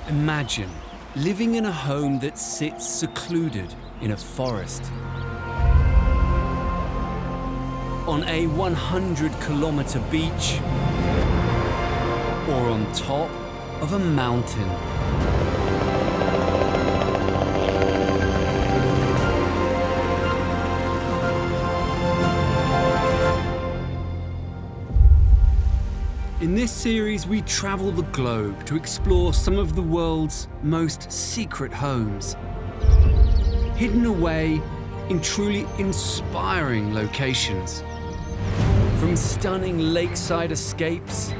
Imagine living in a home that sits secluded in a forest, on a 100-kilometer beach, or on top of a mountain. In this series, we travel the globe to explore some of the world's most secret homes, hidden away in truly inspiring locations. From stunning lakeside escapes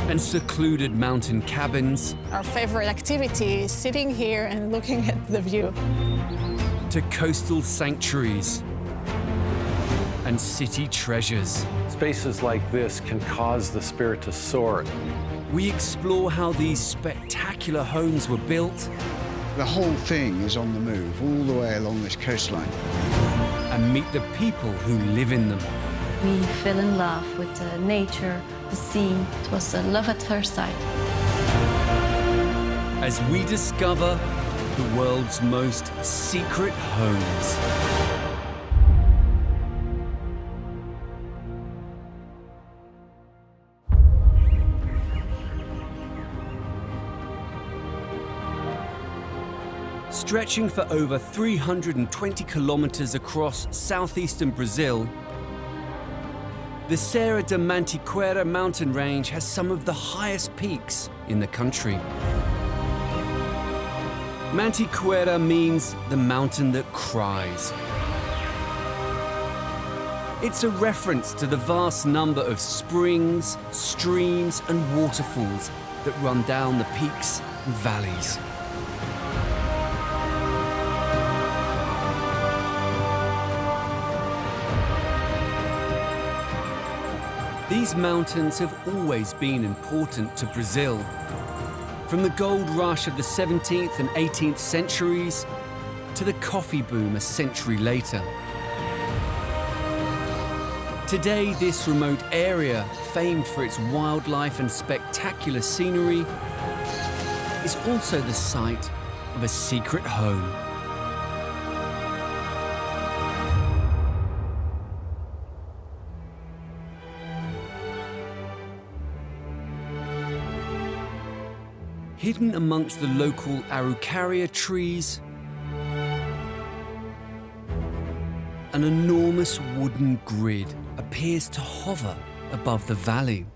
and secluded mountain cabins, our favorite activity is sitting here and looking at the view, to coastal sanctuaries and city treasures. Spaces like this can cause the spirit to soar. We explore how these spectacular homes were built. The whole thing is on the move, all the way along this coastline. And meet the people who live in them. We fell in love with the nature, the sea. It was a love at first sight. As we discover the world's most secret homes. Stretching for over 320 kilometers across southeastern Brazil, the Serra da Mantiqueira mountain range has some of the highest peaks in the country. Mantiqueira means the mountain that cries. It's a reference to the vast number of springs, streams, and waterfalls that run down the peaks and valleys. These mountains have always been important to Brazil. From the gold rush of the 17th and 18th centuries to the coffee boom a century later. Today, this remote area, famed for its wildlife and spectacular scenery, is also the site of a secret home. Hidden amongst the local araucaria trees, an enormous wooden grid appears to hover above the valley.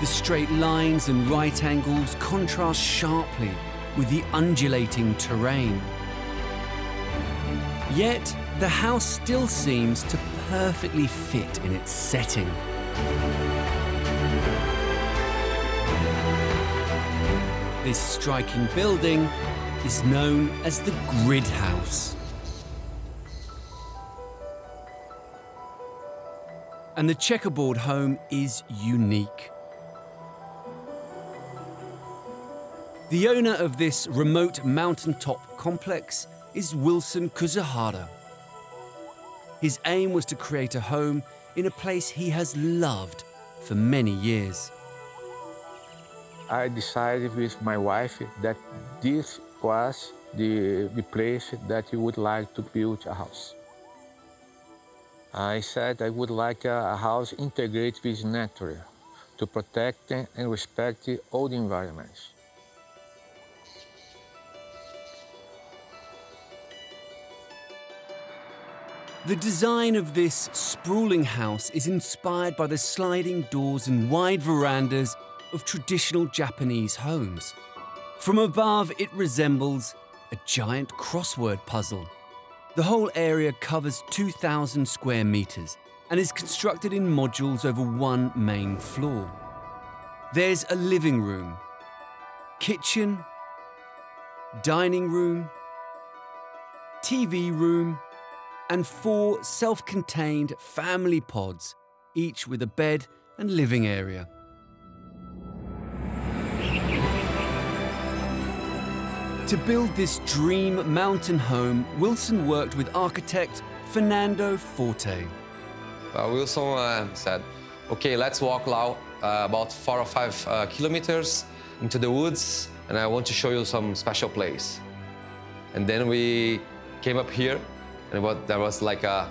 The straight lines and right angles contrast sharply with the undulating terrain. Yet, the house still seems to perfectly fit in its setting. This striking building is known as the Grid House. And the checkerboard home is unique. The owner of this remote mountaintop complex is Wilson Kuzuhara. His aim was to create a home in a place he has loved for many years. I decided with my wife that this was the place that we would like to build a house. I said I would like a house integrated with nature to protect and respect all the environments. The design of this sprawling house is inspired by the sliding doors and wide verandas of traditional Japanese homes. From above, it resembles a giant crossword puzzle. The whole area covers 2,000 square meters and is constructed in modules over one main floor. There's a living room, kitchen, dining room, TV room, and 4 self-contained family pods, each with a bed and living area. To build this dream mountain home, Wilson worked with architect Fernando Forte. Wilson said, okay, let's walk now about 4 or 5 kilometers into the woods, and I want to show you some special place. And then we came up here, and there was like a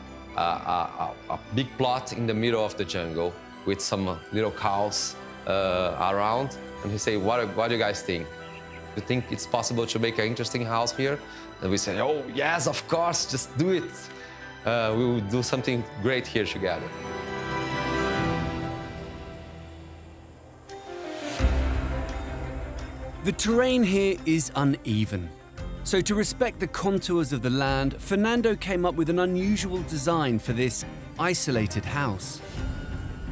big plot in the middle of the jungle with some little cows around. And he said, what do you guys think? You think it's possible to make an interesting house here? And we said, oh, yes, of course, just do it. We will do something great here together. The terrain here is uneven. So to respect the contours of the land, Fernando came up with an unusual design for this isolated house.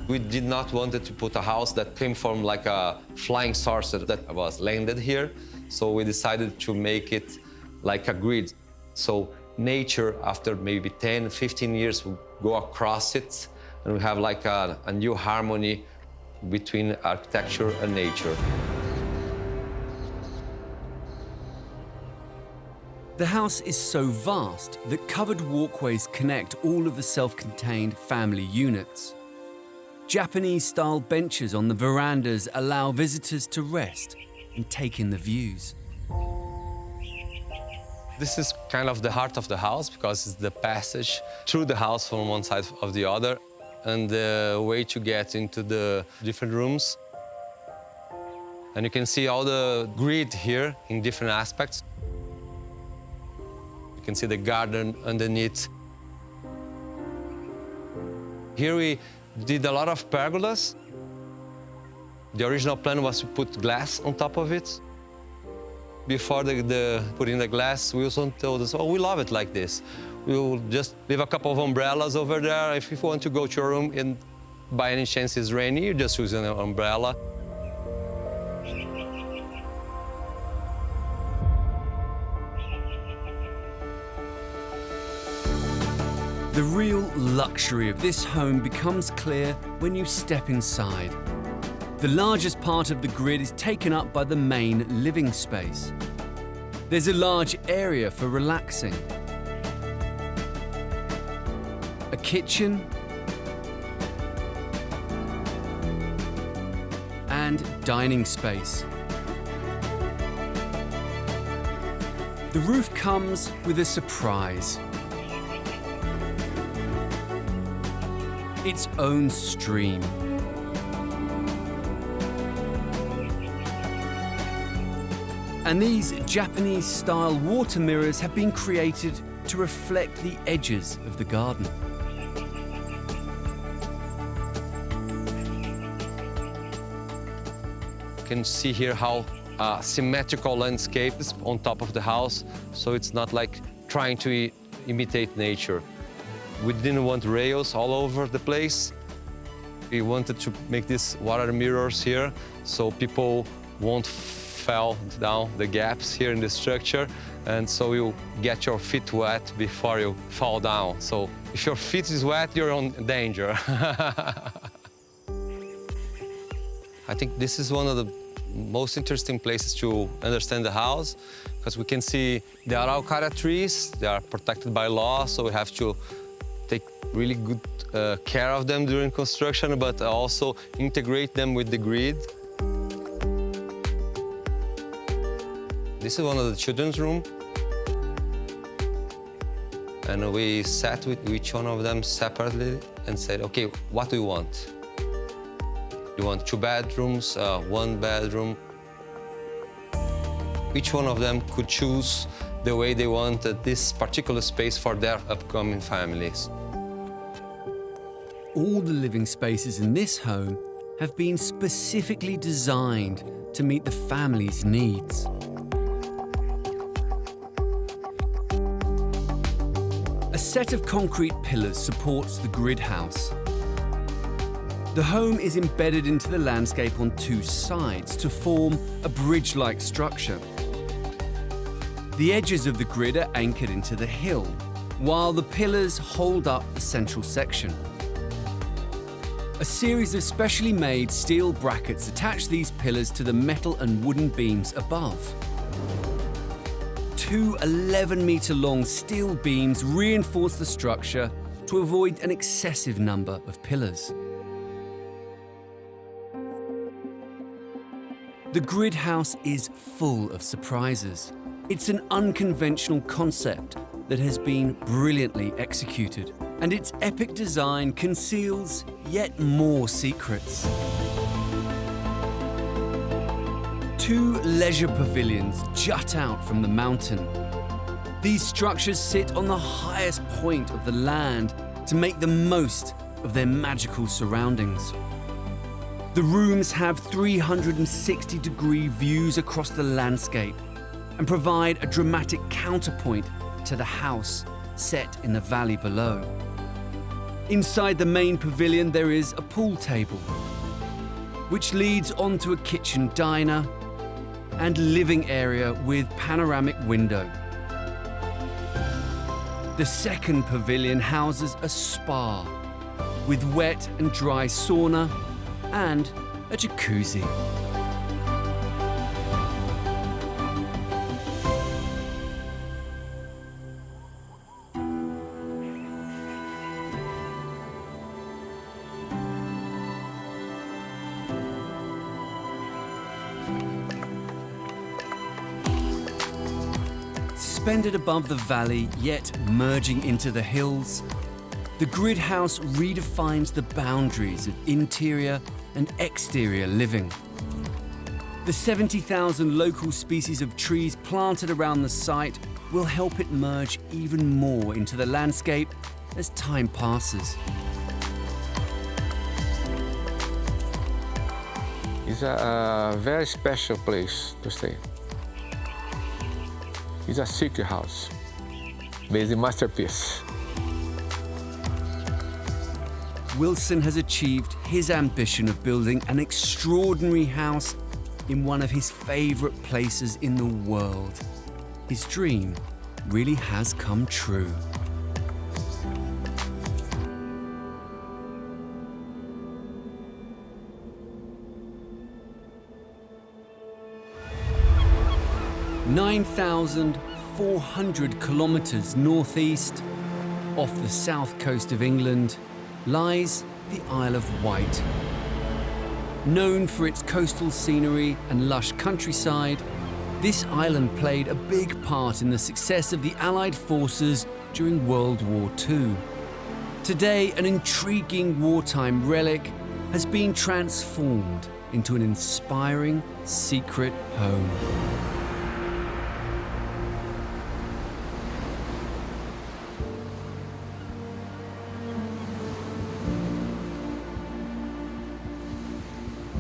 We did not want to put a house that came from like a flying saucer that was landed here. So we decided to make it like a grid. So nature, after maybe 10, 15 years, will go across it, and we have like a new harmony between architecture and nature. The house is so vast that covered walkways connect all of the self-contained family units. Japanese-style benches on the verandas allow visitors to rest and take in the views. This is kind of the heart of the house because it's the passage through the house from one side of the other and the way to get into the different rooms. And you can see all the grid here in different aspects. You can see the garden underneath. Here we did a lot of pergolas. The original plan was to put glass on top of it. Before putting the glass, Wilson told us, oh, we love it like this. We'll just leave a couple of umbrellas over there. If you want to go to your room and by any chance it's rainy, you just use an umbrella. The real luxury of this home becomes clear when you step inside. The largest part of the grid is taken up by the main living space. There's a large area for relaxing, a kitchen, and dining space. The roof comes with a surprise. Its own stream. And these Japanese-style water mirrors have been created to reflect the edges of the garden. You can see here how symmetrical landscape is on top of the house, so it's not like trying to imitate nature. We didn't want rails all over the place. We wanted to make these water mirrors here so people won't fall down the gaps here in the structure, and so you get your feet wet before you fall down. So if your feet is wet, you're in danger. I think this is one of the most interesting places to understand the house, because we can see they are araucaria trees. They are protected by law, so we have to take really good care of them during construction, but also integrate them with the grid. This is one of the children's rooms. And we sat with each one of them separately and said, okay, what do you want? You want 2 bedrooms, 1 bedroom? Each one of them could choose the way they wanted this particular space for their upcoming families. All the living spaces in this home have been specifically designed to meet the family's needs. A set of concrete pillars supports the grid house. The home is embedded into the landscape on 2 sides to form a bridge-like structure. The edges of the grid are anchored into the hill, while the pillars hold up the central section. A series of specially made steel brackets attach these pillars to the metal and wooden beams above. Two 11-metre-long steel beams reinforce the structure to avoid an excessive number of pillars. The grid house is full of surprises. It's an unconventional concept that has been brilliantly executed, and its epic design conceals yet more secrets. Two leisure pavilions jut out from the mountain. These structures sit on the highest point of the land to make the most of their magical surroundings. The rooms have 360-degree views across the landscape and provide a dramatic counterpoint to the house set in the valley below. Inside the main pavilion there is a pool table, which leads onto a kitchen diner and living area with panoramic window. The second pavilion houses a spa with wet and dry sauna and a jacuzzi. Suspended above the valley, yet merging into the hills, the grid house redefines the boundaries of interior and exterior living. The 70,000 local species of trees planted around the site will help it merge even more into the landscape as time passes. It's a very special place to stay. It's a secret house, but it's a masterpiece. Wilson has achieved his ambition of building an extraordinary house in one of his favourite places in the world. His dream really has come true. (9,400 kilometres northeast, off the south coast of England, lies the Isle of Wight. Known for its coastal scenery and lush countryside, this island played a big part in the success of the Allied forces during World War II. Today, an intriguing wartime relic has been transformed into an inspiring secret home.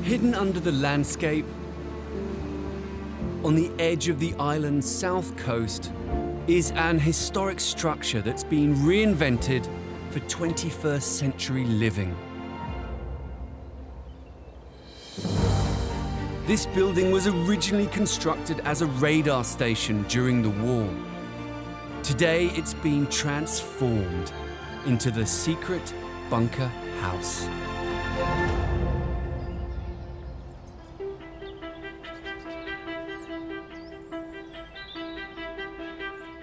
Hidden under the landscape, on the edge of the island's south coast, is an historic structure that's been reinvented for 21st century living. This building was originally constructed as a radar station during the war. Today, it's been transformed into the secret bunker house.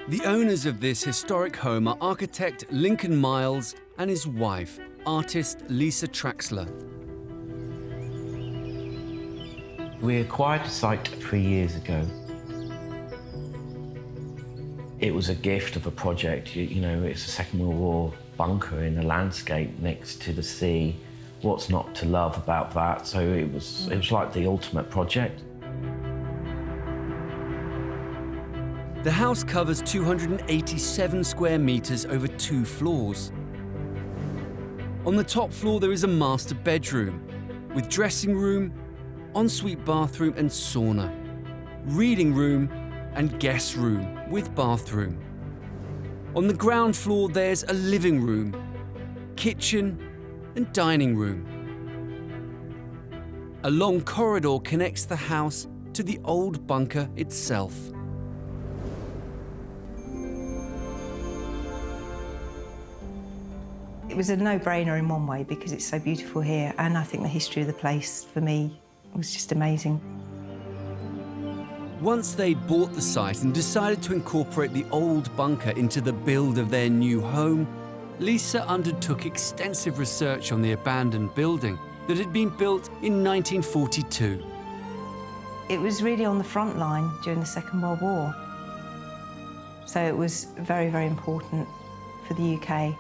The owners of this historic home are architect Lincoln Miles and his wife, artist Lisa Traxler. We acquired the site 3 years ago. It was a gift of a project. You know, it's a Second World War bunker in the landscape next to the sea. What's not to love about that? So it was like the ultimate project. The house covers 287 square metres over 2 floors. On the top floor there is a master bedroom with dressing room, ensuite bathroom and sauna, reading room and guest room with bathroom. On the ground floor there's a living room, kitchen and dining room. A long corridor connects the house to the old bunker itself. It was a no-brainer in one way because it's so beautiful here, and I think the history of the place, for me, was just amazing. Once they'd bought the site and decided to incorporate the old bunker into the build of their new home, Lisa undertook extensive research on the abandoned building that had been built in 1942. It was really on the front line during the Second World War. So it was very, very important for the UK.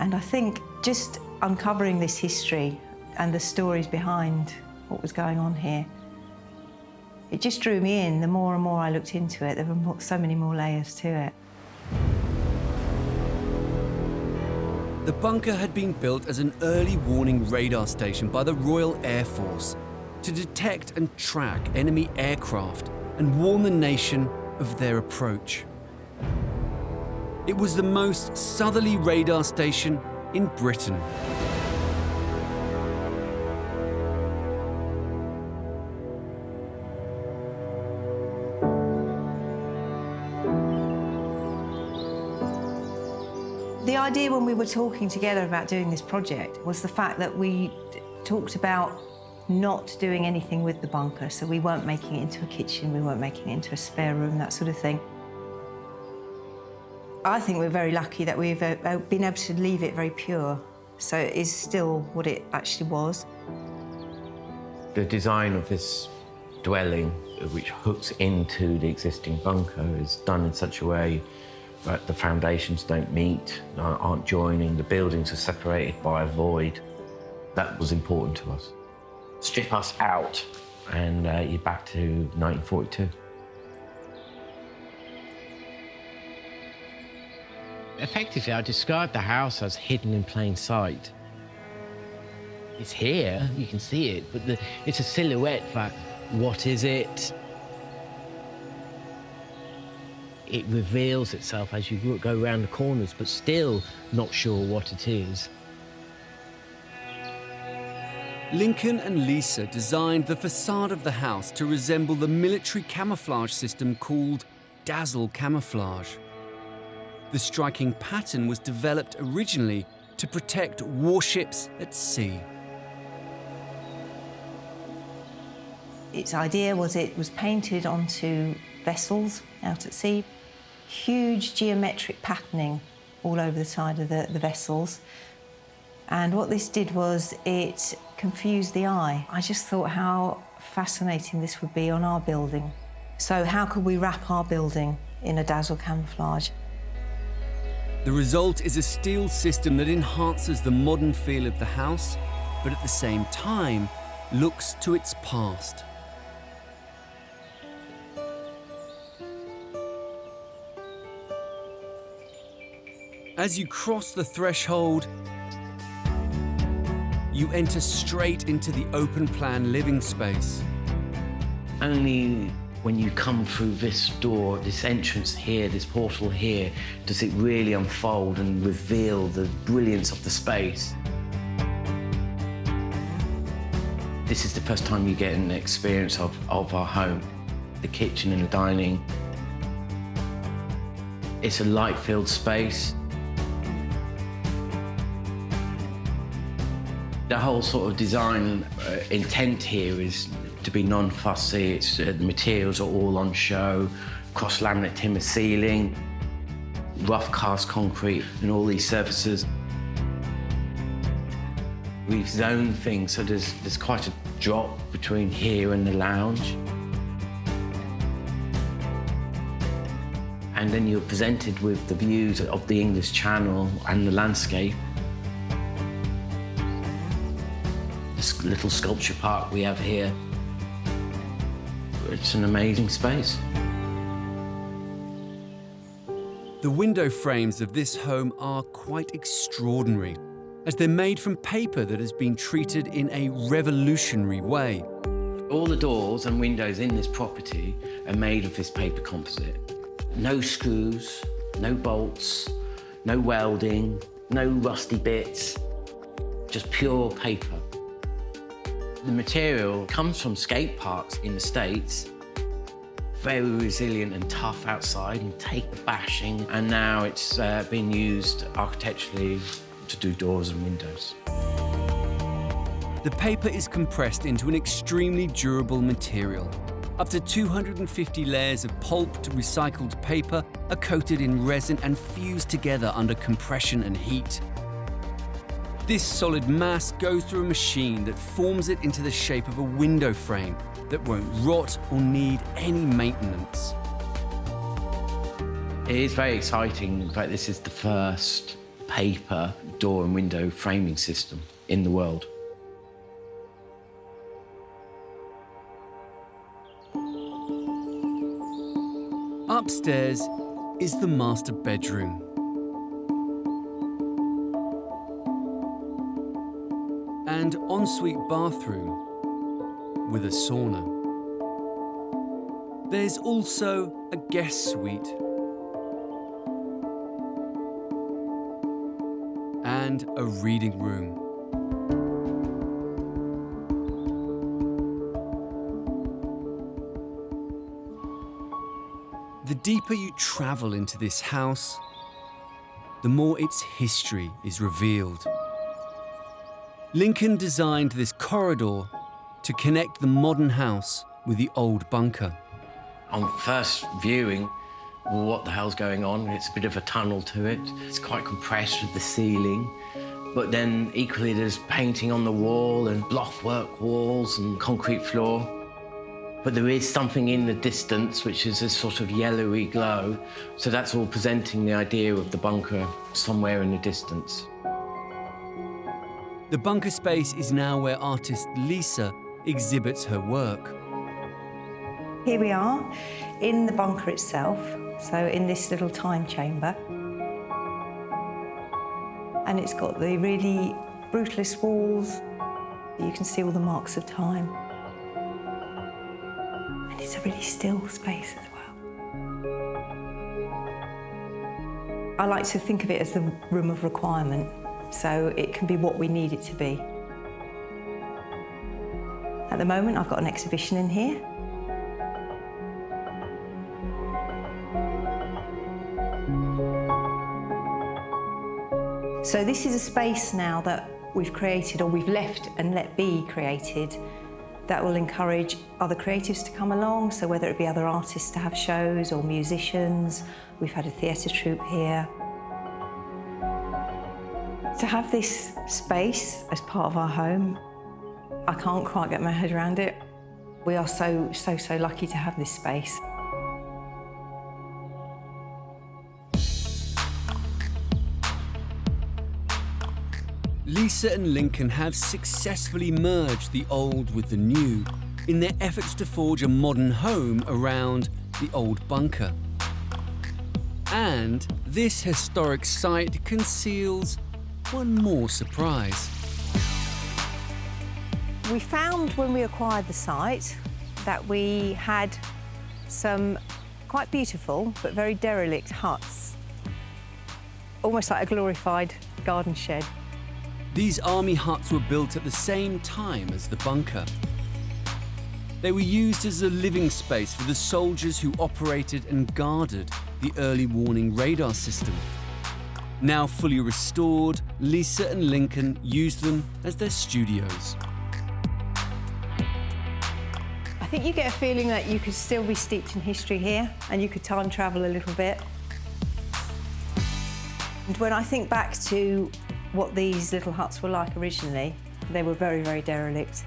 And I think just uncovering this history and the stories behind what was going on here, it just drew me in. The more and more I looked into it, there were so many more layers to it. The bunker had been built as an early warning radar station by the Royal Air Force to detect and track enemy aircraft and warn the nation of their approach. It was the most southerly radar station in Britain. The idea when we were talking together about doing this project was the fact that we talked about not doing anything with the bunker, so we weren't making it into a kitchen, we weren't making it into a spare room, that sort of thing. I think we're very lucky that we've been able to leave it very pure, so it is still what it actually was. The design of this dwelling, which hooks into the existing bunker, is done in such a way that the foundations don't meet, aren't joining, the buildings are separated by a void. That was important to us. Strip us out, and you're back to 1942. Effectively, I describe the house as hidden in plain sight. It's here, you can see it, but it's a silhouette that, what is it? It reveals itself as you go around the corners, but still not sure what it is. Lincoln and Lisa designed the facade of the house to resemble the military camouflage system called dazzle camouflage. The striking pattern was developed originally to protect warships at sea. Its idea was it was painted onto vessels out at sea. Huge geometric patterning all over the side of the vessels. And what this did was it confused the eye. I just thought how fascinating this would be on our building. So how could we wrap our building in a dazzle camouflage? The result is a steel system that enhances the modern feel of the house, but at the same time looks to its past. As you cross the threshold, you enter straight into the open-plan living space. Only when you come through this door, this entrance here, this portal here, does it really unfold and reveal the brilliance of the space. This is the first time you get an experience of our home, the kitchen and the dining. It's a light-filled space. The whole sort of design intent here is to be non-fussy. It's, the materials are all on show, cross-laminate timber ceiling, rough cast concrete and all these surfaces. We've zoned things, so there's quite a drop between here and the lounge. And then you're presented with the views of the English Channel and the landscape. This little sculpture park we have here. It's an amazing space. The window frames of this home are quite extraordinary, as they're made from paper that has been treated in a revolutionary way. All the doors and windows in this property are made of this paper composite. No screws, no bolts, no welding, no rusty bits, just pure paper. The material comes from skate parks in the States, very resilient and tough outside and take the bashing, and now it's been used architecturally to do doors and windows. The paper is compressed into an extremely durable material, Up to 250 layers of pulped recycled paper are coated in resin and fused together under compression and heat. This solid mass goes through a machine that forms it into the shape of a window frame that won't rot or need any maintenance. It is very exciting. In fact, this is the first paper door and window framing system in the world. Upstairs is the master bedroom. And ensuite bathroom with a sauna. There's also a guest suite and a reading room. The deeper you travel into this house, the more its history is revealed. Lincoln designed this corridor to connect the modern house with the old bunker. On first viewing, well, what the hell's going on? It's a bit of a tunnel to it. It's quite compressed with the ceiling. But then equally there's painting on the wall and blockwork walls and concrete floor. But there is something in the distance which is a sort of yellowy glow. So that's all presenting the idea of the bunker somewhere in the distance. The bunker space is now where artist Lisa exhibits her work. Here we are in the bunker itself, so in this little time chamber. And it's got the really brutalist walls. You can see all the marks of time. And it's a really still space as well. I like to think of it as the room of requirement, so it can be what we need it to be. At the moment, I've got an exhibition in here. So this is a space now that we've created, or we've left and let be created, that will encourage other creatives to come along. So whether it be other artists to have shows or musicians, we've had a theatre troupe here. To have this space as part of our home, I can't quite get my head around it. We are so lucky to have this space. Lisa and Lincoln have successfully merged the old with the new in their efforts to forge a modern home around the old bunker. And this historic site conceals one more surprise. We found when we acquired the site that we had some quite beautiful but very derelict huts, almost like a glorified garden shed. These army huts were built at the same time as the bunker. They were used as a living space for the soldiers who operated and guarded the early warning radar system. Now fully restored, Lisa and Lincoln used them as their studios. I think you get a feeling that you could still be steeped in history here and you could time travel a little bit. And when I think back to what these little huts were like originally, they were very, very derelict.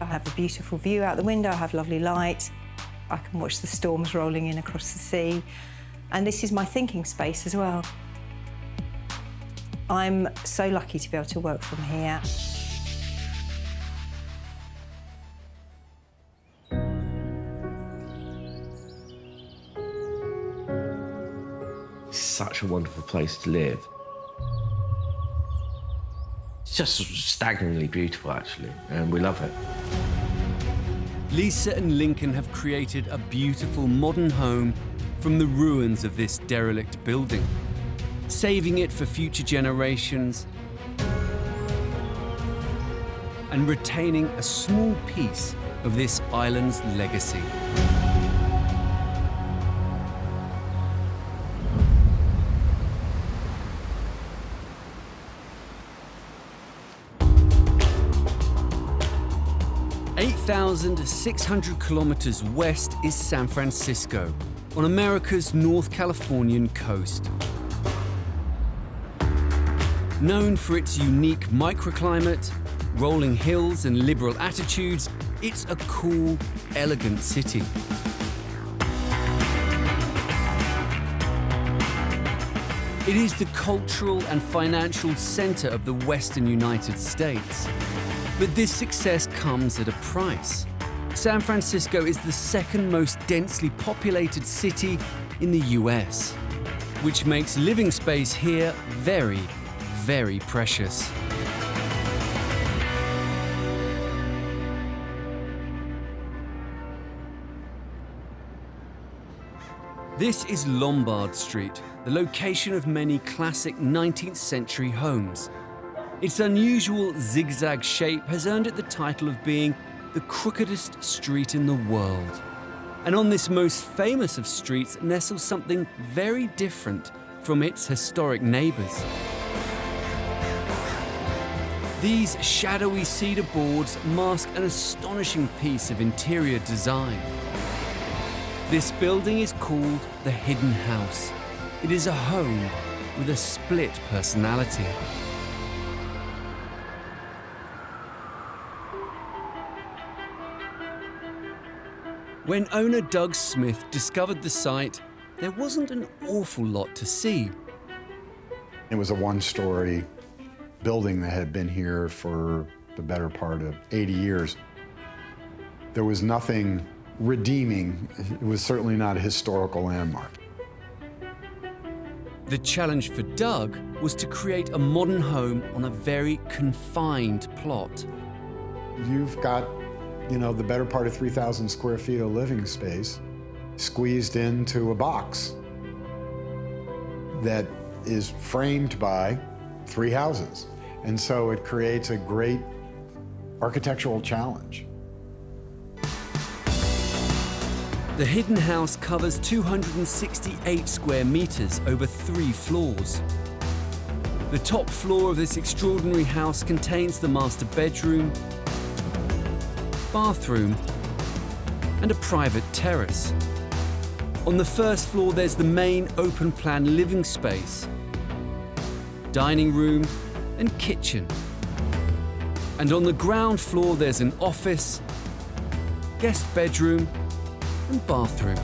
I have a beautiful view out the window, I have lovely light, I can watch the storms rolling in across the sea, and this is my thinking space as well. I'm so lucky to be able to work from here. Such a wonderful place to live. It's just staggeringly beautiful, actually, and we love it. Lisa and Lincoln have created a beautiful modern home from the ruins of this derelict building, saving it for future generations and retaining a small piece of this island's legacy. 3,600 kilometers west is San Francisco, on America's North Californian coast. Known for its unique microclimate, rolling hills and liberal attitudes, it's a cool, elegant city. It is the cultural and financial center of the western United States. But this success comes at a price. San Francisco is the second most densely populated city in the US, which makes living space here very, very precious. This is Lombard Street, the location of many classic 19th century homes. Its unusual zigzag shape has earned it the title of being the crookedest street in the world. And on this most famous of streets nestles something very different from its historic neighbors. These shadowy cedar boards mask an astonishing piece of interior design. This building is called the Hidden House. It is a home with a split personality. When owner Doug Smith discovered the site, there wasn't an awful lot to see. It was a one-story building that had been here for the better part of 80 years. There was nothing redeeming. It was certainly not a historical landmark. The challenge for Doug was to create a modern home on a very confined plot. You've got, the better part of 3,000 square feet of living space squeezed into a box that is framed by 3 houses. And so it creates a great architectural challenge. The Hidden House covers 268 square meters over 3 floors. The top floor of this extraordinary house contains the master bedroom, bathroom, and a private terrace. On the first floor, there's the main open-plan living space, dining room, and kitchen. And on the ground floor, there's an office, guest bedroom, and bathroom.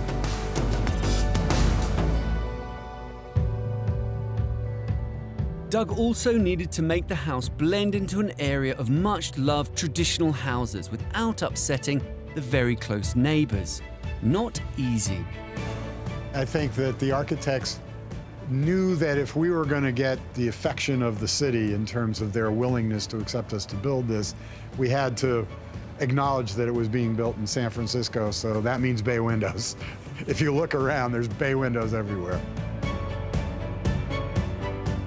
Doug also needed to make the house blend into an area of much-loved traditional houses without upsetting the very close neighbors. Not easy. I think that the architects knew that if we were going to get the affection of the city in terms of their willingness to accept us to build this, we had to acknowledge that it was being built in San Francisco, so that means bay windows. If you look around, there's bay windows everywhere.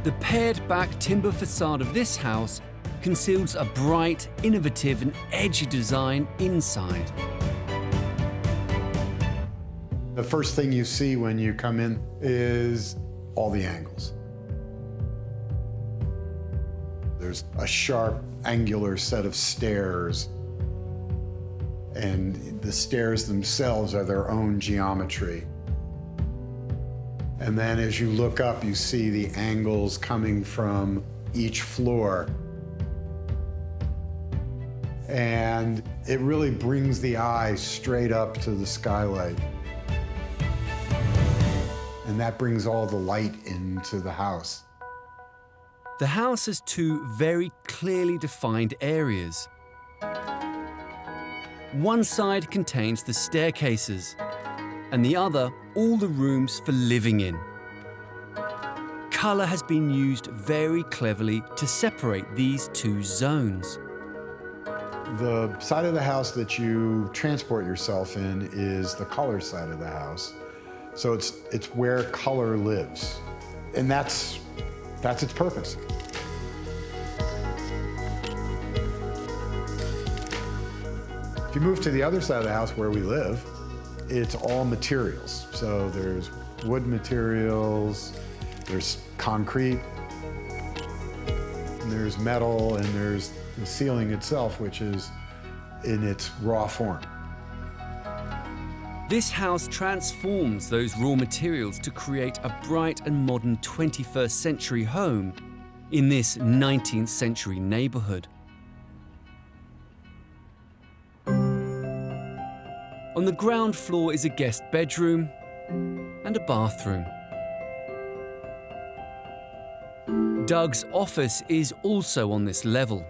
The pared-back timber facade of this house conceals a bright, innovative, and edgy design inside. The first thing you see when you come in is all the angles. There's a sharp, angular set of stairs, and the stairs themselves are their own geometry. And then as you look up, you see the angles coming from each floor. And it really brings the eye straight up to the skylight. And that brings all the light into the house. The house has 2 very clearly defined areas. One side contains the staircases, and the other all the rooms for living in. Color has been used very cleverly to separate these 2 zones. The side of the house that you transport yourself in is the color side of the house. So it's where color lives. And that's its purpose. If you move to the other side of the house where we live, it's all materials. So there's wood materials, there's concrete, and there's metal, and there's the ceiling itself, which is in its raw form. This house transforms those raw materials to create a bright and modern 21st century home in this 19th century neighborhood. On the ground floor is a guest bedroom and a bathroom. Doug's office is also on this level.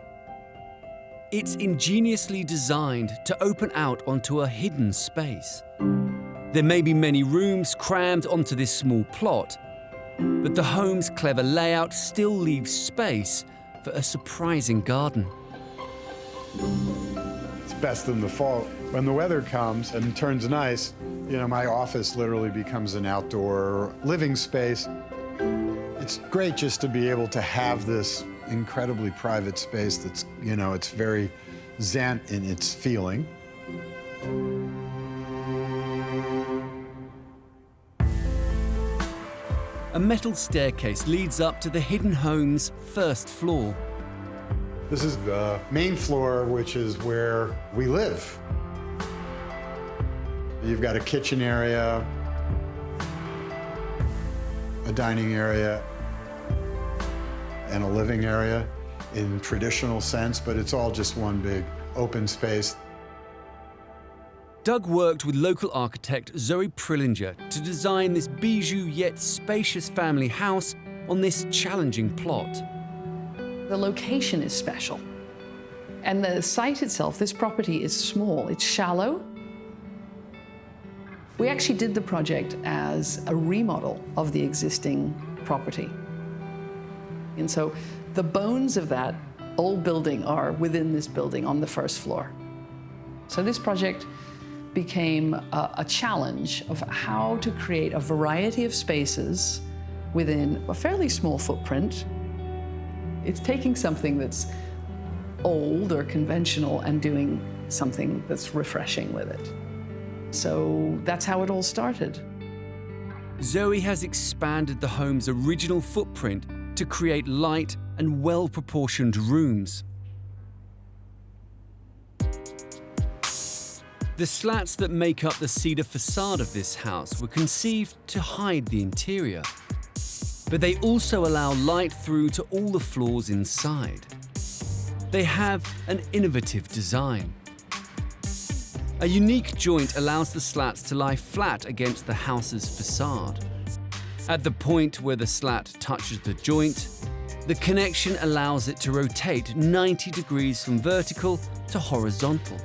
It's ingeniously designed to open out onto a hidden space. There may be many rooms crammed onto this small plot, but the home's clever layout still leaves space for a surprising garden. It's best in the fall. When the weather comes and turns nice, you know, my office literally becomes an outdoor living space. It's great just to be able to have this incredibly private space that's, you know, it's very zen in its feeling. A metal staircase leads up to the hidden home's first floor. This is the main floor, which is where we live. You've got a kitchen area, a dining area, and a living area in traditional sense, but it's all just one big open space. Doug worked with local architect Zoe Prillinger to design this bijou yet spacious family house on this challenging plot. The location is special. And the site itself, this property is small, it's shallow. We actually did the project as a remodel of the existing property. And so the bones of that old building are within this building on the first floor. So this project became a challenge of how to create a variety of spaces within a fairly small footprint. It's taking something that's old or conventional and doing something that's refreshing with it. So that's how it all started. Zoe has expanded the home's original footprint to create light and well-proportioned rooms. The slats that make up the cedar facade of this house were conceived to hide the interior, but they also allow light through to all the floors inside. They have an innovative design. A unique joint allows the slats to lie flat against the house's facade. At the point where the slat touches the joint, the connection allows it to rotate 90 degrees from vertical to horizontal.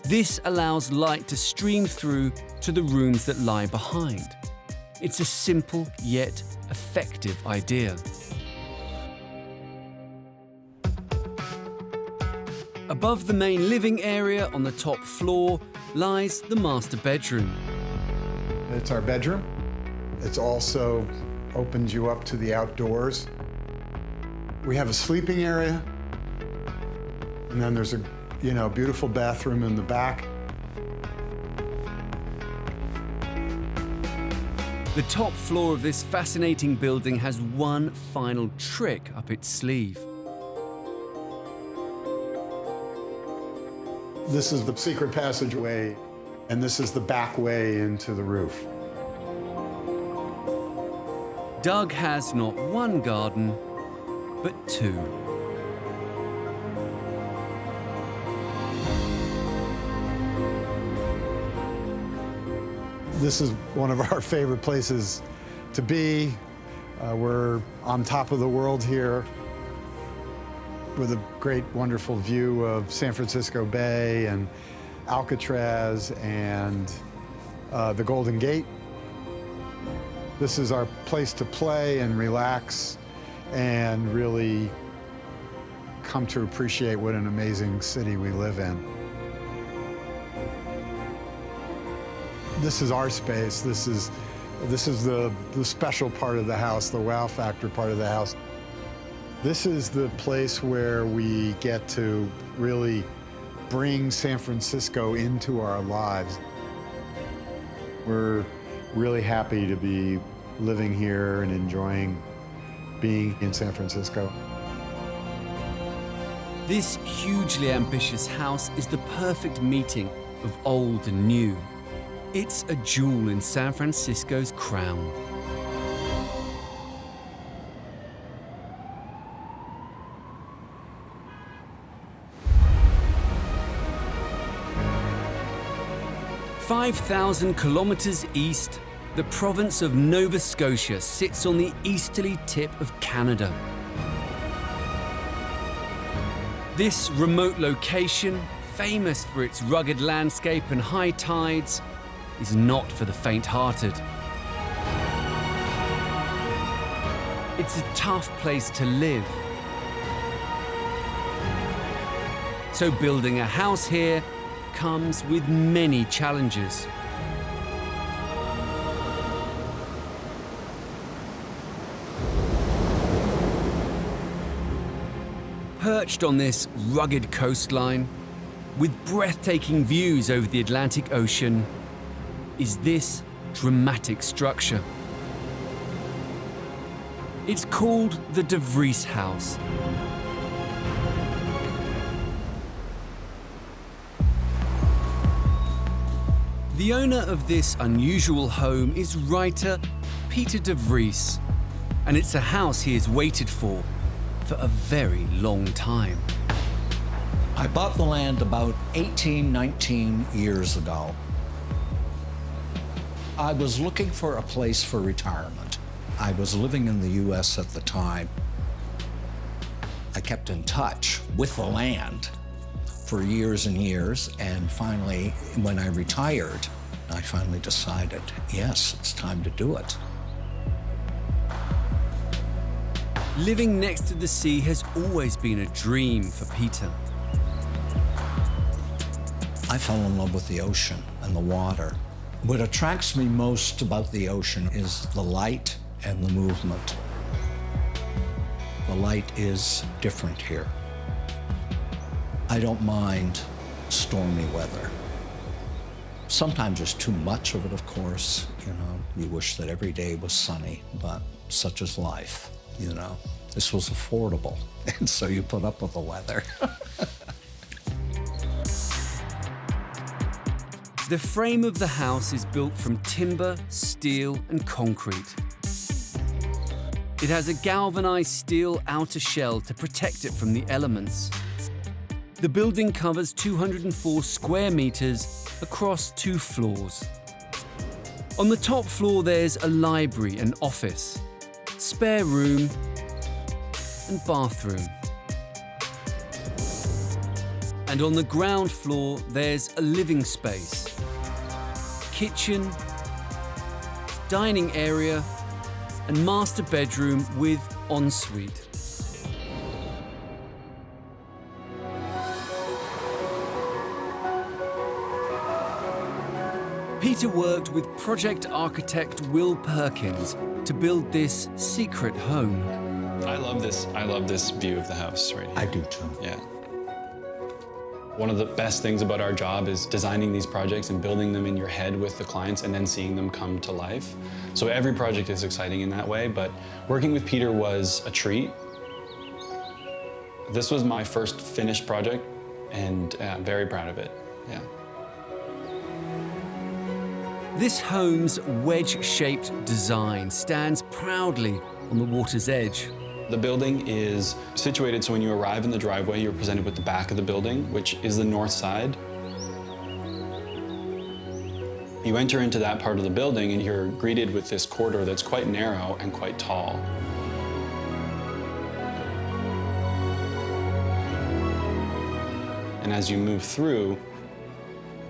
This allows light to stream through to the rooms that lie behind. It's a simple yet effective idea. Above the main living area on the top floor lies the master bedroom. It's our bedroom. It also opens you up to the outdoors. We have a sleeping area, and then there's a beautiful bathroom in the back. The top floor of this fascinating building has one final trick up its sleeve. This is the secret passageway, and this is the back way into the roof. Doug has not one garden, but two. This is one of our favorite places to be. We're on top of the world here with a great, wonderful view of San Francisco Bay and Alcatraz and the Golden Gate. This is our place to play and relax and really come to appreciate what an amazing city we live in. This is our space. This is the special part of the house, the wow factor part of the house. This is the place where we get to really bring San Francisco into our lives. We're really happy to be living here and enjoying being in San Francisco. This hugely ambitious house is the perfect meeting of old and new. It's a jewel in San Francisco's crown. "5,000 kilometers east, the province of Nova Scotia sits on the easterly tip of Canada. This remote location, famous for its rugged landscape and high tides, is not for the faint-hearted. It's a tough place to live. So building a house here comes with many challenges. Perched on this rugged coastline, with breathtaking views over the Atlantic Ocean, is this dramatic structure. It's called the De Vries House. The owner of this unusual home is writer Peter De Vries, and it's a house he has waited for a very long time. I bought the land about 18, 19 years ago. I was looking for a place for retirement. I was living in the US at the time. I kept in touch with the land for years and years, and finally, when I retired, I finally decided, yes, it's time to do it. Living next to the sea has always been a dream for Peter. I fell in love with the ocean and the water. What attracts me most about the ocean is the light and the movement. The light is different here. I don't mind stormy weather. Sometimes there's too much of it, of course. You know, you wish that every day was sunny, but such is life, you know. This was affordable, and so you put up with the weather. The frame of the house is built from timber, steel, and concrete. It has a galvanized steel outer shell to protect it from the elements. The building covers 204 square meters across 2 floors. On the top floor, there's a library and office, spare room, and bathroom. And on the ground floor, there's a living space, kitchen, dining area, and master bedroom with ensuite. Peter worked with project architect Will Perkins to build this secret home. I love this view of the house right here. I do too. Yeah. One of the best things about our job is designing these projects and building them in your head with the clients and then seeing them come to life. So every project is exciting in that way, but working with Peter was a treat. This was my first finished project, and I'm very proud of it, yeah. This home's wedge-shaped design stands proudly on the water's edge. The building is situated so when you arrive in the driveway, you're presented with the back of the building, which is the north side. You enter into that part of the building and you're greeted with this corridor that's quite narrow and quite tall. And as you move through,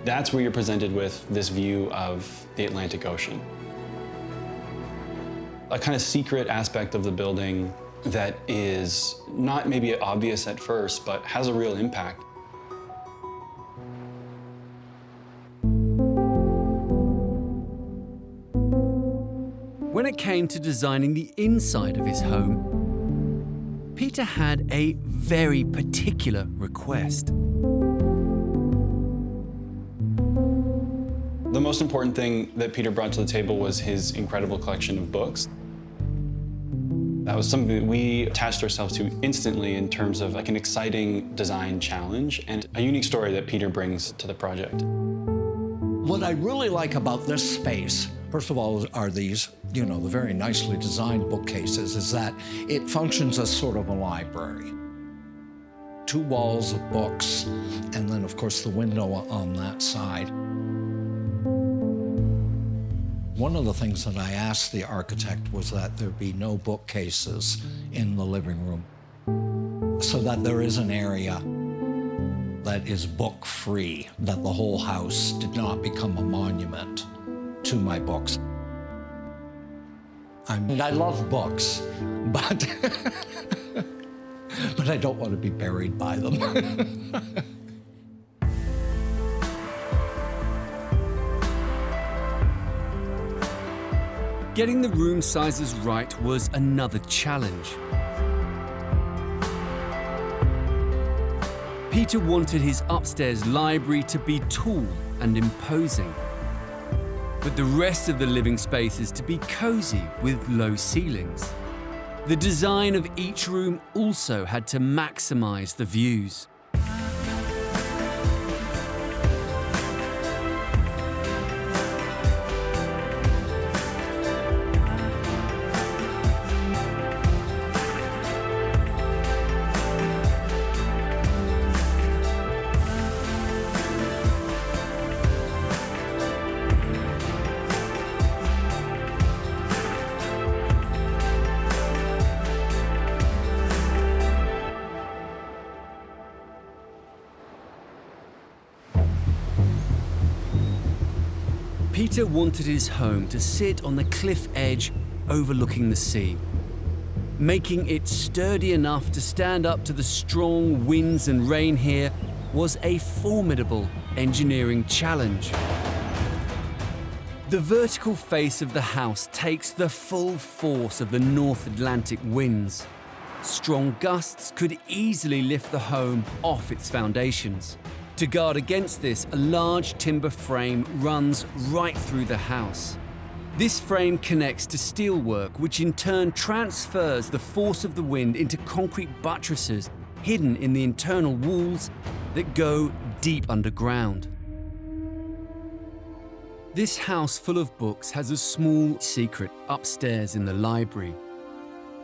that's where you're presented with this view of the Atlantic Ocean. A kind of secret aspect of the building that is not maybe obvious at first, but has a real impact. When it came to designing the inside of his home, Peter had a very particular request. The most important thing that Peter brought to the table was his incredible collection of books. That was something that we attached ourselves to instantly in terms of like an exciting design challenge and a unique story that Peter brings to the project. What I really like about this space, first of all, are these, the very nicely designed bookcases, is that it functions as sort of a library. 2 walls of books, and then, of course, the window on that side. One of the things that I asked the architect was that there be no bookcases in the living room, so that there is an area that is book-free, that the whole house did not become a monument to my books. I love books, but, but I don't want to be buried by them. Getting the room sizes right was another challenge. Peter wanted his upstairs library to be tall and imposing, but the rest of the living spaces to be cozy with low ceilings. The design of each room also had to maximize the views. Peter wanted his home to sit on the cliff edge overlooking the sea. Making it sturdy enough to stand up to the strong winds and rain here was a formidable engineering challenge. The vertical face of the house takes the full force of the North Atlantic winds. Strong gusts could easily lift the home off its foundations. To guard against this, a large timber frame runs right through the house. This frame connects to steelwork, which in turn transfers the force of the wind into concrete buttresses hidden in the internal walls that go deep underground. This house full of books has a small secret upstairs in the library,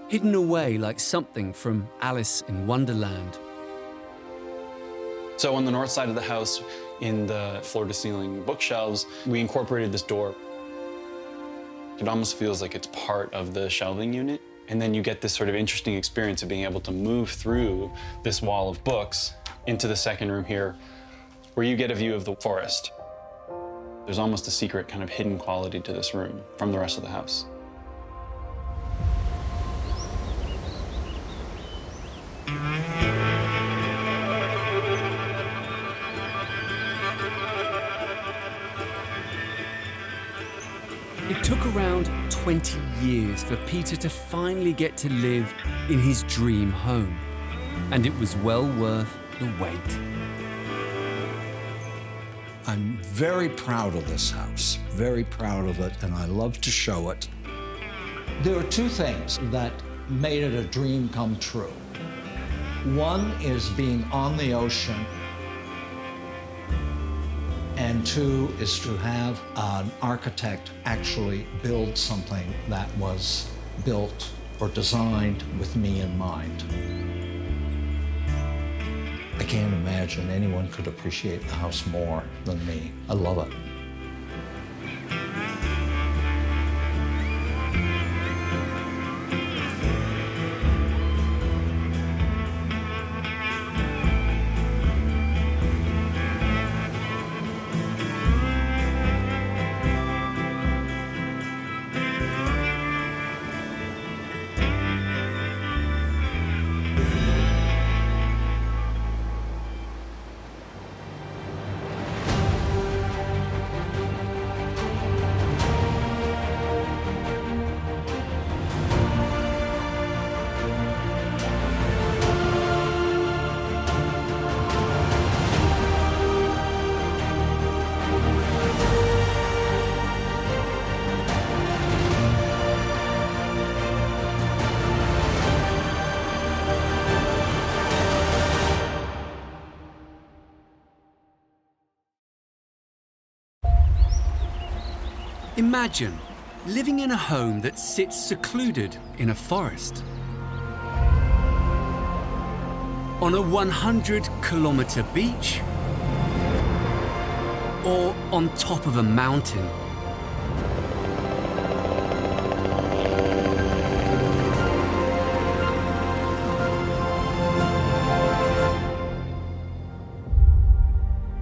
hidden away like something from Alice in Wonderland. So on the north side of the house, in the floor-to-ceiling bookshelves, we incorporated this door. It almost feels like it's part of the shelving unit. And then you get this sort of interesting experience of being able to move through this wall of books into the second room here, where you get a view of the forest. There's almost a secret kind of hidden quality to this room from the rest of the house. It took around 20 years for Peter to finally get to live in his dream home, and it was well worth the wait. I'm very proud of this house, very proud of it, and I love to show it. There are 2 things that made it a dream come true. One is being on the ocean, and 2 is to have an architect actually build something that was built or designed with me in mind. I can't imagine anyone could appreciate the house more than me. I love it. Imagine living in a home that sits secluded in a forest. On a 100-kilometer beach, or on top of a mountain.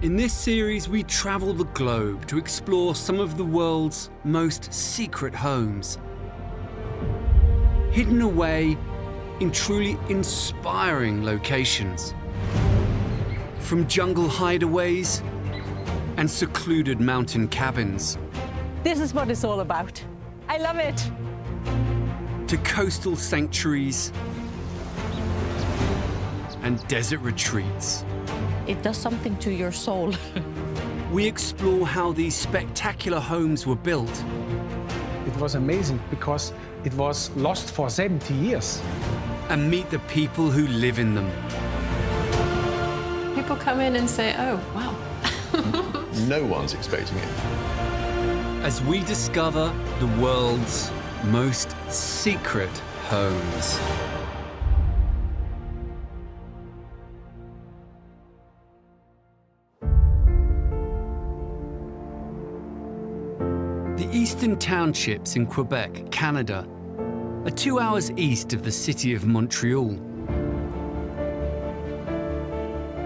In this series, we travel the globe to explore some of the world's most secret homes, hidden away in truly inspiring locations. From jungle hideaways and secluded mountain cabins. This is what it's all about. I love it. To coastal sanctuaries and desert retreats. It does something to your soul. We explore how these spectacular homes were built. It was amazing because it was lost for 70 years. And meet the people who live in them. People come in and say, oh, wow. No one's expecting it. As we discover the world's most secret homes. The Eastern Townships in Quebec, Canada, are 2 hours east of the city of Montreal.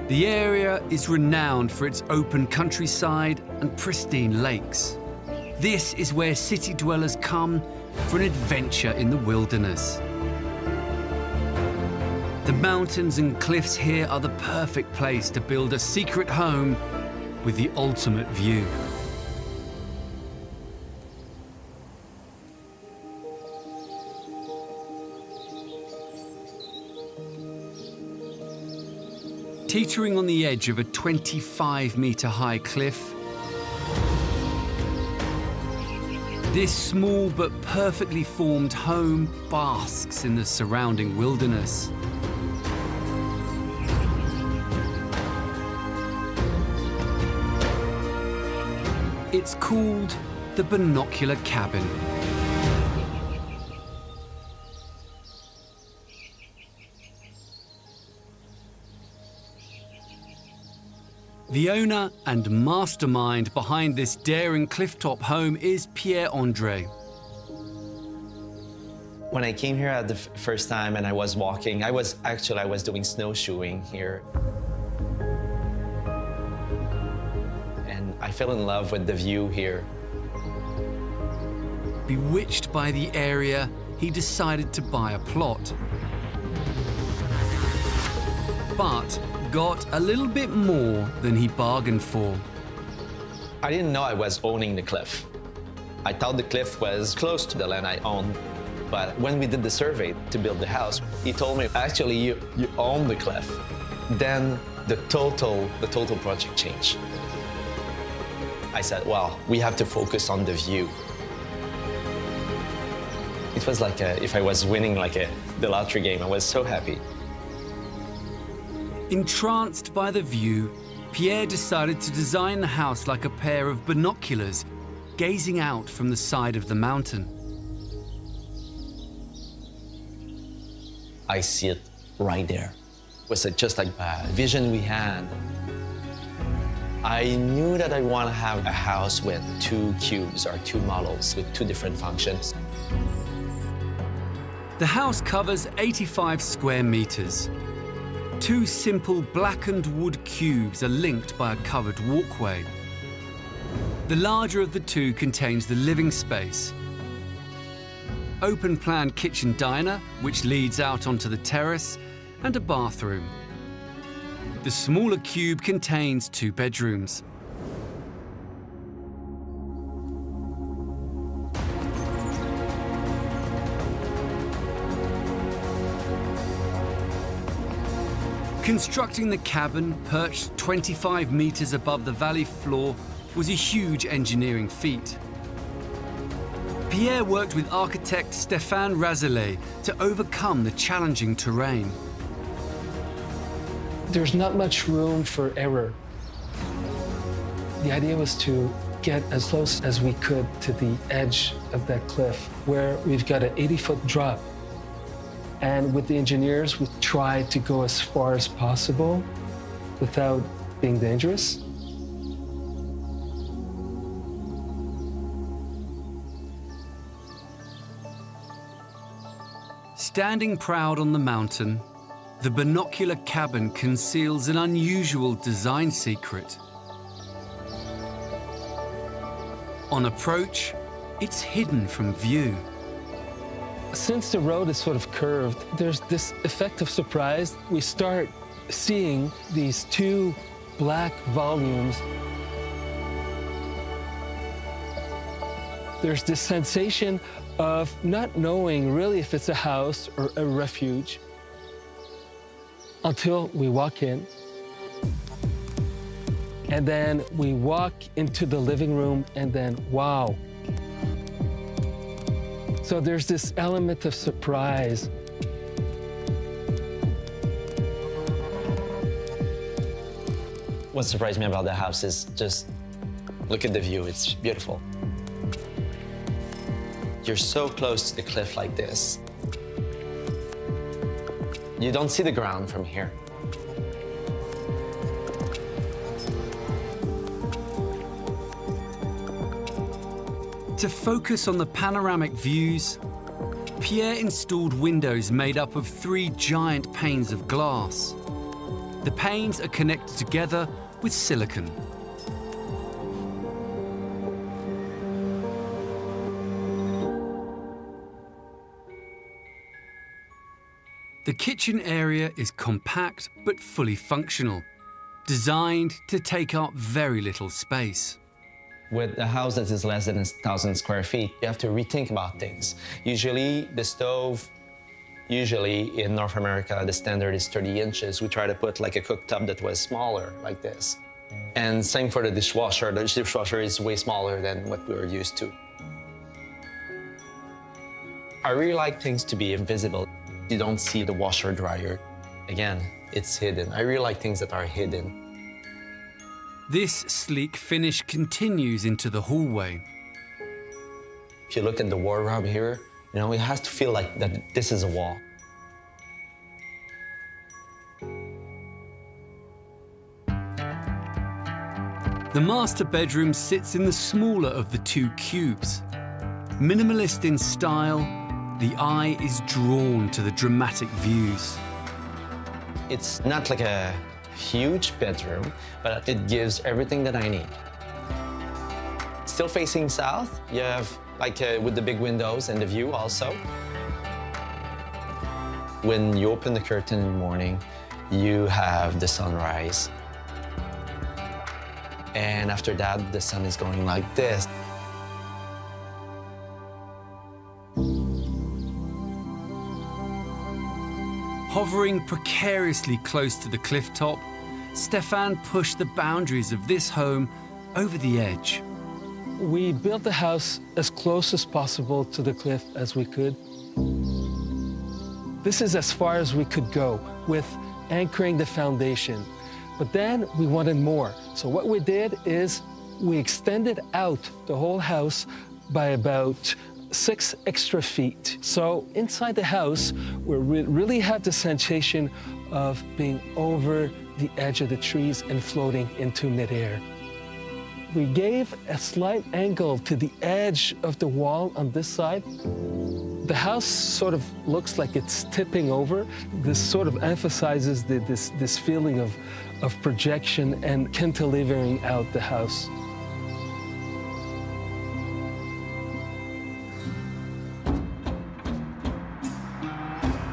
The area is renowned for its open countryside and pristine lakes. This is where city dwellers come for an adventure in the wilderness. The mountains and cliffs here are the perfect place to build a secret home with the ultimate view. Teetering on the edge of a 25-meter-high cliff, this small but perfectly formed home basks in the surrounding wilderness. It's called the binocular cabin. The owner and mastermind behind this daring clifftop home is Pierre-André. When I came here at the first time and I was walking, I was doing snowshoeing here. And I fell in love with the view here. Bewitched by the area, he decided to buy a plot. But got a little bit more than he bargained for. I didn't know I was owning the cliff. I thought the cliff was close to the land I owned. But when we did the survey to build the house, he told me, actually, you own the cliff. Then the total project changed. I said, well, we have to focus on the view. It was like if I was winning the lottery game. I was so happy. Entranced by the view, Pierre decided to design the house like a pair of binoculars, gazing out from the side of the mountain. I see it right there. It was just like a vision we had. I knew that I want to have a house with 2 cubes or 2 models with 2 different functions. The house covers 85 square meters. 2 simple blackened wood cubes are linked by a covered walkway. The larger of the 2 contains the living space. Open-plan kitchen diner, which leads out onto the terrace, and a bathroom. The smaller cube contains 2 bedrooms. Constructing the cabin, perched 25 meters above the valley floor, was a huge engineering feat. Pierre worked with architect Stéphane Razelet to overcome the challenging terrain. There's not much room for error. The idea was to get as close as we could to the edge of that cliff where we've got an 80-foot drop. And with the engineers, we tried to go as far as possible without being dangerous. Standing proud on the mountain, the binocular cabin conceals an unusual design secret. On approach, it's hidden from view. Since the road is sort of curved, there's this effect of surprise. We start seeing these two black volumes. There's this sensation of not knowing really if it's a house or a refuge until we walk in. And then we walk into the living room and then, wow. So there's this element of surprise. What surprised me about the house is just look at the view. It's beautiful. You're so close to the cliff like this. You don't see the ground from here. To focus on the panoramic views, Pierre installed windows made up of 3 giant panes of glass. The panes are connected together with silicone. The kitchen area is compact but fully functional, designed to take up very little space. With a house that is less than 1,000 square feet, you have to rethink about things. Usually, the stove, in North America, the standard is 30 inches. We try to put like a cooktop that was smaller, like this. And same for the dishwasher. The dishwasher is way smaller than what we were used to. I really like things to be invisible. You don't see the washer dryer. Again, it's hidden. I really like things that are hidden. This sleek finish continues into the hallway. If you look at the wardrobe here, you know, it has to feel like that this is a wall. The master bedroom sits in the smaller of the 2 cubes. Minimalist in style, the eye is drawn to the dramatic views. It's not like a huge bedroom, but it gives everything that I need. Still facing south, you have like with the big windows and the view also. When you open the curtain in the morning, you have the sunrise. And after that, the sun is going like this. Hovering precariously close to the cliff top, Stefan pushed the boundaries of this home over the edge. We built the house as close as possible to the cliff as we could. This is as far as we could go with anchoring the foundation. But then we wanted more. So what we did is we extended out the whole house by about 6 extra feet. So inside the house, we really had the sensation of being over the edge of the trees and floating into midair. We gave a slight angle to the edge of the wall on this side. The house sort of looks like it's tipping over. This sort of emphasizes this feeling of projection and cantilevering out the house.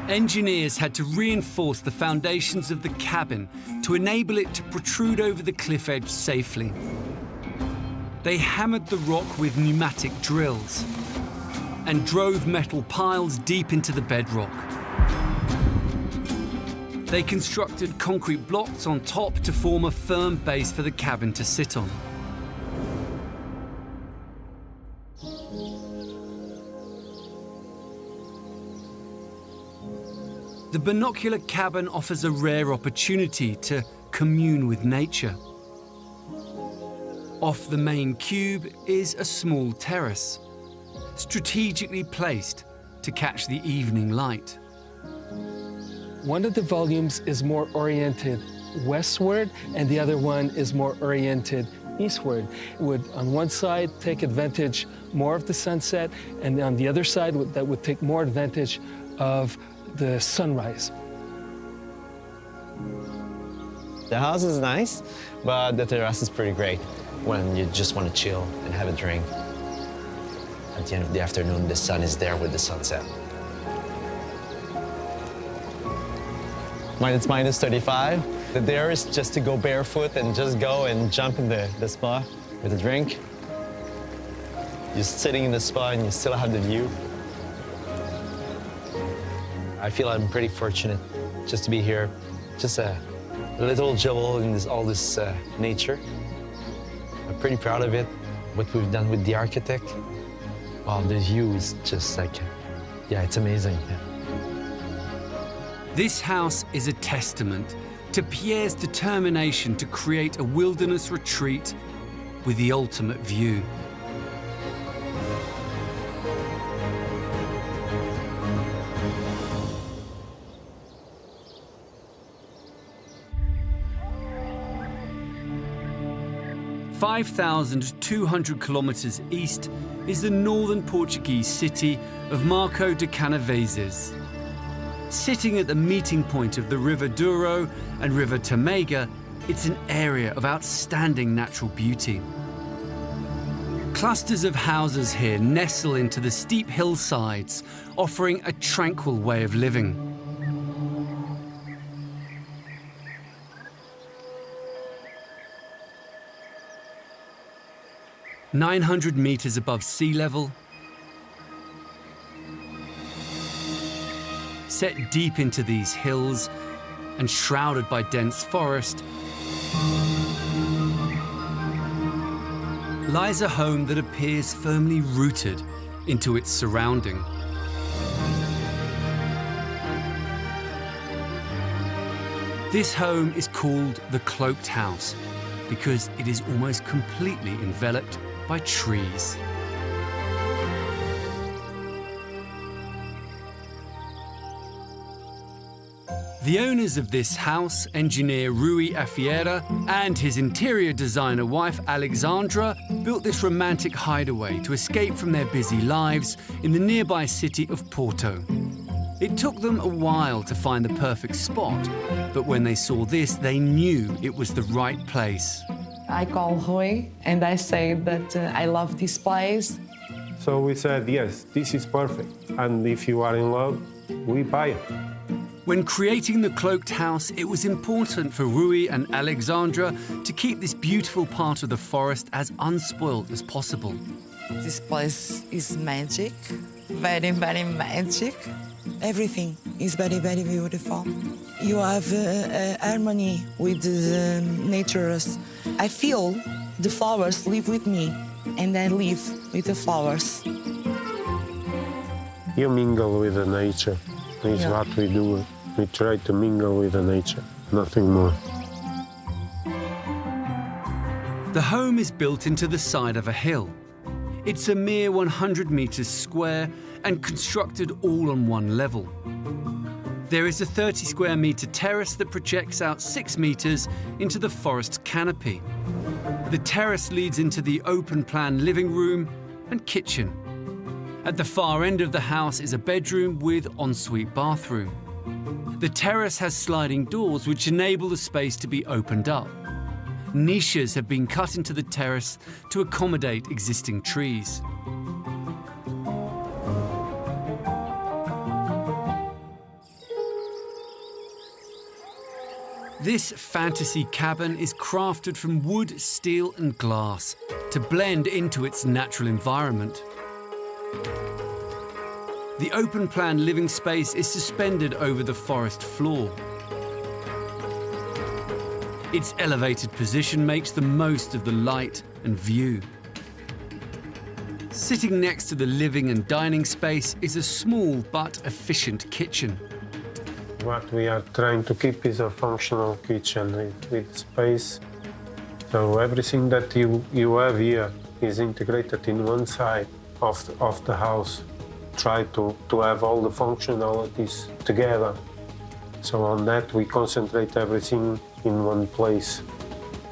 Engineers had to reinforce the foundations of the cabin to enable it to protrude over the cliff edge safely. They hammered the rock with pneumatic drills and drove metal piles deep into the bedrock. They constructed concrete blocks on top to form a firm base for the cabin to sit on. The binocular cabin offers a rare opportunity to commune with nature. Off the main cube is a small terrace, strategically placed to catch the evening light. One of the volumes is more oriented westward, and the other one is more oriented eastward. Would, on one side, take advantage more of the sunset, and on the other side, that would take more advantage of the sunrise. The house is nice, but the terrace is pretty great when you just want to chill and have a drink. At the end of the afternoon, the sun is there with the sunset. It's minus 35. The dare is just to go barefoot and just go and jump in the spa with a drink. You're sitting in the spa and you still have the view. I feel I'm pretty fortunate just to be here. Just a little jewel in all this nature. I'm pretty proud of it, what we've done with the architect. Wow, the view is just like, yeah, it's amazing. Yeah. This house is a testament to Pierre's determination to create a wilderness retreat with the ultimate view. (5,200 kilometers east is the northern Portuguese city of Marco de Canaveses. Sitting at the meeting point of the River Douro and River Tamega, it's an area of outstanding natural beauty. Clusters of houses here nestle into the steep hillsides, offering a tranquil way of living. (900 meters above sea level), set deep into these hills and shrouded by dense forest, lies a home that appears firmly rooted into its surrounding. This home is called the Cloaked House because it is almost completely enveloped by trees. The owners of this house, engineer Rui Afiera and his interior designer wife Alexandra, built this romantic hideaway to escape from their busy lives in the nearby city of Porto. It took them a while to find the perfect spot, but when they saw this, they knew it was the right place. I call Rui and I say that I love this place. So we said, yes, this is perfect. And if you are in love, we buy it. When creating the Cloaked House, it was important for Rui and Alexandra to keep this beautiful part of the forest as unspoiled as possible. This place is magic, very, very magic. Everything is very, very beautiful. You have harmony with the nature. I feel the flowers live with me, and I live with the flowers. You mingle with the nature. It's what we do. We try to mingle with the nature, nothing more. The home is built into the side of a hill. It's a mere 100 meters square and constructed all on one level. There is a 30 square meter terrace that projects out 6 meters into the forest canopy. The terrace leads into the open plan living room and kitchen. At the far end of the house is a bedroom with ensuite bathroom. The terrace has sliding doors which enable the space to be opened up. Niches have been cut into the terrace to accommodate existing trees. This fantasy cabin is crafted from wood, steel and glass to blend into its natural environment. The open-plan living space is suspended over the forest floor. Its elevated position makes the most of the light and view. Sitting next to the living and dining space is a small but efficient kitchen. What we are trying to keep is a functional kitchen with space So everything that you have here is integrated in one side of the house. Try to have all the functionalities together. So on that we concentrate everything in one place.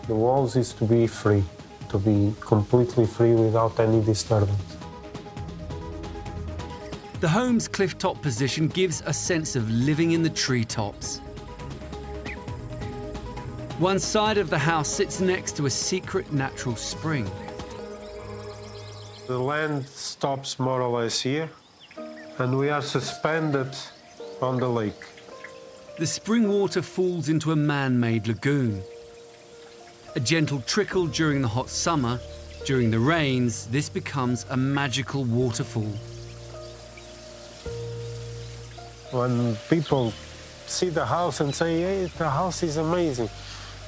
The walls is to be free, to be completely free without any disturbance. The home's cliff-top position gives a sense of living in the treetops. One side of the house sits next to a secret natural spring. The land stops more or less here, and we are suspended on the lake. The spring water falls into a man-made lagoon. A gentle trickle during the hot summer. During the rains, this becomes a magical waterfall. When people see the house and say, hey, the house is amazing.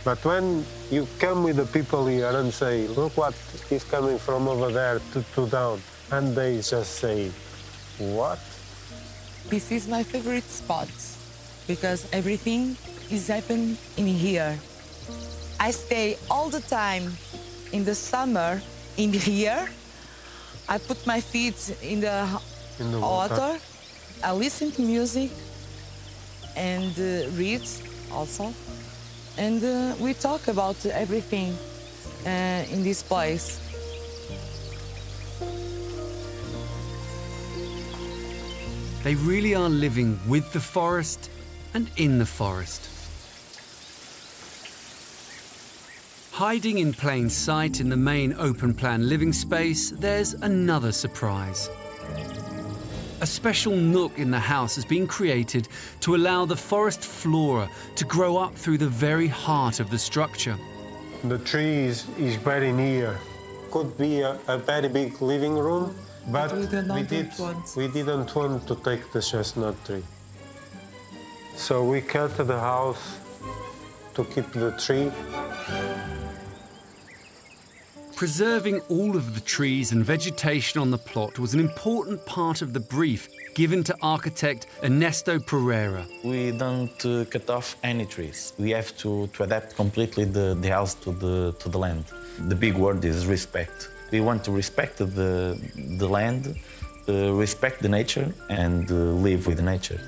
But when you come with the people here and say, look what is coming from over there to down, and they just say, what? This is my favorite spot because everything is happening in here. I stay all the time in the summer in here. I put my feet in the water. I listen to music and read also. And we talk about everything in this place. They really are living with the forest and in the forest. Hiding in plain sight in the main open-plan living space, there's another surprise. A special nook in the house has been created to allow the forest flora to grow up through the very heart of the structure. The tree is very near. Could be a very big living room, but we didn't want to take the chestnut tree. So we cut the house to keep the tree. Preserving all of the trees and vegetation on the plot was an important part of the brief given to architect Ernesto Pereira. We don't cut off any trees. We have to adapt completely the house to the land. The big word is respect. We want to respect the land, respect the nature, and live with nature.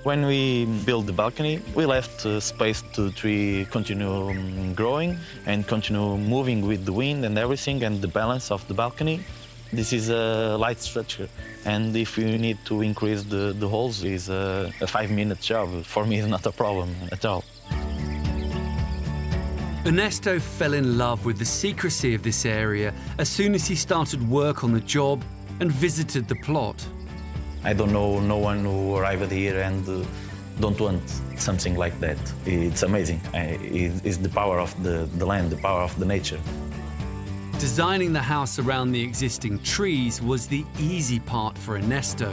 When we built the balcony, we left space to tree continue growing and continue moving with the wind and everything and the balance of the balcony. This is a light structure, and if you need to increase the holes, it's a 5-minute job. For me, it's not a problem at all. Ernesto fell in love with the secrecy of this area as soon as he started work on the job and visited the plot. I don't know no one who arrived here and don't want something like that. It's amazing. It's the power of the land, the power of the nature. Designing the house around the existing trees was the easy part for Ernesto,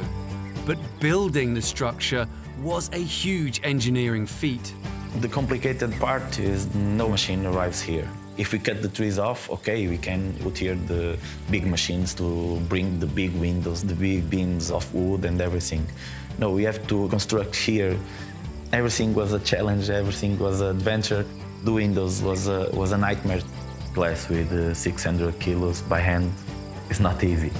but building the structure was a huge engineering feat. The complicated part is no machine arrives here. If we cut the trees off, okay, we can put here the big machines to bring the big windows, the big beams of wood and everything. No, we have to construct here. Everything was a challenge, everything was an adventure. The windows was a nightmare. Glass with 600 kilos by hand is not easy.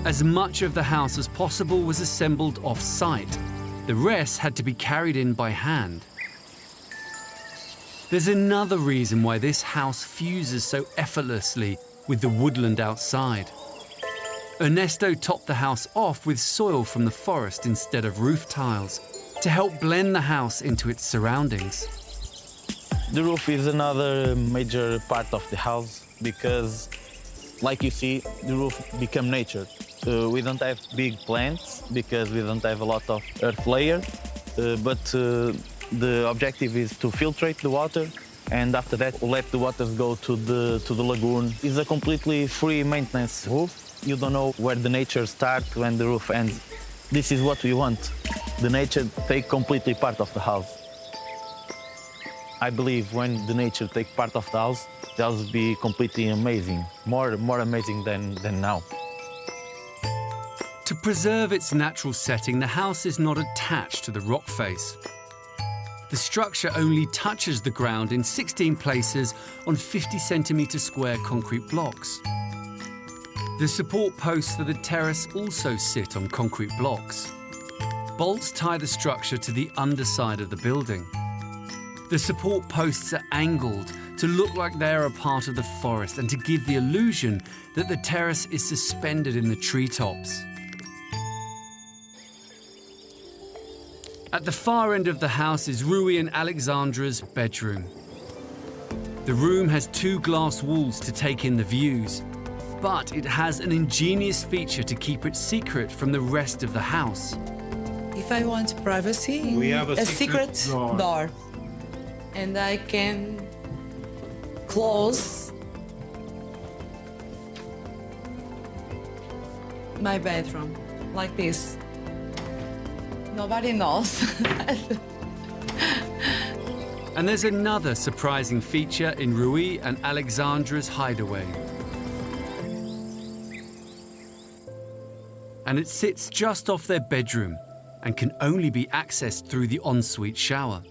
As much of the house as possible was assembled off-site. The rest had to be carried in by hand. There's another reason why this house fuses so effortlessly with the woodland outside. Ernesto topped the house off with soil from the forest instead of roof tiles to help blend the house into its surroundings. The roof is another major part of the house because, like you see, the roof become nature. We don't have big plants because we don't have a lot of earth layer, but the objective is to filtrate the water, and after that, let the waters go to the lagoon. It's a completely free maintenance roof. You don't know where the nature starts, when the roof ends. This is what we want. The nature take completely part of the house. I believe when the nature take part of the house will be completely amazing, more amazing than now. To preserve its natural setting, the house is not attached to the rock face. The structure only touches the ground in 16 places on 50-centimetre square concrete blocks. The support posts for the terrace also sit on concrete blocks. Bolts tie the structure to the underside of the building. The support posts are angled to look like they are a part of the forest and to give the illusion that the terrace is suspended in the treetops. At the far end of the house is Rui and Alexandra's bedroom. The room has 2 glass walls to take in the views, but it has an ingenious feature to keep it secret from the rest of the house. If I want privacy, We have a secret secret door. And I can close my bedroom like this. Nobody knows. And there's another surprising feature in Rui and Alexandra's hideaway. And it sits just off their bedroom and can only be accessed through the ensuite shower.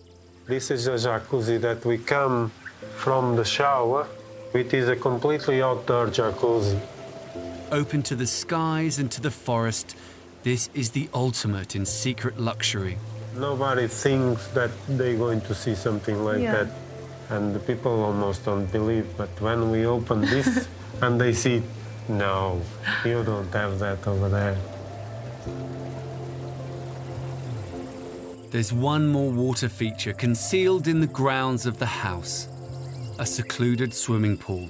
This is a jacuzzi that we come from the shower. It is a completely outdoor jacuzzi. Open to the skies and to the forest, this is the ultimate in secret luxury. Nobody thinks that they're going to see something like that. And the people almost don't believe. But when we open this and they see, no, you don't have that over there. There's one more water feature concealed in the grounds of the house, a secluded swimming pool.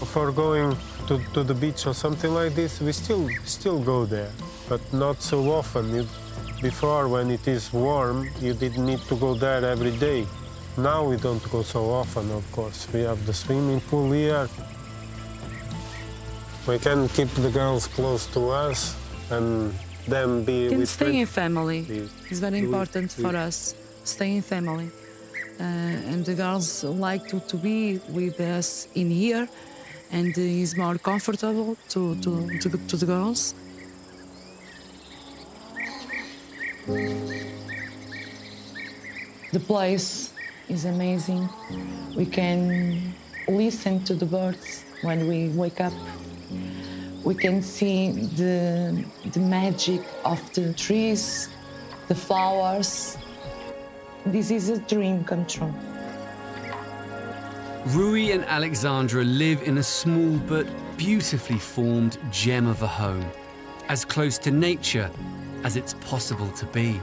For going to the beach or something like this, we still go there, but not so often. Before, when it is warm, you didn't need to go there every day. Now we don't go so often, of course. We have the swimming pool here. We can keep the girls close to us and them be Can with stay in friends. family. It's very important for us. Stay in family. And the girls like to be with us in here, and it's more comfortable to the girls. The place is amazing. We can listen to the birds when we wake up. We can see the magic of the trees, the flowers. This is a dream come true. Rui and Alexandra live in a small but beautifully formed gem of a home, as close to nature as it's possible to be.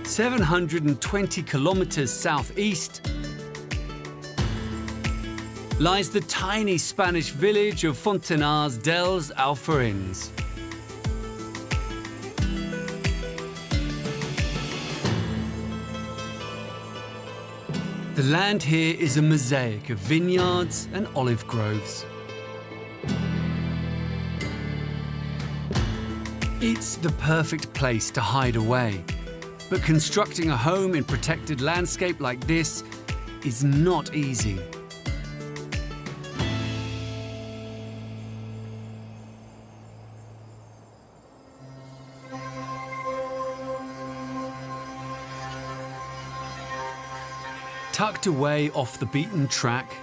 "720 kilometers southeast lies the tiny Spanish village of Fontanars dels Alforins. The land here is a mosaic of vineyards and olive groves. It's the perfect place to hide away. But constructing a home in protected landscape like this is not easy. Tucked away off the beaten track,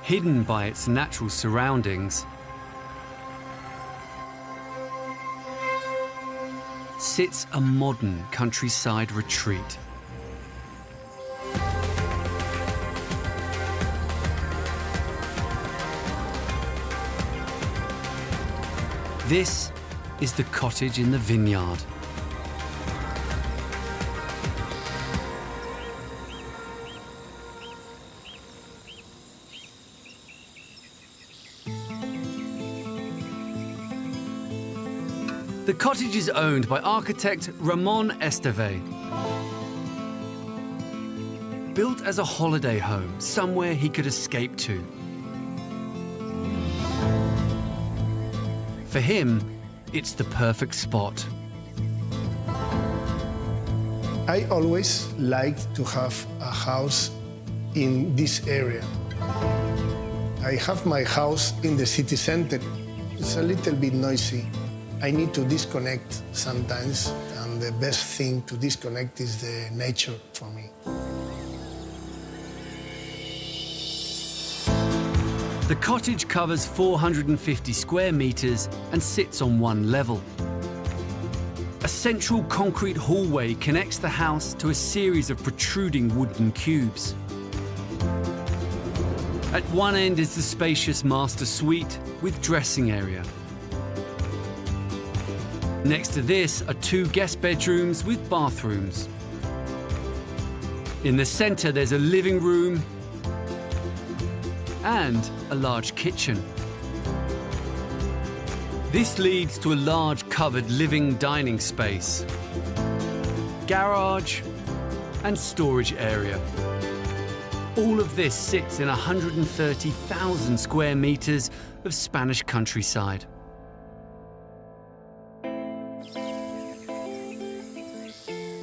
hidden by its natural surroundings, sits a modern countryside retreat. This is the cottage in the vineyard. The cottage is owned by architect Ramon Esteve. Built as a holiday home, somewhere he could escape to. For him, it's the perfect spot. I always liked to have a house in this area. I have my house in the city center. It's a little bit noisy. I need to disconnect sometimes, and the best thing to disconnect is the nature for me. The cottage covers 450 square meters and sits on one level. A central concrete hallway connects the house to a series of protruding wooden cubes. At one end is the spacious master suite with dressing area. Next to this are 2 guest bedrooms with bathrooms. In the center, there's a living room and a large kitchen. This leads to a large covered living dining space, garage, and storage area. All of this sits in 130,000 square meters of Spanish countryside.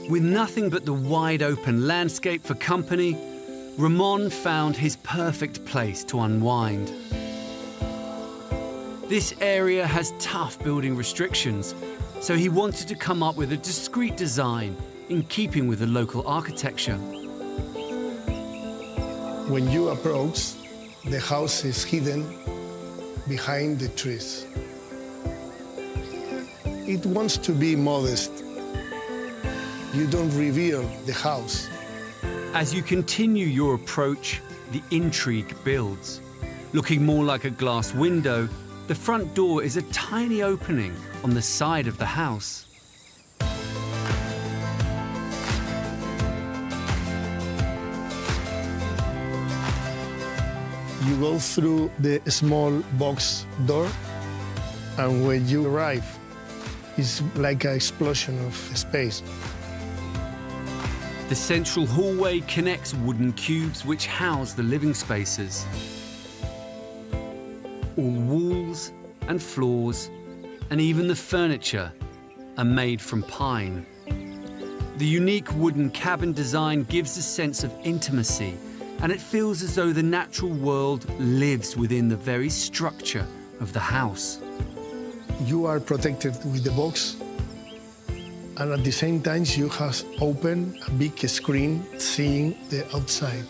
With nothing but the wide open landscape for company, Ramon found his perfect place to unwind. This area has tough building restrictions, so he wanted to come up with a discreet design in keeping with the local architecture. When you approach, the house is hidden behind the trees. It wants to be modest. You don't reveal the house. As you continue your approach, the intrigue builds. Looking more like a glass window, the front door is a tiny opening on the side of the house. You go through the small box door, and when you arrive, it's like an explosion of space. The central hallway connects wooden cubes which house the living spaces. All walls and floors, and even the furniture, are made from pine. The unique wooden cabin design gives a sense of intimacy, and it feels as though the natural world lives within the very structure of the house. You are protected with the box, and at the same time you have opened a big screen seeing the outside.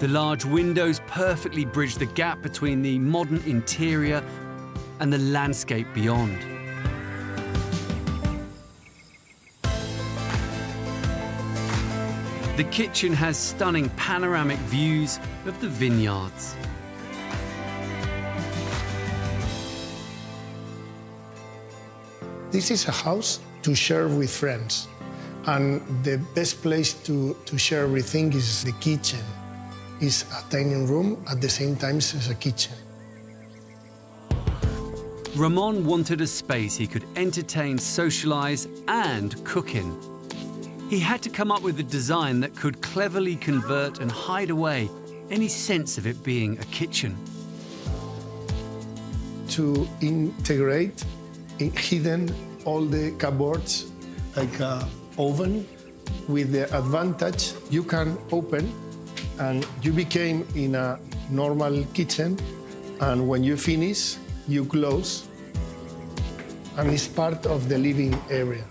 The large windows perfectly bridge the gap between the modern interior and the landscape beyond. The kitchen has stunning panoramic views of the vineyards. This is a house to share with friends, and the best place to share everything is the kitchen. It's a dining room, at the same time it's a kitchen. Ramon wanted a space he could entertain, socialize, and cook in. He had to come up with a design that could cleverly convert and hide away any sense of it being a kitchen. To integrate hidden all the cupboards, like an oven, with the advantage you can open and you became in a normal kitchen, and when you finish, you close, and it's part of the living area.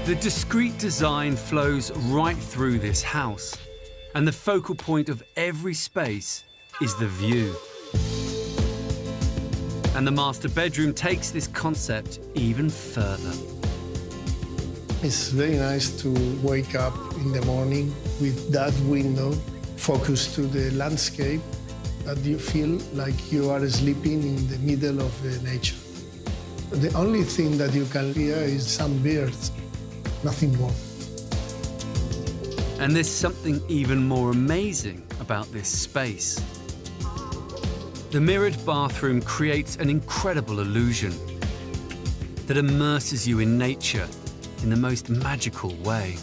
The discreet design flows right through this house, and the focal point of every space is the view. And the master bedroom takes this concept even further. It's very nice to wake up in the morning with that window focused to the landscape, that you feel like you are sleeping in the middle of the nature. The only thing that you can hear is some birds, nothing more. And there's something even more amazing about this space. The mirrored bathroom creates an incredible illusion that immerses you in nature in the most magical way.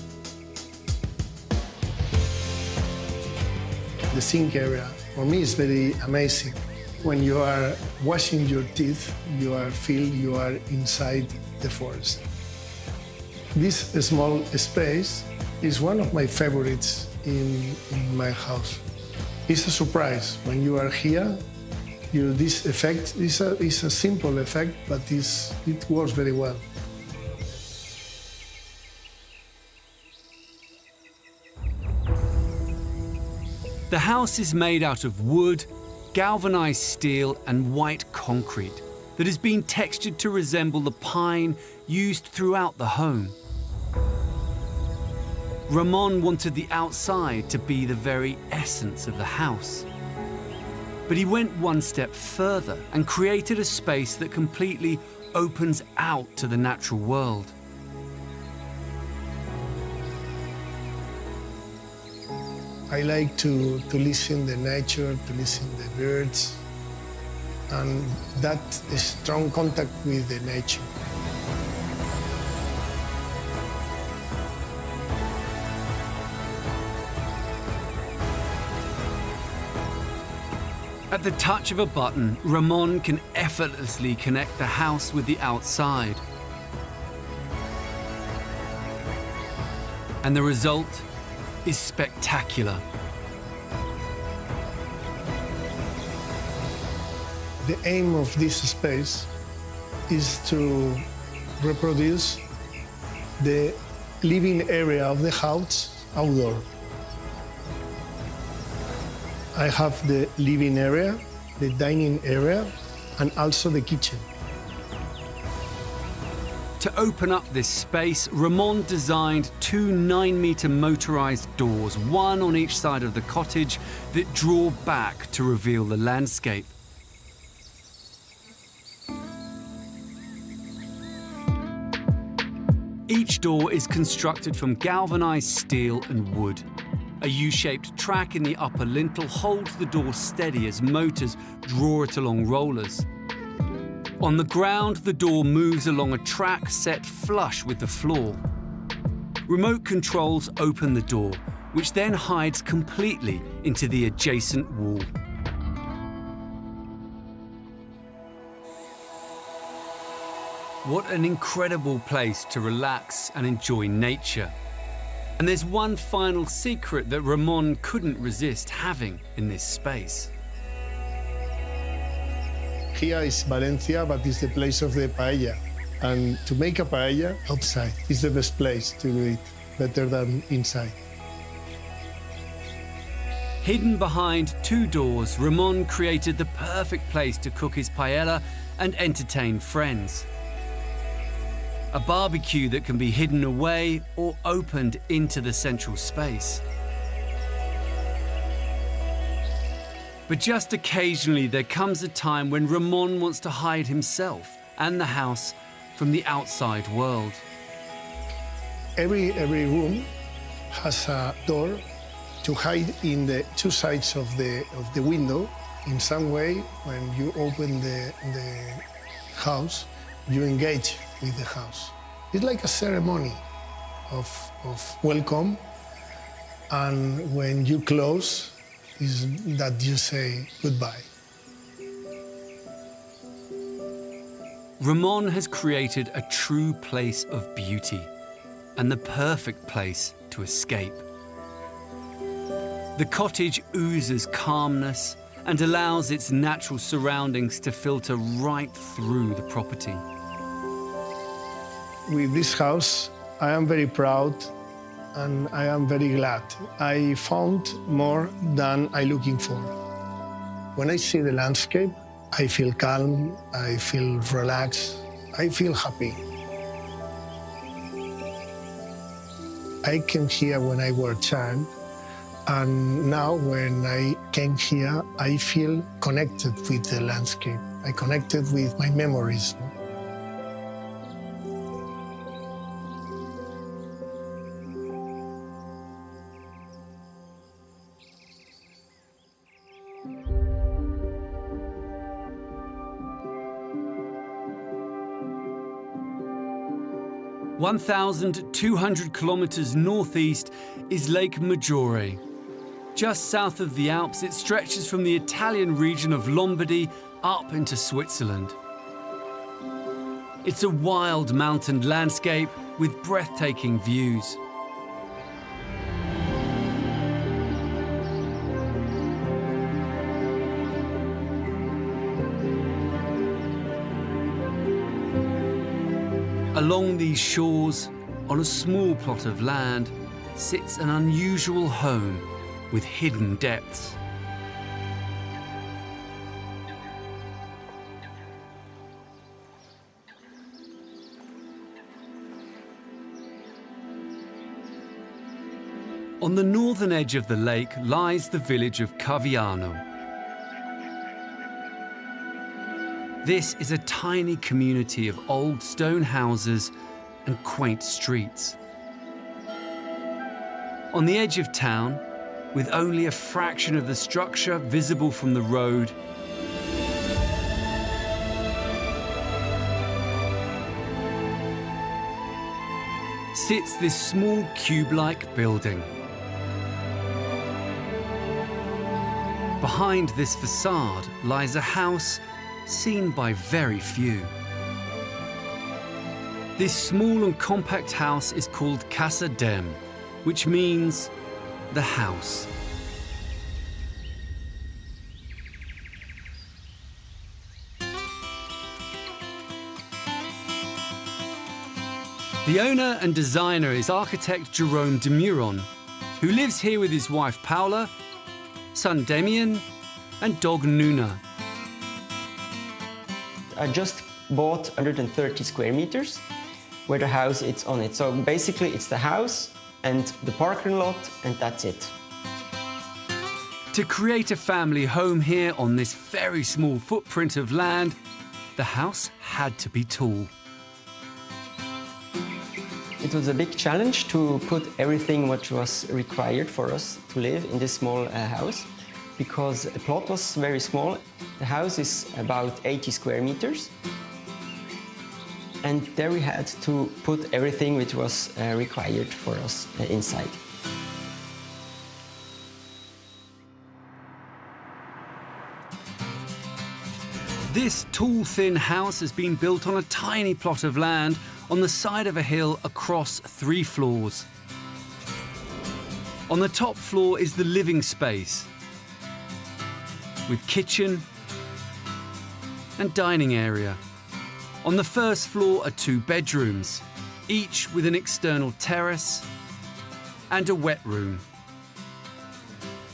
the sink area. For me, it's very amazing. When you are washing your teeth, you are inside the forest. This small space is one of my favorites in my house. It's a surprise. When you are here, this effect is a simple effect, but it works very well. The house is made out of wood, galvanized steel and white concrete that has been textured to resemble the pine used throughout the home. Ramon wanted the outside to be the very essence of the house. But he went one step further and created a space that completely opens out to the natural world. I like to listen to nature, to listen to the birds, and that strong contact with the nature. At the touch of a button, Ramon can effortlessly connect the house with the outside. And the result is spectacular. The aim of this space is to reproduce the living area of the house outdoor. I have the living area, the dining area, and also the kitchen. To open up this space, Ramon designed 2 9-meter motorized doors, one on each side of the cottage, that draw back to reveal the landscape. Each door is constructed from galvanized steel and wood. A U-shaped track in the upper lintel holds the door steady as motors draw it along rollers. On the ground, the door moves along a track set flush with the floor. Remote controls open the door, which then hides completely into the adjacent wall. What an incredible place to relax and enjoy nature. And there's one final secret that Ramon couldn't resist having in this space. Here is Valencia, but it's the place of the paella. And to make a paella outside is the best place to do it, better than inside. Hidden behind 2 doors, Ramon created the perfect place to cook his paella and entertain friends. A barbecue that can be hidden away or opened into the central space. But just occasionally there comes a time when Ramon wants to hide himself and the house from the outside world. Every room has a door to hide in the 2 sides of the window. In some way, when you open the house, you engage with the house. It's like a ceremony of welcome, and when you close, is that you say goodbye. Ramon has created a true place of beauty and the perfect place to escape. The cottage oozes calmness and allows its natural surroundings to filter right through the property. With this house, I am very proud and I am very glad. I found more than I'm looking for. When I see the landscape, I feel calm, I feel relaxed, I feel happy. I came here when I was a child, and now when I came here, I feel connected with the landscape. I connected with my memories. (1,200 kilometers northeast is Lake Maggiore. Just south of the Alps, it stretches from the Italian region of Lombardy up into Switzerland. It's a wild mountain landscape with breathtaking views. Along these shores, on a small plot of land, sits an unusual home with hidden depths. On the northern edge of the lake lies the village of Caviano. This is a tiny community of old stone houses and quaint streets. On the edge of town, with only a fraction of the structure visible from the road, sits this small cube-like building. Behind this facade lies a house seen by very few. This small and compact house is called Casa Dem, which means the house. The owner and designer is architect Jerome de Muron, who lives here with his wife Paula, son Damien, and dog Nuna. I just bought 130 square meters where the house is on it. So basically it's the house and the parking lot, and that's it. To create a family home here on this very small footprint of land, the house had to be tall. It was a big challenge to put everything what was required for us to live in this small house, because the plot was very small. The house is about 80 square meters. And there we had to put everything which was required for us inside. This tall, thin house has been built on a tiny plot of land on the side of a hill across 3 floors. On the top floor is the living space, with kitchen and dining area. On the first floor are 2 bedrooms, each with an external terrace and a wet room.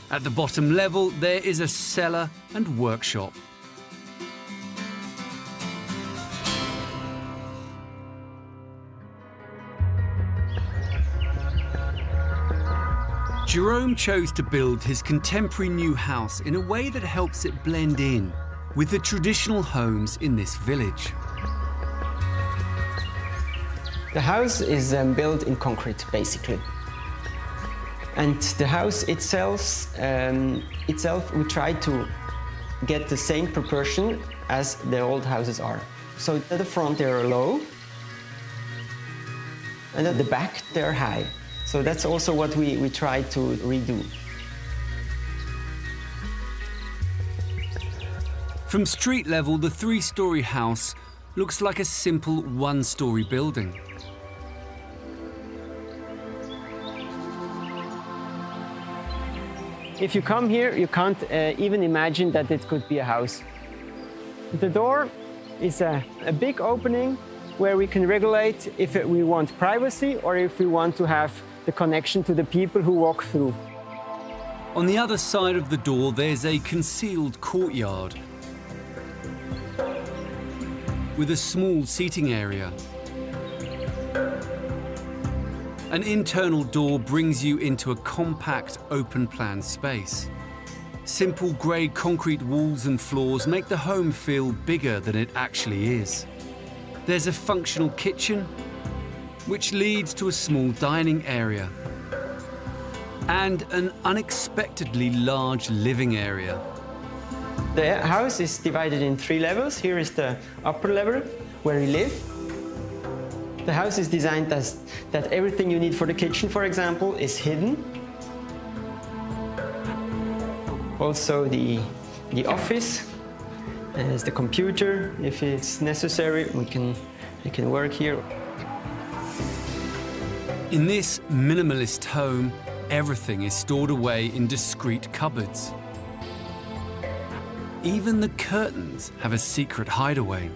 At the bottom level, there is a cellar and workshop. Jerome chose to build his contemporary new house in a way that helps it blend in with the traditional homes in this village. The house is built in concrete, basically. And the house itself, we tried to get the same proportion as the old houses are. So at the front, they are low, and at the back, they're high. So that's also what we tried to redo. From street level, the 3-story house looks like a simple 1-story building. If you come here, you can't even imagine that it could be a house. The door is a big opening where we can regulate if we want privacy or if we want to have the connection to the people who walk through. On the other side of the door, there's a concealed courtyard with a small seating area. An internal door brings you into a compact, open-plan space. Simple grey concrete walls and floors make the home feel bigger than it actually is. There's a functional kitchen, which leads to a small dining area and an unexpectedly large living area. The house is divided in 3 levels. Here is the upper level where we live. The house is designed that everything you need for the kitchen, for example, is hidden. Also the office, there's the computer. If it's necessary, we can work here. In this minimalist home, everything is stored away in discreet cupboards. Even the curtains have a secret hideaway.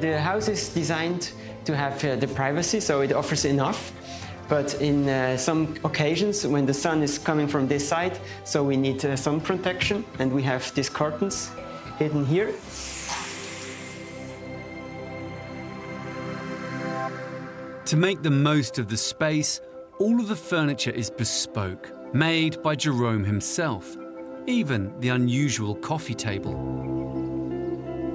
The house is designed to have the privacy, so it offers enough. But in some occasions, when the sun is coming from this side, so we need sun protection, and we have these curtains hidden here. To make the most of the space, all of the furniture is bespoke, made by Jerome himself, even the unusual coffee table.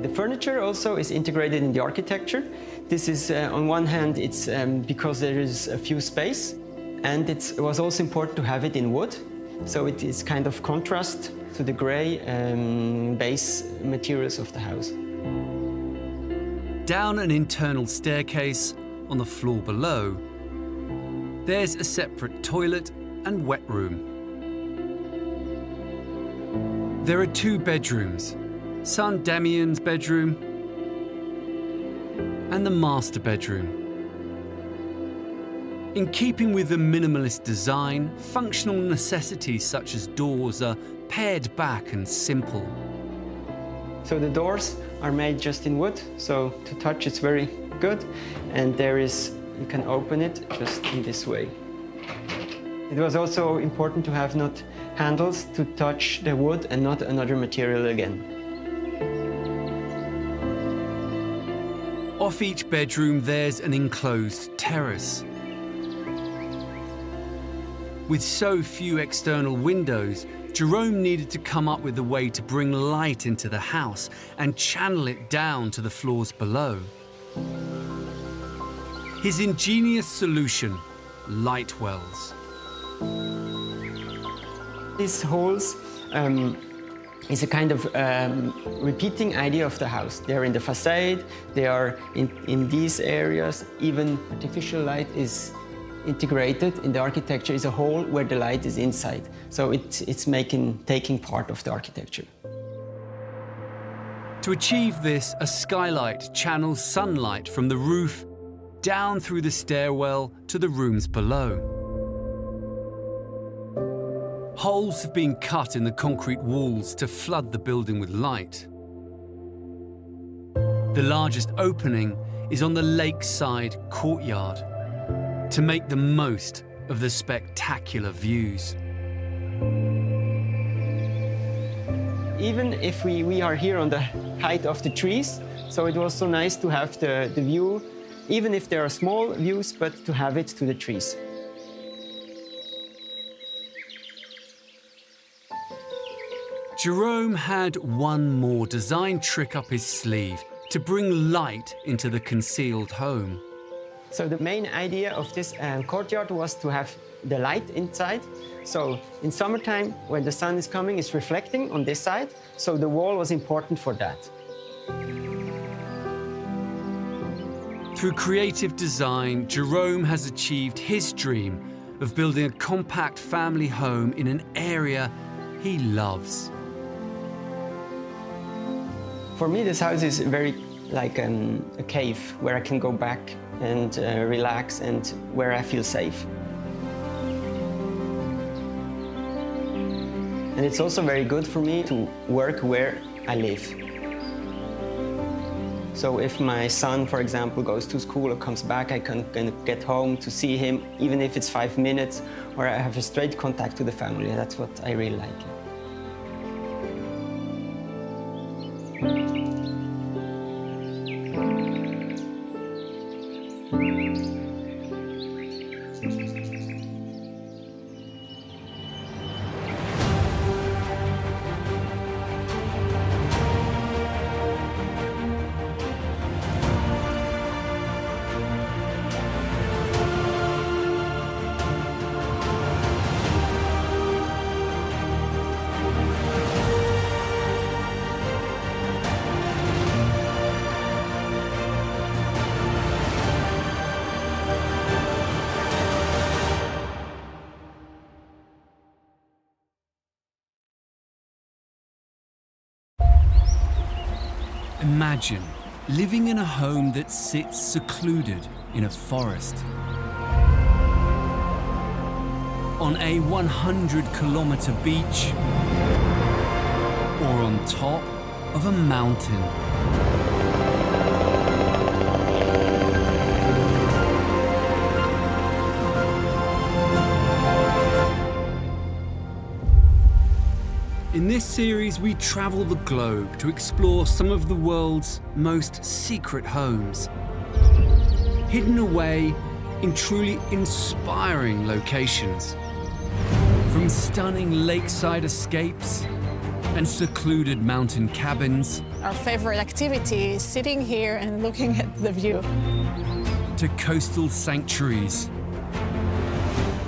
The furniture also is integrated in the architecture. This is, on one hand, it's because there is a few space, and it was also important to have it in wood, so it is kind of contrast to the grey base materials of the house. Down an internal staircase, on the floor below, there's a separate toilet and wet room. There are 2 bedrooms, son Damien's bedroom and the master bedroom. In keeping with the minimalist design, functional necessities such as doors are pared back and simple. So the doors are made just in wood, so to touch it's very good. And you can open it just in this way. It was also important to have not handles to touch the wood and not another material again. Off each bedroom, there's an enclosed terrace. With so few external windows, Jerome needed to come up with a way to bring light into the house and channel it down to the floors below. His ingenious solution, light wells. These holes is a kind of repeating idea of the house. They're in the facade, they are in these areas. Even artificial light is integrated in the architecture, is a hole where the light is inside. So it's taking part of the architecture. To achieve this, a skylight channels sunlight from the roof down through the stairwell to the rooms below. Holes have been cut in the concrete walls to flood the building with light. The largest opening is on the lakeside courtyard to make the most of the spectacular views. Even if we are here on the height of the trees, so it was so nice to have the view, even if there are small views, but to have it to the trees. Jerome had one more design trick up his sleeve to bring light into the concealed home. So the main idea of this courtyard was to have the light inside. So in summertime, when the sun is coming, it's reflecting on this side. So the wall was important for that. Through creative design, Jerome has achieved his dream of building a compact family home in an area he loves. For me, this house is very like a cave where I can go back and relax and where I feel safe. And it's also very good for me to work where I live. So if my son, for example, goes to school or comes back, I can get home to see him, even if it's 5 minutes, or I have a straight contact to the family. That's what I really like. Imagine living in a home that sits secluded in a forest, on a 100-kilometer beach, or on top of a mountain. In this series, we travel the globe to explore some of the world's most secret homes, hidden away in truly inspiring locations. From stunning lakeside escapes and secluded mountain cabins, our favorite activity is sitting here and looking at the view, to coastal sanctuaries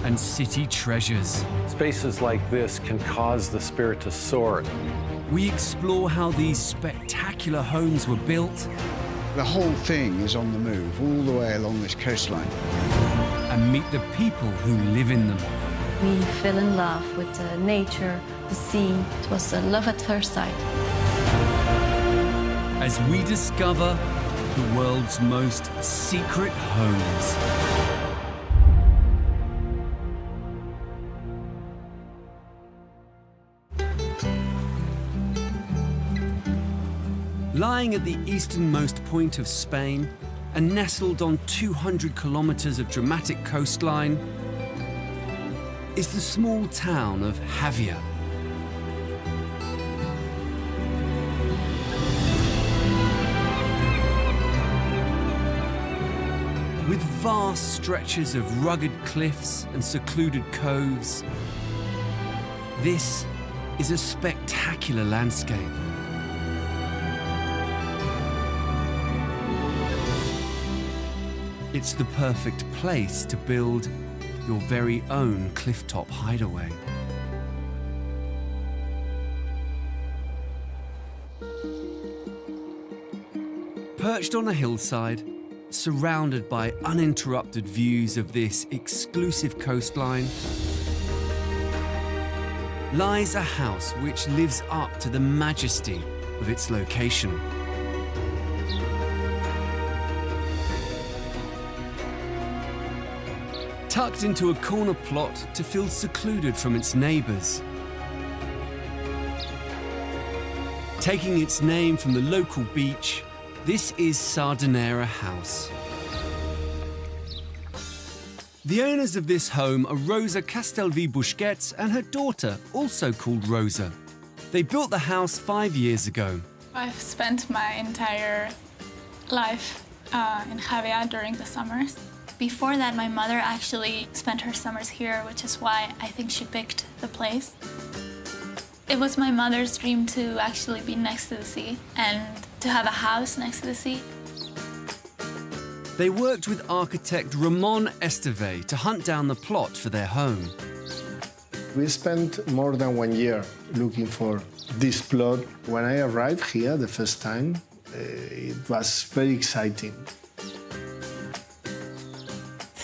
and city treasures. Spaces like this can cause the spirit to soar. We explore how these spectacular homes were built. The whole thing is on the move, all the way along this coastline. And meet the people who live in them. We fell in love with the nature, the sea. It was a love at first sight. As we discover the world's most secret homes. Lying at the easternmost point of Spain and nestled on 200 kilometers of dramatic coastline is the small town of Javia. With vast stretches of rugged cliffs and secluded coves, this is a spectacular landscape. It's the perfect place to build your very own clifftop hideaway. Perched on a hillside, surrounded by uninterrupted views of this exclusive coastline, lies a house which lives up to the majesty of its location. Tucked into a corner plot to feel secluded from its neighbours. Taking its name from the local beach, this is Sardinia House. The owners of this home are Rosa Castelví Busquets and her daughter, also called Rosa. They built the house 5 years ago. I've spent my entire life in Javia during the summers. Before that, my mother actually spent her summers here, which is why I think she picked the place. It was my mother's dream to actually be next to the sea and to have a house next to the sea. They worked with architect Ramon Esteve to hunt down the plot for their home. We spent more than 1 year looking for this plot. When I arrived here the first time, it was very exciting.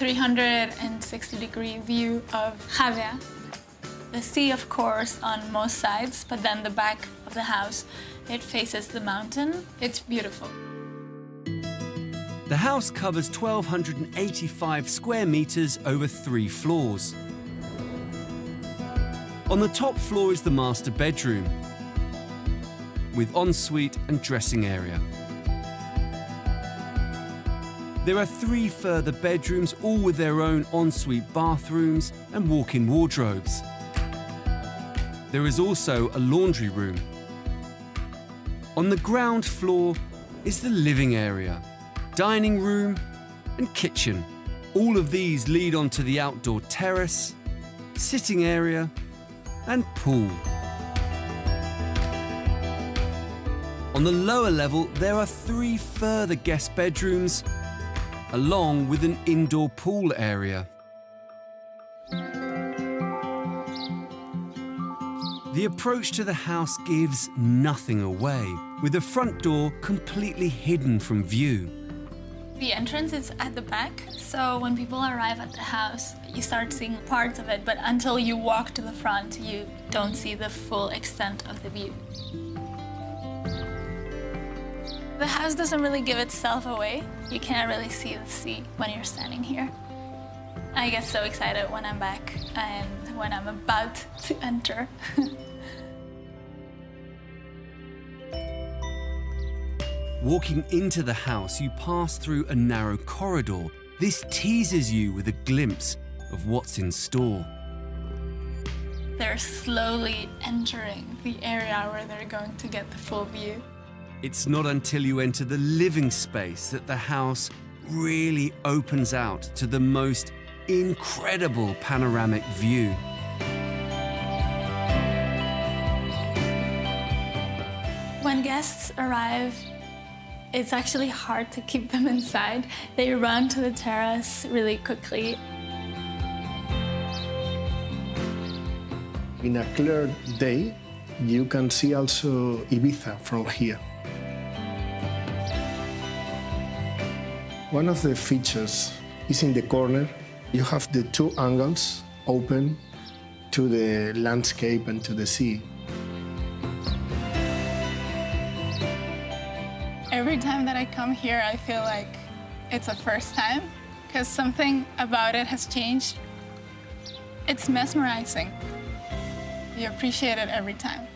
360-degree view of Javia. The sea, of course, on most sides, but then the back of the house, it faces the mountain. It's beautiful. The house covers 1,285 square meters over 3 floors. On the top floor is the master bedroom, with ensuite and dressing area. There are 3 further bedrooms, all with their own ensuite bathrooms and walk-in wardrobes. There is also a laundry room. On the ground floor is the living area, dining room and kitchen. All of these lead onto the outdoor terrace, sitting area and pool. On the lower level, there are 3 further guest bedrooms, along with an indoor pool area. The approach to the house gives nothing away, with the front door completely hidden from view. The entrance is at the back, so when people arrive at the house, you start seeing parts of it, but until you walk to the front, you don't see the full extent of the view. The house doesn't really give itself away. You can't really see the sea when you're standing here. I get so excited when I'm back and when I'm about to enter. Walking into the house, you pass through a narrow corridor. This teases you with a glimpse of what's in store. They're slowly entering the area where they're going to get the full view. It's not until you enter the living space that the house really opens out to the most incredible panoramic view. When guests arrive, it's actually hard to keep them inside. They run to the terrace really quickly. In a clear day, you can see also Ibiza from here. One of the features is in the corner. You have the two angles open to the landscape and to the sea. Every time that I come here, I feel like it's a first time, because something about it has changed. It's mesmerizing. You appreciate it every time.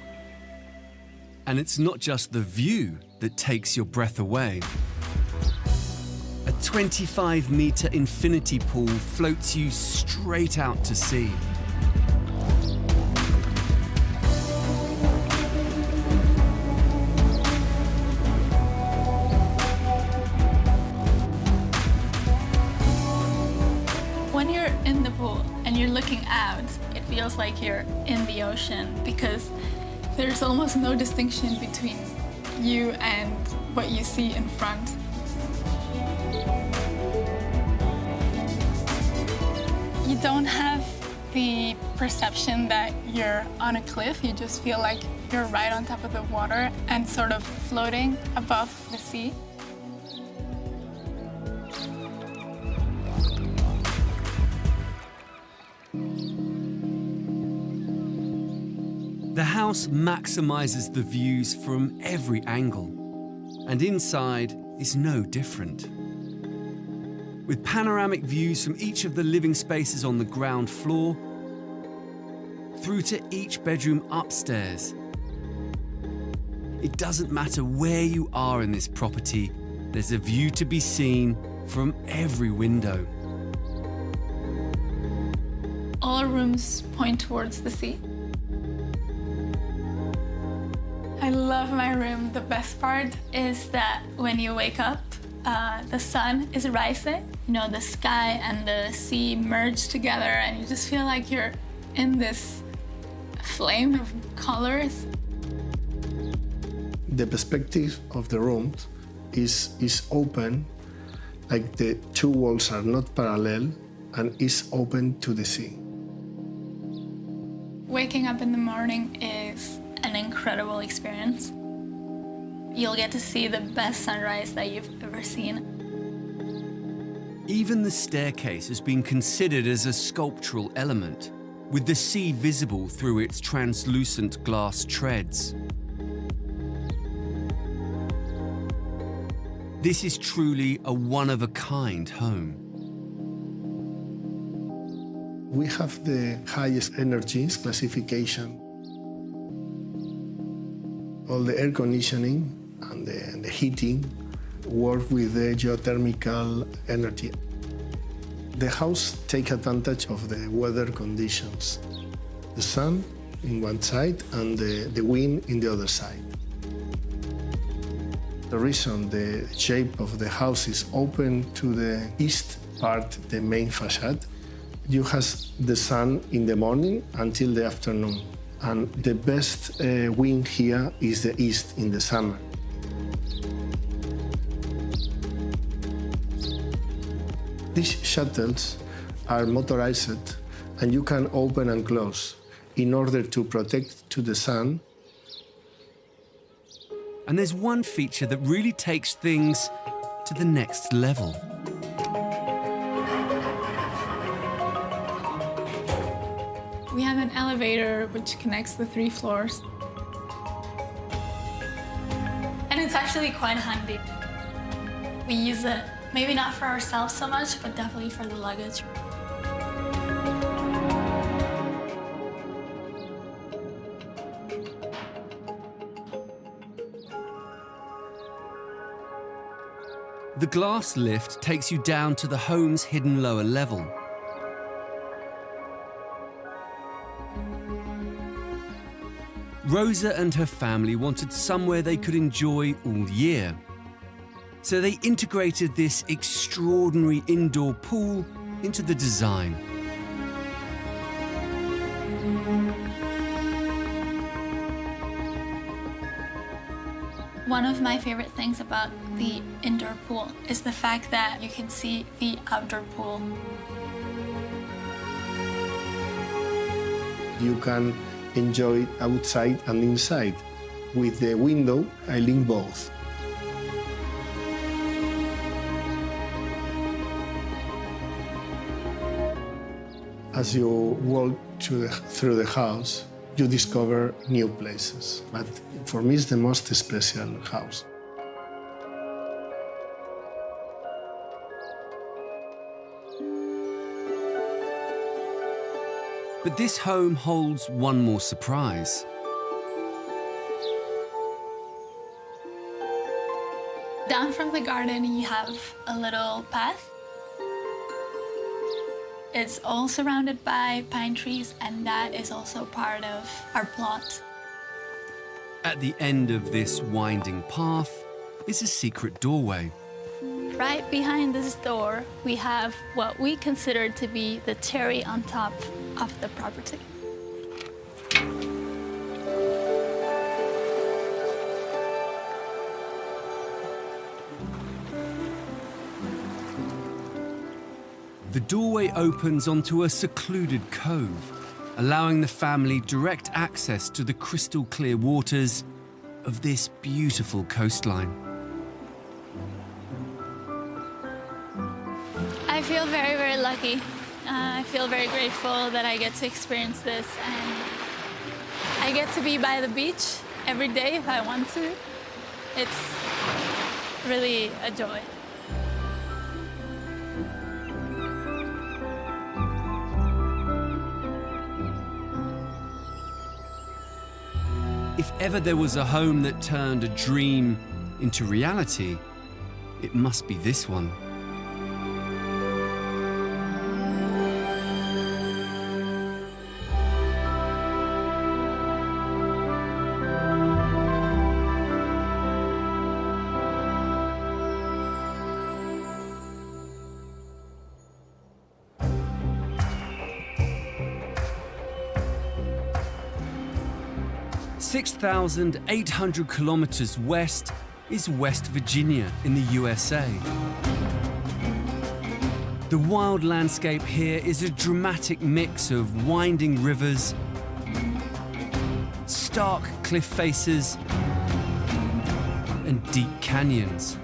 And it's not just the view that takes your breath away. A 25-meter infinity pool floats you straight out to sea. When you're in the pool and you're looking out, it feels like you're in the ocean because there's almost no distinction between you and what you see in front. You don't have the perception that you're on a cliff. You just feel like you're right on top of the water and sort of floating above the sea. The house maximizes the views from every angle, and inside is no different. With panoramic views from each of the living spaces on the ground floor, through to each bedroom upstairs. It doesn't matter where you are in this property, there's a view to be seen from every window. All rooms point towards the sea. I love my room. The best part is that when you wake up, the sun is rising. You know, the sky and the sea merge together and you just feel like you're in this flame of colors. The perspective of the room is open, like the two walls are not parallel and is open to the sea. Waking up in the morning is an incredible experience. You'll get to see the best sunrise that you've ever seen. Even the staircase has been considered as a sculptural element, with the sea visible through its translucent glass treads. This is truly a one-of-a-kind home. We have the highest energies classification. All the air conditioning and the heating work with the geothermal energy. The house takes advantage of the weather conditions. The sun in one side and the wind in the other side. The reason the shape of the house is open to the east part, the main facade, you have the sun in the morning until the afternoon. And the best wind here is the east in the summer. These shuttles are motorized and you can open and close in order to protect to the sun. And there's one feature that really takes things to the next level. We have an elevator which connects the 3 floors. And it's actually actually quite handy. We use it, maybe not for ourselves so much, but definitely for the luggage. The glass lift takes you down to the home's hidden lower level. Rosa and her family wanted somewhere they could enjoy all year. So they integrated this extraordinary indoor pool into the design. One of my favorite things about the indoor pool is the fact that you can see the outdoor pool. You can enjoy it outside and inside. With the window, I link both. As you walk through the house, you discover new places. But for me, it's the most special house. But this home holds one more surprise. Down from the garden, you have a little path. It's all surrounded by pine trees, and that is also part of our plot. At the end of this winding path is a secret doorway. Right behind this door, we have what we consider to be the cherry on top of the property. The doorway opens onto a secluded cove, allowing the family direct access to the crystal clear waters of this beautiful coastline. I feel very, very lucky. I feel very grateful that I get to experience this, and I get to be by the beach every day if I want to. It's really a joy. If ever there was a home that turned a dream into reality, it must be this one. (6,800 kilometers west is West Virginia in the USA. The wild landscape here is a dramatic mix of winding rivers, stark cliff faces, and deep canyons.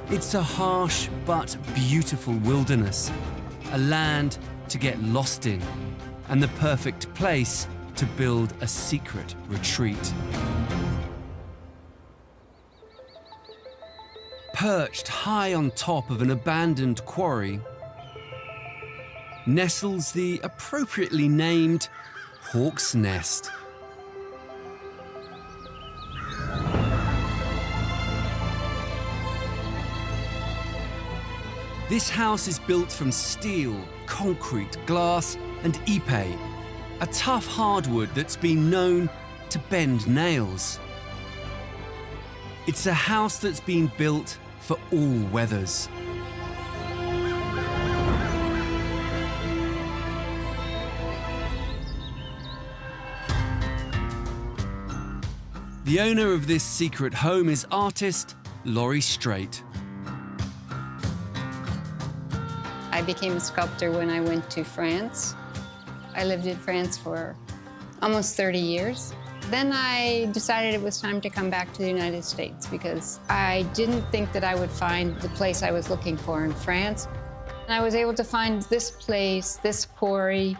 It's a harsh but beautiful wilderness, a land to get lost in, and the perfect place to build a secret retreat. Perched high on top of an abandoned quarry, nestles the appropriately named Hawk's Nest. This house is built from steel, concrete, glass, and ipe, a tough hardwood that's been known to bend nails. It's a house that's been built for all weathers. The owner of this secret home is artist Laurie Straight. I became a sculptor when I went to France. I lived in France for almost 30 years. Then I decided it was time to come back to the United States because I didn't think that I would find the place I was looking for in France. And I was able to find this place, this quarry.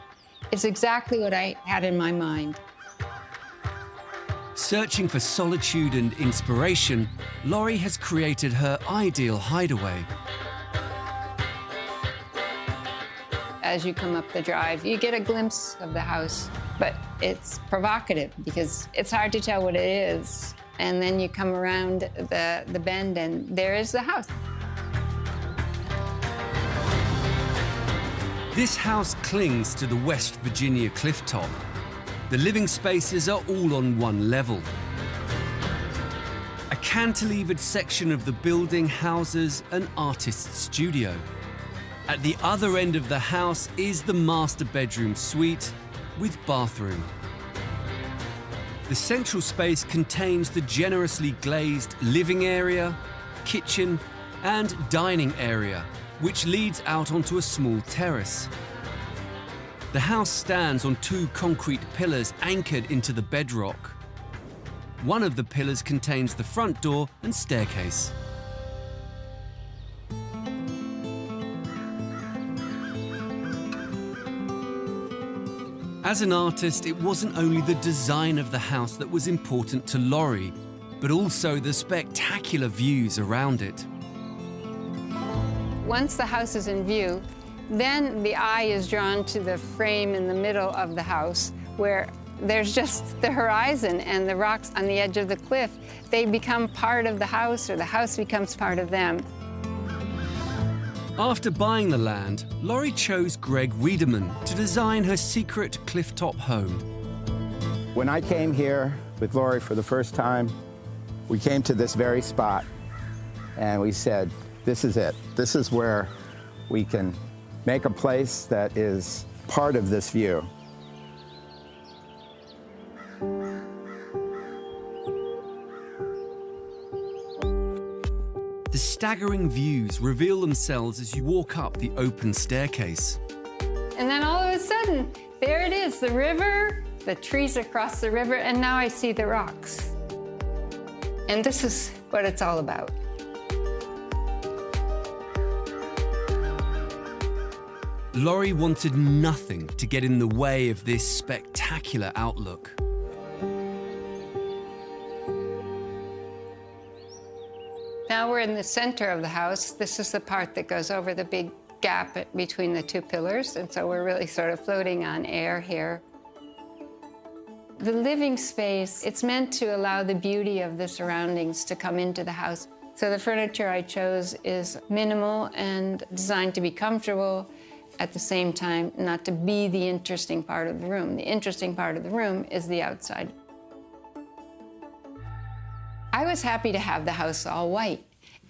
It's exactly what I had in my mind. Searching for solitude and inspiration, Laurie has created her ideal hideaway. As you come up the drive, you get a glimpse of the house, but it's provocative because it's hard to tell what it is. And then you come around the bend and there is the house. This house clings to the West Virginia cliff top. The living spaces are all on one level. A cantilevered section of the building houses an artist's studio. At the other end of the house is the master bedroom suite with bathroom. The central space contains the generously glazed living area, kitchen, and dining area, which leads out onto a small terrace. The house stands on 2 concrete pillars anchored into the bedrock. One of the pillars contains the front door and staircase. As an artist, it wasn't only the design of the house that was important to Laurie, but also the spectacular views around it. Once the house is in view, then the eye is drawn to the frame in the middle of the house where there's just the horizon and the rocks on the edge of the cliff. They become part of the house, or the house becomes part of them. After buying the land, Laurie chose Greg Wiedemann to design her secret clifftop home. When I came here with Laurie for the first time, we came to this very spot and we said, this is it. This is where we can make a place that is part of this view. The staggering views reveal themselves as you walk up the open staircase. And then all of a sudden, there it is, the river, the trees across the river, and now I see the rocks. And this is what it's all about. Laurie wanted nothing to get in the way of this spectacular outlook. Now we're in the center of the house. This is the part that goes over the big gap between the 2 pillars, and so we're really sort of floating on air here. The living space, it's meant to allow the beauty of the surroundings to come into the house. So the furniture I chose is minimal and designed to be comfortable, at the same time not to be the interesting part of the room. The interesting part of the room is the outside. I was happy to have the house all white,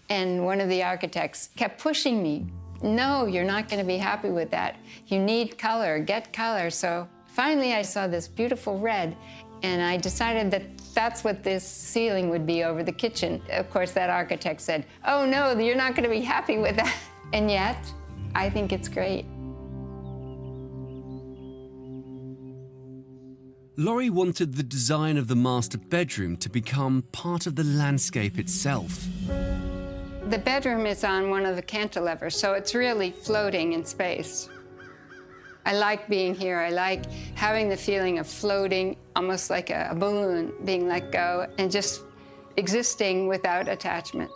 and one of the architects kept pushing me. No, you're not going to be happy with that. You need color, get color. So finally I saw this beautiful red, and I decided that that's what this ceiling would be over the kitchen. Of course, that architect said, oh no, you're not going to be happy with that. And yet, I think it's great. Laurie wanted the design of the master bedroom to become part of the landscape itself. The bedroom is on one of the cantilevers, so it's really floating in space. I like being here. I like having the feeling of floating, almost like a balloon being let go and just existing without attachment.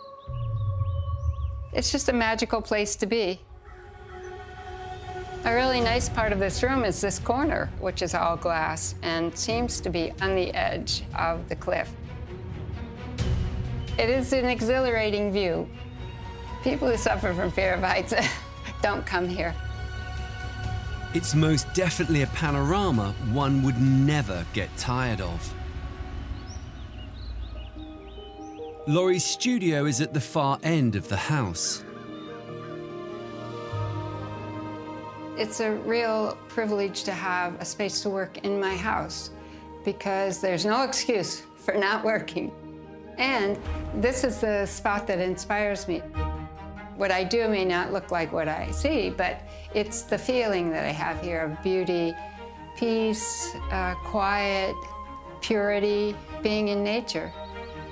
It's just a magical place to be. A really nice part of this room is this corner, which is all glass and seems to be on the edge of the cliff. It is an exhilarating view. People who suffer from fear of heights don't come here. It's most definitely a panorama one would never get tired of. Laurie's studio is at the far end of the house. It's a real privilege to have a space to work in my house because there's no excuse for not working. And this is the spot that inspires me. What I do may not look like what I see, but it's the feeling that I have here of beauty, peace, quiet, purity, being in nature.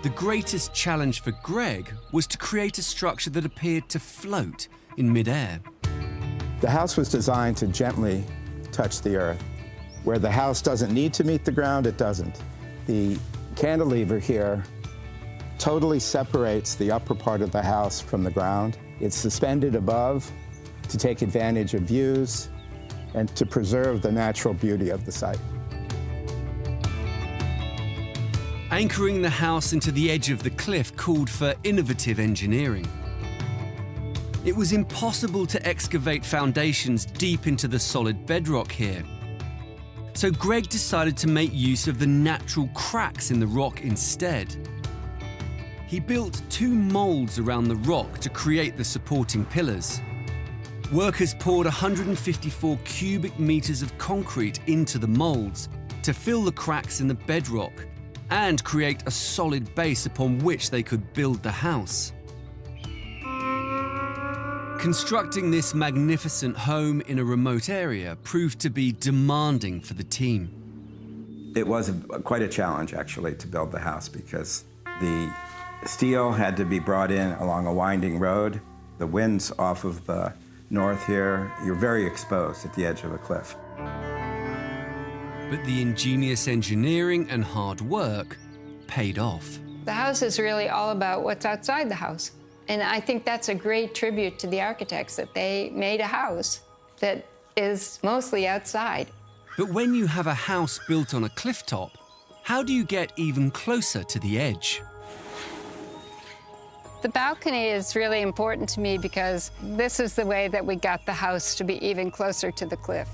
The greatest challenge for Greg was to create a structure that appeared to float in midair. The house was designed to gently touch the earth. Where the house doesn't need to meet the ground, it doesn't. The cantilever here totally separates the upper part of the house from the ground. It's suspended above to take advantage of views and to preserve the natural beauty of the site. Anchoring the house into the edge of the cliff called for innovative engineering. It was impossible to excavate foundations deep into the solid bedrock here. So Greg decided to make use of the natural cracks in the rock instead. He built 2 molds around the rock to create the supporting pillars. Workers poured 154 cubic meters of concrete into the molds to fill the cracks in the bedrock and create a solid base upon which they could build the house. Constructing this magnificent home in a remote area proved to be demanding for the team. It was quite a challenge, actually, to build the house because the steel had to be brought in along a winding road. The wind's off of the north here. You're very exposed at the edge of a cliff. But the ingenious engineering and hard work paid off. The house is really all about what's outside the house. And I think that's a great tribute to the architects, that they made a house that is mostly outside. But when you have a house built on a cliff top, how do you get even closer to the edge? The balcony is really important to me because this is the way that we got the house to be even closer to the cliff.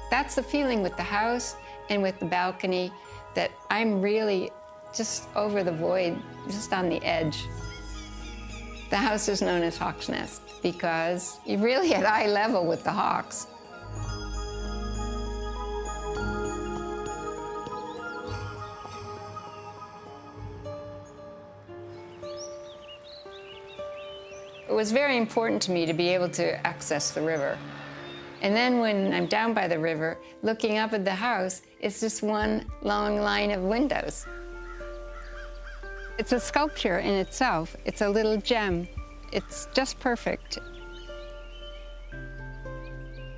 That's the feeling with the house and with the balcony, that I'm really just over the void, just on the edge. The house is known as Hawk's Nest because you're really at eye level with the hawks. It was very important to me to be able to access the river. And then when I'm down by the river, looking up at the house, it's just one long line of windows. It's a sculpture in itself. It's a little gem. It's just perfect.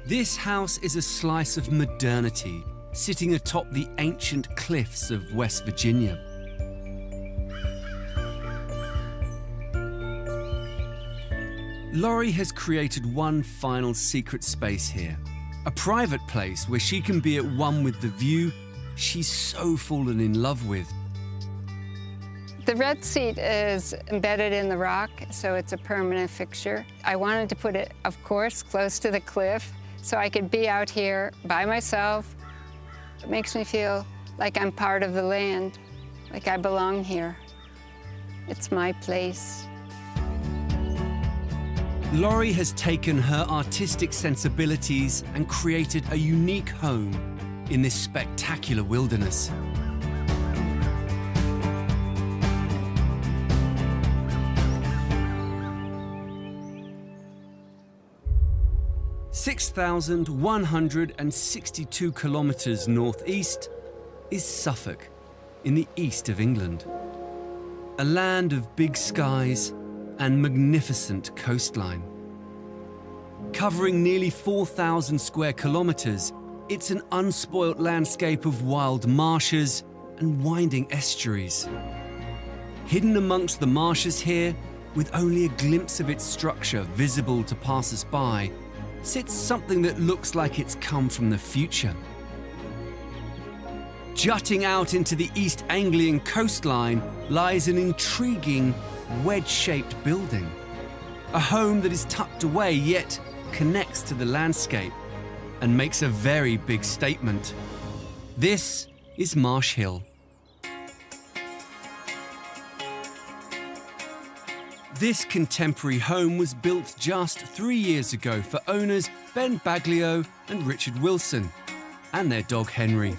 This house is a slice of modernity, sitting atop the ancient cliffs of West Virginia. Laurie has created one final secret space here, a private place where she can be at one with the view she's so fallen in love with. The red seat is embedded in the rock, so it's a permanent fixture. I wanted to put it, of course, close to the cliff so I could be out here by myself. It makes me feel like I'm part of the land, like I belong here. It's my place. Laurie has taken her artistic sensibilities and created a unique home in this spectacular wilderness. (6,162 kilometers northeast is Suffolk, in the east of England. A land of big skies and magnificent coastline. Covering nearly 4,000 square kilometers, it's an unspoilt landscape of wild marshes and winding estuaries. Hidden amongst the marshes here, with only a glimpse of its structure visible to passers-by, sits something that looks like it's come from the future. Jutting out into the East Anglian coastline lies an intriguing wedge-shaped building. A home that is tucked away yet connects to the landscape and makes a very big statement. This is Marsh Hill. This contemporary home was built just 3 years ago for owners Ben Baglio and Richard Wilson and their dog Henry.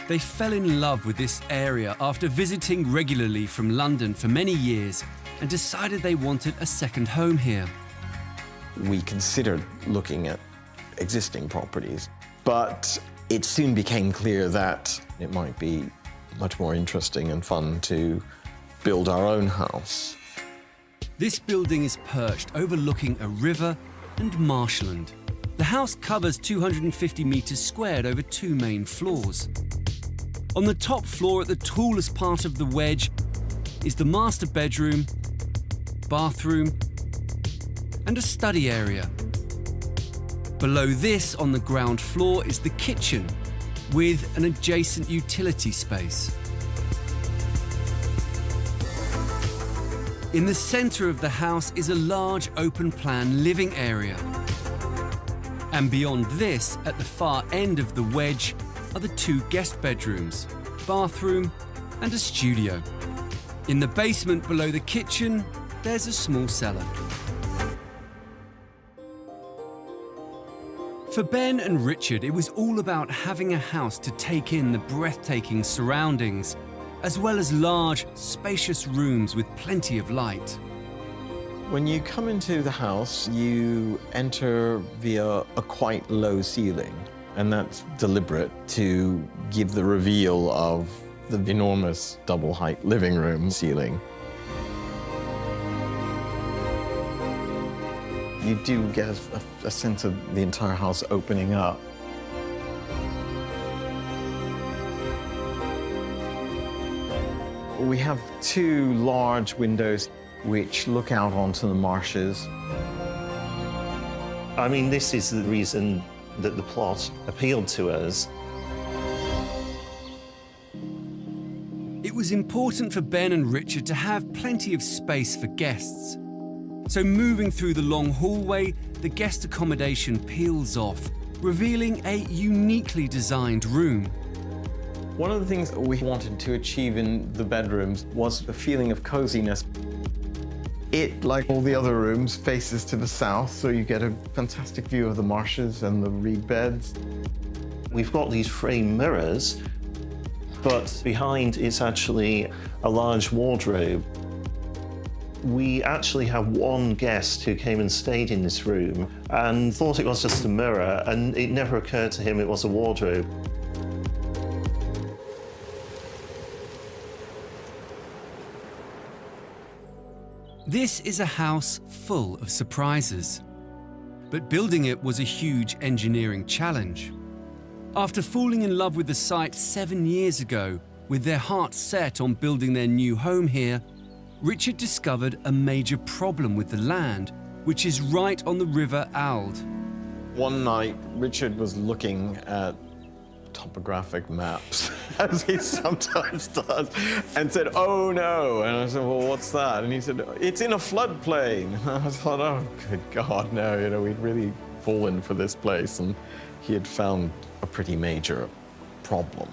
They fell in love with this area after visiting regularly from London for many years and decided they wanted a second home here. We considered looking at existing properties, but it soon became clear that it might be much more interesting and fun to build our own house. This building is perched overlooking a river and marshland. The house covers 250 metres squared over 2 main floors. On the top floor, at the tallest part of the wedge, is the master bedroom, bathroom, and a study area. Below this, on the ground floor, is the kitchen, with an adjacent utility space. In the centre of the house is a large open-plan living area. And beyond this, at the far end of the wedge, are the 2 guest bedrooms, bathroom, and a studio. In the basement below the kitchen, there's a small cellar. For Ben and Richard, it was all about having a house to take in the breathtaking surroundings, as well as large, spacious rooms with plenty of light. When you come into the house, you enter via a quite low ceiling, and that's deliberate to give the reveal of the enormous double-height living room ceiling. You do get a sense of the entire house opening up. We have 2 large windows which look out onto the marshes. I mean, this is the reason that the plot appealed to us. It was important for Ben and Richard to have plenty of space for guests. So moving through the long hallway, the guest accommodation peels off, revealing a uniquely designed room. One of the things that we wanted to achieve in the bedrooms was a feeling of coziness. It, like all the other rooms, faces to the south, so you get a fantastic view of the marshes and the reed beds. We've got these frame mirrors, but behind it's actually a large wardrobe. We actually have one guest who came and stayed in this room and thought it was just a mirror, and it never occurred to him it was a wardrobe. This is a house full of surprises. But building it was a huge engineering challenge. After falling in love with the site 7 years ago, with their hearts set on building their new home here, Richard discovered a major problem with the land, which is right on the River Ald. One night, Richard was looking at topographic maps, as he sometimes does, and said, "Oh no." And I said, "Well, what's that?" And he said, "It's in a floodplain." And I thought, oh, good God, no, we'd really fallen for this place. And he had found a pretty major problem.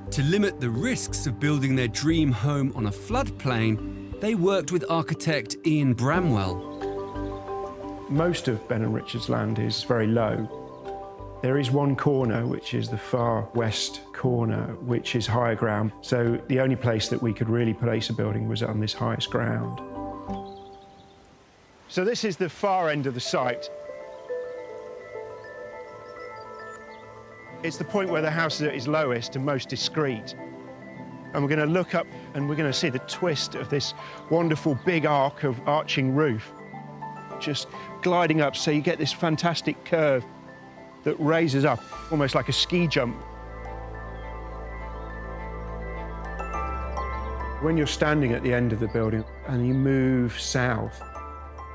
To limit the risks of building their dream home on a floodplain, they worked with architect Ian Bramwell. Most of Ben and Richard's land is very low. There is one corner, which is the far west corner, which is higher ground. So the only place that we could really place a building was on this highest ground. So this is the far end of the site. It's the point where the house is at its lowest and most discreet. And we're going to look up and we're going to see the twist of this wonderful big arc of arching roof, just gliding up, so you get this fantastic curve that raises up, almost like a ski jump. When you're standing at the end of the building and you move south,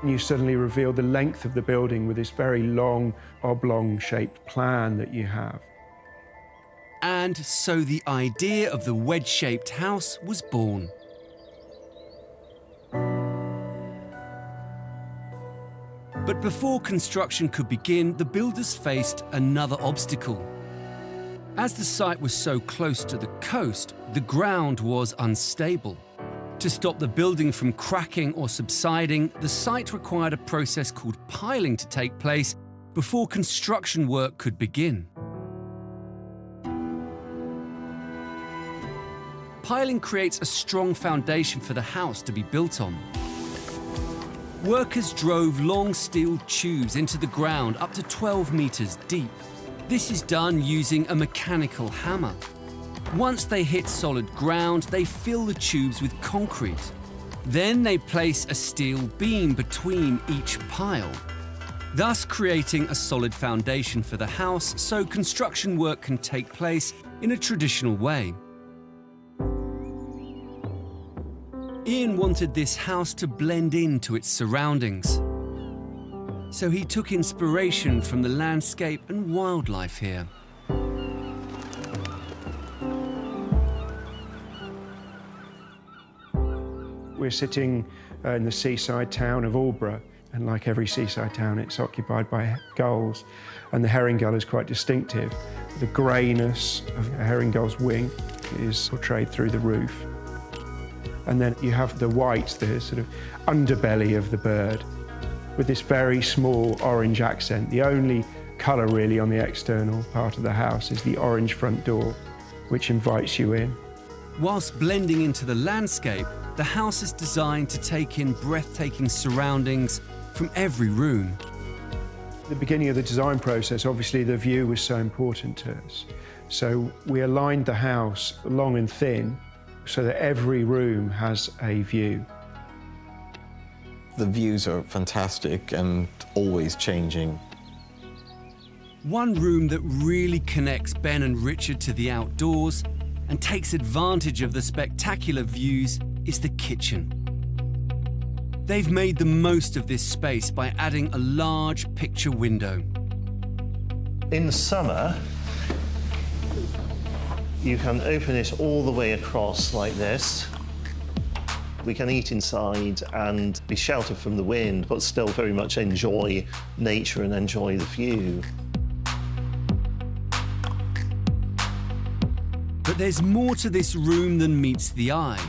you suddenly reveal the length of the building with this very long, oblong-shaped plan that you have. And so the idea of the wedge-shaped house was born. But before construction could begin, the builders faced another obstacle. As the site was so close to the coast, the ground was unstable. To stop the building from cracking or subsiding, the site required a process called piling to take place before construction work could begin. Piling creates a strong foundation for the house to be built on. Workers drove long steel tubes into the ground up to 12 meters deep. This is done using a mechanical hammer. Once they hit solid ground, they fill the tubes with concrete. Then they place a steel beam between each pile. thus creating a solid foundation for the house so construction work can take place in a traditional way. Ian wanted this house to blend into its surroundings, so he took inspiration from the landscape and wildlife here. We're sitting in the seaside town of Aldborough, and like every seaside town, it's occupied by gulls, and the herring gull is quite distinctive. The greyness of a herring gull's wing is portrayed through the roof. And then you have the white, the sort of underbelly of the bird, with this very small orange accent. The only colour really on the external part of the house is the orange front door, which invites you in. Whilst blending into the landscape, the house is designed to take in breathtaking surroundings from every room. At the beginning of the design process, obviously the view was so important to us. So we aligned the house long and thin so that every room has a view. The views are fantastic and always changing. One room that really connects Ben and Richard to the outdoors and takes advantage of the spectacular views is the kitchen. They've made the most of this space by adding a large picture window. In the summer, you can open it all the way across like this. We can eat inside and be sheltered from the wind, but still very much enjoy nature and enjoy the view. But there's more to this room than meets the eye.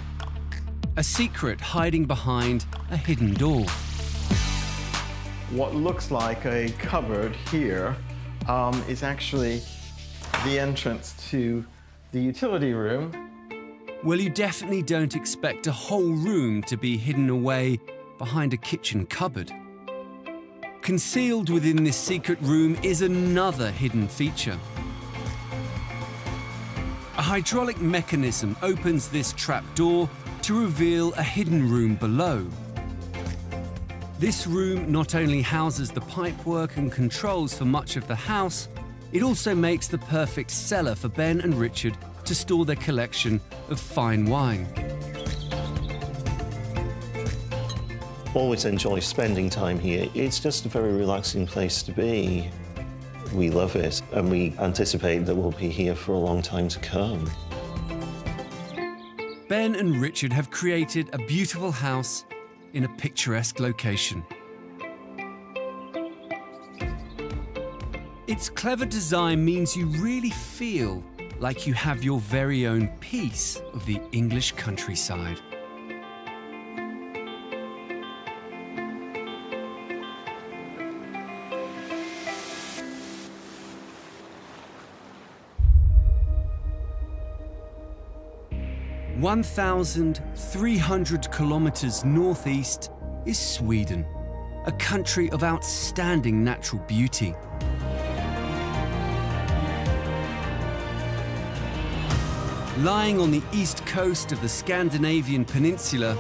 A secret hiding behind a hidden door. What looks like a cupboard here is actually the entrance to the utility room. Well, you definitely don't expect a whole room to be hidden away behind a kitchen cupboard. Concealed within this secret room is another hidden feature. A hydraulic mechanism opens this trap door to reveal a hidden room below. This room not only houses the pipework and controls for much of the house, it also makes the perfect cellar for Ben and Richard to store their collection of fine wine. Always enjoy spending time here. It's just a very relaxing place to be. We love it, and we anticipate that we'll be here for a long time to come. Ben and Richard have created a beautiful house in a picturesque location. Its clever design means you really feel like you have your very own piece of the English countryside. (1,300 kilometers northeast is Sweden, a country of outstanding natural beauty. Lying on the east coast of the Scandinavian peninsula,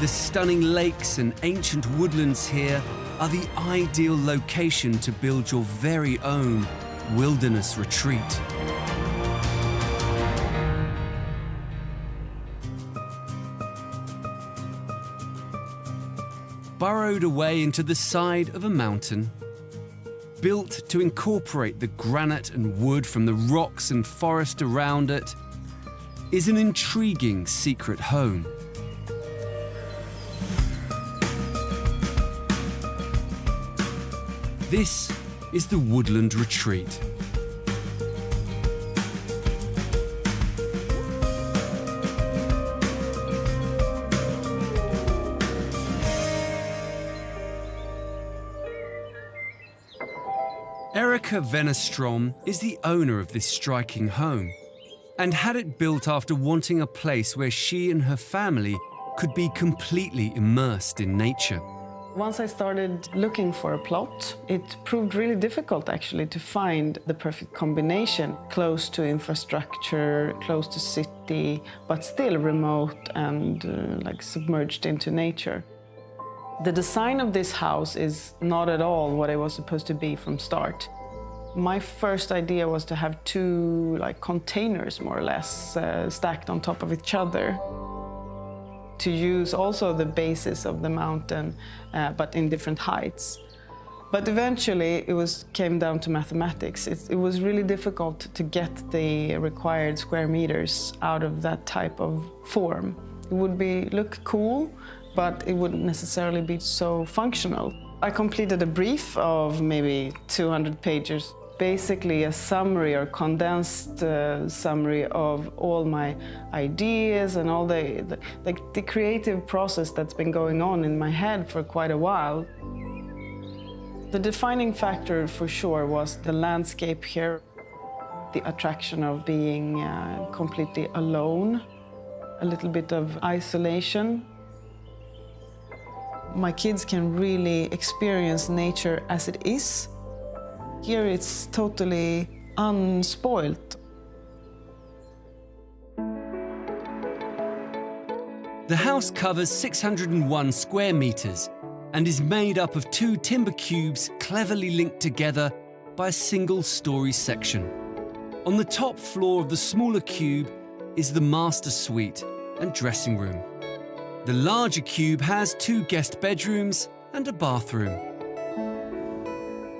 the stunning lakes and ancient woodlands here are the ideal location to build your very own wilderness retreat. Burrowed away into the side of a mountain, built to incorporate the granite and wood from the rocks and forest around it, is an intriguing secret home. This is the Woodland Retreat. Erika Wennerstrom is the owner of this striking home and had it built after wanting a place where she and her family could be completely immersed in nature. Once I started looking for a plot, it proved really difficult actually to find the perfect combination, close to infrastructure, close to city, but still remote and like submerged into nature. The design of this house is not at all what it was supposed to be from start. My first idea was to have two containers, more or less, stacked on top of each other. To use also the basis of the mountain, but in different heights. But eventually it came down to mathematics. It was really difficult to get the required square meters out of that type of form. It would look cool, but it wouldn't necessarily be so functional. I completed a brief of maybe 200 pages. Basically a summary or condensed summary of all my ideas and all the creative process that's been going on in my head for quite a while. The defining factor for sure was the landscape here, the attraction of being completely alone, a little bit of isolation. My kids can really experience nature as it is. Here it's totally unspoilt. The house covers 601 square meters and is made up of 2 timber cubes cleverly linked together by a single-story section. On the top floor of the smaller cube is the master suite and dressing room. The larger cube has 2 guest bedrooms and a bathroom.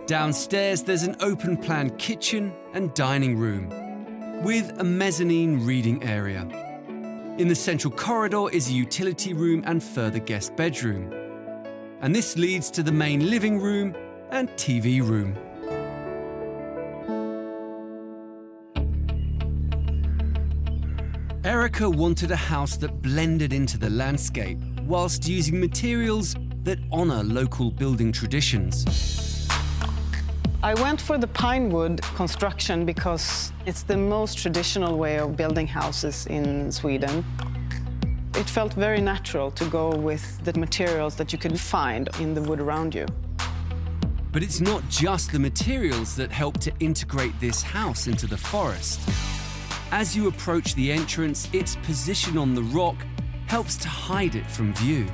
Downstairs, there's an open-plan kitchen and dining room with a mezzanine reading area. In the central corridor is a utility room and further guest bedroom. And this leads to the main living room and TV room. Erica wanted a house that blended into the landscape whilst using materials that honour local building traditions. I went for the pine wood construction because it's the most traditional way of building houses in Sweden. It felt very natural to go with the materials that you could find in the wood around you. But it's not just the materials that help to integrate this house into the forest. As you approach the entrance, its position on the rock helps to hide it from view.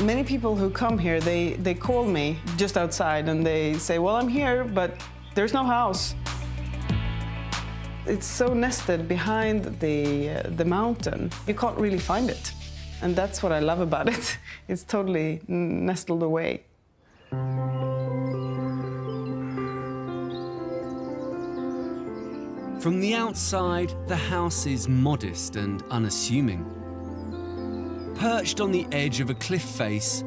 Many people who come here, they call me just outside and they say, well, I'm here, but there's no house. It's so nested behind the mountain, you can't really find it. And that's what I love about it. It's totally nestled away. From the outside, the house is modest and unassuming. Perched on the edge of a cliff face,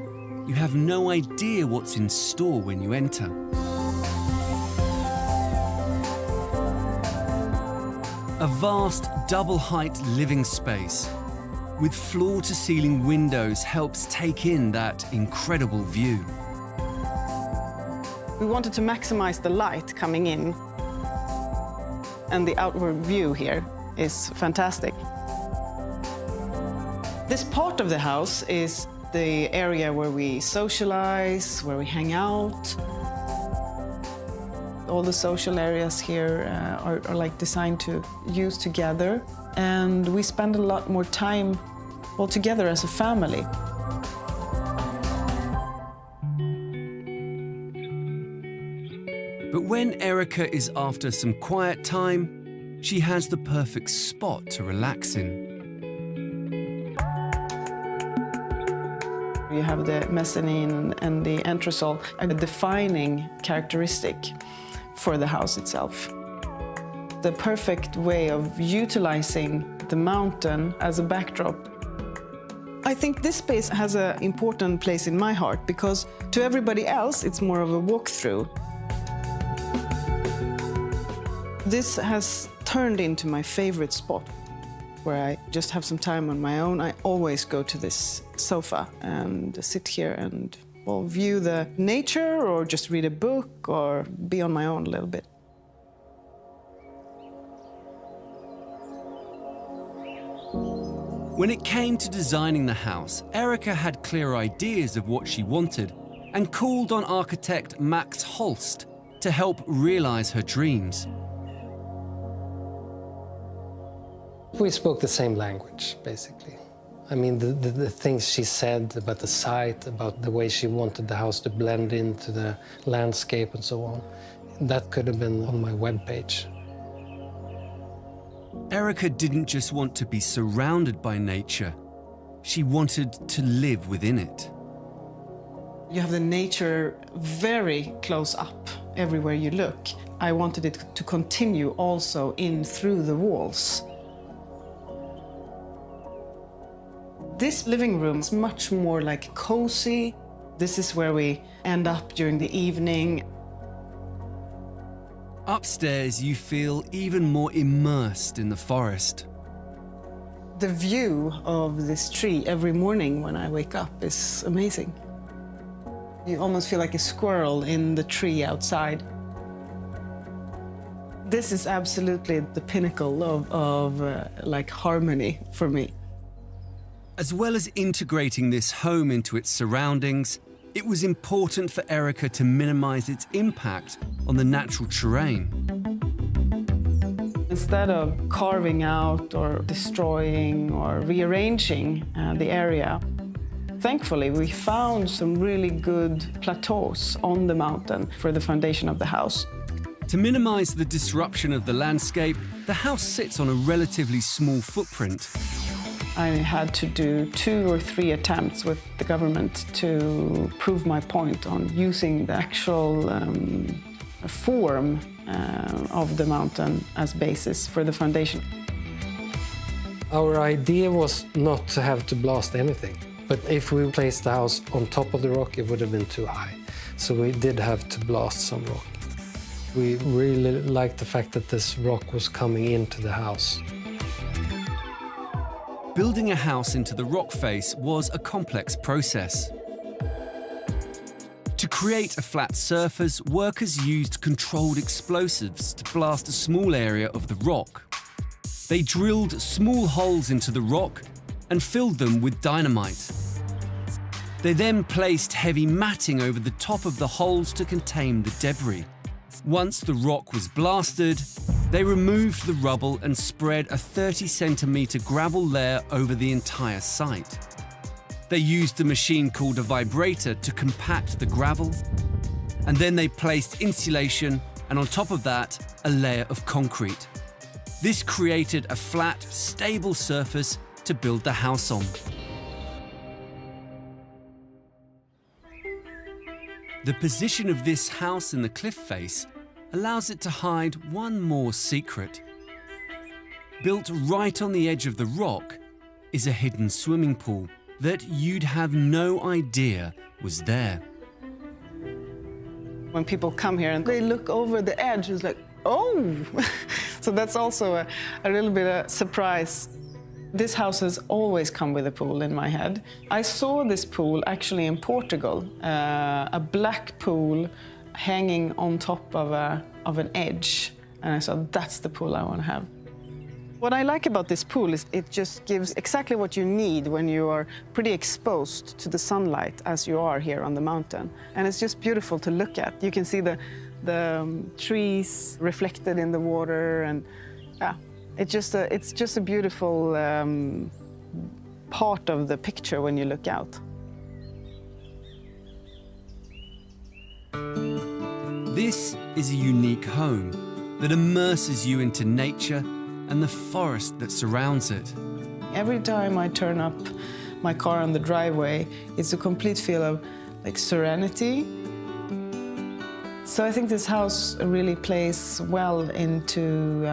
you have no idea what's in store when you enter. A vast double-height living space with floor-to-ceiling windows helps take in that incredible view. We wanted to maximize the light coming in, and the outward view here is fantastic. This part of the house is the area where we socialize, where we hang out. All the social areas here are designed to use together, and we spend a lot more time all together as a family. But when Erica is after some quiet time, she has the perfect spot to relax in. You have the mezzanine and the entresol, a defining characteristic for the house itself. The perfect way of utilizing the mountain as a backdrop. I think this space has an important place in my heart because to everybody else it's more of a walkthrough. This has turned into my favorite spot where I just have some time on my own. I always go to this sofa and sit here and view the nature or just read a book or be on my own a little bit. When it came to designing the house, Erica had clear ideas of what she wanted and called on architect Max Holst to help realize her dreams. We spoke the same language, basically. I mean, the things she said about the site, about the way she wanted the house to blend into the landscape and so on, that could have been on my webpage. Erica didn't just want to be surrounded by nature, she wanted to live within it. You have the nature very close up everywhere you look. I wanted it to continue also in through the walls. This living room is much more like cozy. This is where we end up during the evening. Upstairs, you feel even more immersed in the forest. The view of this tree every morning when I wake up is amazing. You almost feel like a squirrel in the tree outside. This is absolutely the pinnacle of like harmony for me. As well as integrating this home into its surroundings, it was important for Erica to minimize its impact on the natural terrain. Instead of carving out or destroying or rearranging the area, thankfully we found some really good plateaus on the mountain for the foundation of the house. To minimize the disruption of the landscape, the house sits on a relatively small footprint. I had to do 2 or 3 attempts with the government to prove my point on using the actual form of the mountain as basis for the foundation. Our idea was not to have to blast anything, but if we placed the house on top of the rock, it would have been too high. So we did have to blast some rock. We really liked the fact that this rock was coming into the house. Building a house into the rock face was a complex process. To create a flat surface, workers used controlled explosives to blast a small area of the rock. They drilled small holes into the rock and filled them with dynamite. They then placed heavy matting over the top of the holes to contain the debris. Once the rock was blasted, they removed the rubble and spread a 30-centimeter gravel layer over the entire site. They used a machine called a vibrator to compact the gravel, and then they placed insulation and on top of that, a layer of concrete. This created a flat, stable surface to build the house on. The position of this house in the cliff face allows it to hide one more secret. Built right on the edge of the rock is a hidden swimming pool that you'd have no idea was there. When people come here and they look over the edge, it's like, oh! So that's also a little bit of a surprise. This house has always come with a pool in my head. I saw this pool actually in Portugal, a black pool hanging on top of an edge. And I thought, that's the pool I want to have. What I like about this pool is it just gives exactly what you need when you are pretty exposed to the sunlight as you are here on the mountain. And it's just beautiful to look at. You can see the trees reflected in the water, and yeah, it's just a beautiful part of the picture when you look out. This is a unique home that immerses you into nature and the forest that surrounds it. Every time I turn up my car on the driveway, it's a complete feel of like serenity. So I think this house really plays well into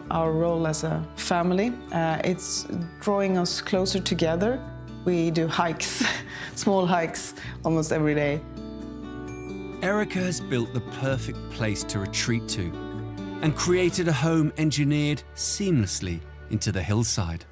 our role as a family. It's drawing us closer together. We do hikes, small hikes, almost every day. Erica has built the perfect place to retreat to and created a home engineered seamlessly into the hillside.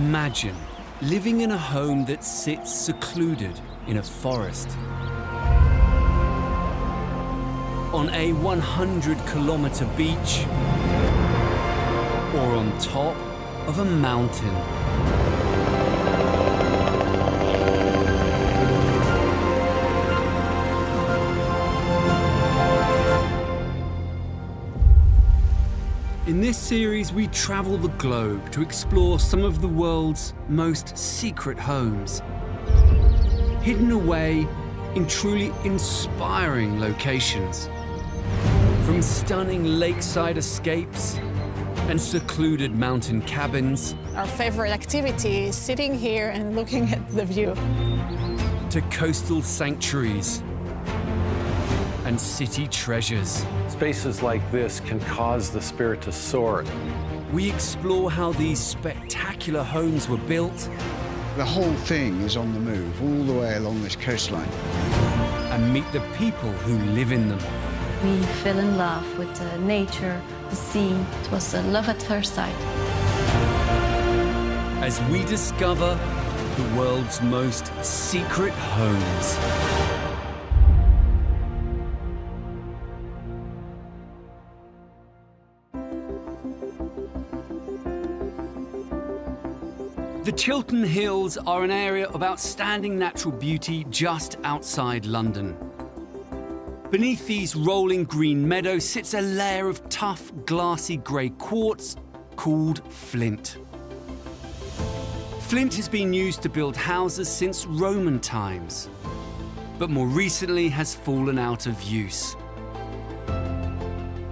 Imagine living in a home that sits secluded in a forest, on a 100-kilometer beach, or on top of a mountain. In this series, we travel the globe to explore some of the world's most secret homes, hidden away in truly inspiring locations. From stunning lakeside escapes and secluded mountain cabins, Our favorite activity is sitting here and looking at the view. to coastal sanctuaries and city treasures. Spaces like this can cause the spirit to soar. We explore how these spectacular homes were built. The whole thing is on the move, all the way along this coastline. And meet the people who live in them. We fell in love with the nature, the sea. It was a love at first sight. As we discover the world's most secret homes. The Chiltern Hills are an area of outstanding natural beauty just outside London. Beneath these rolling green meadows sits a layer of tough, glassy grey quartz called flint. Flint has been used to build houses since Roman times, but more recently has fallen out of use.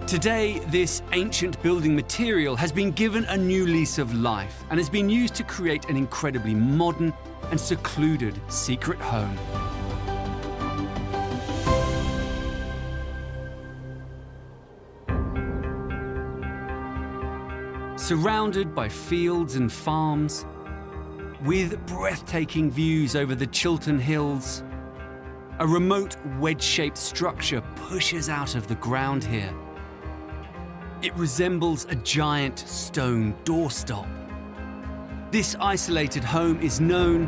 Today, this ancient building material has been given a new lease of life and has been used to create an incredibly modern and secluded secret home. Surrounded by fields and farms, with breathtaking views over the Chiltern Hills, a remote wedge-shaped structure pushes out of the ground here. It resembles a giant stone doorstop. This isolated home is known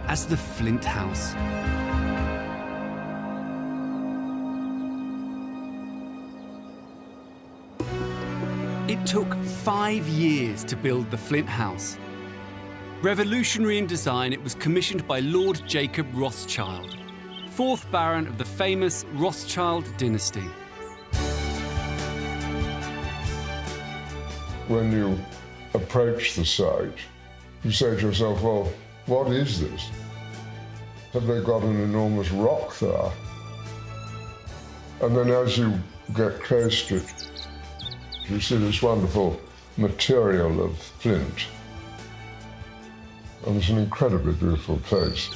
as the Flint House. It took 5 years to build the Flint House. Revolutionary in design, it was commissioned by Lord Jacob Rothschild, 4th Baron of the famous Rothschild dynasty. When you approach the site, you say to yourself, well, what is this? Have they got an enormous rock there? And then as you get close to it, you see this wonderful material of flint. And it's an incredibly beautiful place.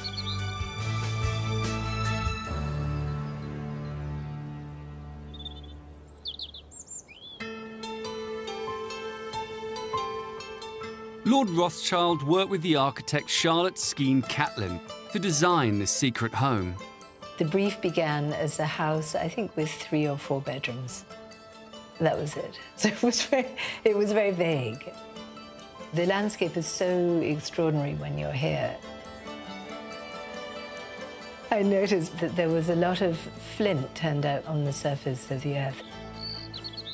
Lord Rothschild worked with the architect Charlotte Skene Catlin to design this secret home. The brief began as a house, I think, with 3 or 4 bedrooms. That was it. So it was very vague. The landscape is so extraordinary when you're here. I noticed that there was a lot of flint turned out on the surface of the earth.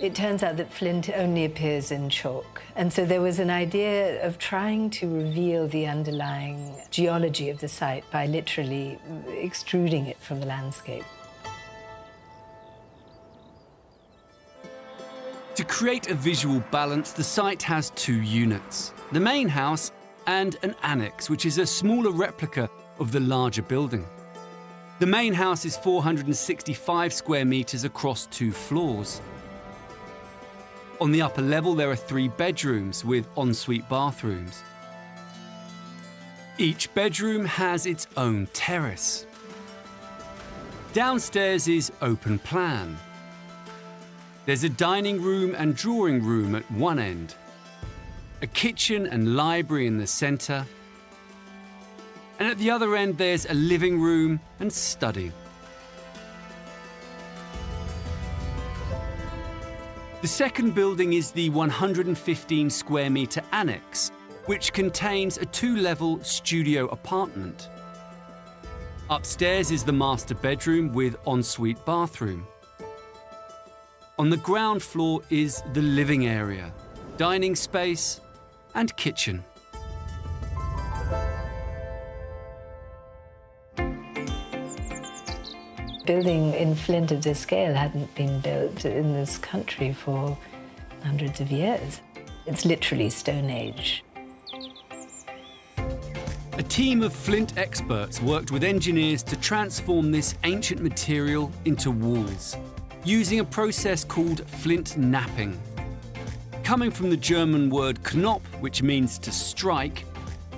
It turns out that flint only appears in chalk. And so there was an idea of trying to reveal the underlying geology of the site by literally extruding it from the landscape. To create a visual balance, the site has 2 units, the main house and an annex, which is a smaller replica of the larger building. The main house is 465 square meters across 2 floors. On the upper level, there are 3 bedrooms with ensuite bathrooms. Each bedroom has its own terrace. Downstairs is open plan. There's a dining room and drawing room at one end, a kitchen and library in the center, and at the other end there's a living room and study. The second building is the 115 square meter annex, which contains a 2-level studio apartment. Upstairs is the master bedroom with ensuite bathroom. On the ground floor is the living area, dining space, and kitchen. Building in flint of this scale hadn't been built in this country for hundreds of years. It's literally Stone Age. A team of flint experts worked with engineers to transform this ancient material into walls, using a process called flint knapping. Coming from the German word knop, which means to strike,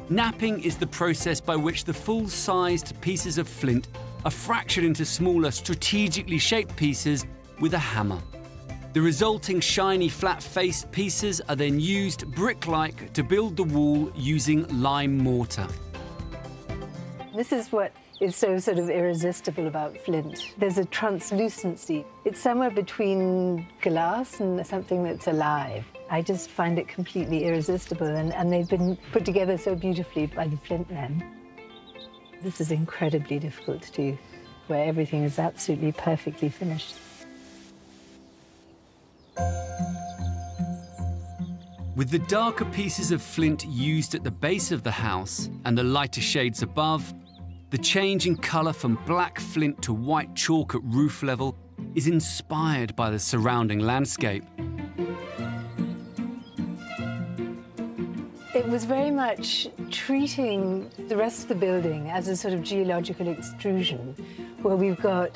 knapping is the process by which the full-sized pieces of flint are fractured into smaller, strategically shaped pieces with a hammer. The resulting shiny, flat-faced pieces are then used brick-like to build the wall using lime mortar. This is what is so sort of irresistible about flint. There's a translucency. It's somewhere between glass and something that's alive. I just find it completely irresistible, and they've been put together so beautifully by the flint men. This is incredibly difficult to do, where everything is absolutely perfectly finished. With the darker pieces of flint used at the base of the house and the lighter shades above, the change in colour from black flint to white chalk at roof level is inspired by the surrounding landscape. It was very much treating the rest of the building as a sort of geological extrusion, where we've got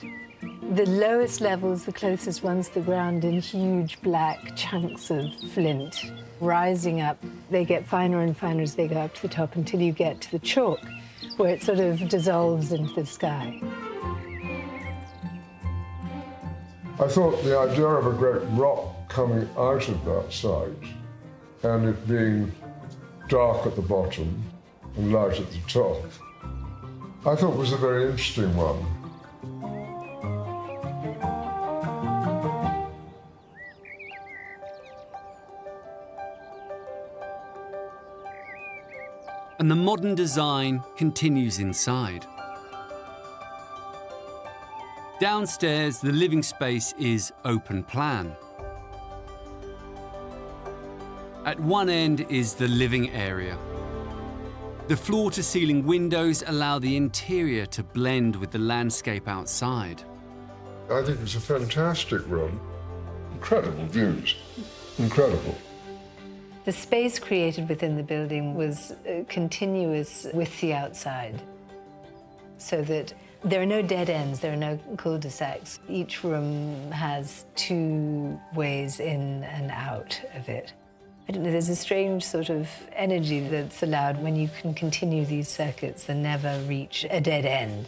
the lowest levels, the closest ones to the ground, in huge black chunks of flint rising up. They get finer and finer as they go up to the top until you get to the chalk, where it sort of dissolves into the sky. I thought the idea of a great rock coming out of that site and it being dark at the bottom and light at the top, I thought was a very interesting one. And the modern design continues inside. Downstairs, the living space is open plan. At one end is the living area. The floor-to-ceiling windows allow the interior to blend with the landscape outside. I think it's a fantastic room. Incredible views. Incredible. The space created within the building was continuous with the outside, so that there are no dead ends, there are no cul-de-sacs. Each room has 2 ways in and out of it. I don't know, there's a strange sort of energy that's allowed when you can continue these circuits and never reach a dead end.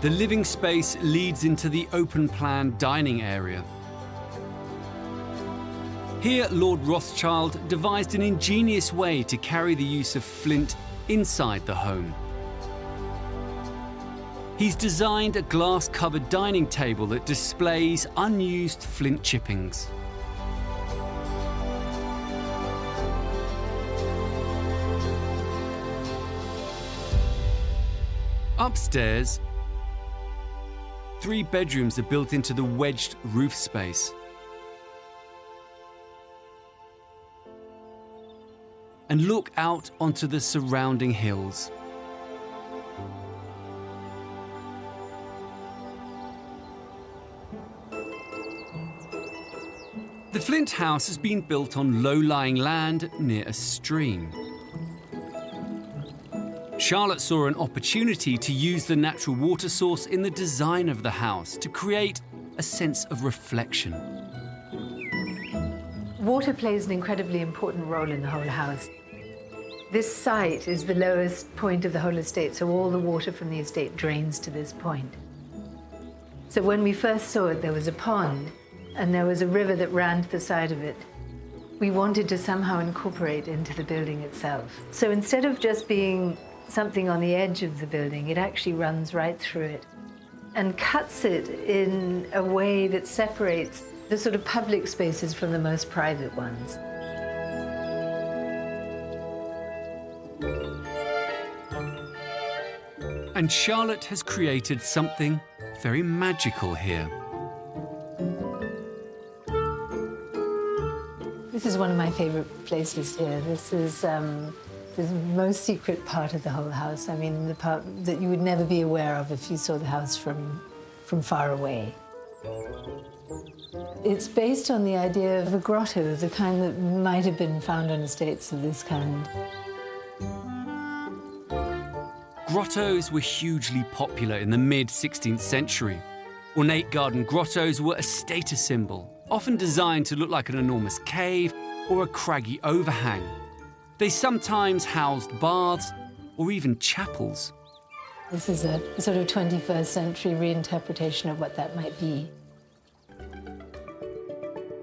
The living space leads into the open-plan dining area. Here, Lord Rothschild devised an ingenious way to carry the use of flint inside the home. He's designed a glass-covered dining table that displays unused flint chippings. Upstairs, 3 bedrooms are built into the wedged roof space. And look out onto the surrounding hills. The flint house has been built on low-lying land near a stream. Charlotte saw an opportunity to use the natural water source in the design of the house to create a sense of reflection. Water plays an incredibly important role in the whole house. This site is the lowest point of the whole estate, so all the water from the estate drains to this point. So when we first saw it, there was a pond, and there was a river that ran to the side of it. We wanted to somehow incorporate into the building itself. So instead of just being something on the edge of the building, it actually runs right through it and cuts it in a way that separates The sort of public spaces from the most private ones. And Charlotte has created something very magical here. This is one of my favorite places here. This is the most secret part of the whole house. I mean, the part that you would never be aware of if you saw the house from far away. It's based on the idea of a grotto, the kind that might have been found on estates of this kind. Grottos were hugely popular in the mid-16th century. Ornate garden grottos were a status symbol, often designed to look like an enormous cave or a craggy overhang. They sometimes housed baths or even chapels. This is a sort of 21st century reinterpretation of what that might be.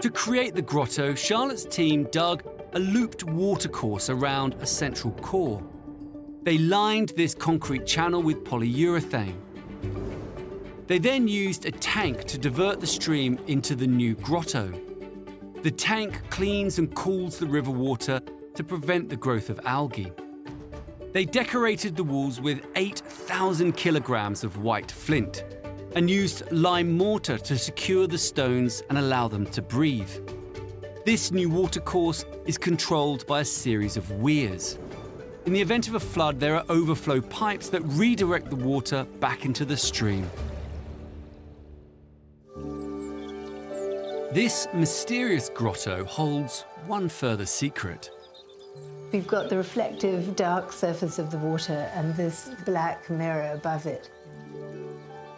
To create the grotto, Charlotte's team dug a looped watercourse around a central core. They lined this concrete channel with polyurethane. They then used a tank to divert the stream into the new grotto. The tank cleans and cools the river water to prevent the growth of algae. They decorated the walls with 8,000 kilograms of white flint and used lime mortar to secure the stones and allow them to breathe. This new watercourse is controlled by a series of weirs. In the event of a flood, there are overflow pipes that redirect the water back into the stream. This mysterious grotto holds one further secret. We've got the reflective dark surface of the water and this black mirror above it.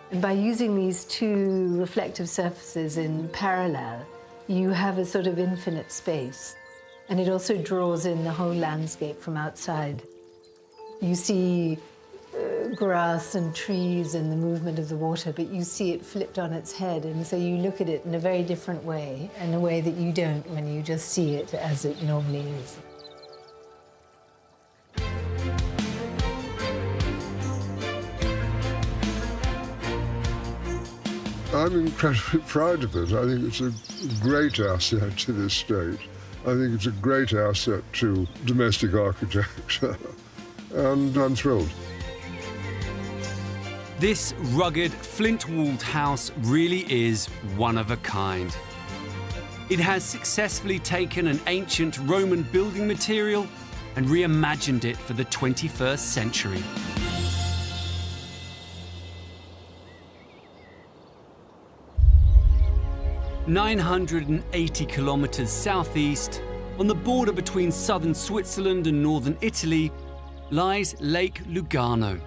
And by using these two reflective surfaces in parallel, you have a sort of infinite space. And it also draws in the whole landscape from outside. You see grass and trees and the movement of the water, but you see it flipped on its head, and so you look at it in a very different way, in a way that you don't when you just see it as it normally is. I'm incredibly proud of it. I think it's a great asset to this state. I think it's a great asset to domestic architecture, and I'm thrilled. This rugged, flint-walled house really is one of a kind. It has successfully taken an ancient Roman building material and reimagined it for the 21st century. "980 kilometers southeast, on the border between southern Switzerland and northern Italy, lies Lake Lugano.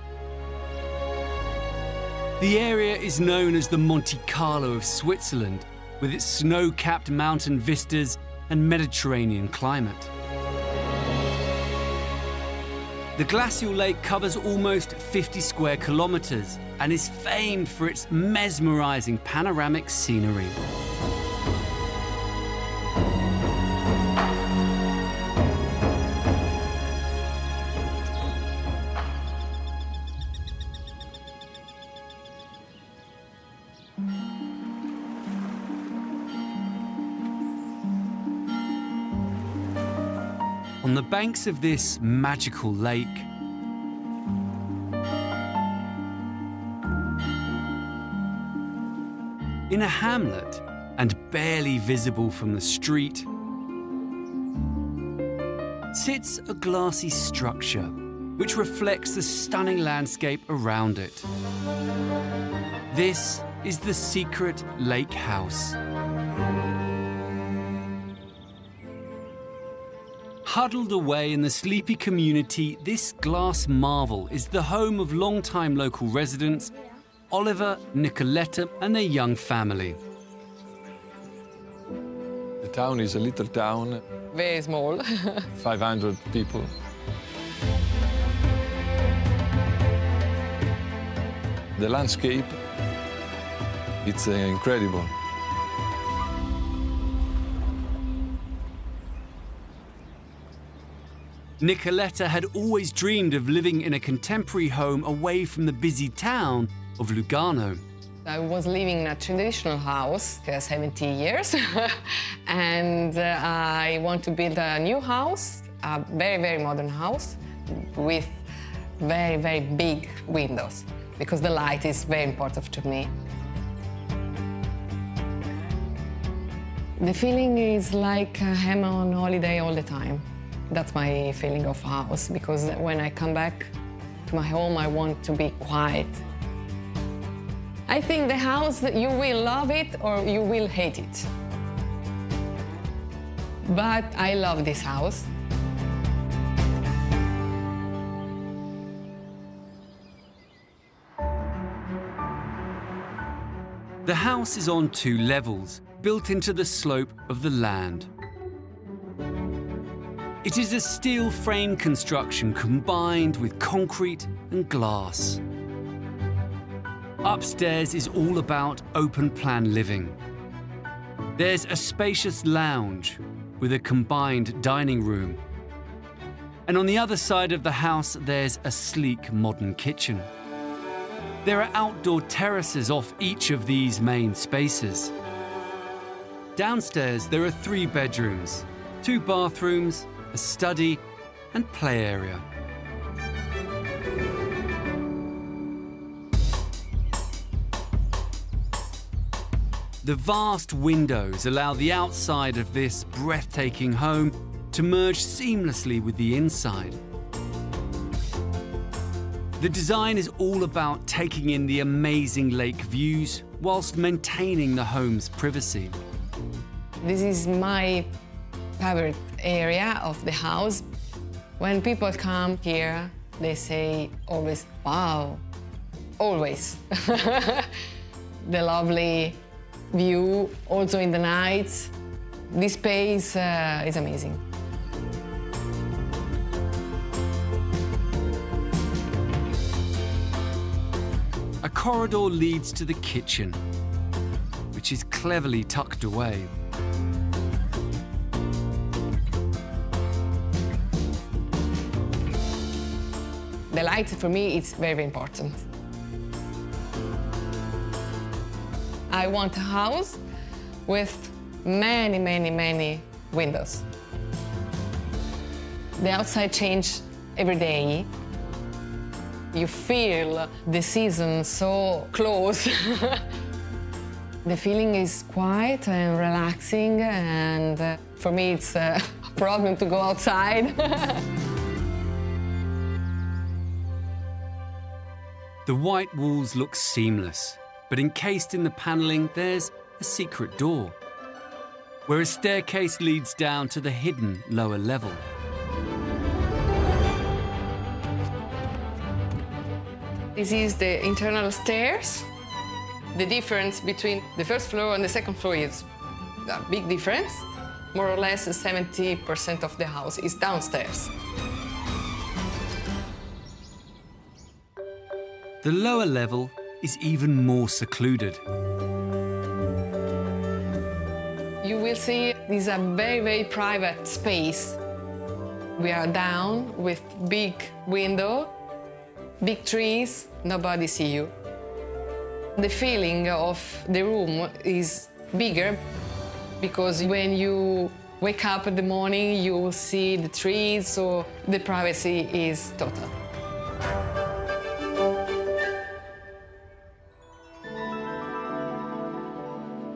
The area is known as the Monte Carlo of Switzerland, with its snow-capped mountain vistas and Mediterranean climate. The glacial lake covers almost 50 square kilometers and is famed for its mesmerizing panoramic scenery. On the banks of this magical lake, in a hamlet and barely visible from the street, sits a glassy structure which reflects the stunning landscape around it. This is the secret lake house. Huddled away in the sleepy community, this glass marvel is the home of long-time local residents Oliver, Nicoletta and their young family. The town is a little town. Very small. 500 people. The landscape, it's incredible. Nicoletta had always dreamed of living in a contemporary home away from the busy town of Lugano. I was living in a traditional house for 70 years, and I want to build a new house, a very, very modern house with very, very big windows, because the light is very important to me. The feeling is like I'm on holiday all the time. That's my feeling of house, because when I come back to my home, I want to be quiet. I think the house, you will love it or you will hate it. But I love this house. The house is on 2 levels, built into the slope of the land. It is a steel frame construction combined with concrete and glass. Upstairs is all about open-plan living. There's a spacious lounge with a combined dining room. And on the other side of the house, there's a sleek modern kitchen. There are outdoor terraces off each of these main spaces. Downstairs, there are 3 bedrooms, 2 bathrooms, a study and play area. The vast windows allow the outside of this breathtaking home to merge seamlessly with the inside. The design is all about taking in the amazing lake views whilst maintaining the home's privacy. This is my favorite area of the house. When people come here, they say always, wow, always. The lovely view, also in the nights. This space is amazing. A corridor leads to the kitchen, which is cleverly tucked away. The light, for me, is very, very important. I want a house with many, many, many windows. The outside changes every day. You feel the season so close. The feeling is quiet and relaxing, and for me, it's a problem to go outside. The white walls look seamless, but encased in the paneling, there's a secret door, where a staircase leads down to the hidden lower level. This is the internal stairs. The difference between the first floor and the second floor is a big difference. More or less 70% of the house is downstairs. The lower level is even more secluded. You will see this is a very, very private space. We are down with big window, big trees, nobody see you. The feeling of the room is bigger because when you wake up in the morning, you will see the trees, so the privacy is total.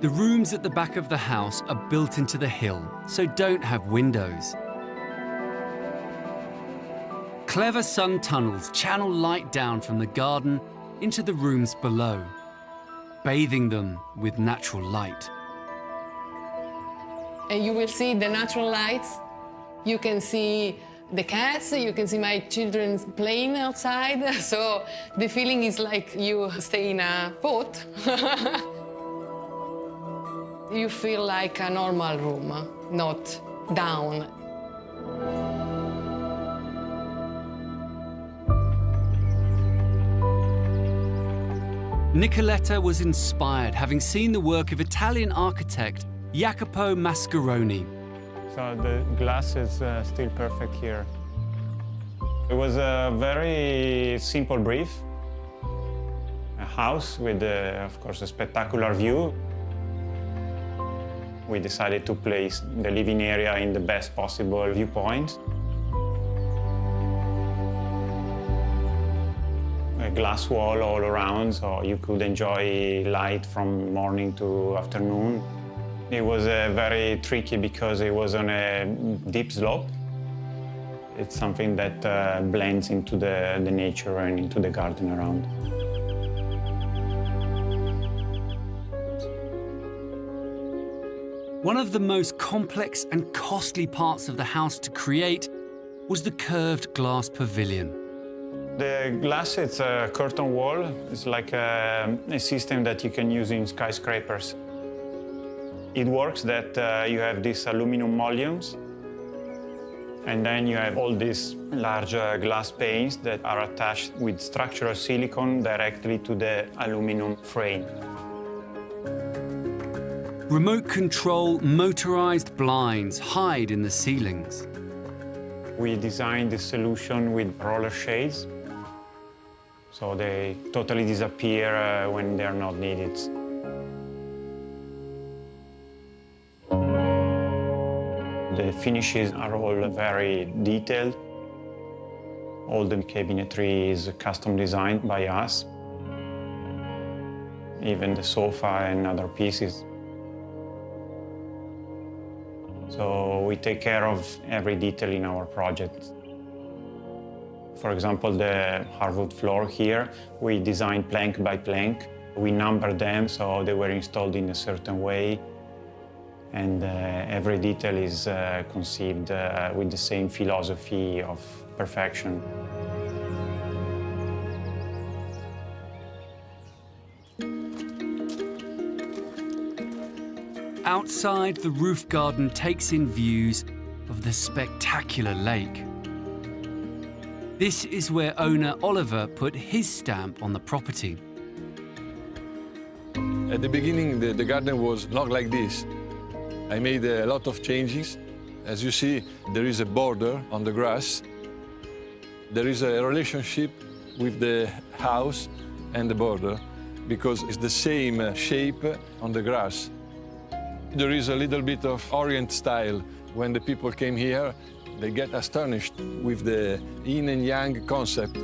The rooms at the back of the house are built into the hill, so don't have windows. Clever sun tunnels channel light down from the garden into the rooms below, bathing them with natural light. And you will see the natural lights. You can see the cats, you can see my children playing outside. So the feeling is like you stay in a boat. You feel like a normal room, not down. Nicoletta was inspired having seen the work of Italian architect Jacopo Mascheroni. So the glass is still perfect here. It was a very simple brief, a house with, of course, a spectacular view. We decided to place the living area in the best possible viewpoint. A glass wall all around, so you could enjoy light from morning to afternoon. It was very tricky because it was on a deep slope. It's something that blends into the nature and into the garden around. One of the most complex and costly parts of the house to create was the curved glass pavilion. The glass, it's a curtain wall. It's like a system that you can use in skyscrapers. It works that you have these aluminum mullions, and then you have all these large glass panes that are attached with structural silicone directly to the aluminum frame. Remote control motorized blinds hide in the ceilings. We designed this solution with roller shades, so they totally disappear when they're not needed. The finishes are all very detailed. All the cabinetry is custom designed by us, even the sofa and other pieces. So we take care of every detail in our project. For example, the hardwood floor here, we designed plank by plank. We numbered them so they were installed in a certain way. And every detail is conceived with the same philosophy of perfection. Outside, the roof garden takes in views of the spectacular lake. This is where owner Oliver put his stamp on the property. At the beginning, the garden was not like this. I made a lot of changes. As you see, there is a border on the grass. There is a relationship with the house and the border because it's the same shape on the grass. There is a little bit of Orient style. When the people came here, they get astonished with the yin and yang concept.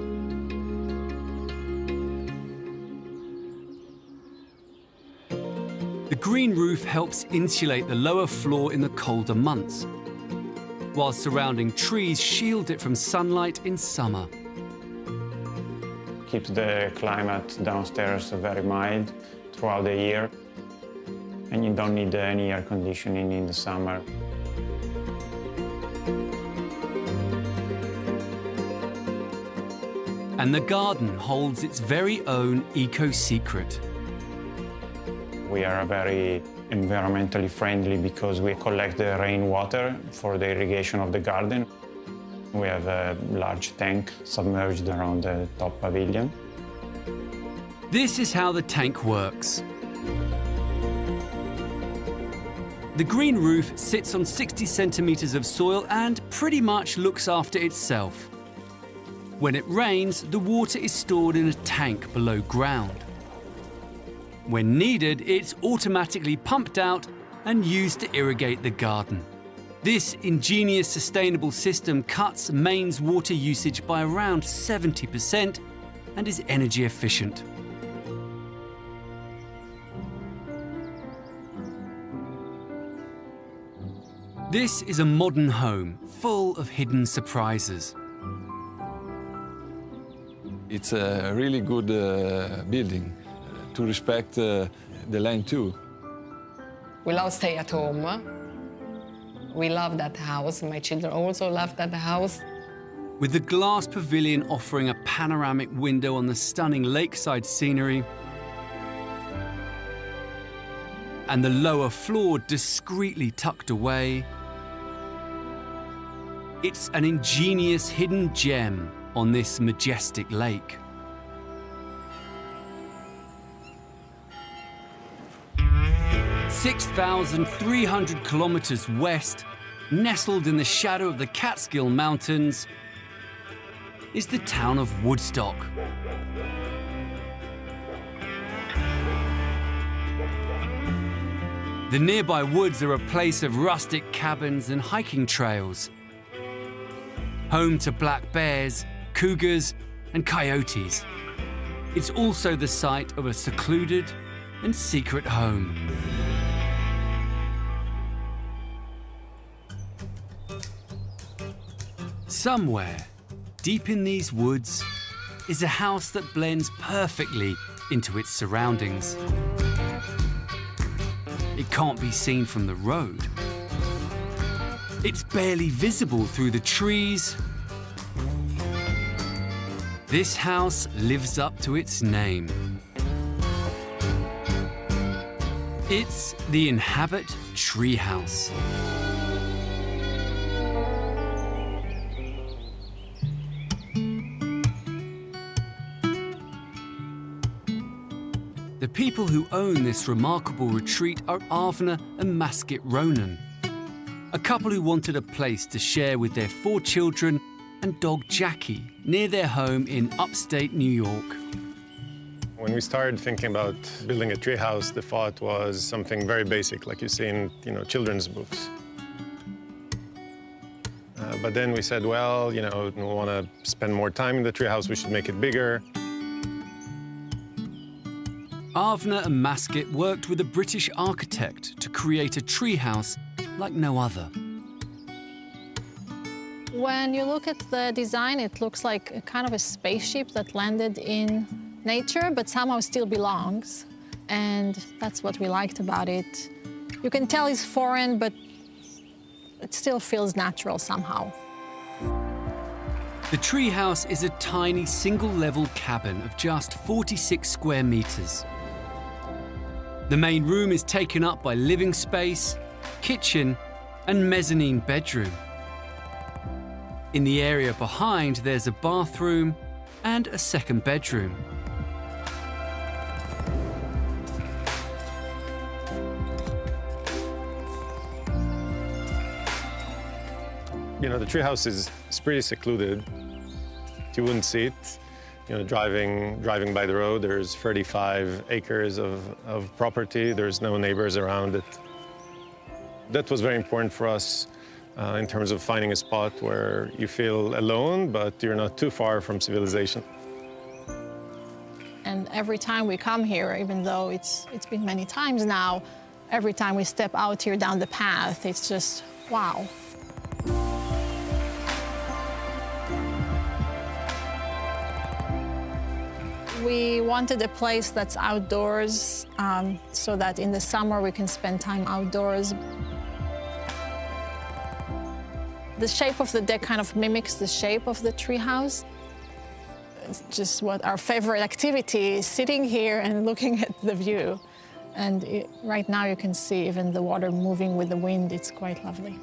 The green roof helps insulate the lower floor in the colder months, while surrounding trees shield it from sunlight in summer. Keeps the climate downstairs very mild throughout the year, and you don't need any air conditioning in the summer. And the garden holds its very own eco-secret. We are very environmentally friendly because we collect the rainwater for the irrigation of the garden. We have a large tank submerged around the top pavilion. This is how the tank works. The green roof sits on 60 centimeters of soil and pretty much looks after itself. When it rains, the water is stored in a tank below ground. When needed, it's automatically pumped out and used to irrigate the garden. This ingenious sustainable system cuts Maine's water usage by around 70% and is energy efficient. This is a modern home full of hidden surprises. It's a really good building to respect the land too. We love stay at home. We love that house. My children also love that house. With the glass pavilion offering a panoramic window on the stunning lakeside scenery, and the lower floor discreetly tucked away, it's an ingenious hidden gem on this majestic lake. (6,300 kilometers west, nestled in the shadow of the Catskill Mountains, is the town of Woodstock. The nearby woods are a place of rustic cabins and hiking trails, home to black bears, cougars, and coyotes. It's also the site of a secluded and secret home. Somewhere, deep in these woods, is a house that blends perfectly into its surroundings. It can't be seen from the road. It's barely visible through the trees. This house lives up to its name. It's the Inhabit Treehouse. The people who own this remarkable retreat are Avner and Maskit Ronan, a couple who wanted a place to share with their 4 children and dog Jackie near their home in upstate New York. When we started thinking about building a treehouse, the thought was something very basic, like you see in children's books. But then we said, well, we want to spend more time in the treehouse, we should make it bigger. Avner and Maskit worked with a British architect to create a treehouse like no other. When you look at the design, it looks like a kind of a spaceship that landed in nature, but somehow still belongs. And that's what we liked about it. You can tell it's foreign, but it still feels natural somehow. The treehouse is a tiny single-level cabin of just 46 square meters. The main room is taken up by living space, kitchen, and mezzanine bedroom. In the area behind, there's a bathroom and a second bedroom. The treehouse is pretty secluded. You wouldn't see it. Driving by the road, there's 35 acres of property. There's no neighbors around it. That was very important for us in terms of finding a spot where you feel alone, but you're not too far from civilization. And every time we come here, even though it's been many times now, every time we step out here down the path, it's just, wow. We wanted a place that's outdoors so that in the summer we can spend time outdoors. The shape of the deck kind of mimics the shape of the treehouse. It's just what our favorite activity is, sitting here and looking at the view. And right now you can see even the water moving with the wind. It's quite lovely.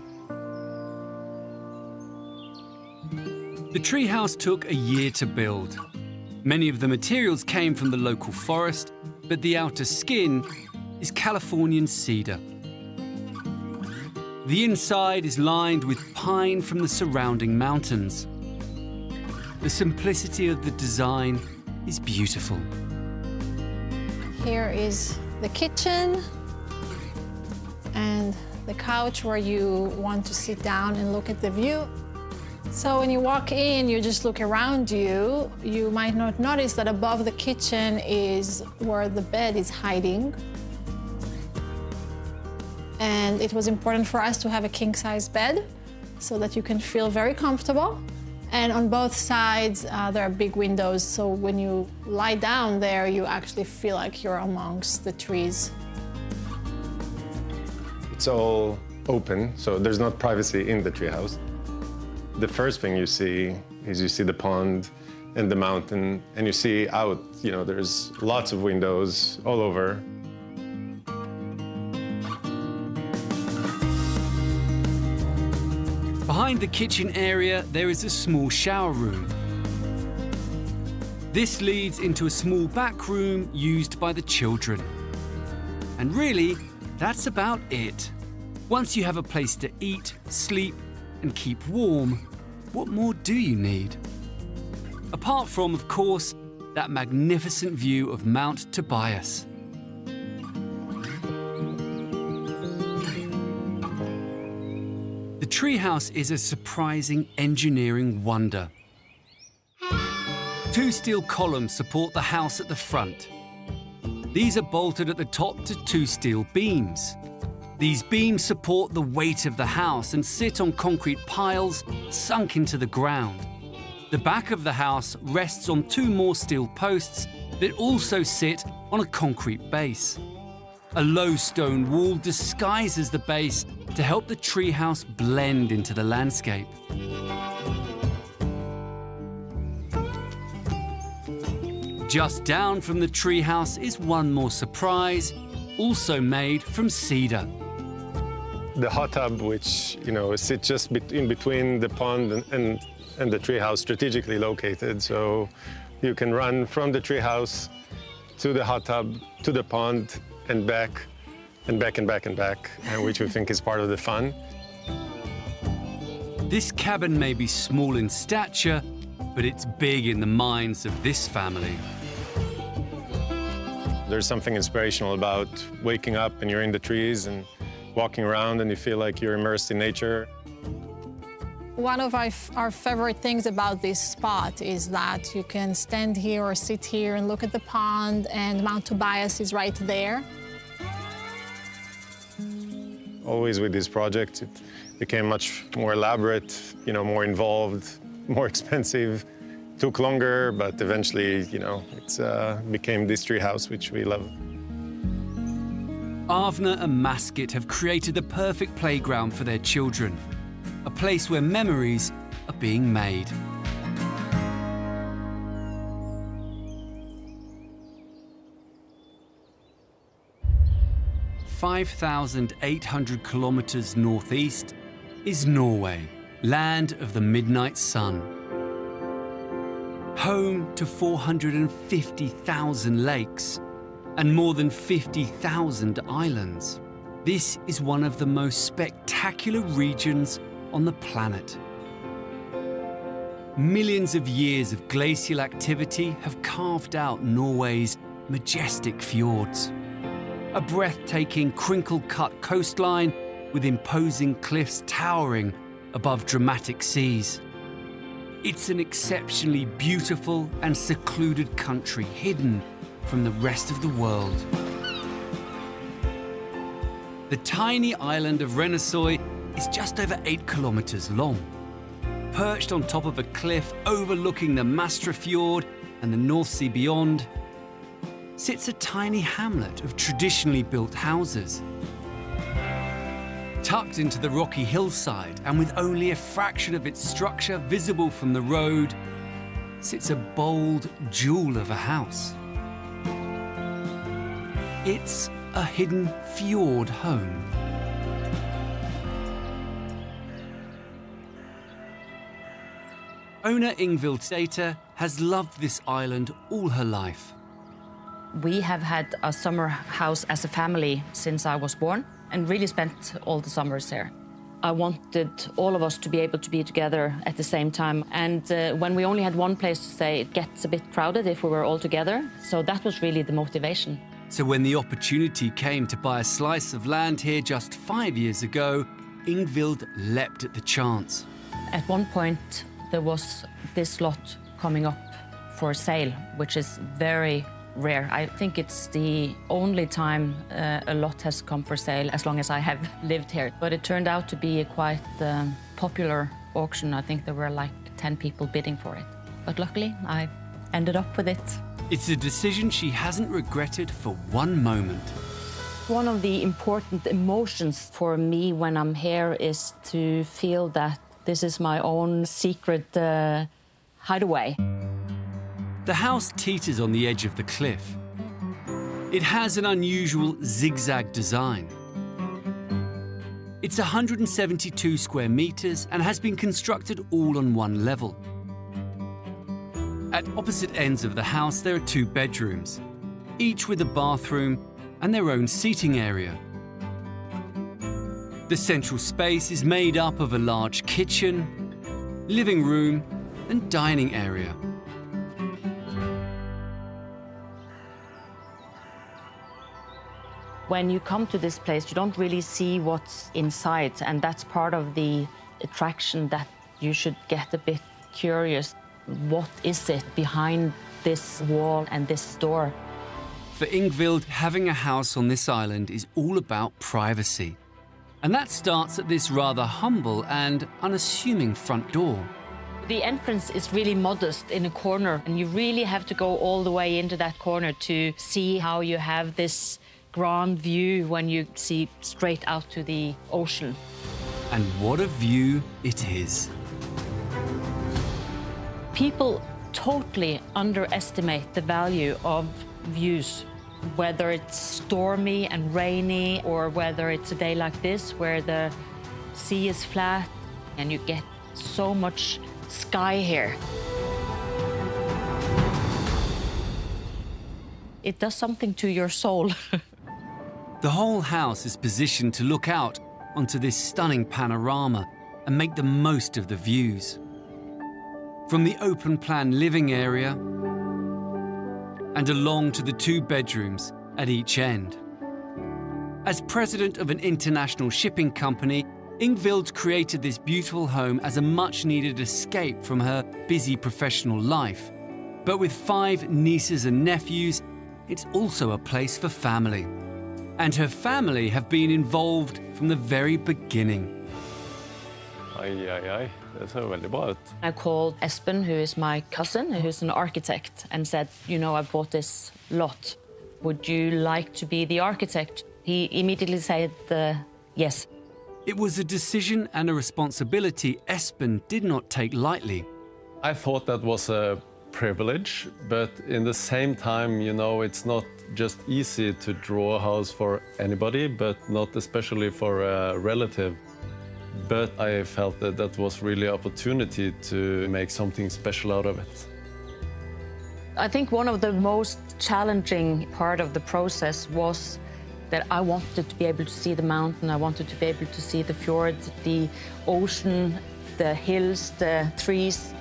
The treehouse took a year to build. Many of the materials came from the local forest, but the outer skin is Californian cedar. The inside is lined with pine from the surrounding mountains. The simplicity of the design is beautiful. Here is the kitchen and the couch where you want to sit down and look at the view. So when you walk in, you just look around you. You might not notice that above the kitchen is where the bed is hiding. And it was important for us to have a king-size bed so that you can feel very comfortable. And on both sides, there are big windows, so when you lie down there, you actually feel like you're amongst the trees. It's all open, so there's not privacy in the treehouse. The first thing you see is you see the pond and the mountain, and you see out, there's lots of windows all over. Behind the kitchen area, there is a small shower room. This leads into a small back room used by the children. And really, that's about it. Once you have a place to eat, sleep, and keep warm, what more do you need? Apart from, of course, that magnificent view of Mount Tobias. treehouse is a surprising engineering wonder. 2 steel columns support the house at the front. These are bolted at the top to 2 steel beams. These beams support the weight of the house and sit on concrete piles sunk into the ground. The back of the house rests on 2 more steel posts that also sit on a concrete base. A low stone wall disguises the base to help the treehouse blend into the landscape. Just down from the treehouse is one more surprise, also made from cedar. The hot tub, which sits just in between the pond and the treehouse, strategically located, so you can run from the treehouse to the hot tub to the pond and back, and back and back and back, which we think is part of the fun. This cabin may be small in stature, but it's big in the minds of this family. There's something inspirational about waking up and you're in the trees and walking around and you feel like you're immersed in nature. One of our favorite things about this spot is that you can stand here or sit here and look at the pond, and Mount Tobias is right there. Always with these projects, it became much more elaborate, more involved, more expensive. Took longer, but eventually, it became this treehouse, which we love. Avner and Maskit have created the perfect playground for their children, a place where memories are being made. "5,800 kilometers northeast is Norway, land of the midnight sun. Home to 450,000 lakes and more than 50,000 islands. This is one of the most spectacular regions on the planet. Millions of years of glacial activity have carved out Norway's majestic fjords. A breathtaking crinkle-cut coastline with imposing cliffs towering above dramatic seas. It's an exceptionally beautiful and secluded country hidden from the rest of the world. The tiny island of Rennesøy is just over 8 kilometers long. Perched on top of a cliff overlooking the Mastra Fjord and the North Sea beyond, sits a tiny hamlet of traditionally built houses. Tucked into the rocky hillside and with only a fraction of its structure visible from the road, sits a bold jewel of a house. It's a hidden fjord home. Owner Ingvild Sæter has loved this island all her life. We have had a summer house as a family since I was born and really spent all the summers there. I wanted all of us to be able to be together at the same time. And when we only had one place to stay, it gets a bit crowded if we were all together. So that was really the motivation. So when the opportunity came to buy a slice of land here just 5 years ago, Ingvild leapt at the chance. At one point, there was this lot coming up for sale, which is very rare. I think it's the only time a lot has come for sale as long as I have lived here. But it turned out to be a quite popular auction. I think there were like 10 people bidding for it. But luckily, I ended up with it. It's a decision she hasn't regretted for one moment. One of the important emotions for me when I'm here is to feel that this is my own secret hideaway. The house teeters on the edge of the cliff. It has an unusual zigzag design. It's 172 square meters and has been constructed all on one level. At opposite ends of the house, there are 2 bedrooms, each with a bathroom and their own seating area. The central space is made up of a large kitchen, living room, and dining area. When you come to this place, you don't really see what's inside, and that's part of the attraction that you should get a bit curious. What is it behind this wall and this door? For Ingvild, having a house on this island is all about privacy. And that starts at this rather humble and unassuming front door. The entrance is really modest in a corner, and you really have to go all the way into that corner to see how you have this grand view when you see straight out to the ocean. And what a view it is. People totally underestimate the value of views, whether it's stormy and rainy or whether it's a day like this where the sea is flat and you get so much sky here. It does something to your soul. The whole house is positioned to look out onto this stunning panorama and make the most of the views. From the open-plan living area and along to the 2 bedrooms at each end. As president of an international shipping company, Ingvild created this beautiful home as a much-needed escape from her busy professional life. But with 5 nieces and nephews, it's also a place for family. And her family have been involved from the very beginning. Det ser veldig bra ut. I called Espen, who is my cousin, who's an architect, and said, you know, I bought this lot. Would you like to be the architect? He immediately said yes. It was a decision and a responsibility Espen did not take lightly. I thought that was a privilege, but in the same time, you know, it's not just easy to draw a house for anybody, but not especially for a relative. But I felt that that was really an opportunity to make something special out of it. I think one of the most challenging part of the process was that I wanted to be able to see the mountain, I wanted to be able to see the fjord, the ocean, the hills, the trees.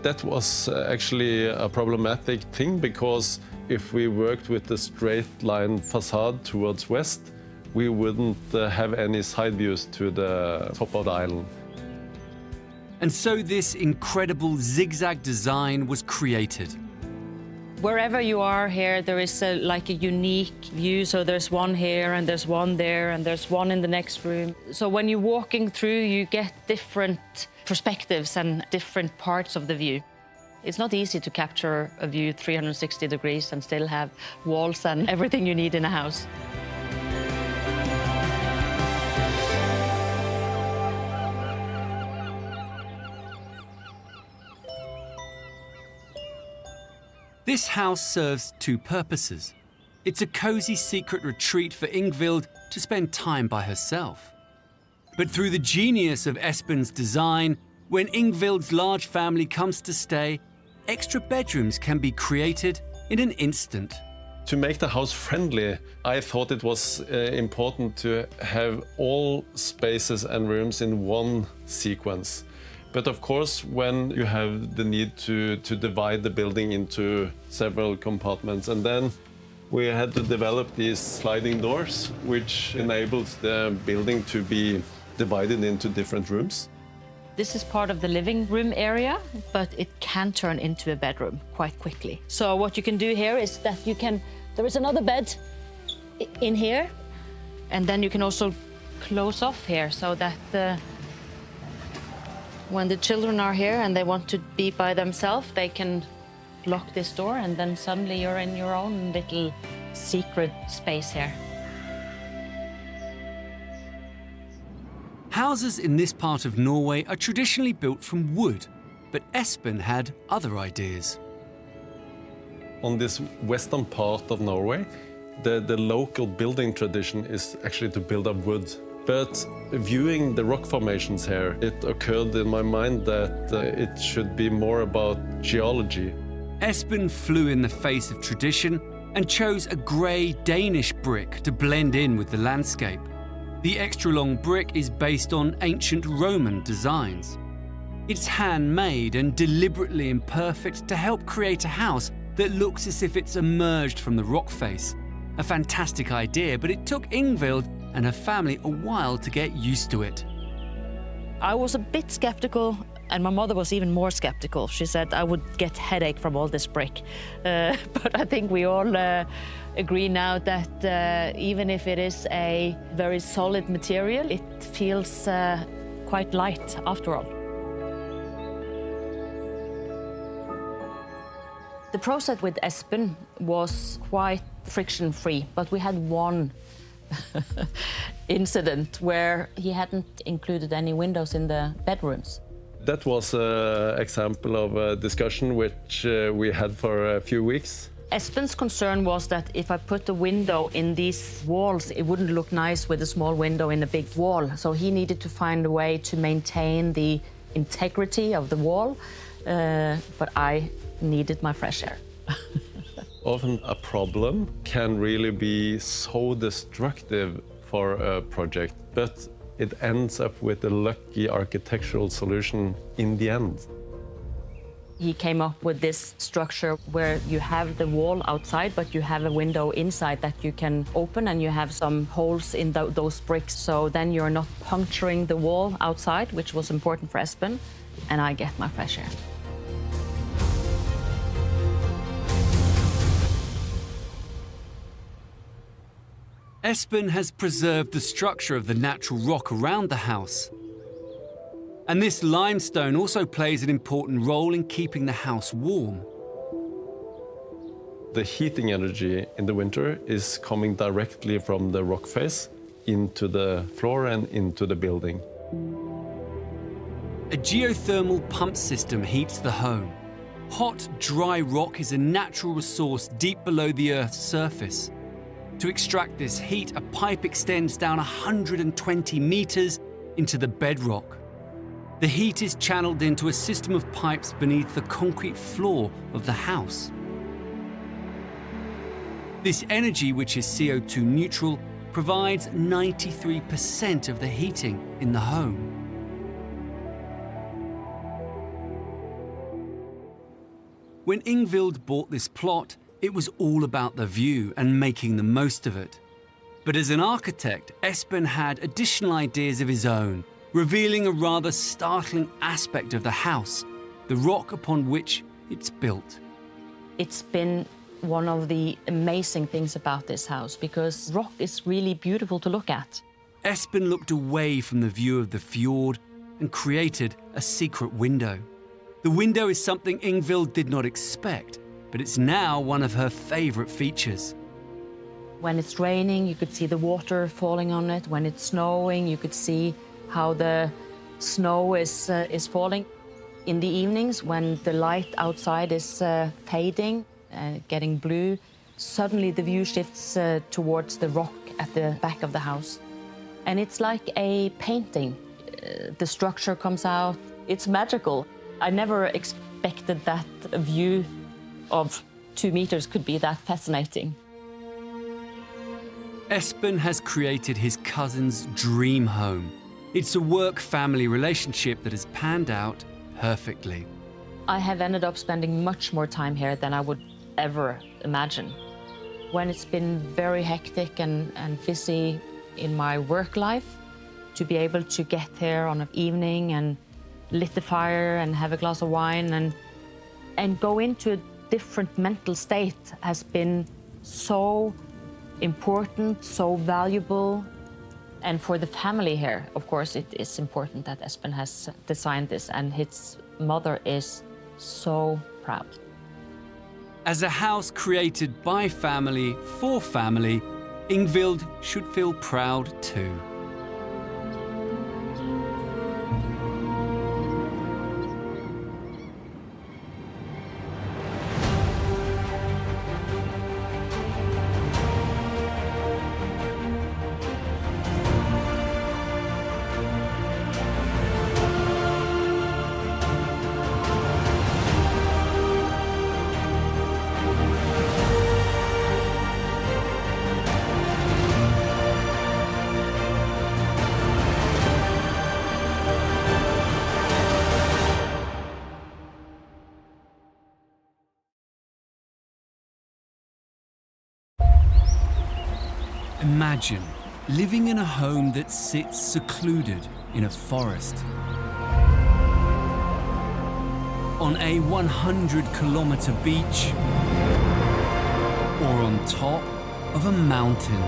That was actually a problematic thing, because if we worked with the straight line facade towards west, we wouldn't have any side views to the top of the island. And so this incredible zigzag design was created. Wherever you are here, there is like a unique view. So there's one here, and there's one there, and there's one in the next room. So when you're walking through, you get different perspectives and different parts of the view. It's not easy to capture a view 360 degrees and still have walls and everything you need in a house. This house serves 2 purposes. It's a cozy secret retreat for Ingvild to spend time by herself. But through the genius of Espen's design, when Ingvild's large family comes to stay, extra bedrooms can be created in an instant. To make the house friendly, I thought it was important to have all spaces and rooms in one sequence. But of course, when you have the need to divide the building into several compartments, and then we had to develop these sliding doors, which enables the building to be divided into different rooms. This is part of the living room area, but it can turn into a bedroom quite quickly. So what you can do here is that there is another bed in here, and then you can also close off here so that when the children are here and they want to be by themselves, they can lock this door, and then suddenly you're in your own little secret space here. Houses in this part of Norway are traditionally built from wood, but Espen had other ideas. On this western part of Norway, the local building tradition is actually to build up wood. But viewing the rock formations here, it occurred in my mind that it should be more about geology. Espen flew in the face of tradition and chose a grey Danish brick to blend in with the landscape. The extra-long brick is based on ancient Roman designs. It's handmade and deliberately imperfect to help create a house that looks as if it's emerged from the rock face. A fantastic idea, but it took Ingvild and her family a while to get used to it. I was a bit skeptical, and my mother was even more skeptical. She said I would get headache from all this brick. But I think we all agree now that even if it is a very solid material, it feels quite light after all. The process with Espen was quite friction-free, but we had one incident where he hadn't included any windows in the bedrooms. That was an example of a discussion which we had for a few weeks. Espen's concern was that if I put a window in these walls, it wouldn't look nice with a small window in a big wall. So he needed to find a way to maintain the integrity of the wall, but I needed my fresh air. Often a problem can really be so destructive for a project, but it ends up with a lucky architectural solution in the end. He came up with this structure where you have the wall outside, but you have a window inside that you can open, and you have some holes in those bricks. So then you're not puncturing the wall outside, which was important for Espen, and I get my fresh air. Espen has preserved the structure of the natural rock around the house. And this limestone also plays an important role in keeping the house warm. The heating energy in the winter is coming directly from the rock face into the floor and into the building. A geothermal pump system heats the home. Hot, dry rock is a natural resource deep below the Earth's surface. To extract this heat, a pipe extends down 120 meters into the bedrock. The heat is channeled into a system of pipes beneath the concrete floor of the house. This energy, which is CO2 neutral, provides 93% of the heating in the home. When Ingvild bought this plot, it was all about the view and making the most of it. But as an architect, Espen had additional ideas of his own, revealing a rather startling aspect of the house, the rock upon which it's built. It's been one of the amazing things about this house, because rock is really beautiful to look at. Espen looked away from the view of the fjord and created a secret window. The window is something Ingvild did not expect, but it's now one of her favorite features. When it's raining, you could see the water falling on it. When it's snowing, you could see how the snow is falling. In the evenings, when the light outside is fading, getting blue, suddenly the view shifts towards the rock at the back of the house. And it's like a painting. The structure comes out. It's magical. I never expected that a view of 2 meters could be that fascinating. Espen has created his cousin's dream home. It's a work-family relationship that has panned out perfectly. I have ended up spending much more time here than I would ever imagine. When it's been very hectic and busy in my work life, to be able to get here on an evening and lit the fire and have a glass of wine and go into a different mental state has been so important, so valuable. And for the family here, of course, it is important that Espen has designed this, and his mother is so proud. As a house created by family for family, Ingvild should feel proud too. Imagine living in a home that sits secluded in a forest. On a 100-kilometer beach, or on top of a mountain.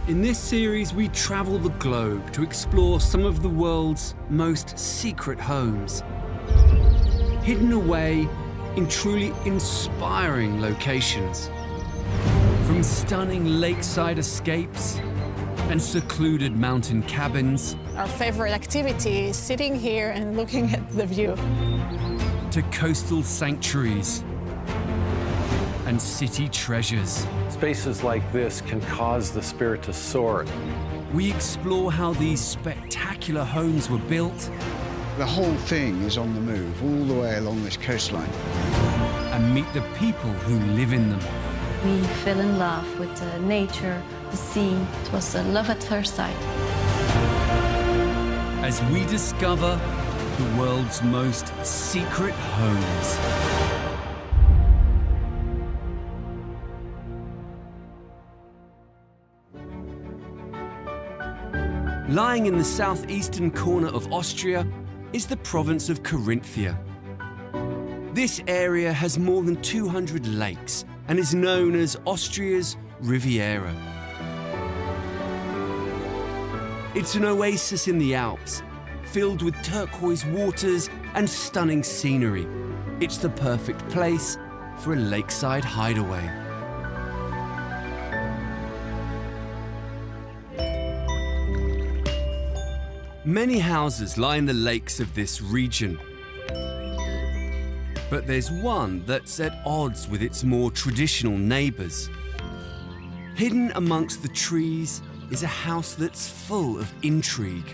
In this series, we travel the globe to explore some of the world's most secret homes, hidden away in truly inspiring locations. From stunning lakeside escapes and secluded mountain cabins, Our favorite activity is sitting here and looking at the view. to coastal sanctuaries and city treasures. Spaces like this can cause the spirit to soar. We explore how these spectacular homes were built The whole thing is on the move, all the way along this coastline. and meet the people who live in them. We fell in love with nature, the sea. It was a love at first sight. As we discover the world's most secret homes. Lying in the southeastern corner of Austria is the province of Carinthia. This area has more than 200 lakes and is known as Austria's Riviera. It's an oasis in the Alps, filled with turquoise waters and stunning scenery. It's the perfect place for a lakeside hideaway. Many houses line the lakes of this region. But there's one that's at odds with its more traditional neighbours. Hidden amongst the trees is a house that's full of intrigue.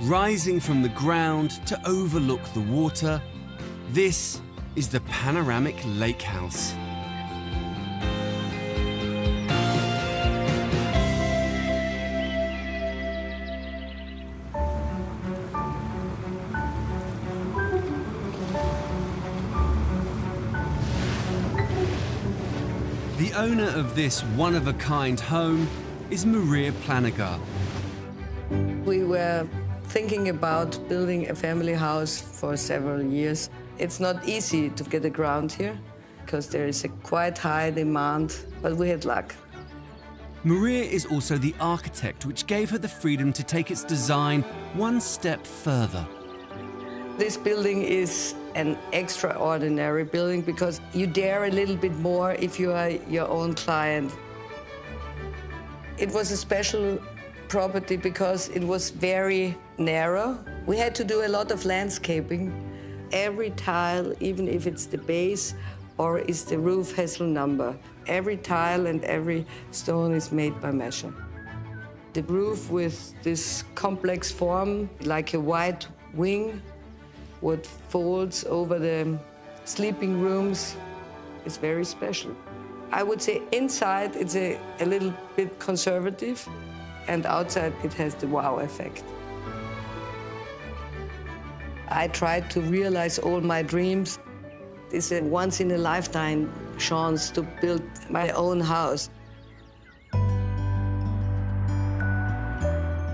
Rising from the ground to overlook the water, this is the panoramic lakehouse. The owner of this one-of-a-kind home is Maria Planagar. We were thinking about building a family house for several years. It's not easy to get a ground here because there is a quite high demand, but we had luck. Maria is also the architect, which gave her the freedom to take its design one step further. This building is an extraordinary building because you dare a little bit more if you are your own client. It was a special property because it was very narrow. We had to do a lot of landscaping. Every tile, even if it's the base or is the roof, has a number. Every tile and every stone is made by measure. The roof with this complex form, like a wide wing, what folds over the sleeping rooms, is very special. I would say inside it's a little bit conservative, and outside it has the wow effect. I tried to realize all my dreams. It's a once-in-a-lifetime chance to build my own house.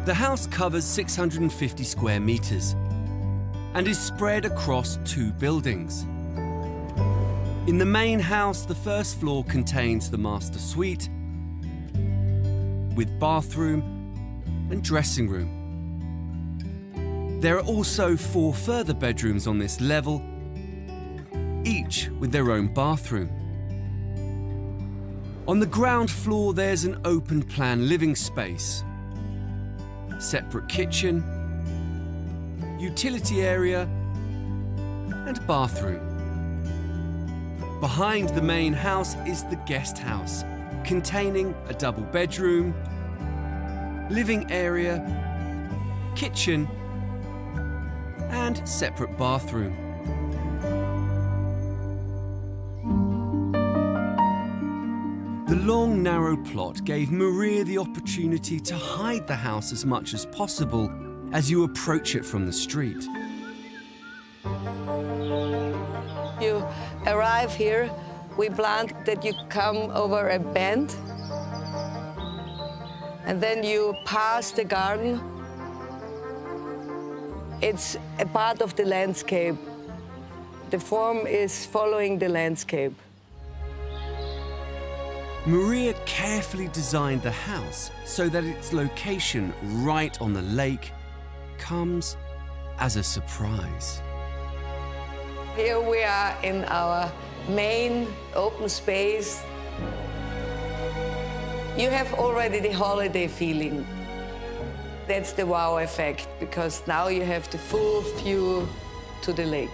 The house covers 650 square meters and is spread across 2 buildings. In the main house, the first floor contains the master suite with bathroom and dressing room. There are also 4 further bedrooms on this level, each with their own bathroom. On the ground floor, there's an open-plan living space, separate kitchen, utility area, and bathroom. Behind the main house is the guest house, containing a double bedroom, living area, kitchen, and separate bathroom. The long, narrow plot gave Maria the opportunity to hide the house as much as possible as you approach it from the street. You arrive here, we plan that you come over a bend, and then you pass the garden. It's a part of the landscape. The form is following the landscape. Maria carefully designed the house so that its location right on the lake comes as a surprise. Here we are in our main open space. You have already the holiday feeling. That's the wow effect, because now you have the full view to the lake.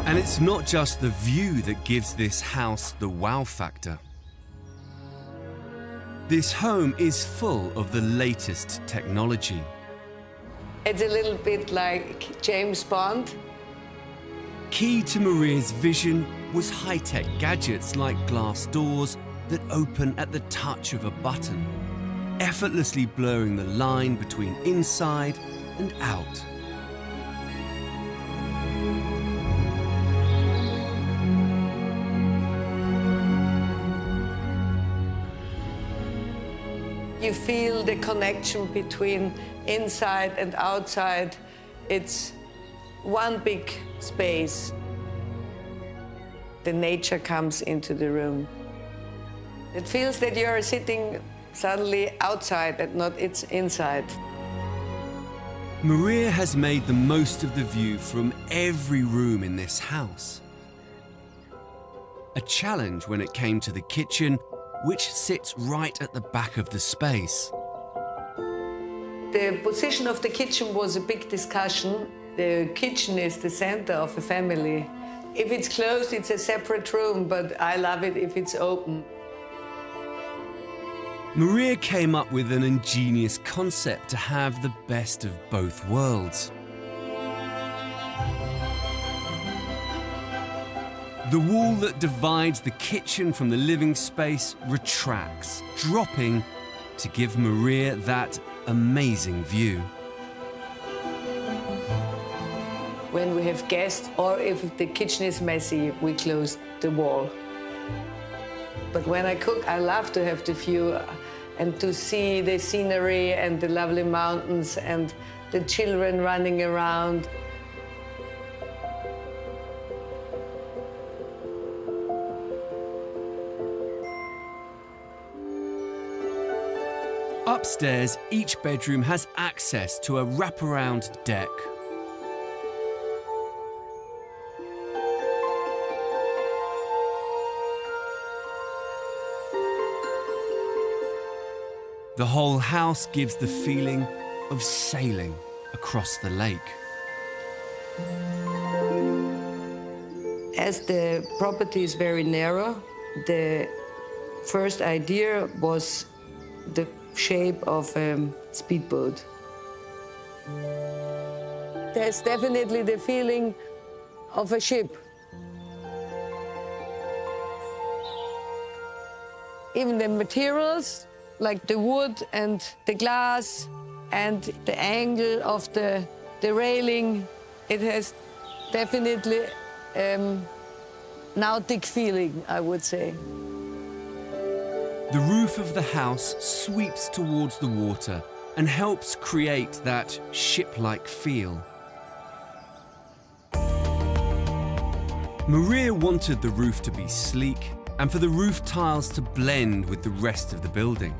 And it's not just the view that gives this house the wow factor. This home is full of the latest technology. It's a little bit like James Bond. Key to Maria's vision was high-tech gadgets like glass doors that open at the touch of a button, effortlessly blurring the line between inside and out. You feel the connection between inside and outside. It's one big space. The nature comes into the room. It feels that you're sitting suddenly outside and not it's inside. Maria has made the most of the view from every room in this house. A challenge when it came to the kitchen, which sits right at the back of the space. The position of the kitchen was a big discussion. The kitchen is the center of a family. If it's closed, it's a separate room, but I love it if it's open. Maria came up with an ingenious concept to have the best of both worlds. The wall that divides the kitchen from the living space retracts, dropping to give Maria that amazing view. When we have guests or if the kitchen is messy, we close the wall. But when I cook, I love to have the view and to see the scenery and the lovely mountains and the children running around. Upstairs, each bedroom has access to a wraparound deck. The whole house gives the feeling of sailing across the lake. As the property is very narrow, the first idea was the shape of a speedboat. There's definitely the feeling of a ship. Even the materials, like the wood and the glass and the angle of the railing, it has definitely nautic feeling, I would say. The roof of the house sweeps towards the water and helps create that ship-like feel. Maria wanted the roof to be sleek and for the roof tiles to blend with the rest of the building.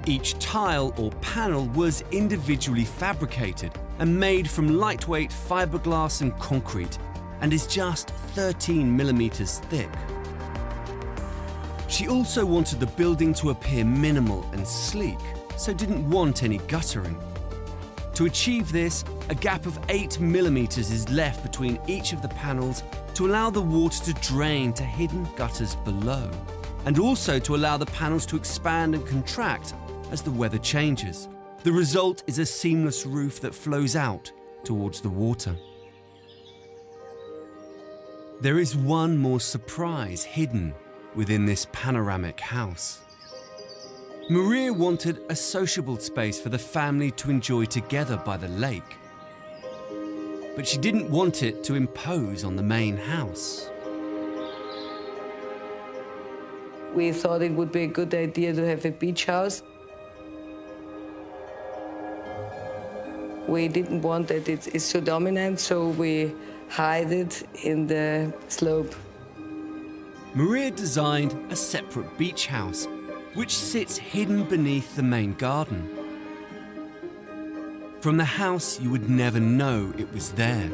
Each tile or panel was individually fabricated and made from lightweight fiberglass and concrete and is just 13 millimeters thick. She also wanted the building to appear minimal and sleek, so didn't want any guttering. To achieve this, a gap of 8 millimeters is left between each of the panels to allow the water to drain to hidden gutters below, and also to allow the panels to expand and contract as the weather changes. The result is a seamless roof that flows out towards the water. There is one more surprise hidden within this panoramic house. Maria wanted a sociable space for the family to enjoy together by the lake. But she didn't want it to impose on the main house. We thought it would be a good idea to have a beach house. We didn't want that it's so dominant, so we hide it in the slope. Maria designed a separate beach house, which sits hidden beneath the main garden. From the house, you would never know it was there.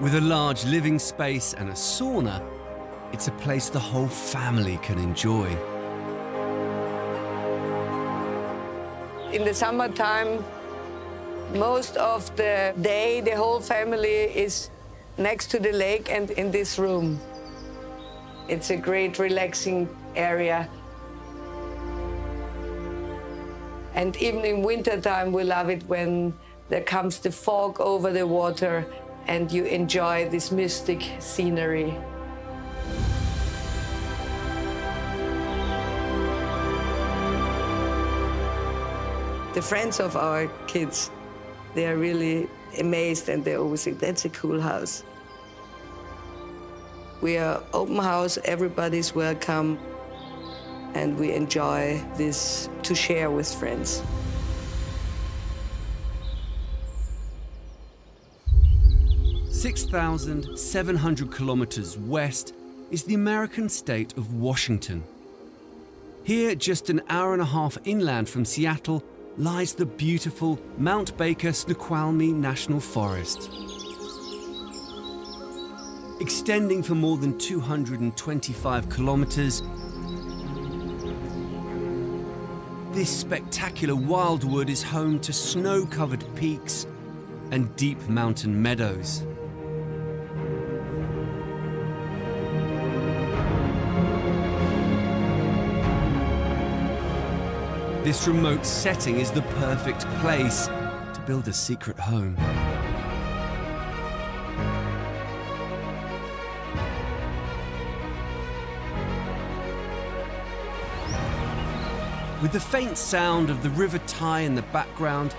With a large living space and a sauna, it's a place the whole family can enjoy. In the summertime, most of the day, the whole family is next to the lake and in this room. It's a great relaxing area. And even in wintertime, we love it when there comes the fog over the water and you enjoy this mystic scenery. The friends of our kids, they are really amazed and they always think, that's a cool house. We are open house, everybody's welcome, and we enjoy this to share with friends. (6,700 kilometers west is the American state of Washington. Here, just an hour and a half inland from Seattle, lies the beautiful Mount Baker-Snoqualmie National Forest. Extending for more than 225 kilometers, this spectacular wildwood is home to snow-covered peaks and deep mountain meadows. This remote setting is the perfect place to build a secret home. With the faint sound of the River Ty in the background,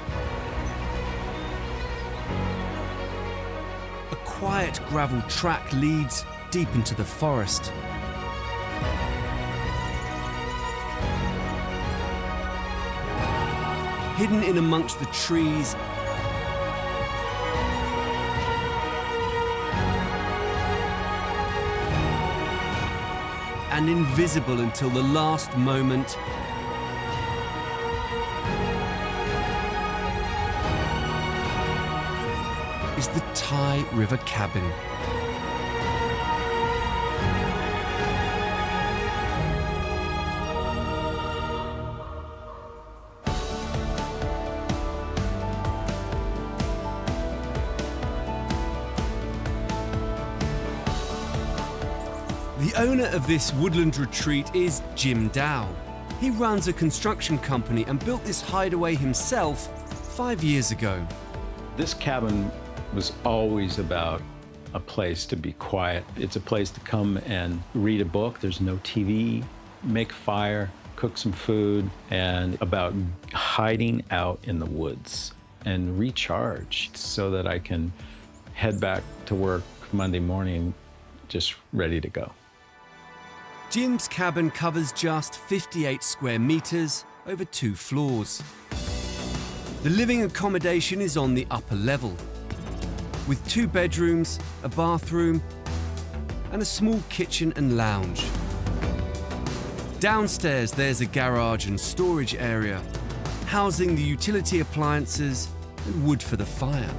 a quiet gravel track leads deep into the forest. Hidden in amongst the trees, and invisible until the last moment, is the Ty River Cabin. The owner of this woodland retreat is Jim Dow. He runs a construction company and built this hideaway himself 5 years ago. This cabin was always about a place to be quiet. It's a place to come and read a book. There's no TV, make a fire, cook some food, and about hiding out in the woods and recharge so that I can head back to work Monday morning just ready to go. Jim's cabin covers just 58 square meters over 2 floors. The living accommodation is on the upper level, with 2 bedrooms, a bathroom, and a small kitchen and lounge. Downstairs, there's a garage and storage area, housing the utility appliances and wood for the fire.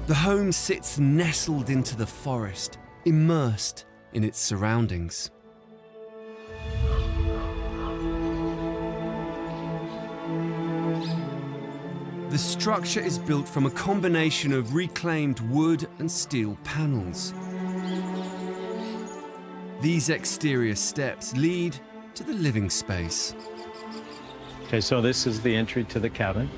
The home sits nestled into the forest, immersed in its surroundings. The structure is built from a combination of reclaimed wood and steel panels. These exterior steps lead to the living space. Okay, so this is the entry to the cabin.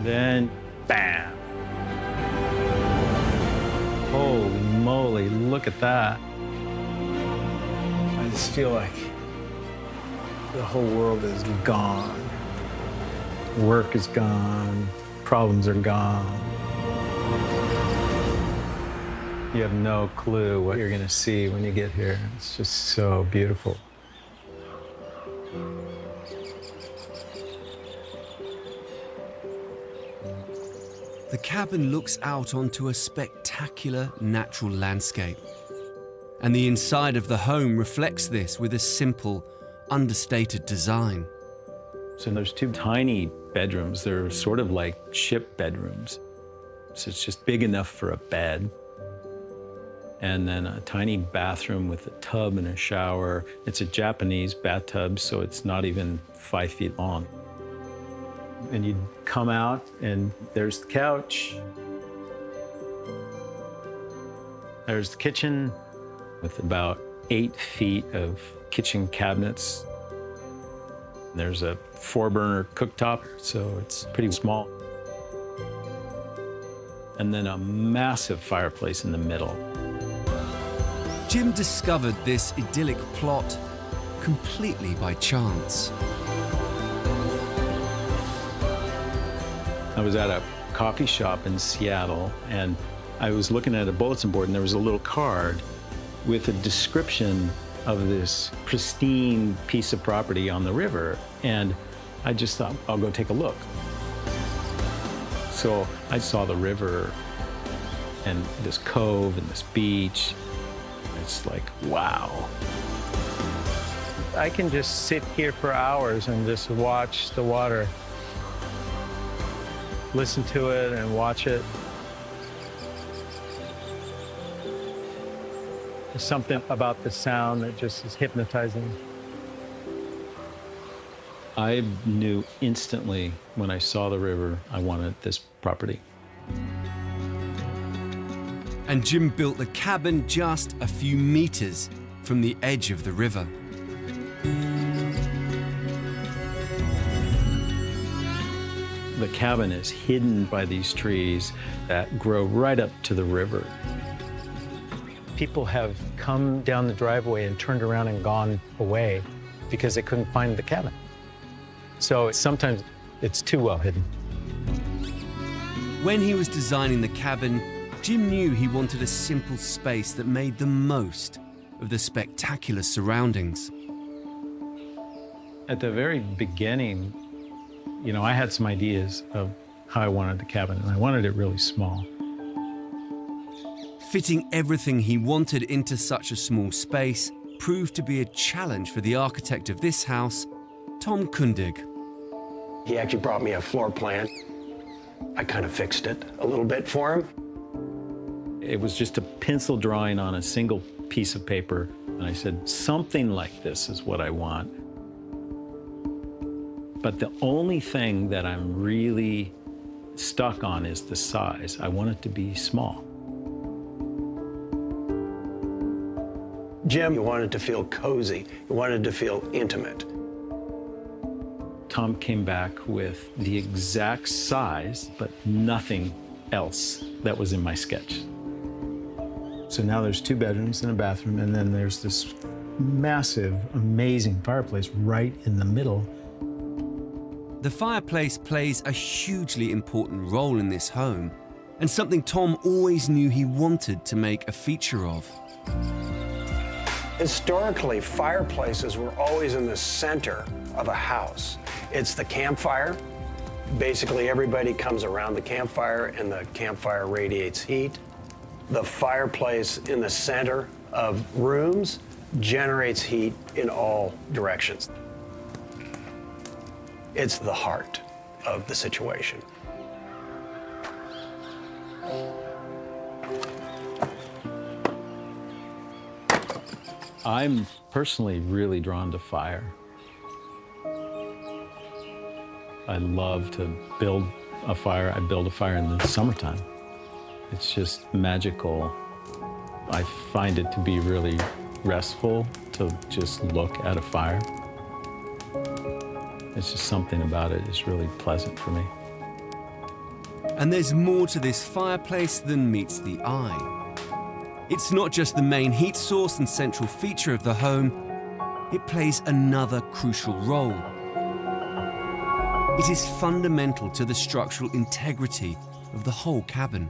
Then, bam! Holy moly, look at that. I just feel like the whole world is gone. Work is gone, problems are gone. You have no clue what you're gonna see when you get here. It's just so beautiful. The cabin looks out onto a spectacular natural landscape. And the inside of the home reflects this with a simple, understated design. So there's two tiny bedrooms. They're sort of like ship bedrooms. So it's just big enough for a bed. And then a tiny bathroom with a tub and a shower. It's a Japanese bathtub, so it's not even 5 feet long. And you come out, and there's the couch. There's the kitchen with about 8 feet of kitchen cabinets. There's a 4-burner cooktop, so it's pretty small. And then a massive fireplace in the middle. Jim discovered this idyllic plot completely by chance. I was at a coffee shop in Seattle, and I was looking at a bulletin board, and there was a little card with a description of this pristine piece of property on the river. And I just thought, I'll go take a look. So I saw the river and this cove and this beach. It's like, wow. I can just sit here for hours and just watch the water. Listen to it and watch it. There's something about the sound that just is hypnotizing. I knew instantly when I saw the river, I wanted this property. And Jim built the cabin just a few meters from the edge of the river. The cabin is hidden by these trees that grow right up to the river. People have come down the driveway and turned around and gone away because they couldn't find the cabin. So sometimes it's too well hidden. When he was designing the cabin, Jim knew he wanted a simple space that made the most of the spectacular surroundings. At the very beginning, you know, I had some ideas of how I wanted the cabin, and I wanted it really small. Fitting everything he wanted into such a small space proved to be a challenge for the architect of this house, Tom Kundig. He actually brought me a floor plan. I kind of fixed it a little bit for him. It was just a pencil drawing on a single piece of paper, and I said, something like this is what I want. But the only thing that I'm really stuck on is the size. I want it to be small. Jim, you wanted to feel cozy. You wanted to feel intimate. Tom came back with the exact size, but nothing else that was in my sketch. So now there's 2 bedrooms and a bathroom, and then there's this massive, amazing fireplace right in the middle. The fireplace plays a hugely important role in this home, and something Tom always knew he wanted to make a feature of. Historically, fireplaces were always in the center of a house. It's the campfire. Basically, everybody comes around the campfire, and the campfire radiates heat. The fireplace in the center of rooms generates heat in all directions. It's the heart of the situation. I'm personally really drawn to fire. I love to build a fire. I build a fire in the summertime. It's just magical. I find it to be really restful to just look at a fire. It's just something about it is really pleasant for me. And there's more to this fireplace than meets the eye. It's not just the main heat source and central feature of the home, it plays another crucial role. It is fundamental to the structural integrity of the whole cabin.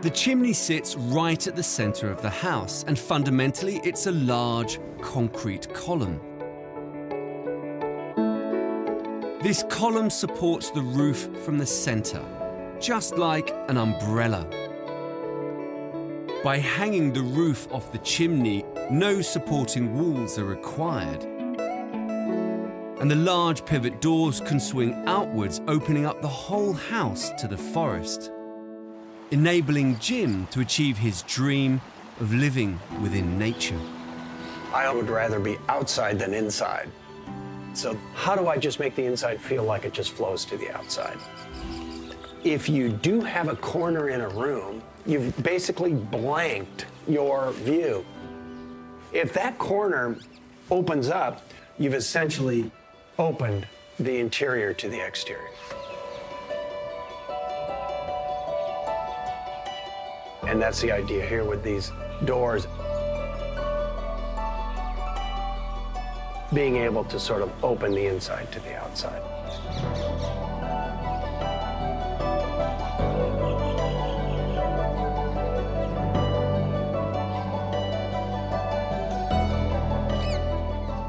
The chimney sits right at the center of the house, and fundamentally it's a large concrete column. This column supports the roof from the center, just like an umbrella. By hanging the roof off the chimney, no supporting walls are required. And the large pivot doors can swing outwards, opening up the whole house to the forest, enabling Jim to achieve his dream of living within nature. I would rather be outside than inside. So how do I just make the inside feel like it just flows to the outside? If you do have a corner in a room, you've basically blanked your view. If that corner opens up, you've essentially opened the interior to the exterior. And that's the idea here with these doors. Being able to sort of open the inside to the outside.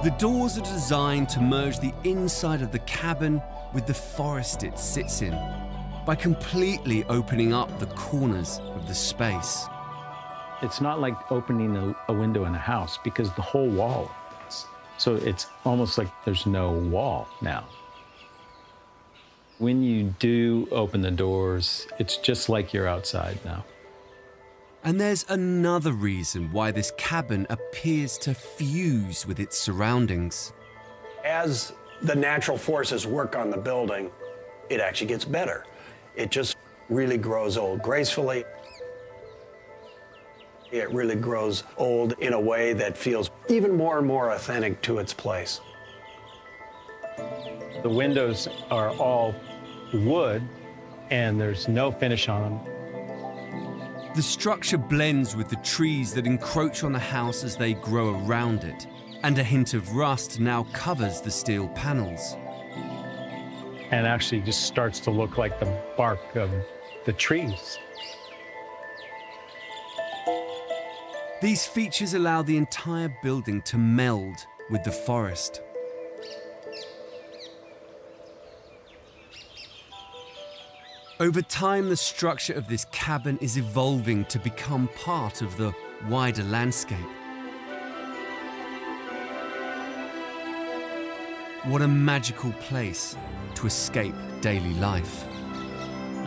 The doors are designed to merge the inside of the cabin with the forest it sits in, by completely opening up the corners of the space. It's not like opening a window in a house because the whole wall is. So it's almost like there's no wall now. When you do open the doors, it's just like you're outside now. And there's another reason why this cabin appears to fuse with its surroundings. As the natural forces work on the building, it actually gets better. It just really grows old gracefully. It really grows old in a way that feels even more and more authentic to its place. The windows are all wood, and there's no finish on them. The structure blends with the trees that encroach on the house as they grow around it, and a hint of rust now covers the steel panels. And actually just starts to look like the bark of the trees. These features allow the entire building to meld with the forest. Over time, the structure of this cabin is evolving to become part of the wider landscape. What a magical place to escape daily life.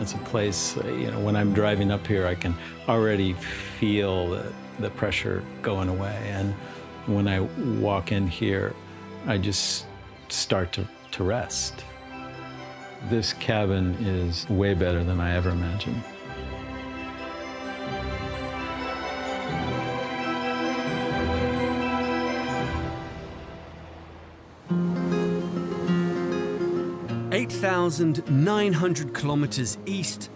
It's a place, when I'm driving up here, I can already feel the pressure going away. And when I walk in here, I just start to rest. This cabin is way better than I ever imagined. (8,900 kilometers east,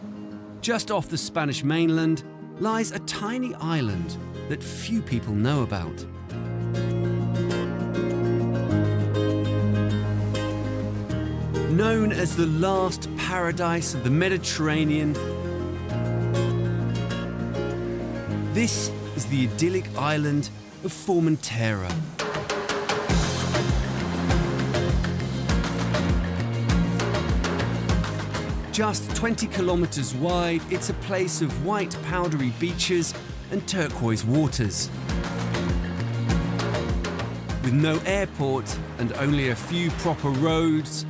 just off the Spanish mainland, lies a tiny island that few people know about. Known as the last paradise of the Mediterranean, this is the idyllic island of Formentera. Just 20 kilometers wide, it's a place of white powdery beaches and turquoise waters. With no airport and only a few proper roads,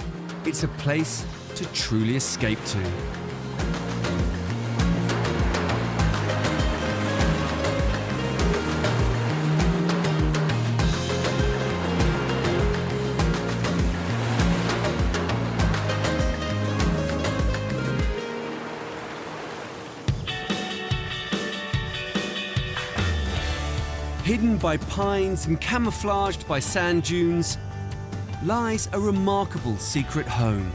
it's a place to truly escape to. Hidden by pines and camouflaged by sand dunes, lies a remarkable secret home.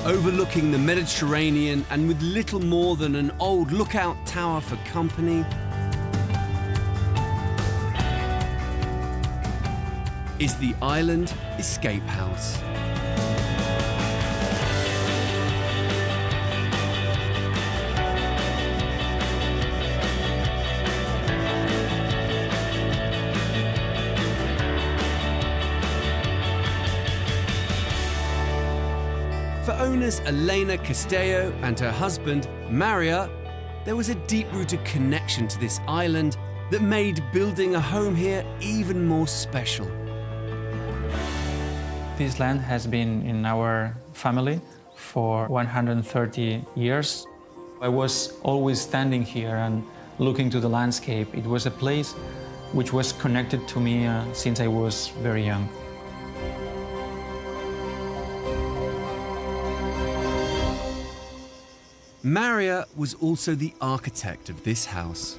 Overlooking the Mediterranean and with little more than an old lookout tower for company, is the Island Escape House. For owners Elena Castello and her husband, Maria, there was a deep-rooted connection to this island that made building a home here even more special. This land has been in our family for 130 years. I was always standing here and looking to the landscape. It was a place which was connected to me since I was very young. Maria was also the architect of this house.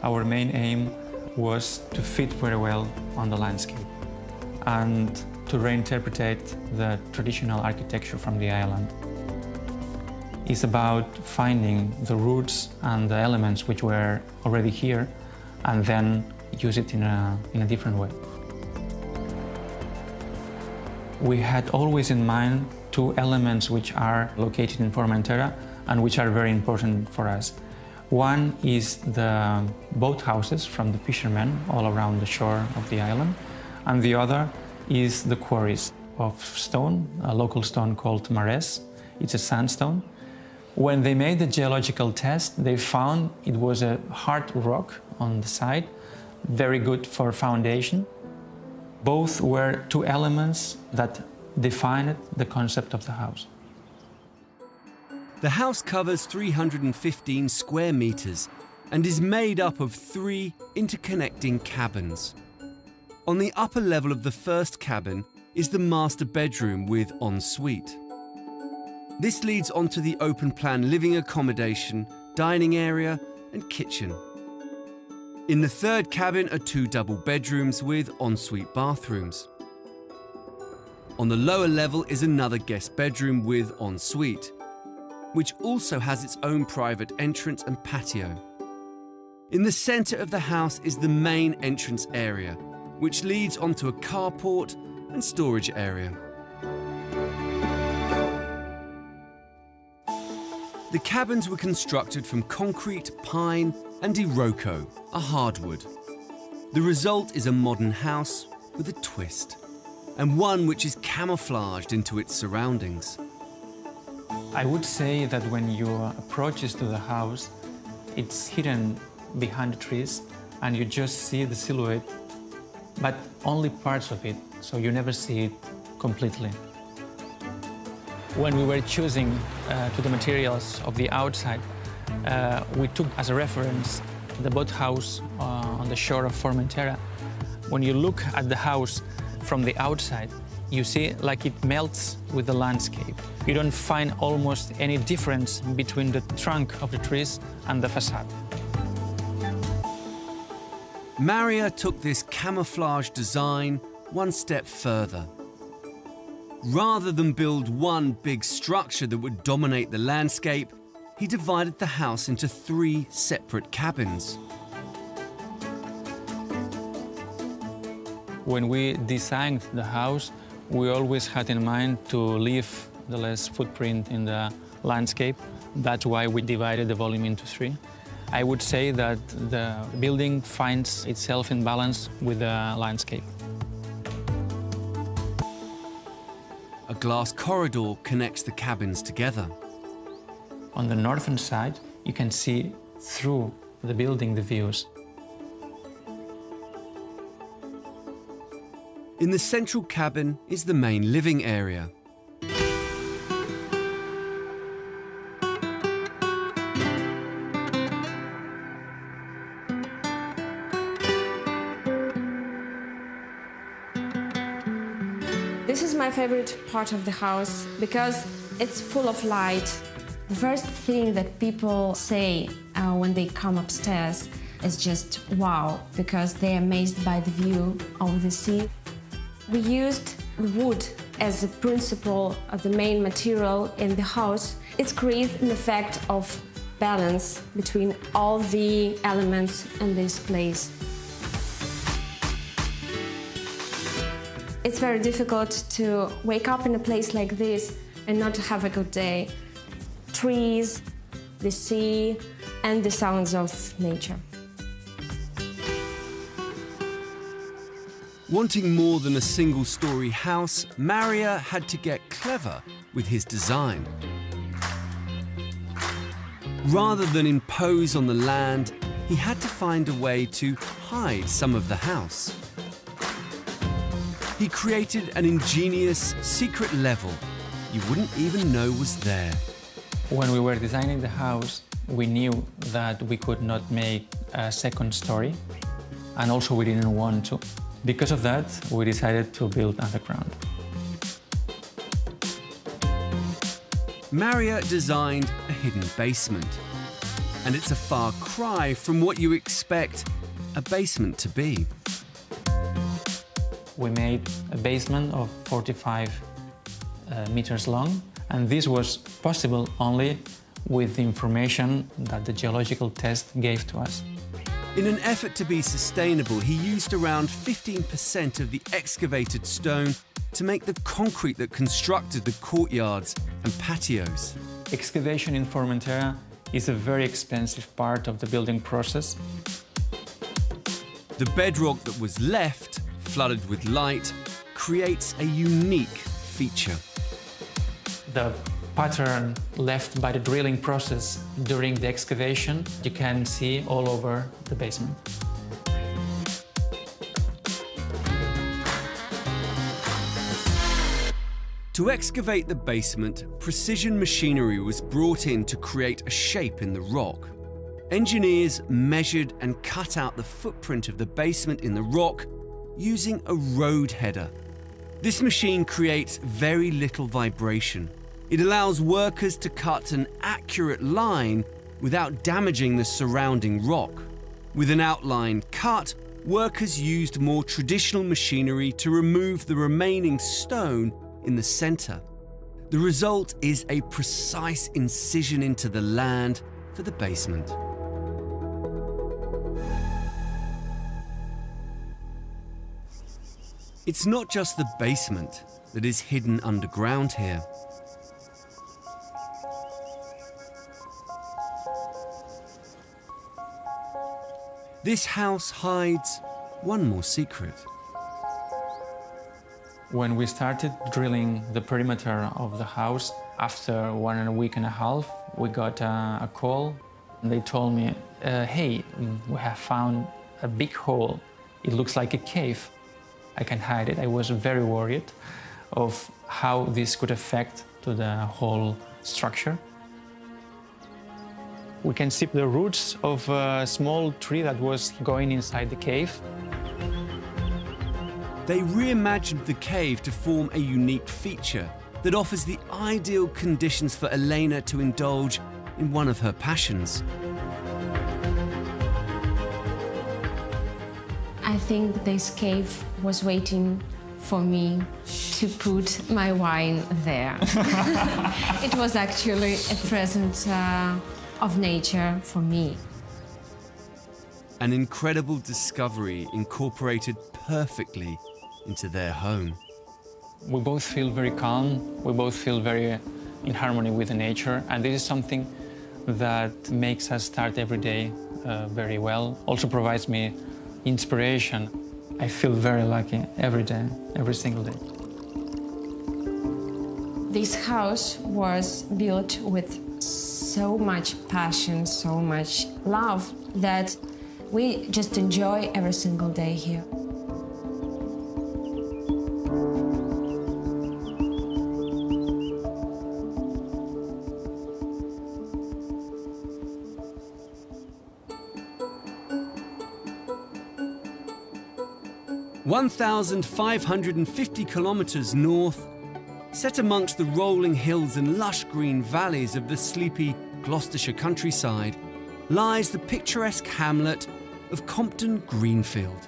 Our main aim was to fit very well on the landscape and to reinterpret the traditional architecture from the island. It's about finding the roots and the elements which were already here and then use it in a different way. We had always in mind two elements which are located in Formentera and which are very important for us. One is the boat houses from the fishermen all around the shore of the island, and the other is the quarries of stone, a local stone called marsh. It's a sandstone. When they made the geological test, they found it was a hard rock on the side, very good for foundation. Both were two elements that defined the concept of the house. The house covers 315 square meters and is made up of 3 interconnecting cabins. On the upper level of the first cabin is the master bedroom with ensuite. This leads onto the open-plan living accommodation, dining area and kitchen. In the third cabin are 2 double bedrooms with ensuite bathrooms. On the lower level is another guest bedroom with ensuite, which also has its own private entrance and patio. In the centre of the house is the main entrance area, which leads onto a carport and storage area. The cabins were constructed from concrete, pine and iroko, a hardwood. The result is a modern house with a twist, and one which is camouflaged into its surroundings. I would say that when you approach to the house, it's hidden behind the trees and you just see the silhouette, but only parts of it, so you never see it completely. When we were choosing to the materials of the outside, we took as a reference the boathouse on the shore of Formentera. When you look at the house from the outside, you see like it melts with the landscape. You don't find almost any difference between the trunk of the trees and the facade. Maria took this camouflage design one step further. Rather than build one big structure that would dominate the landscape, he divided the house into 3 separate cabins. When we designed the house, we always had in mind to leave the less footprint in the landscape. That's why we divided the volume into 3. I would say that the building finds itself in balance with the landscape. A glass corridor connects the cabins together. On the northern side, you can see through the building the views. In the central cabin is the main living area. This is my favorite part of the house because it's full of light. The first thing that people say when they come upstairs is just wow, because they're amazed by the view of the sea. We used wood as a principle of the main material in the house. It creates an effect of balance between all the elements in this place. It's very difficult to wake up in a place like this and not to have a good day. Trees, the sea, and the sounds of nature. Wanting more than a single-story house, Mario had to get clever with his design. Rather than impose on the land, he had to find a way to hide some of the house. He created an ingenious secret level you wouldn't even know was there. When we were designing the house, we knew that we could not make a second story, and also we didn't want to. Because of that, we decided to build underground. Mario designed a hidden basement, and it's a far cry from what you expect a basement to be. We made a basement of 45 meters long, and this was possible only with the information that the geological test gave to us. In an effort to be sustainable, he used around 15% of the excavated stone to make the concrete that constructed the courtyards and patios. Excavation in Formentera is a very expensive part of the building process. The bedrock that was left, flooded with light, creates a unique feature. The pattern left by the drilling process during the excavation, you can see all over the basement. To excavate the basement, precision machinery was brought in to create a shape in the rock. Engineers measured and cut out the footprint of the basement in the rock using a road header. This machine creates very little vibration. It allows workers to cut an accurate line without damaging the surrounding rock. With an outline cut, workers used more traditional machinery to remove the remaining stone in the center. The result is a precise incision into the land for the basement. It's not just the basement that is hidden underground here. This house hides one more secret. When we started drilling the perimeter of the house, after 1.5 weeks, we got a call. They told me, hey, we have found a big hole. It looks like a cave. I can hide it. I was very worried of how this could affect to the whole structure. We can see the roots of a small tree that was going inside the cave. They reimagined the cave to form a unique feature that offers the ideal conditions for Elena to indulge in one of her passions. I think this cave was waiting for me to put my wine there. It was actually a present of nature for me. An incredible discovery incorporated perfectly into their home. We both feel very calm, we both feel very in harmony with the nature, and this is something that makes us start every day very well. Also provides me inspiration. I feel very lucky every day, every single day. This house was built with so much passion, so much love, that we just enjoy every single day here. 1,550 kilometres north, set amongst the rolling hills and lush green valleys of the sleepy Gloucestershire countryside, lies the picturesque hamlet of Compton Greenfield.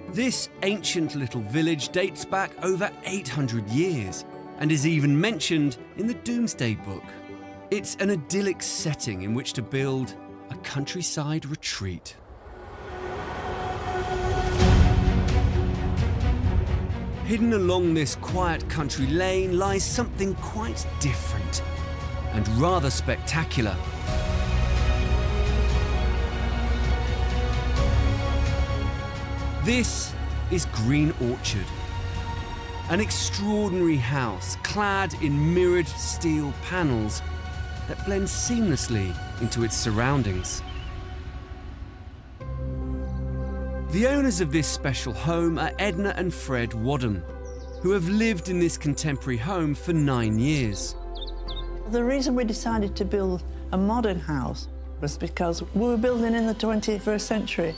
This ancient little village dates back over 800 years and is even mentioned in the Domesday Book. It's an idyllic setting in which to build a countryside retreat. Hidden along this quiet country lane lies something quite different and rather spectacular. This is Green Orchard, an extraordinary house clad in mirrored steel panels that blend seamlessly into its surroundings. The owners of this special home are Edna and Fred Wadham, who have lived in this contemporary home for 9 years. The reason we decided to build a modern house was because we were building in the 21st century,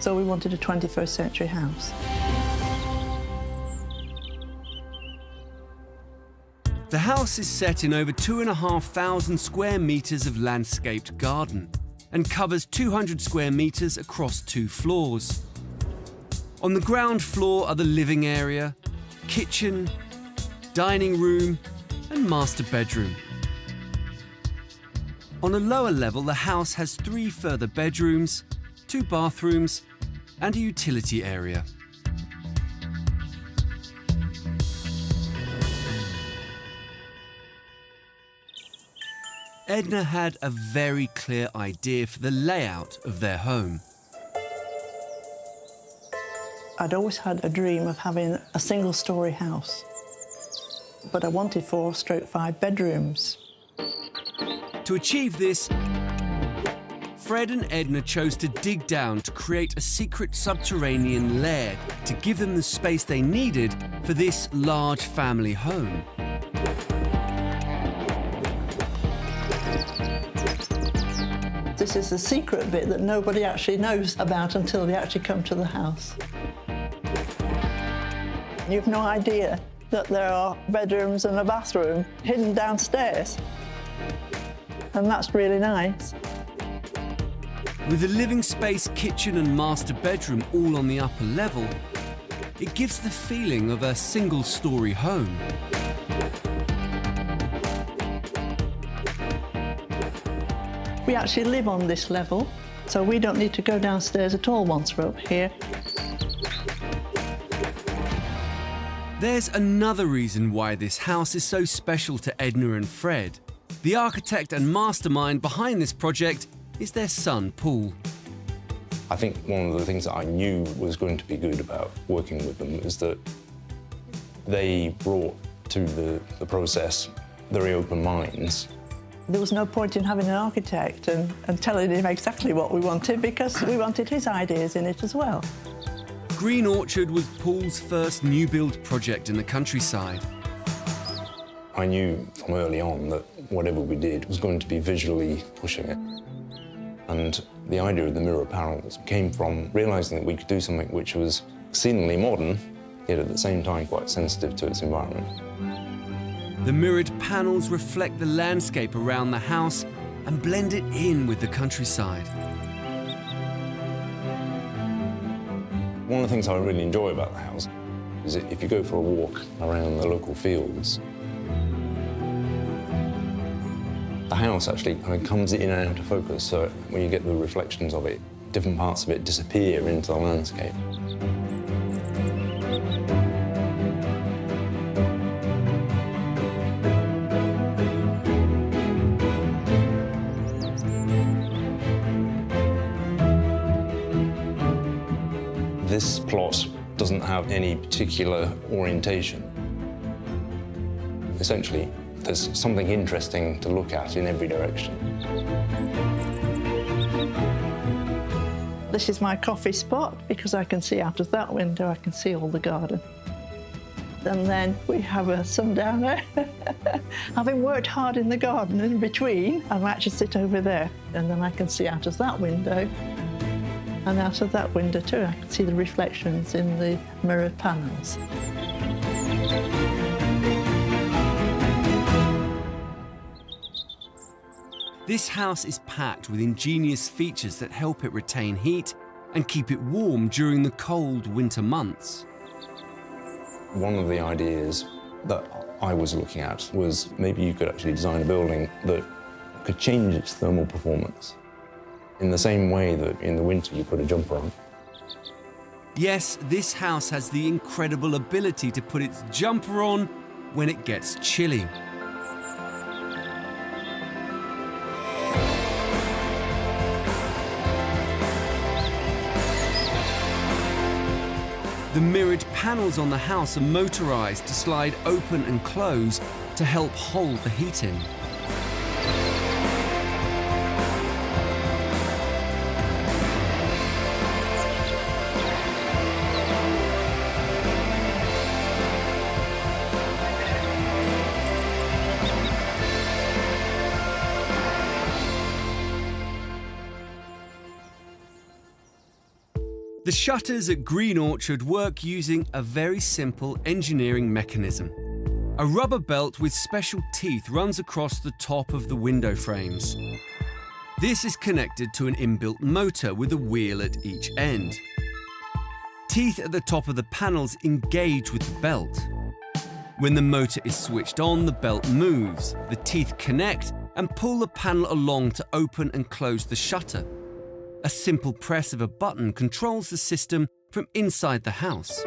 so we wanted a 21st century house. The house is set in over 2,500 square metres of landscaped garden and covers 200 square metres across 2 floors. On the ground floor are the living area, kitchen, dining room and master bedroom. On a lower level, the house has 3 further bedrooms, 2 bathrooms and a utility area. Edna had a very clear idea for the layout of their home. I'd always had a dream of having a single-storey house, but I wanted 4/5 bedrooms. To achieve this, Fred and Edna chose to dig down to create a secret subterranean lair to give them the space they needed for this large family home. This is the secret bit that nobody actually knows about until they actually come to the house. You've no idea that there are bedrooms and a bathroom hidden downstairs. And that's really nice. With the living space, kitchen and master bedroom all on the upper level, it gives the feeling of a single-storey home. We actually live on this level, so we don't need to go downstairs at all once we're up here. There's another reason why this house is so special to Edna and Fred. The architect and mastermind behind this project is their son, Paul. I think one of the things that I knew was going to be good about working with them is that they brought to the process very open minds. There was no point in having an architect and telling him exactly what we wanted, because we wanted his ideas in it as well. Green Orchard was Paul's first new build project in the countryside. I knew from early on that whatever we did was going to be visually pushing it. And the idea of the mirror panels came from realising that we could do something which was exceedingly modern, yet at the same time quite sensitive to its environment. The mirrored panels reflect the landscape around the house and blend it in with the countryside. One of the things I really enjoy about the house is that if you go for a walk around the local fields, the house actually kind of comes in and out of focus, so when you get the reflections of it, different parts of it disappear into the landscape. This plot doesn't have any particular orientation. Essentially, there's something interesting to look at in every direction. This is my coffee spot, because I can see out of that window, I can see all the garden. And then we have a sundowner. Having worked hard in the garden in between, I might actually sit over there, and then I can see out of that window. And out of that window too, I could see the reflections in the mirrored panels. This house is packed with ingenious features that help it retain heat and keep it warm during the cold winter months. One of the ideas that I was looking at was maybe you could actually design a building that could change its thermal performance in the same way that in the winter you put a jumper on. Yes, this house has the incredible ability to put its jumper on when it gets chilly. The mirrored panels on the house are motorized to slide open and close to help hold the heat in. The shutters at Green Orchard work using a very simple engineering mechanism. A rubber belt with special teeth runs across the top of the window frames. This is connected to an inbuilt motor with a wheel at each end. Teeth at the top of the panels engage with the belt. When the motor is switched on, the belt moves, the teeth connect and pull the panel along to open and close the shutter. A simple press of a button controls the system from inside the house.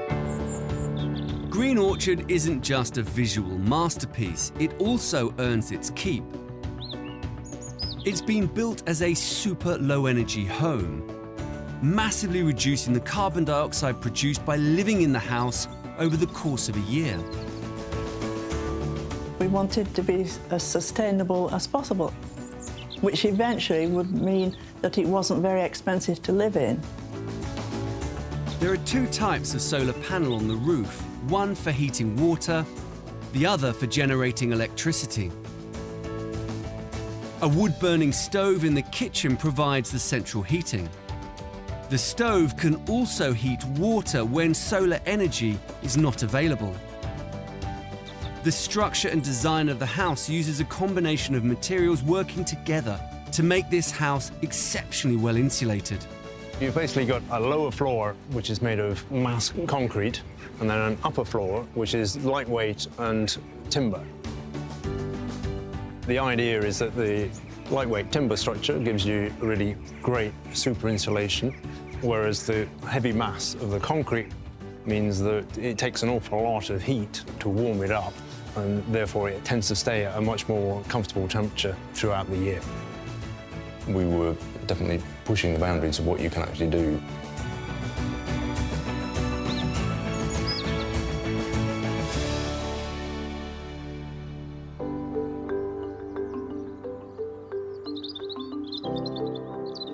Green Orchard isn't just a visual masterpiece, it also earns its keep. It's been built as a super low-energy home, massively reducing the carbon dioxide produced by living in the house over the course of a year. We wanted to be as sustainable as possible, which eventually would mean that it wasn't very expensive to live in. There are two types of solar panel on the roof, one for heating water, the other for generating electricity. A wood-burning stove in the kitchen provides the central heating. The stove can also heat water when solar energy is not available. The structure and design of the house uses a combination of materials working together to make this house exceptionally well insulated. You've basically got a lower floor, which is made of mass concrete, and then an upper floor, which is lightweight and timber. The idea is that the lightweight timber structure gives you a really great super insulation, whereas the heavy mass of the concrete means that it takes an awful lot of heat to warm it up, and therefore it tends to stay at a much more comfortable temperature throughout the year. We were definitely pushing the boundaries of what you can actually do.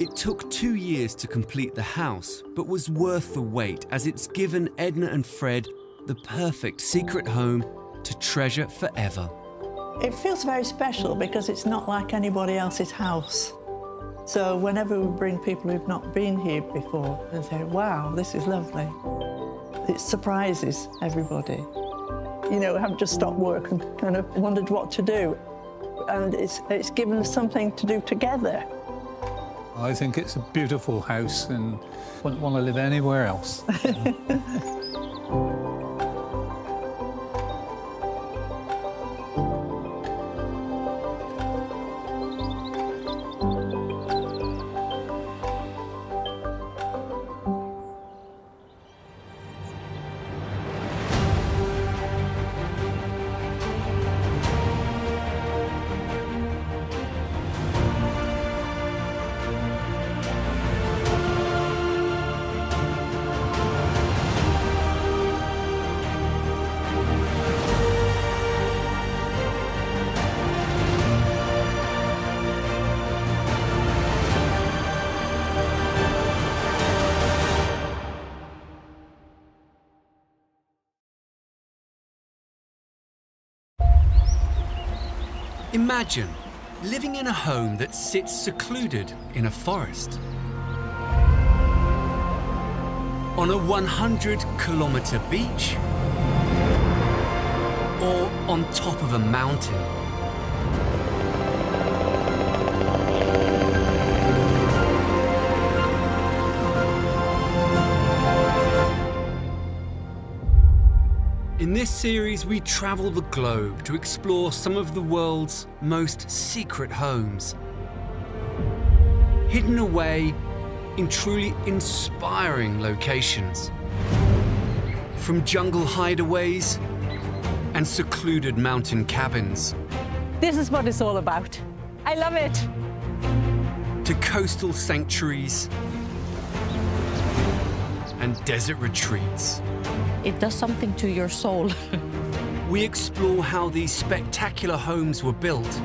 It took 2 years to complete the house, but was worth the wait as it's given Edna and Fred the perfect secret home to treasure forever. It feels very special because it's not like anybody else's house. So whenever we bring people who've not been here before, they say, wow, this is lovely. It surprises everybody. You know, we haven't just stopped work and kind of wondered what to do. And it's given us something to do together. I think it's a beautiful house and wouldn't want to live anywhere else. Imagine living in a home that sits secluded in a forest. On a 100-kilometer beach? Or on top of a mountain? In this series, we travel the globe to explore some of the world's most secret homes, hidden away in truly inspiring locations. From jungle hideaways and secluded mountain cabins. This is what it's all about. I love it. To coastal sanctuaries and desert retreats. It does something to your soul. We explore how these spectacular homes were built.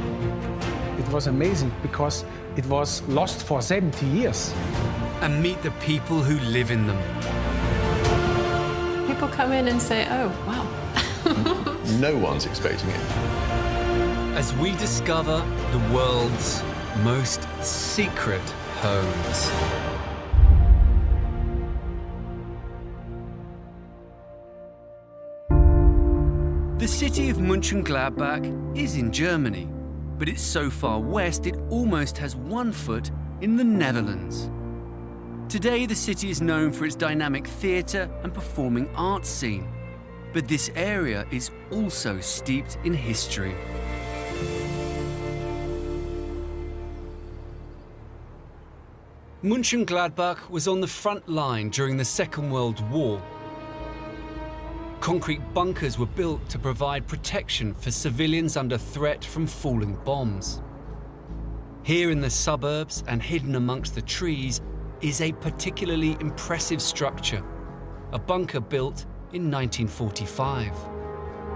It was amazing because it was lost for 70 years. And meet the people who live in them. People come in and say, oh, wow. No one's expecting it. As we discover the world's most secret homes. The city of Mönchengladbach is in Germany, but it's so far west it almost has 1 foot in the Netherlands. Today, the city is known for its dynamic theatre and performing arts scene, but this area is also steeped in history. Mönchengladbach was on the front line during the Second World War. Concrete bunkers were built to provide protection for civilians under threat from falling bombs. Here in the suburbs and hidden amongst the trees is a particularly impressive structure, a bunker built in 1945.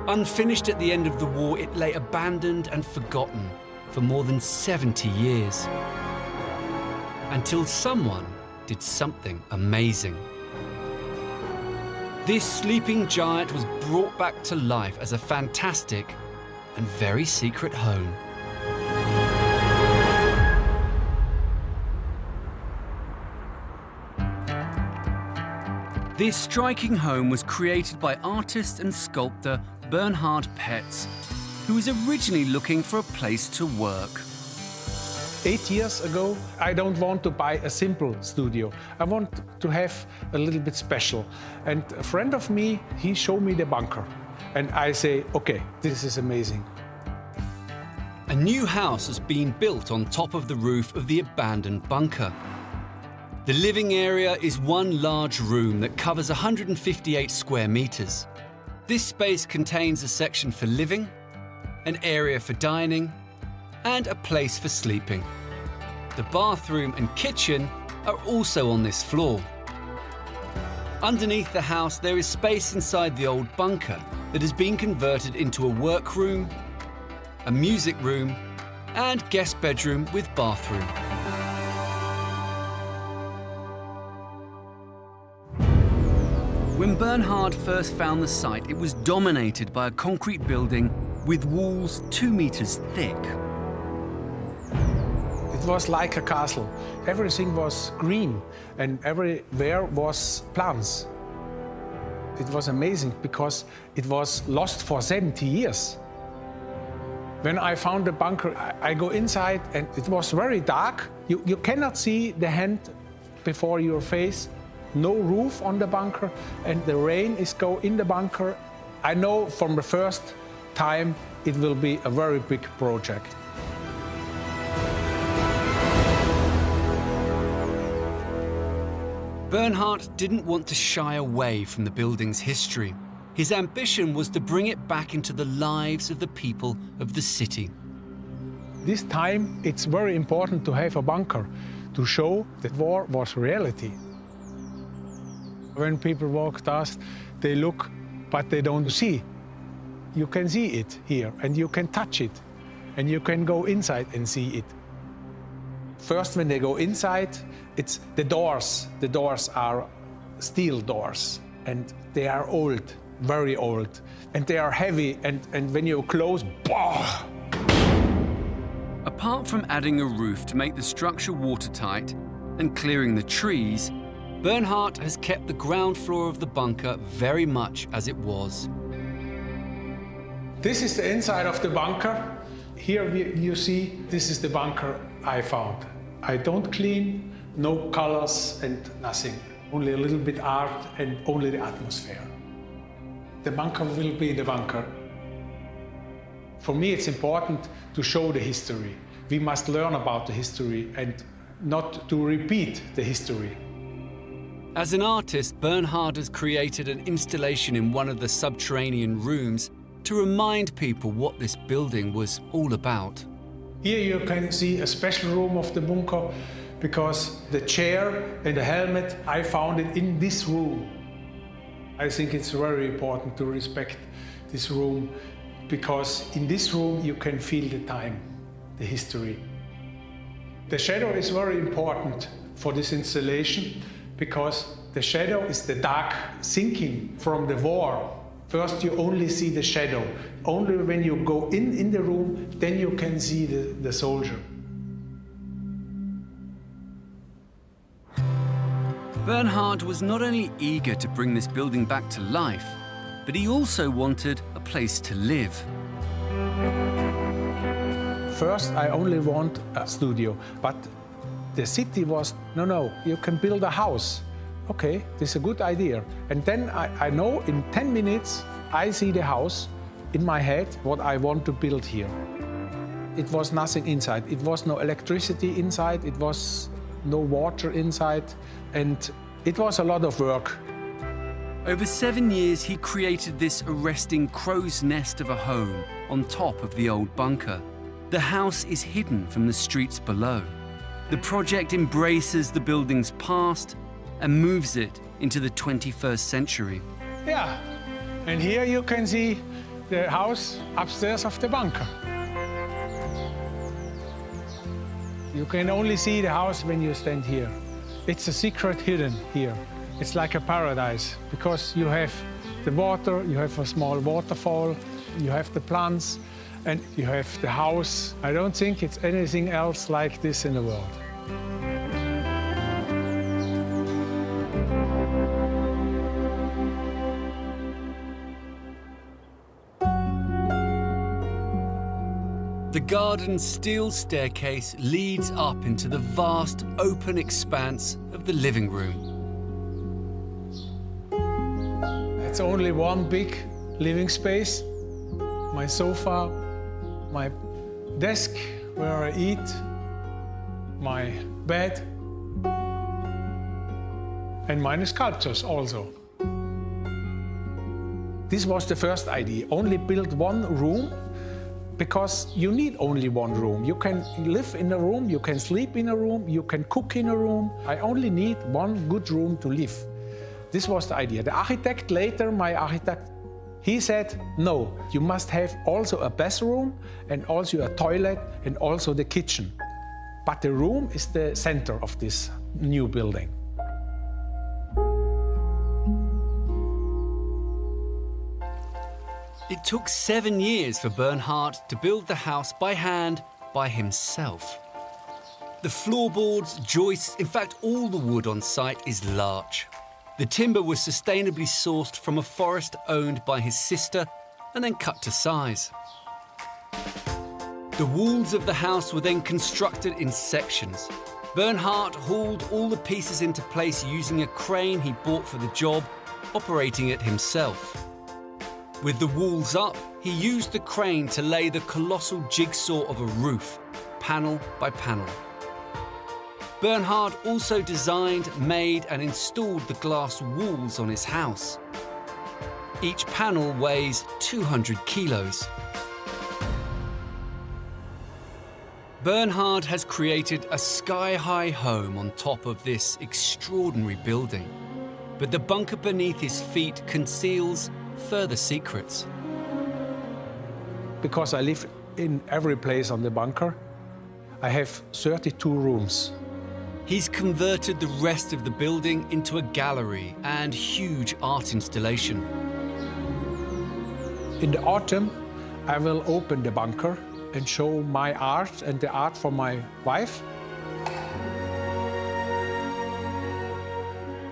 Unfinished at the end of the war, it lay abandoned and forgotten for more than 70 years. Until someone did something amazing. This sleeping giant was brought back to life as a fantastic and very secret home. This striking home was created by artist and sculptor Bernhard Petz, who was originally looking for a place to work. 8 years ago, I don't want to buy a simple studio. I want to have a little bit special. And a friend of me, he showed me the bunker. And I say, okay, this is amazing. A new house has been built on top of the roof of the abandoned bunker. The living area is one large room that covers 158 square meters. This space contains a section for living, an area for dining, and a place for sleeping. The bathroom and kitchen are also on this floor. Underneath the house, there is space inside the old bunker that has been converted into a workroom, a music room, and guest bedroom with bathroom. When Bernhard first found the site, it was dominated by a concrete building with walls 2 meters thick. It was like a castle. Everything was green and everywhere was plants. It was amazing because it was lost for 70 years. When I found the bunker, I go inside and it was very dark. You cannot see the hand before your face. No roof on the bunker and the rain is go in the bunker. I know from the first time it will be a very big project. Bernhard didn't want to shy away from the building's history. His ambition was to bring it back into the lives of the people of the city. This time it's very important to have a bunker to show that war was reality. When people walk past, they look, but they don't see. You can see it here, and you can touch it, and you can go inside and see it. First, when they go inside, it's the doors. The doors are steel doors, and they are old, very old, and they are heavy, and when you close, bah! Apart from adding a roof to make the structure watertight and clearing the trees, Bernhard has kept the ground floor of the bunker very much as it was. This is the inside of the bunker. Here you see, this is the bunker I found. I don't clean, no colors and nothing. Only a little bit art and only the atmosphere. The bunker will be the bunker. For me, it's important to show the history. We must learn about the history and not to repeat the history. As an artist, Bernhard has created an installation in one of the subterranean rooms to remind people what this building was all about. Here you can see a special room of the bunker because the chair and the helmet, I found it in this room. I think it's very important to respect this room because in this room you can feel the time, the history. The shadow is very important for this installation because the shadow is the dark thinking from the war. First you only see the shadow. Only when you go in the room, then you can see the soldier. Bernhard was not only eager to bring this building back to life, but he also wanted a place to live. First, I only want a studio, but the city was, no, you can build a house. Okay, this is a good idea. And then I know in 10 minutes, I see the house in my head, what I want to build here. It was nothing inside. It was no electricity inside. It was no water inside. And it was a lot of work. Over 7 years, he created this arresting crow's nest of a home on top of the old bunker. The house is hidden from the streets below. The project embraces the building's past and moves it into the 21st century. Yeah, and here you can see the house upstairs of the bunker. You can only see the house when you stand here. It's a secret hidden here. It's like a paradise because you have the water, you have a small waterfall, you have the plants, and you have the house. I don't think it's anything else like this in the world. The garden's steel staircase leads up into the vast, open expanse of the living room. It's only one big living space. My sofa, my desk where I eat, my bed, and my sculptures also. This was the first idea, only build one room, because you need only one room. You can live in a room, you can sleep in a room, you can cook in a room. I only need one good room to live. This was the idea. The architect later, my architect, he said, no, you must have also a bathroom and also a toilet and also the kitchen. But the room is the center of this new building. It took 7 years for Bernhard to build the house by hand by himself. The floorboards, joists, in fact, all the wood on site is larch. The timber was sustainably sourced from a forest owned by his sister and then cut to size. The walls of the house were then constructed in sections. Bernhard hauled all the pieces into place using a crane he bought for the job, operating it himself. With the walls up, he used the crane to lay the colossal jigsaw of a roof, panel by panel. Bernhard also designed, made and installed the glass walls on his house. Each panel weighs 200 kilos. Bernhard has created a sky-high home on top of this extraordinary building. But the bunker beneath his feet conceals further secrets. Because I live in every place on the bunker, I have 32 rooms. He's converted the rest of the building into a gallery and huge art installation. In the autumn, I will open the bunker and show my art and the art for my wife.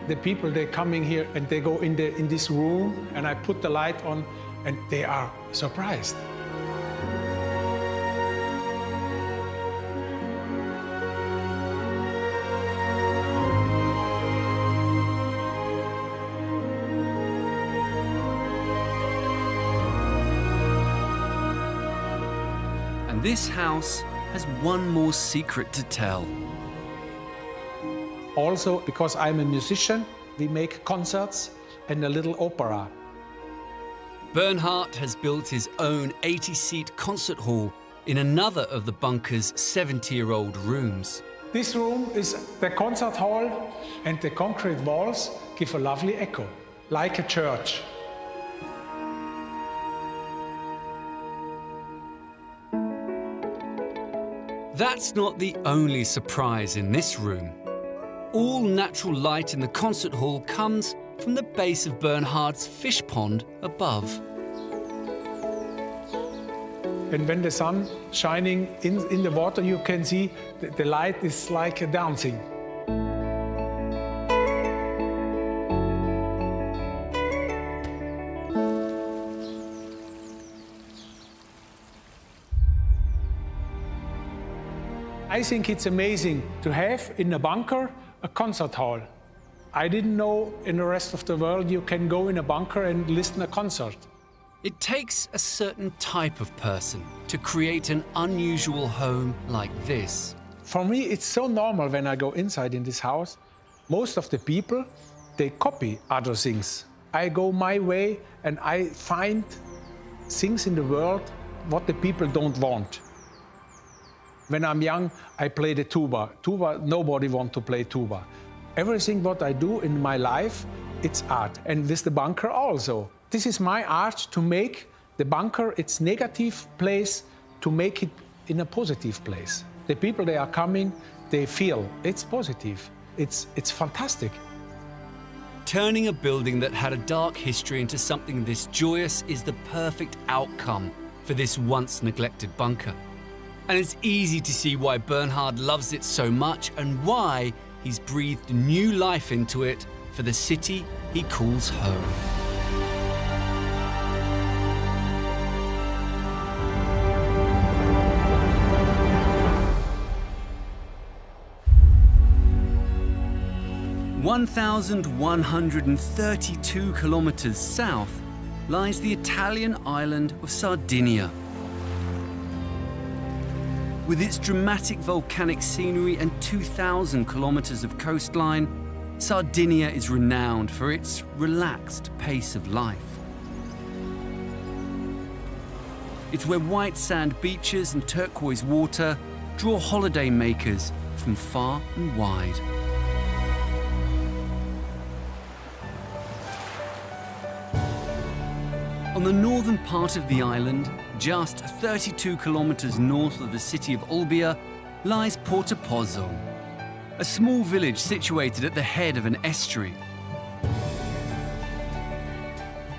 The people, they're coming here and they go in this room and I put the light on and they are surprised. And this house has one more secret to tell. Also, because I'm a musician, we make concerts and a little opera. Bernhard has built his own 80-seat concert hall in another of the bunker's 70-year-old rooms. This room is the concert hall, and the concrete walls give a lovely echo, like a church. That's not the only surprise in this room. All natural light in the concert hall comes from the base of Bernhard's fish pond above. And when the sun shining in the water, you can see the light is like a dancing. I think it's amazing to have in a bunker a concert hall. I didn't know in the rest of the world you can go in a bunker and listen to a concert. It takes a certain type of person to create an unusual home like this. For me, it's so normal when I go inside in this house. Most of the people, they copy other things. I go my way and I find things in the world what the people don't want. When I'm young, I play the tuba. Tuba, nobody wants to play tuba. Everything what I do in my life, it's art. And with the bunker also. This is my art to make the bunker its negative place, to make it in a positive place. The people, they are coming, they feel it's positive. It's fantastic. Turning a building that had a dark history into something this joyous is the perfect outcome for this once neglected bunker. And it's easy to see why Bernhard loves it so much and why he's breathed new life into it for the city he calls home. (1,132 kilometers south lies the Italian island of Sardinia. With its dramatic volcanic scenery and 2,000 kilometers of coastline, Sardinia is renowned for its relaxed pace of life. It's where white sand beaches and turquoise water draw holiday makers from far and wide. On the northern part of the island, just 32 kilometers north of the city of Olbia, lies Porto Pozzo, a small village situated at the head of an estuary.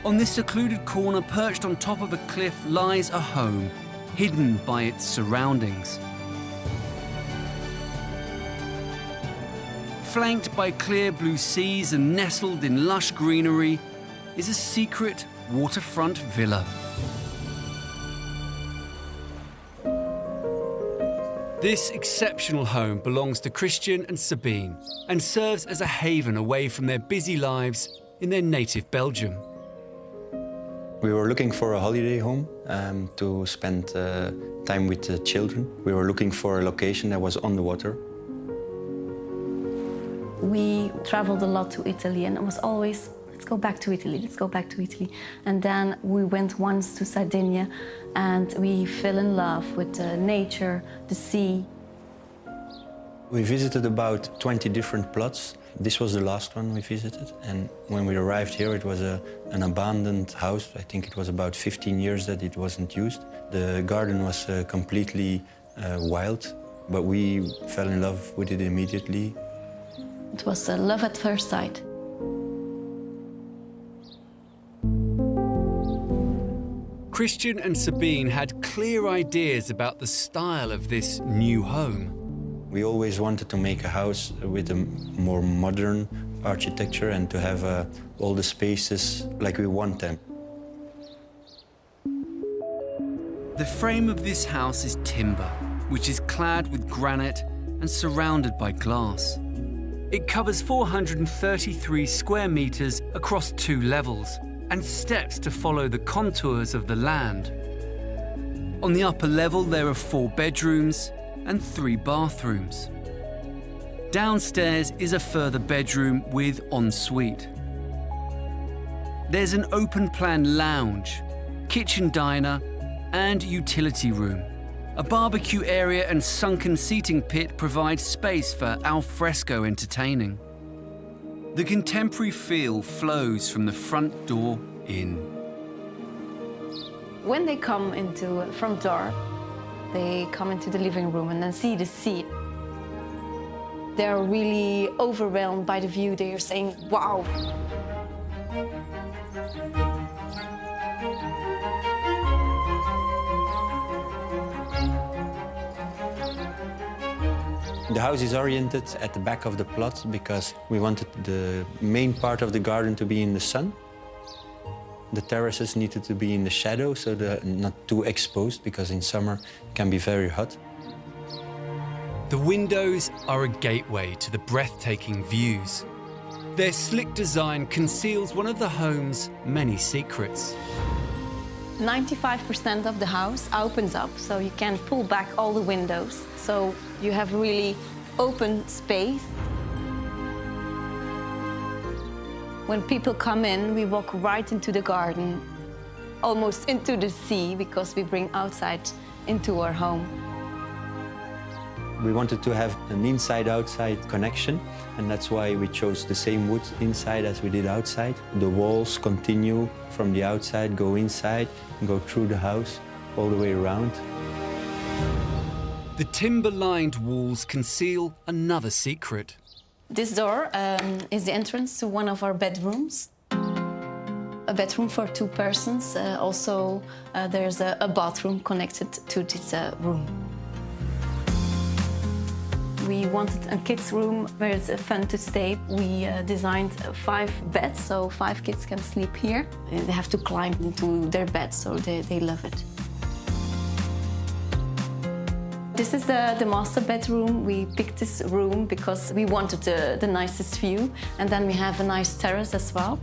On this secluded corner, perched on top of a cliff, lies a home, hidden by its surroundings. Flanked by clear blue seas and nestled in lush greenery, is a secret waterfront villa. This exceptional home belongs to Christian and Sabine and serves as a haven away from their busy lives in their native Belgium. We were looking for a holiday home to spend time with the children. We were looking for a location that was on the water. We traveled a lot to Italy and it was always, let's go back to Italy, let's go back to Italy. And then we went once to Sardinia and we fell in love with the nature, the sea. We visited about 20 different plots. This was the last one we visited. And when we arrived here, it was an abandoned house. I think it was about 15 years that it wasn't used. The garden was completely wild, but we fell in love with it immediately. It was a love at first sight. Christian and Sabine had clear ideas about the style of this new home. We always wanted to make a house with a more modern architecture and to have all the spaces like we want them. The frame of this house is timber, which is clad with granite and surrounded by glass. It covers 433 square meters across 2 levels and steps to follow the contours of the land. On the upper level, there are 4 bedrooms and 3 bathrooms. Downstairs is a further bedroom with ensuite. There's an open-plan lounge, kitchen diner, and utility room. A barbecue area and sunken seating pit provide space for al fresco entertaining. The contemporary feel flows from the front door in. When they come into the front door, they come into the living room and then see the sea. They're really overwhelmed by the view. They are saying, wow. The house is oriented at the back of the plot because we wanted the main part of the garden to be in the sun. The terraces needed to be in the shadow, so they're not too exposed, because in summer it can be very hot. The windows are a gateway to the breathtaking views. Their slick design conceals one of the home's many secrets. 95% of the house opens up, so you can pull back all the windows. So you have really open space. When people come in, we walk right into the garden, almost into the sea, because we bring outside into our home. We wanted to have an inside-outside connection, and that's why we chose the same wood inside as we did outside. The walls continue from the outside, go inside, and go through the house all the way around. The timber-lined walls conceal another secret. This door is the entrance to one of our bedrooms. A bedroom for 2 persons. Also, there's a bathroom connected to this room. We wanted a kids' room where it's fun to stay. We designed 5 beds, so 5 kids can sleep here. They have to climb into their bed, so they love it. This is the master bedroom. We picked this room because we wanted the nicest view, and then we have a nice terrace as well.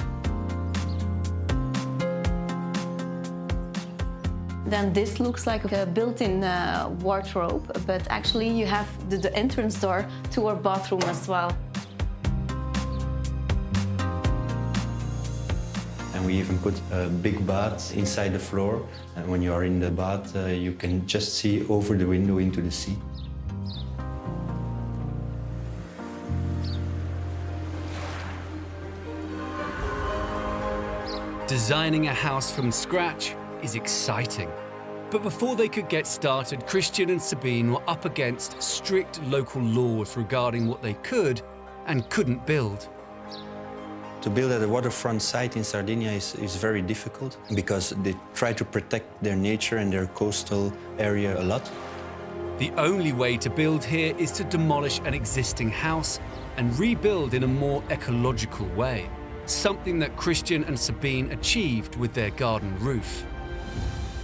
Then this looks like a built-in wardrobe, but actually you have the entrance door to our bathroom as well. And we even put a big bath inside the floor. And when you are in the bath, you can just see over the window into the sea. Designing a house from scratch is exciting. But before they could get started, Christian and Sabine were up against strict local laws regarding what they could and couldn't build. To build at a waterfront site in Sardinia is very difficult because they try to protect their nature and their coastal area a lot. The only way to build here is to demolish an existing house and rebuild in a more ecological way, something that Christian and Sabine achieved with their garden roof.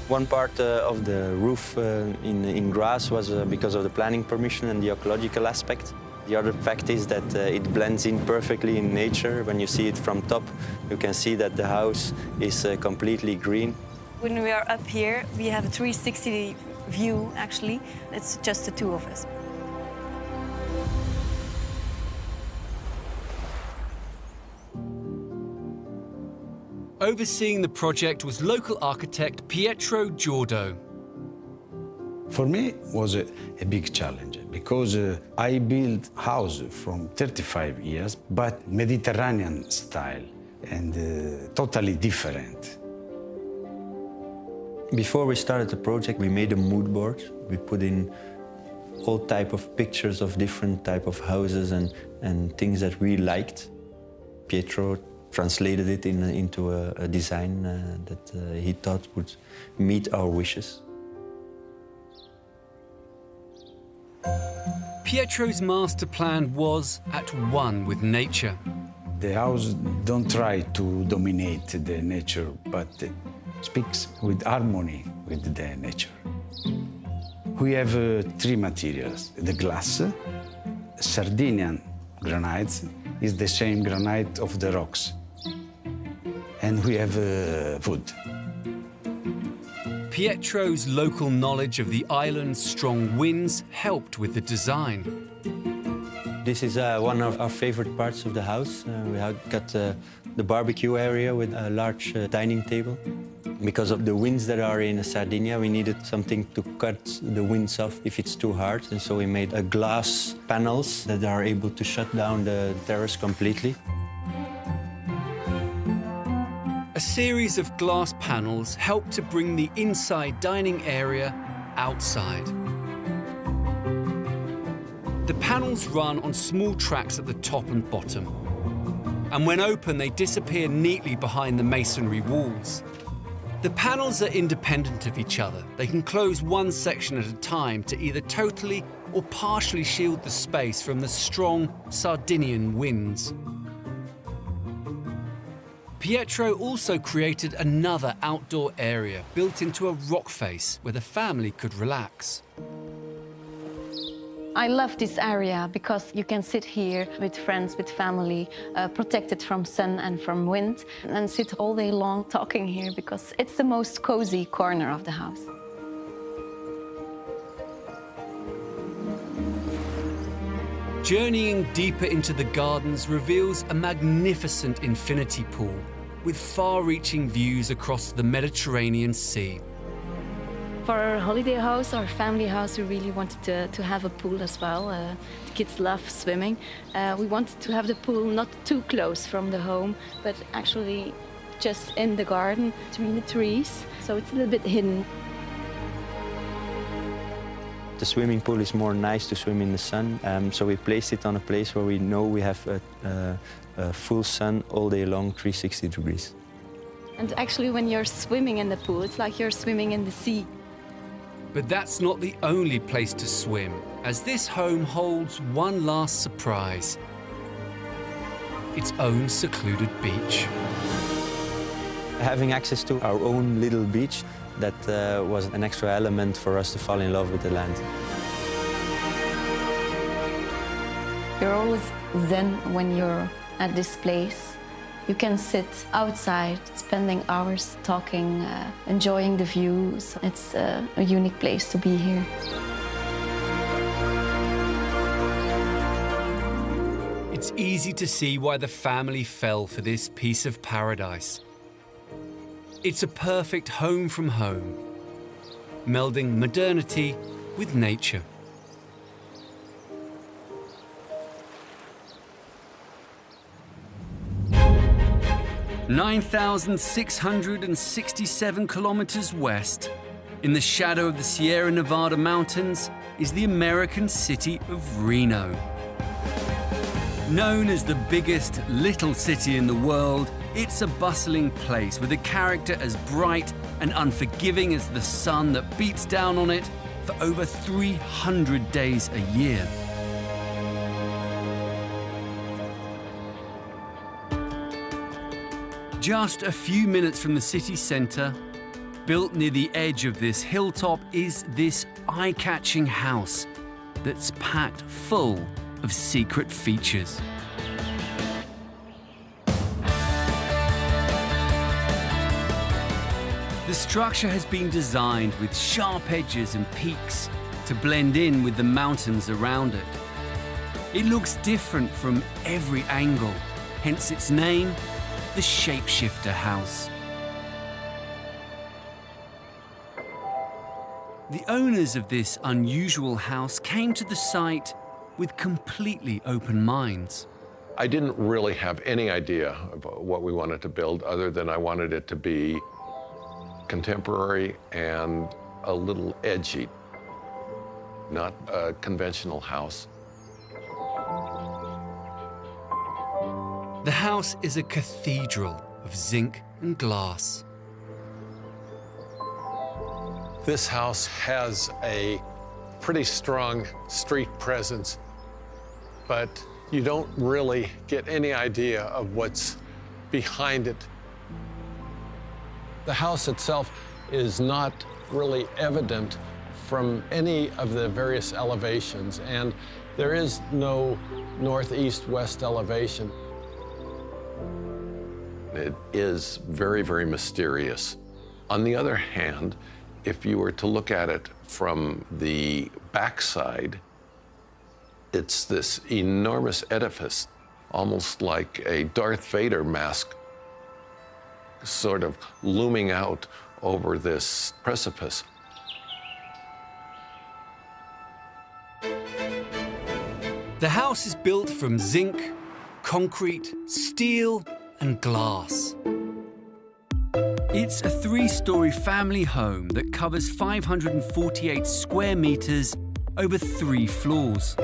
One part of the roof in grass was because of the planning permission and the ecological aspect. The other fact is that it blends in perfectly in nature. When you see it from top, you can see that the house is completely green. When we are up here, we have a 360 view, actually. It's just the 2 of us. Overseeing the project was local architect Pietro Giordo. For me, it was a big challenge because I built house from 35 years, but Mediterranean style and totally different. Before we started the project, we made a mood board. We put in all type of pictures of different type of houses and things that we liked. Pietro translated it into a design that he thought would meet our wishes. Pietro's master plan was at one with nature. The house don't try to dominate the nature, but speaks with harmony with the nature. We have three materials. The glass, Sardinian granite is the same granite of the rocks. And we have wood. Pietro's local knowledge of the island's strong winds helped with the design. This is one of our favorite parts of the house. We have got the barbecue area with a large dining table. Because of the winds that are in Sardinia, we needed something to cut the winds off if it's too hard. And so we made glass panels that are able to shut down the terrace completely. A series of glass panels helped to bring the inside dining area outside. The panels run on small tracks at the top and bottom. And when open, they disappear neatly behind the masonry walls. The panels are independent of each other. They can close one section at a time to either totally or partially shield the space from the strong Sardinian winds. Pietro also created another outdoor area built into a rock face where the family could relax. I love this area because you can sit here with friends, with family, protected from sun and from wind, and sit all day long talking here because it's the most cozy corner of the house. Journeying deeper into the gardens reveals a magnificent infinity pool with far-reaching views across the Mediterranean Sea. For our holiday house, our family house, we really wanted to have a pool as well. The kids love swimming. We wanted to have the pool not too close from the home, but actually just in the garden between the trees, so it's a little bit hidden. The swimming pool is more nice to swim in the sun, so we placed it on a place where we know we have a full sun all day long, 360 degrees. And actually, when you're swimming in the pool, it's like you're swimming in the sea. But that's not the only place to swim, as this home holds one last surprise: its own secluded beach. Having access to our own little beach, that was an extra element for us to fall in love with the land. You're always zen when you're at this place. You can sit outside, spending hours talking, enjoying the views. It's a unique place to be here. It's easy to see why the family fell for this piece of paradise. It's a perfect home from home, melding modernity with nature. (9,667 kilometers west, in the shadow of the Sierra Nevada mountains, is the American city of Reno. Known as the biggest little city in the world, it's a bustling place with a character as bright and unforgiving as the sun that beats down on it for over 300 days a year. Just a few minutes from the city centre, built near the edge of this hilltop, is this eye-catching house that's packed full of secret features. The structure has been designed with sharp edges and peaks to blend in with the mountains around it. It looks different from every angle, hence its name, the Shapeshifter House. The owners of this unusual house came to the site with completely open minds. I didn't really have any idea about what we wanted to build other than I wanted it to be contemporary and a little edgy, not a conventional house. The house is a cathedral of zinc and glass. This house has a pretty strong street presence, but you don't really get any idea of what's behind it. The house itself is not really evident from any of the various elevations, and there is no northeast-west elevation. It is very, very mysterious. On the other hand, if you were to look at it from the backside, it's this enormous edifice, almost like a Darth Vader mask, sort of looming out over this precipice. The house is built from zinc, concrete, steel, and glass. It's a 3-story family home that covers 548 square meters over 3 floors.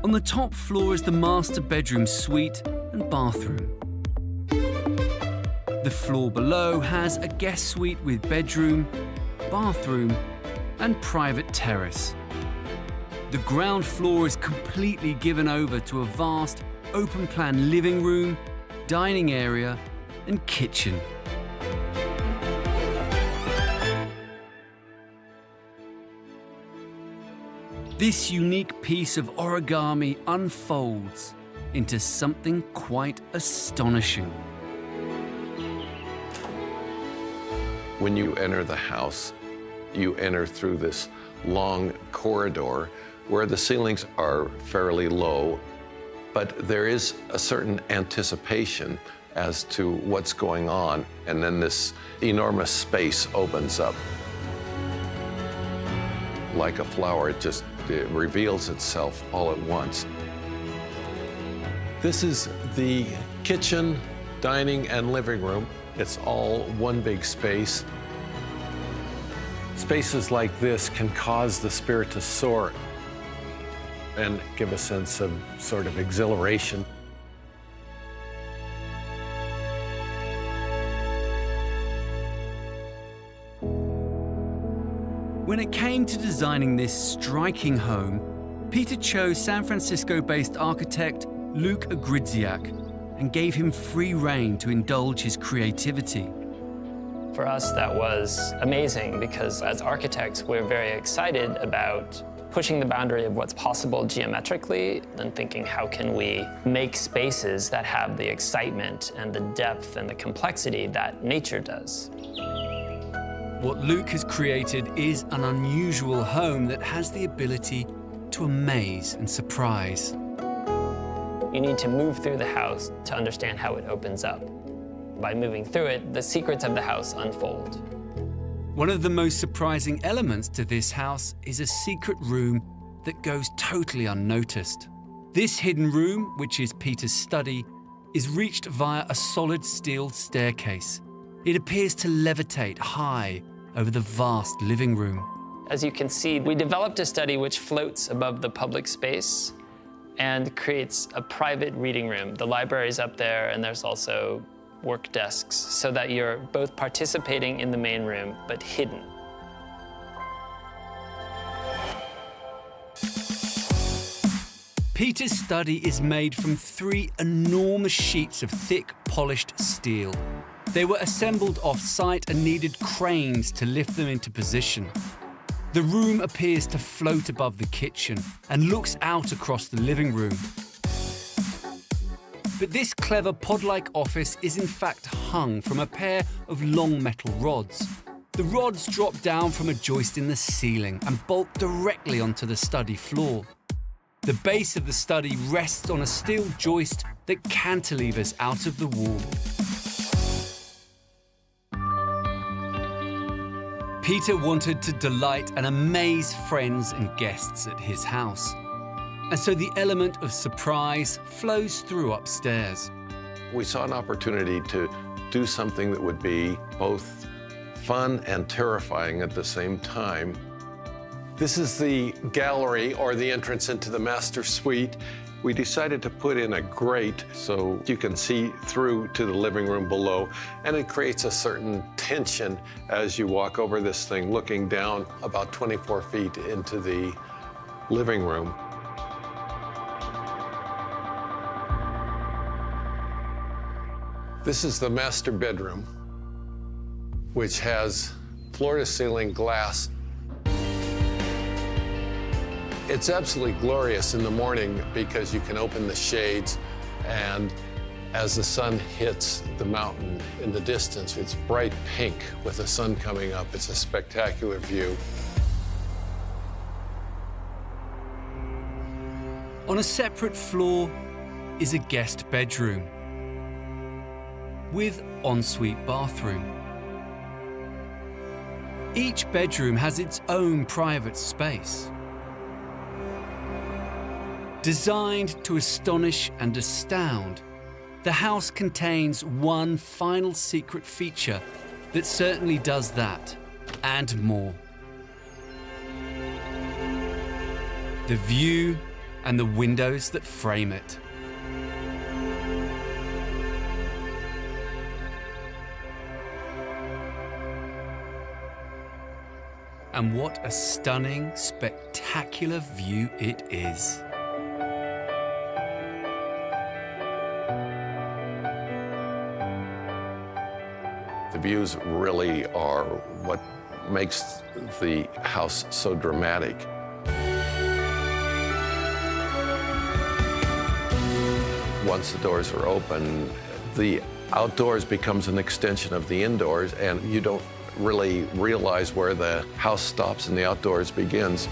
On the top floor is the master bedroom suite and bathroom. The floor below has a guest suite with bedroom, bathroom, and private terrace. The ground floor is completely given over to a vast, open-plan living room, dining area, and kitchen. This unique piece of origami unfolds into something quite astonishing. When you enter the house, you enter through this long corridor where the ceilings are fairly low, but there is a certain anticipation as to what's going on, and then this enormous space opens up. Like a flower, it reveals itself all at once. This is the kitchen, dining, and living room. It's all one big space. Spaces like this can cause the spirit to soar and give a sense of sort of exhilaration. When it came to designing this striking home, Peter chose San Francisco-based architect Luke Agridziak and gave him free rein to indulge his creativity. For us, that was amazing because as architects, we're very excited about pushing the boundary of what's possible geometrically and thinking how can we make spaces that have the excitement and the depth and the complexity that nature does. What Luke has created is an unusual home that has the ability to amaze and surprise. You need to move through the house to understand how it opens up. By moving through it, the secrets of the house unfold. One of the most surprising elements to this house is a secret room that goes totally unnoticed. This hidden room, which is Peter's study, is reached via a solid steel staircase. It appears to levitate high over the vast living room. As you can see, we developed a study which floats above the public space and creates a private reading room. The library's up there, and there's also work desks, so that you're both participating in the main room, but hidden. Peter's study is made from 3 enormous sheets of thick, polished steel. They were assembled off-site and needed cranes to lift them into position. The room appears to float above the kitchen and looks out across the living room. But this clever pod-like office is in fact hung from a pair of long metal rods. The rods drop down from a joist in the ceiling and bolt directly onto the study floor. The base of the study rests on a steel joist that cantilevers out of the wall. Peter wanted to delight and amaze friends and guests at his house. And so the element of surprise flows through upstairs. We saw an opportunity to do something that would be both fun and terrifying at the same time. This is the gallery, or the entrance into the master suite. We decided to put in a grate so you can see through to the living room below, and it creates a certain tension as you walk over this thing, looking down about 24 feet into the living room. This is the master bedroom, which has floor-to-ceiling glass. It's absolutely glorious in the morning because you can open the shades, and as the sun hits the mountain in the distance, it's bright pink with the sun coming up. It's a spectacular view. On a separate floor is a guest bedroom with ensuite bathroom. Each bedroom has its own private space. Designed to astonish and astound, the house contains one final secret feature that certainly does that, and more. The view and the windows that frame it. And what a stunning, spectacular view it is. The views really are what makes the house so dramatic. Once the doors are open, the outdoors becomes an extension of the indoors, and you don't really realize where the house stops and the outdoors begins.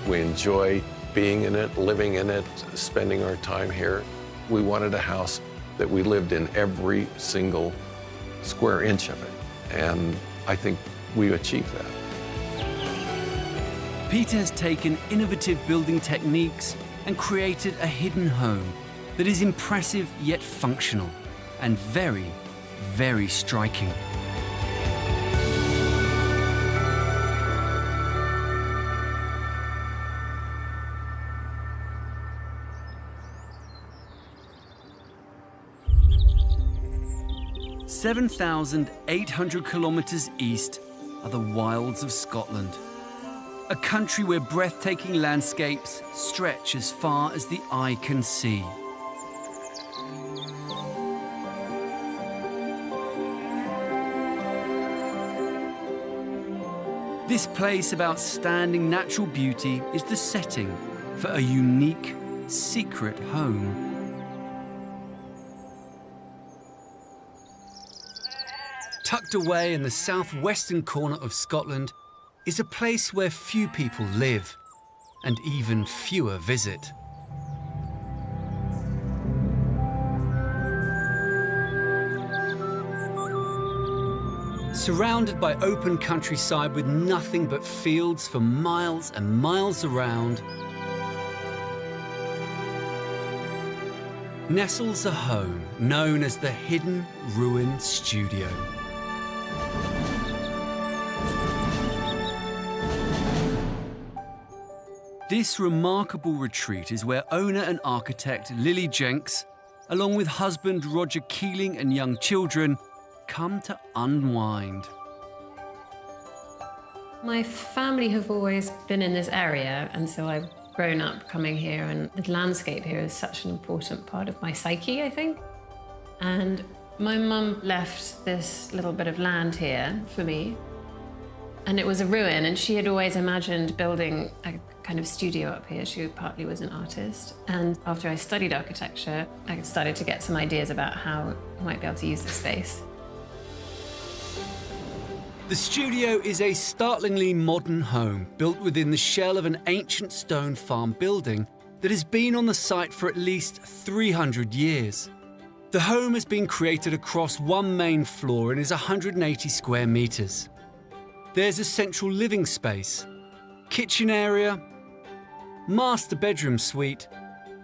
We enjoy being in it, living in it, spending our time here. We wanted a house that we lived in every single square inch of it, and I think we achieved that. Peter has taken innovative building techniques and created a hidden home that is impressive yet functional and very, very striking. "7,800 kilometers east are the wilds of Scotland, a country where breathtaking landscapes stretch as far as the eye can see. This place of outstanding natural beauty is the setting for a unique, secret home. Tucked away in the southwestern corner of Scotland is a place where few people live and even fewer visit. Surrounded by open countryside with nothing but fields for miles and miles around, nestles a home known as the Hidden Ruin Studio. This remarkable retreat is where owner and architect Lily Jenks, along with husband Roger Keeling and young children, come to unwind. My family have always been in this area, and so I've grown up coming here, and the landscape here is such an important part of my psyche, I think. And my mum left this little bit of land here for me, and it was a ruin, and she had always imagined building a kind of studio up here. She partly was an artist, and after I studied architecture, I started to get some ideas about how I might be able to use the space. The studio is a startlingly modern home built within the shell of an ancient stone farm building that has been on the site for at least 300 years. The home has been created across one main floor and is 180 square meters. There's a central living space, kitchen area, master bedroom suite,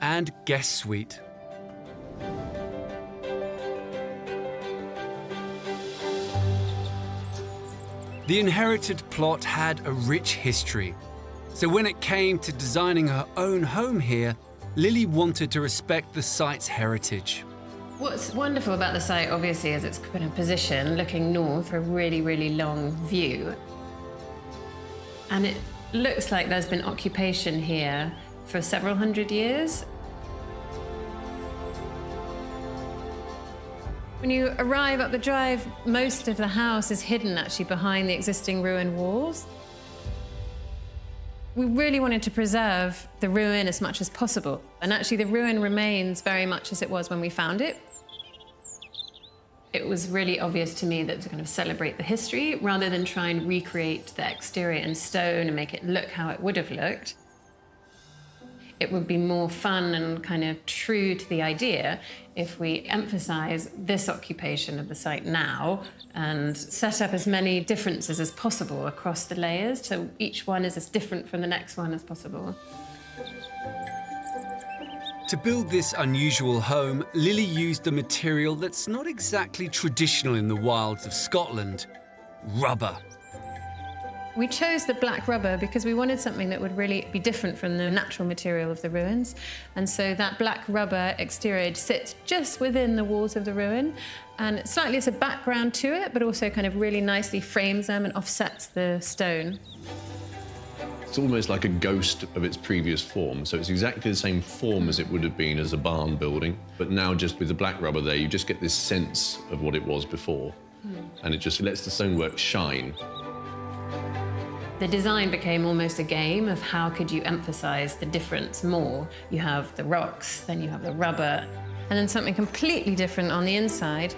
and guest suite. The inherited plot had a rich history, so when it came to designing her own home here, Lily wanted to respect the site's heritage. What's wonderful about the site, obviously, is it's in a position looking north for a really, really long view. And it looks like there's been occupation here for several hundred years. When you arrive up the drive, most of the house is hidden actually behind the existing ruined walls. We really wanted to preserve the ruin as much as possible. And actually the ruin remains very much as it was when we found it. It was really obvious to me that to kind of celebrate the history, rather than try and recreate the exterior in stone and make it look how it would have looked, it would be more fun and kind of true to the idea if we emphasize this occupation of the site now and set up as many differences as possible across the layers, so each one is as different from the next one as possible. To build this unusual home, Lily used a material that's not exactly traditional in the wilds of Scotland: rubber. We chose the black rubber because we wanted something that would really be different from the natural material of the ruins. And so that black rubber exterior sits just within the walls of the ruin. And slightly as a background to it, but also kind of really nicely frames them and offsets the stone. It's almost like a ghost of its previous form. So it's exactly the same form as it would have been as a barn building. But now just with the black rubber there, you just get this sense of what it was before. And it just lets the stonework shine. The design became almost a game of how could you emphasize the difference more. You have the rocks, then you have the rubber, and then something completely different on the inside.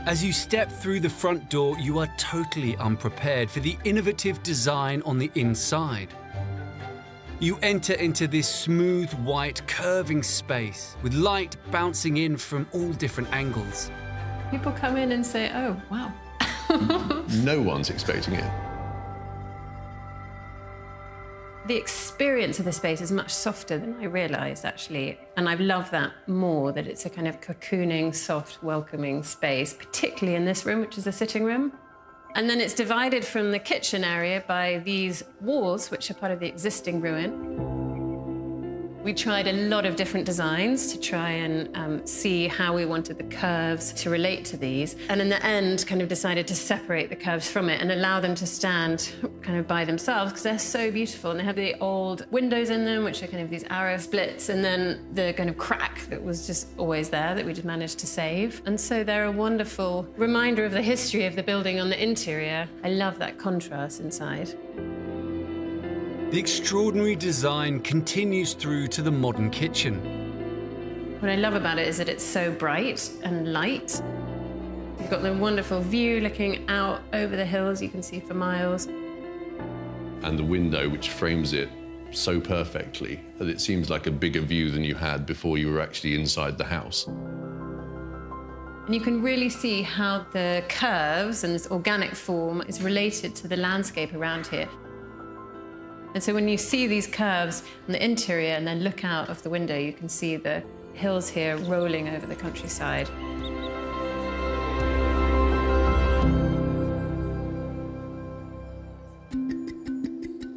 As you step through the front door, you are totally unprepared for the innovative design on the inside. You enter into this smooth, white, curving space with light bouncing in from all different angles. People come in and say, oh, wow. No one's expecting it. The experience of the space is much softer than I realized, actually. And I've loved that more, that it's a kind of cocooning, soft, welcoming space, particularly in this room, which is the sitting room. And then it's divided from the kitchen area by these walls, which are part of the existing ruin. We tried a lot of different designs to try and see how we wanted the curves to relate to these. And in the end, kind of decided to separate the curves from it and allow them to stand kind of by themselves, because they're so beautiful. And they have the old windows in them, which are kind of these arrow splits, and then the kind of crack that was just always there that we just managed to save. And so they're a wonderful reminder of the history of the building on the interior. I love that contrast inside. The extraordinary design continues through to the modern kitchen. What I love about it is that it's so bright and light. You've got the wonderful view looking out over the hills you can see for miles. And the window, which frames it so perfectly that it seems like a bigger view than you had before you were actually inside the house. And you can really see how the curves and this organic form is related to the landscape around here. And so when you see these curves in the interior and then look out of the window, you can see the hills here rolling over the countryside.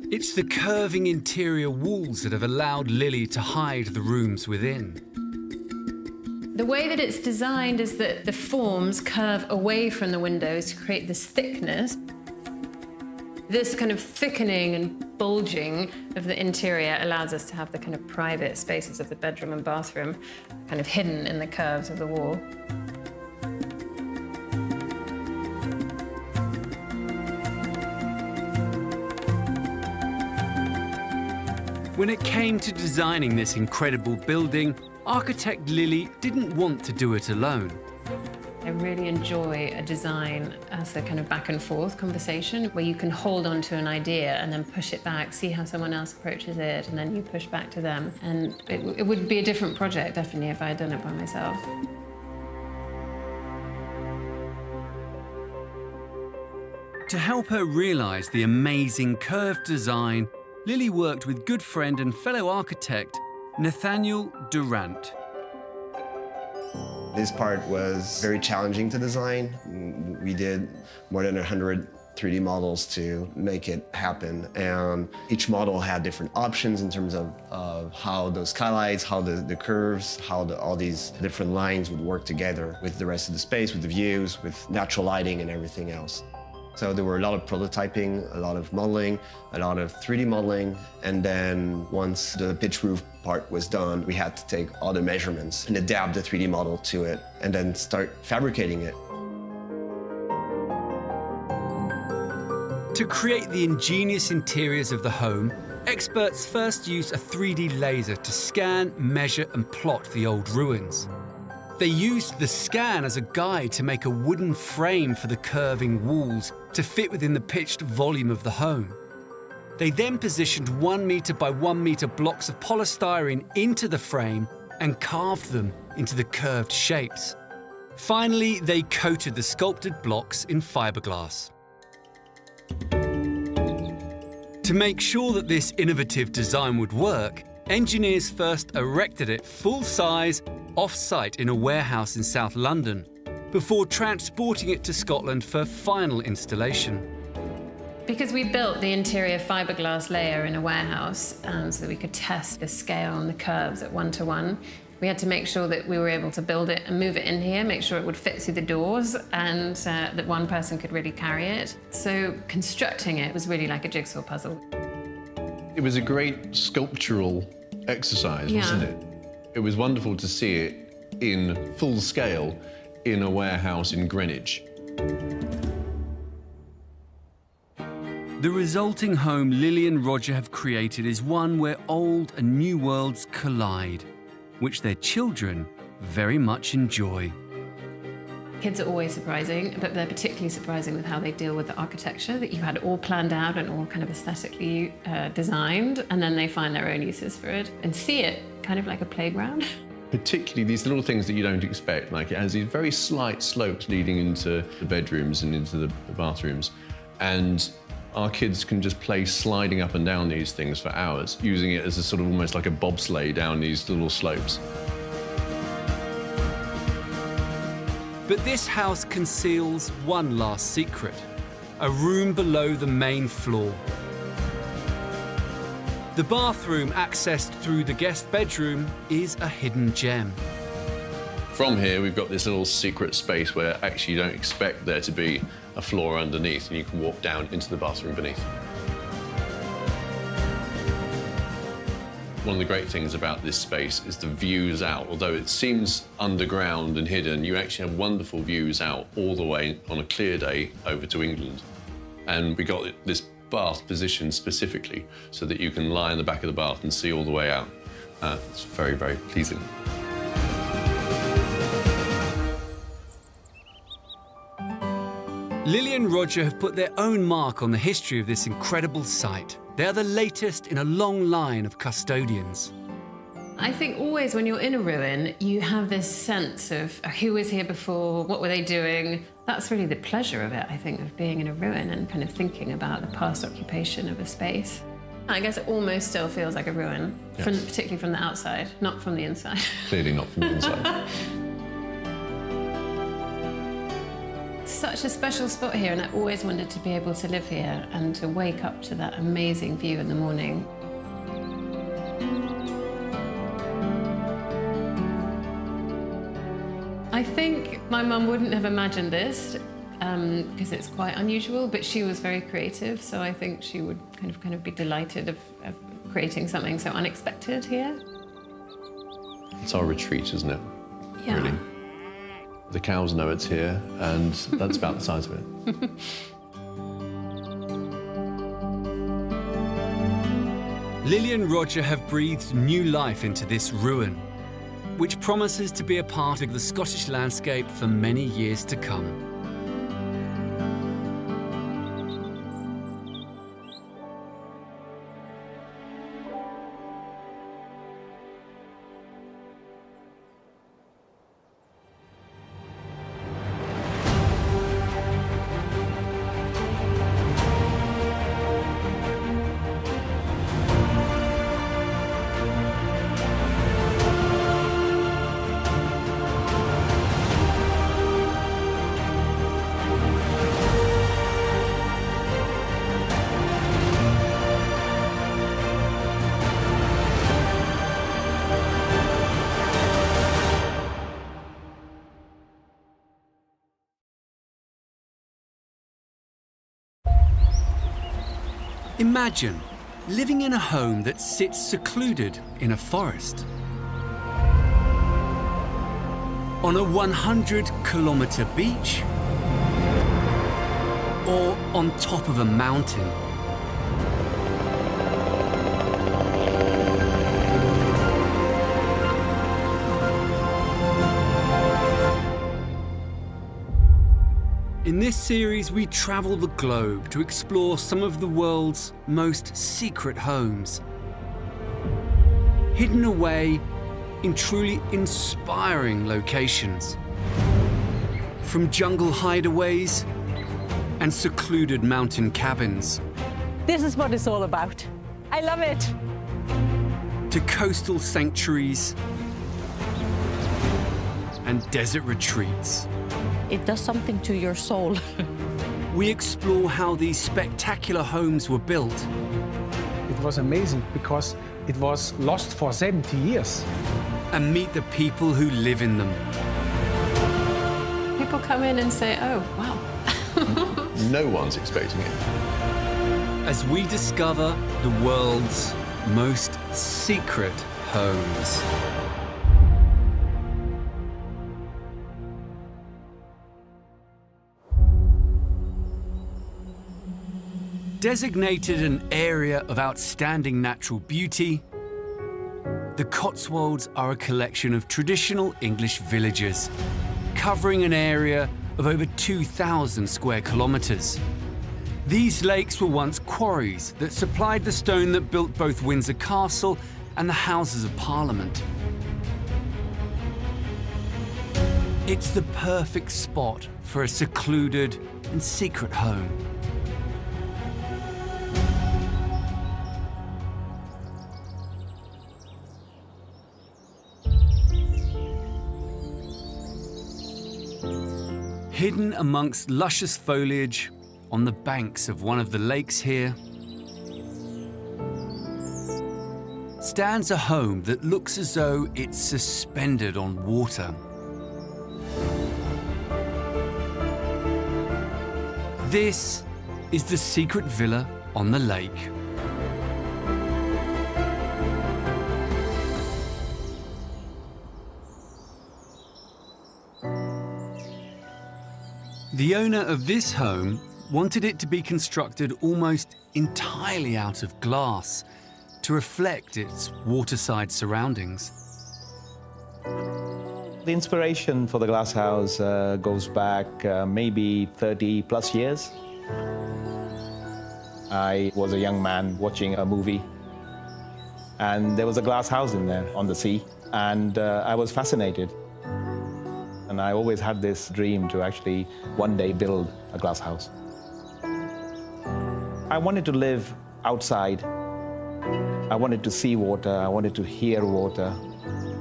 It's the curving interior walls that have allowed Lily to hide the rooms within. The way that it's designed is that the forms curve away from the windows to create this thickness. This kind of thickening and bulging of the interior allows us to have the kind of private spaces of the bedroom and bathroom kind of hidden in the curves of the wall. When it came to designing this incredible building, architect Lily didn't want to do it alone. I really enjoy a design as a kind of back and forth conversation where you can hold on to an idea and then push it back, see how someone else approaches it, and then you push back to them. And it would be a different project, definitely, if I had done it by myself. To help her realise the amazing curved design, Lily worked with good friend and fellow architect Nathaniel Durant. This part was very challenging to design. We did more than 100 3D models to make it happen. And each model had different options in terms of how those skylights, how the curves, how all these different lines would work together with the rest of the space, with the views, with natural lighting and everything else. So there were a lot of prototyping, a lot of modeling, a lot of 3D modeling. And then once the pitch roof part was done, we had to take all the measurements and adapt the 3D model to it and then start fabricating it. To create the ingenious interiors of the home, experts first used a 3D laser to scan, measure and plot the old ruins. They used the scan as a guide to make a wooden frame for the curving walls to fit within the pitched volume of the home. They then positioned 1 metre by 1 metre blocks of polystyrene into the frame and carved them into the curved shapes. Finally, they coated the sculpted blocks in fiberglass. To make sure that this innovative design would work, engineers first erected it full-size, off-site in a warehouse in South London, before transporting it to Scotland for final installation. Because we built the interior fiberglass layer in a warehouse so that we could test the scale and the curves at 1:1, we had to make sure that we were able to build it and move it in here, make sure it would fit through the doors and that one person could really carry it. So constructing it was really like a jigsaw puzzle. It was a great sculptural exercise, wasn't it? It was wonderful to see it in full scale in a warehouse in Greenwich. The resulting home Lily and Roger have created is one where old and new worlds collide, which their children very much enjoy. Kids are always surprising, but they're particularly surprising with how they deal with the architecture, that you had all planned out and all kind of aesthetically designed, and then they find their own uses for it and see it kind of like a playground. Particularly these little things that you don't expect, like it has these very slight slopes leading into the bedrooms and into the bathrooms, and our kids can just play sliding up and down these things for hours, using it as a sort of almost like a bobsleigh down these little slopes. But this house conceals one last secret, a room below the main floor. The bathroom accessed through the guest bedroom is a hidden gem. From here, we've got this little secret space where actually you don't expect there to be a floor underneath, and you can walk down into the bathroom beneath. One of the great things about this space is the views out. Although it seems underground and hidden, you actually have wonderful views out all the way on a clear day over to England. And we got this bath positioned specifically so that you can lie in the back of the bath and see all the way out. It's very, very pleasing. Lily and Roger have put their own mark on the history of this incredible site. They are the latest in a long line of custodians. I think always when you're in a ruin, you have this sense of who was here before, what were they doing? That's really the pleasure of it, I think, of being in a ruin and kind of thinking about the past occupation of a space. I guess it almost still feels like a ruin, Yes. particularly from the outside, not from the inside. Clearly not from the inside. Such a special spot here, and I always wanted to be able to live here and to wake up to that amazing view in the morning. I think my mum wouldn't have imagined this because it's quite unusual, but she was very creative, so I think she would kind of be delighted of creating something so unexpected here. It's our retreat, isn't it? Yeah. Really. The cows know it's here, and that's about the size of it. Lily and Roger have breathed new life into this ruin, which promises to be a part of the Scottish landscape for many years to come. Imagine living in a home that sits secluded in a forest. On a 100-kilometer beach, or on top of a mountain. In this series, we travel the globe to explore some of the world's most secret homes, hidden away in truly inspiring locations. From jungle hideaways and secluded mountain cabins. This is what it's all about. I love it. To coastal sanctuaries and desert retreats. It does something to your soul. We explore how these spectacular homes were built. It was amazing because it was lost for 70 years. And meet the people who live in them. People come in and say, oh, wow. No one's expecting it. As we discover the world's most secret homes. Designated an area of outstanding natural beauty, the Cotswolds are a collection of traditional English villages, covering an area of over 2,000 square kilometres. These lakes were once quarries that supplied the stone that built both Windsor Castle and the Houses of Parliament. It's the perfect spot for a secluded and secret home. Hidden amongst luscious foliage on the banks of one of the lakes here stands a home that looks as though it's suspended on water. This is the secret villa on the lake. The owner of this home wanted it to be constructed almost entirely out of glass to reflect its waterside surroundings. The inspiration for the glass house goes back maybe 30 plus years. I was a young man watching a movie, and there was a glass house in there on the sea, and I was fascinated. And I always had this dream to actually one day build a glass house. I wanted to live outside. I wanted to see water. I wanted to hear water.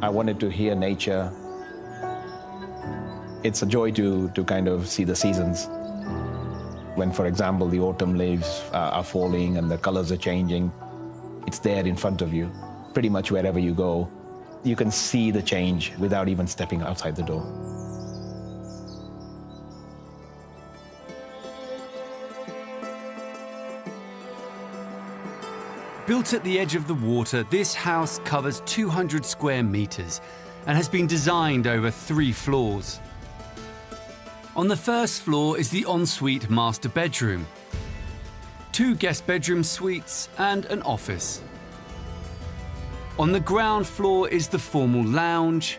I wanted to hear nature. It's a joy to kind of see the seasons. When, for example, the autumn leaves are falling and the colors are changing, it's there in front of you. Pretty much wherever you go, you can see the change without even stepping outside the door. Built at the edge of the water, this house covers 200 square meters and has been designed over 3 floors. On the first floor is the ensuite master bedroom, 2 guest bedroom suites and an office. On the ground floor is the formal lounge,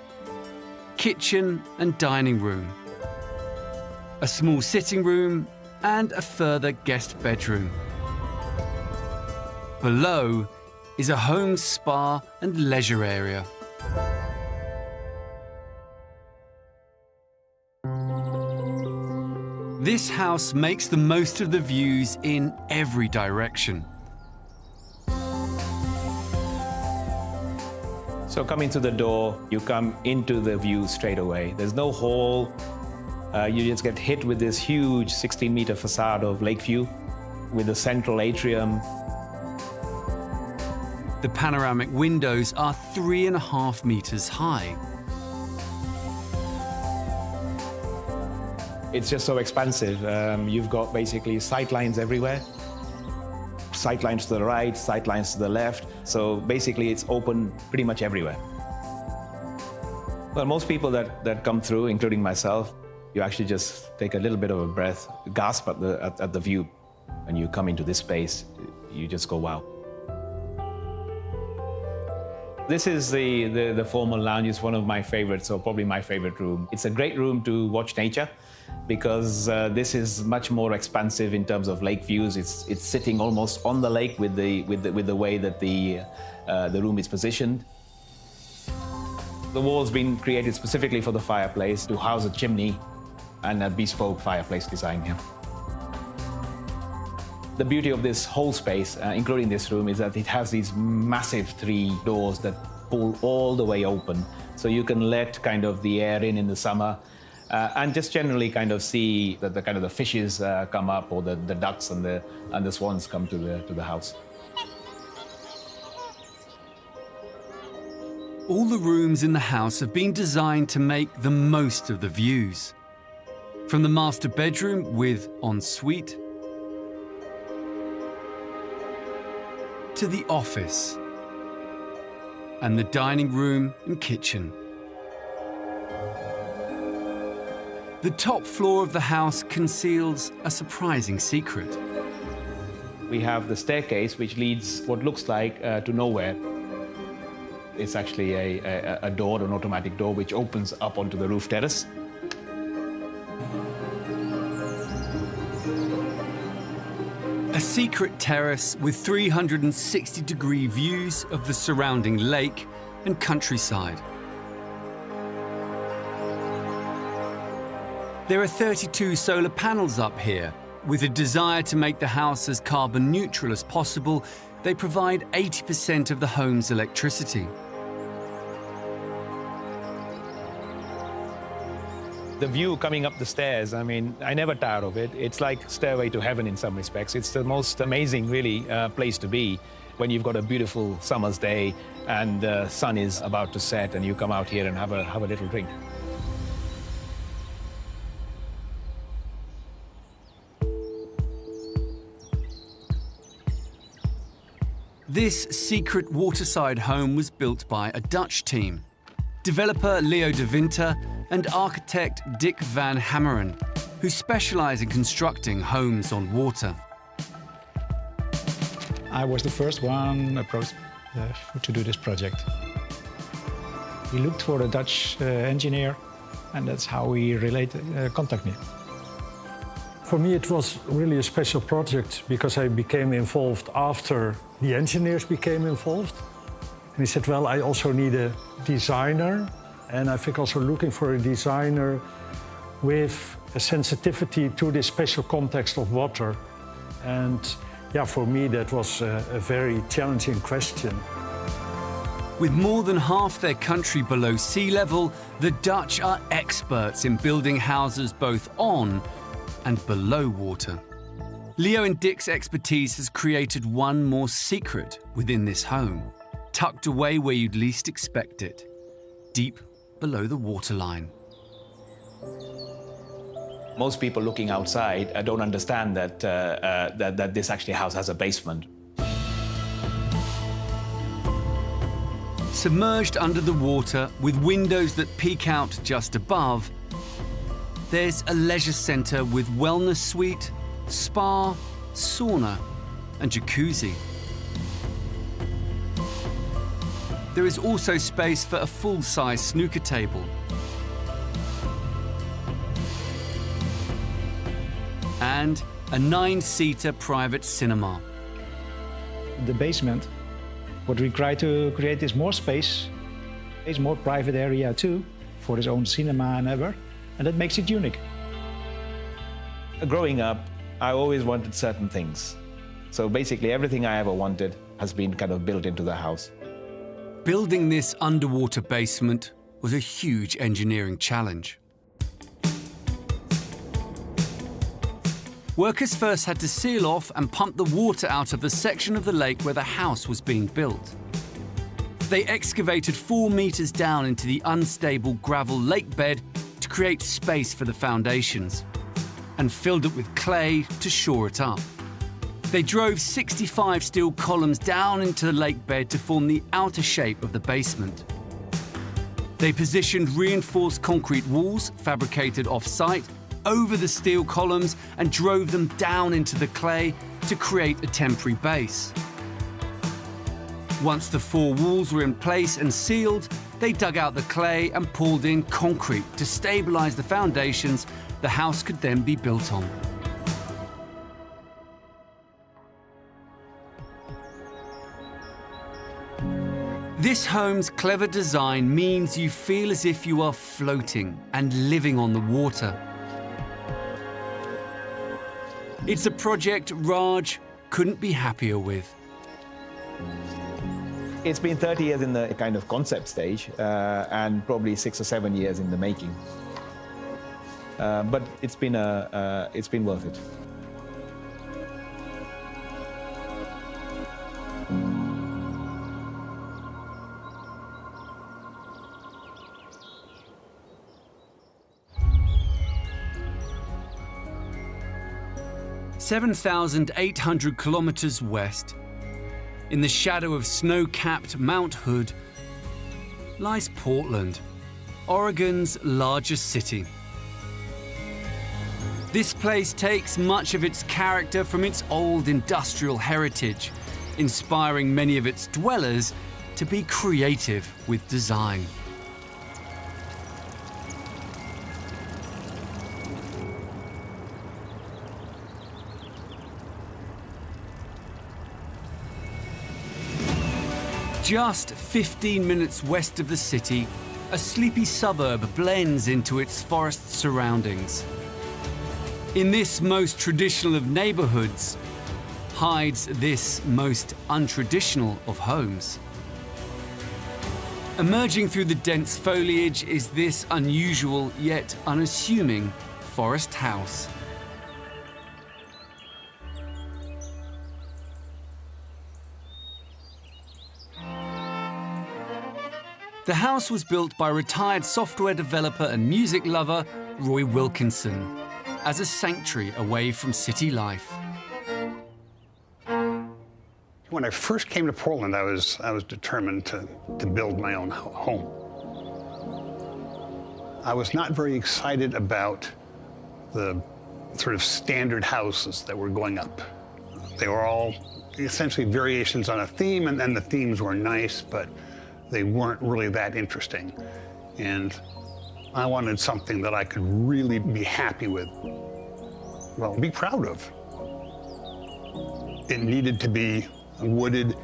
kitchen and dining room, a small sitting room and a further guest bedroom. Below is a home spa and leisure area. This house makes the most of the views in every direction. So coming to the door, you come into the view straight away. There's no hall. You just get hit with this huge 16-meter facade of lake view with a central atrium. The panoramic windows are 3.5 meters high. It's just so expansive. You've got basically sight lines everywhere. sightlines to the right, sightlines to the left. So basically it's open pretty much everywhere. Well, most people that come through, including myself, you actually just take a little bit of a breath, gasp at the view. When you come into this space, you just go, wow. This is the formal lounge. It's one of my favorites, or probably my favorite room. It's a great room to watch nature because this is much more expansive in terms of lake views. It's sitting almost on the lake with the way that the room is positioned. The wall's been created specifically for the fireplace to house a chimney and a bespoke fireplace design here. The beauty of this whole space, including this room, is that it has these massive 3 doors that pull all the way open. So you can let kind of the air in the summer and just generally kind of see that the fishes come up, or the ducks and the swans come to the house. All the rooms in the house have been designed to make the most of the views. From the master bedroom with ensuite to the office and the dining room and kitchen. The top floor of the house conceals a surprising secret. We have the staircase which leads what looks like to nowhere. It's actually a door, an automatic door, which opens up onto the roof terrace. A secret terrace with 360-degree views of the surrounding lake and countryside. There are 32 solar panels up here. With a desire to make the house as carbon neutral as possible, they provide 80% of the home's electricity. The view coming up the stairs, I mean, I never tire of it. It's like Stairway to Heaven in some respects. It's the most amazing, really, place to be when you've got a beautiful summer's day and the sun is about to set and you come out here and have a little drink. This secret waterside home was built by a Dutch team. Developer Leo de Winter and architect Dick van Hammeren, who specialize in constructing homes on water. I was the first one approached to do this project. We looked for a Dutch engineer, and that's how he contacted me. For me, it was really a special project because I became involved after the engineers became involved. And he said, well, I also need a designer. And I think also looking for a designer with a sensitivity to this special context of water. And yeah, for me, that was a very challenging question. With more than half their country below sea level, the Dutch are experts in building houses both on and below water. Leo and Dick's expertise has created one more secret within this home, tucked away where you'd least expect it, deep below the waterline. Most people looking outside don't understand that this actually house has a basement. Submerged under the water with windows that peek out just above, there's a leisure centre with wellness suite, spa, sauna and jacuzzi. There is also space for a full-size snooker table. And a 9-seater private cinema. The basement, what we try to create is more space, is more private area too, for his own cinema and ever, and that makes it unique. Growing up, I always wanted certain things. So basically everything I ever wanted has been kind of built into the house. Building this underwater basement was a huge engineering challenge. Workers first had to seal off and pump the water out of the section of the lake where the house was being built. They excavated 4 meters down into the unstable gravel lake bed to create space for the foundations and filled it with clay to shore it up. They drove 65 steel columns down into the lake bed to form the outer shape of the basement. They positioned reinforced concrete walls, fabricated off-site, over the steel columns and drove them down into the clay to create a temporary base. Once the 4 walls were in place and sealed, they dug out the clay and poured in concrete to stabilize the foundations the house could then be built on. This home's clever design means you feel as if you are floating and living on the water. It's a project Raj couldn't be happier with. It's been 30 years in the kind of concept stage and probably 6 or 7 years in the making. But it's been worth it. (7,800 kilometers west), in the shadow of snow-capped Mount Hood, lies Portland, Oregon's largest city. This place takes much of its character from its old industrial heritage, inspiring many of its dwellers to be creative with design. Just 15 minutes west of the city, a sleepy suburb blends into its forest surroundings. In this most traditional of neighborhoods hides this most untraditional of homes. Emerging through the dense foliage is this unusual yet unassuming forest house. The house was built by retired software developer and music lover Roy Wilkinson as a sanctuary away from city life. When I first came to Portland, I was determined to build my own home. I was not very excited about the sort of standard houses that were going up. They were all essentially variations on a theme, and then the themes were nice, but they weren't really that interesting. And I wanted something that I could really be happy with, well, be proud of. It needed to be wooded.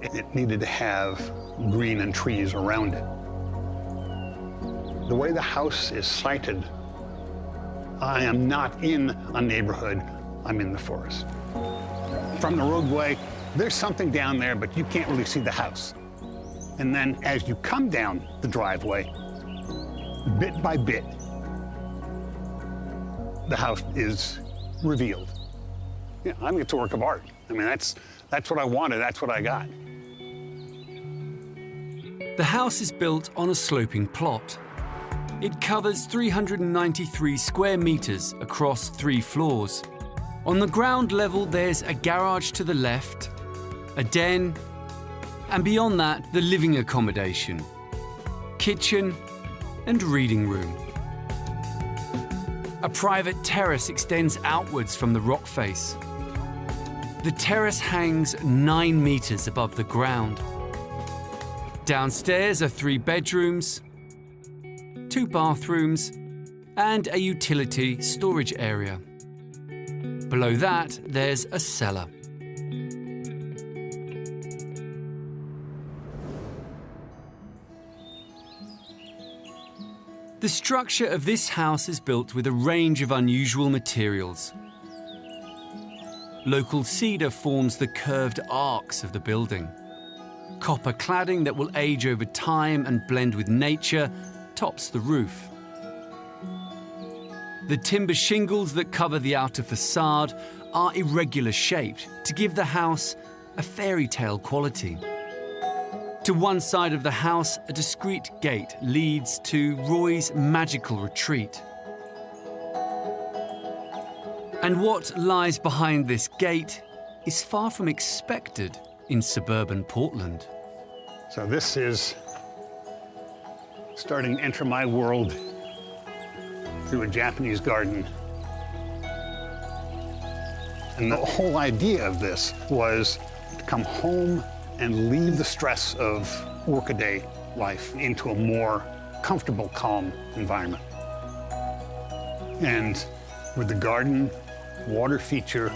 It needed to have green and trees around it. The way the house is sited, I am not in a neighborhood, I'm in the forest. From the roadway, there's something down there, but you can't really see the house. And then as you come down the driveway, bit by bit, the house is revealed. Yeah, I mean, it's a work of art. I mean, that's what I wanted, that's what I got. The house is built on a sloping plot. It covers 393 square meters across 3 floors. On the ground level, there's a garage to the left, a den, and beyond that, the living accommodation, kitchen, and reading room. A private terrace extends outwards from the rock face. The terrace hangs 9 meters above the ground. Downstairs are 3 bedrooms, 2 bathrooms, and a utility storage area. Below that, there's a cellar. The structure of this house is built with a range of unusual materials. Local cedar forms the curved arcs of the building. Copper cladding that will age over time and blend with nature tops the roof. The timber shingles that cover the outer facade are irregular shaped to give the house a fairy tale quality. To one side of the house, a discreet gate leads to Roy's magical retreat. And what lies behind this gate is far from expected in suburban Portland. So this is starting to enter my world through a Japanese garden. And the whole idea of this was to come home and leave the stress of workaday life into a more comfortable, calm environment. And with the garden, water feature,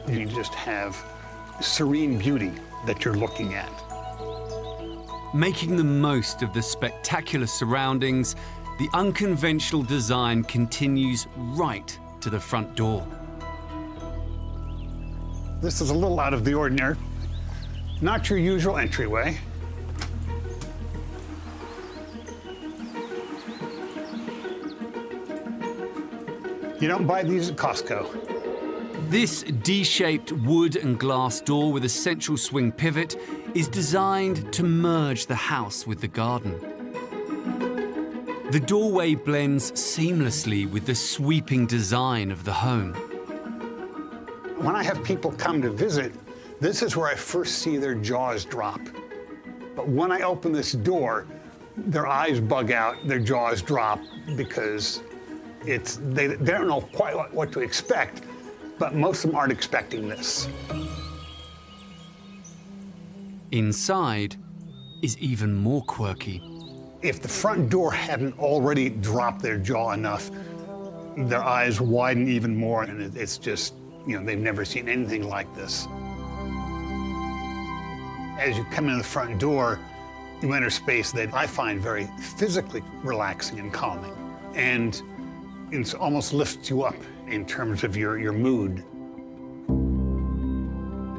you just have serene beauty that you're looking at. Making the most of the spectacular surroundings, the unconventional design continues right to the front door. This is a little out of the ordinary. Not your usual entryway. You don't buy these at Costco. This D-shaped wood and glass door with a central swing pivot is designed to merge the house with the garden. The doorway blends seamlessly with the sweeping design of the home. When I have people come to visit, this is where I first see their jaws drop. But when I open this door, their eyes bug out, their jaws drop, because they don't know quite what to expect, but most of them aren't expecting this. Inside is even more quirky. If the front door hadn't already dropped their jaw enough, their eyes widen even more, and it's just, you know, they've never seen anything like this. As you come in the front door, you enter space that I find very physically relaxing and calming. And it almost lifts you up in terms of your mood.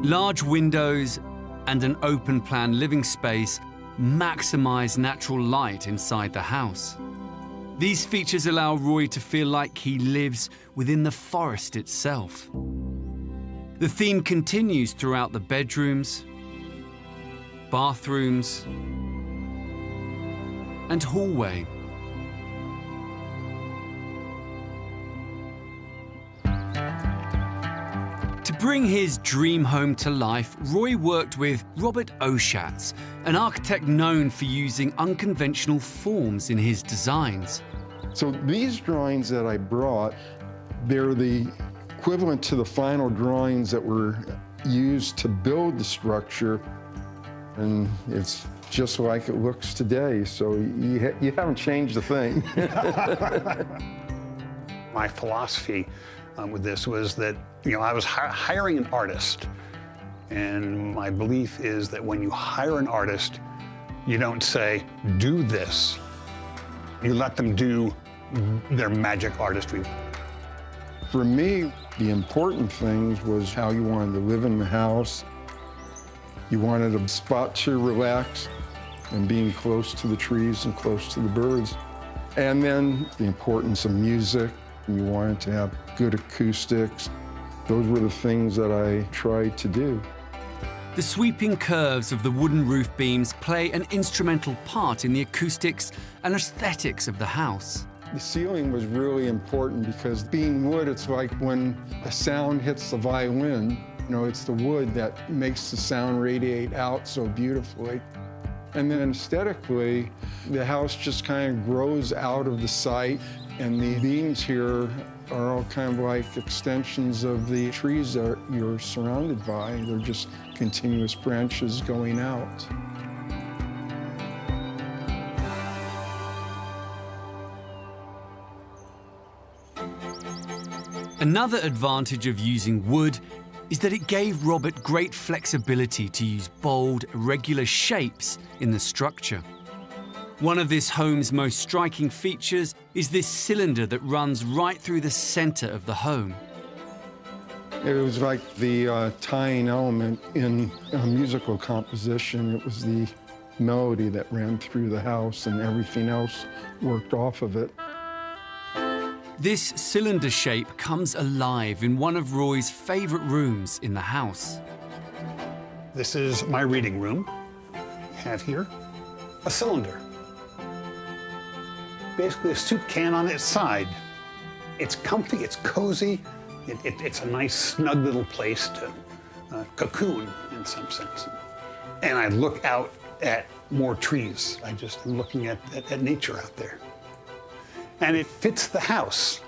Large windows and an open-plan living space maximize natural light inside the house. These features allow Roy to feel like he lives within the forest itself. The theme continues throughout the bedrooms, bathrooms, and hallway. To bring his dream home to life, Roy worked with Robert Oschatz, an architect known for using unconventional forms in his designs. So these drawings that I brought, they're the equivalent to the final drawings that were used to build the structure, and it's just like it looks today, so you haven't changed a thing. My philosophy with this was that, you know, I was hiring an artist, and my belief is that when you hire an artist, you don't say, do this. You let them do their magic artistry. For me, the important things was how you wanted to live in the house. You wanted a spot to relax and being close to the trees and close to the birds. And then the importance of music. You wanted to have good acoustics. Those were the things that I tried to do. The sweeping curves of the wooden roof beams play an instrumental part in the acoustics and aesthetics of the house. The ceiling was really important because being wood, it's like when a sound hits the violin, you know, it's the wood that makes the sound radiate out so beautifully. And then aesthetically, the house just kind of grows out of the site, and the beams here are all kind of like extensions of the trees that you're surrounded by. They're just continuous branches going out. Another advantage of using wood is that it gave Robert great flexibility to use bold, irregular shapes in the structure. One of this home's most striking features is this cylinder that runs right through the center of the home. It was like the tying element in a musical composition. It was the melody that ran through the house, and everything else worked off of it. This cylinder shape comes alive in one of Roy's favorite rooms in the house. This is my reading room. I have here a cylinder. Basically a soup can on its side. It's comfy, it's cozy, it's a nice, snug little place to cocoon in some sense. And I look out at more trees. I just am looking at nature out there. And it fits the house.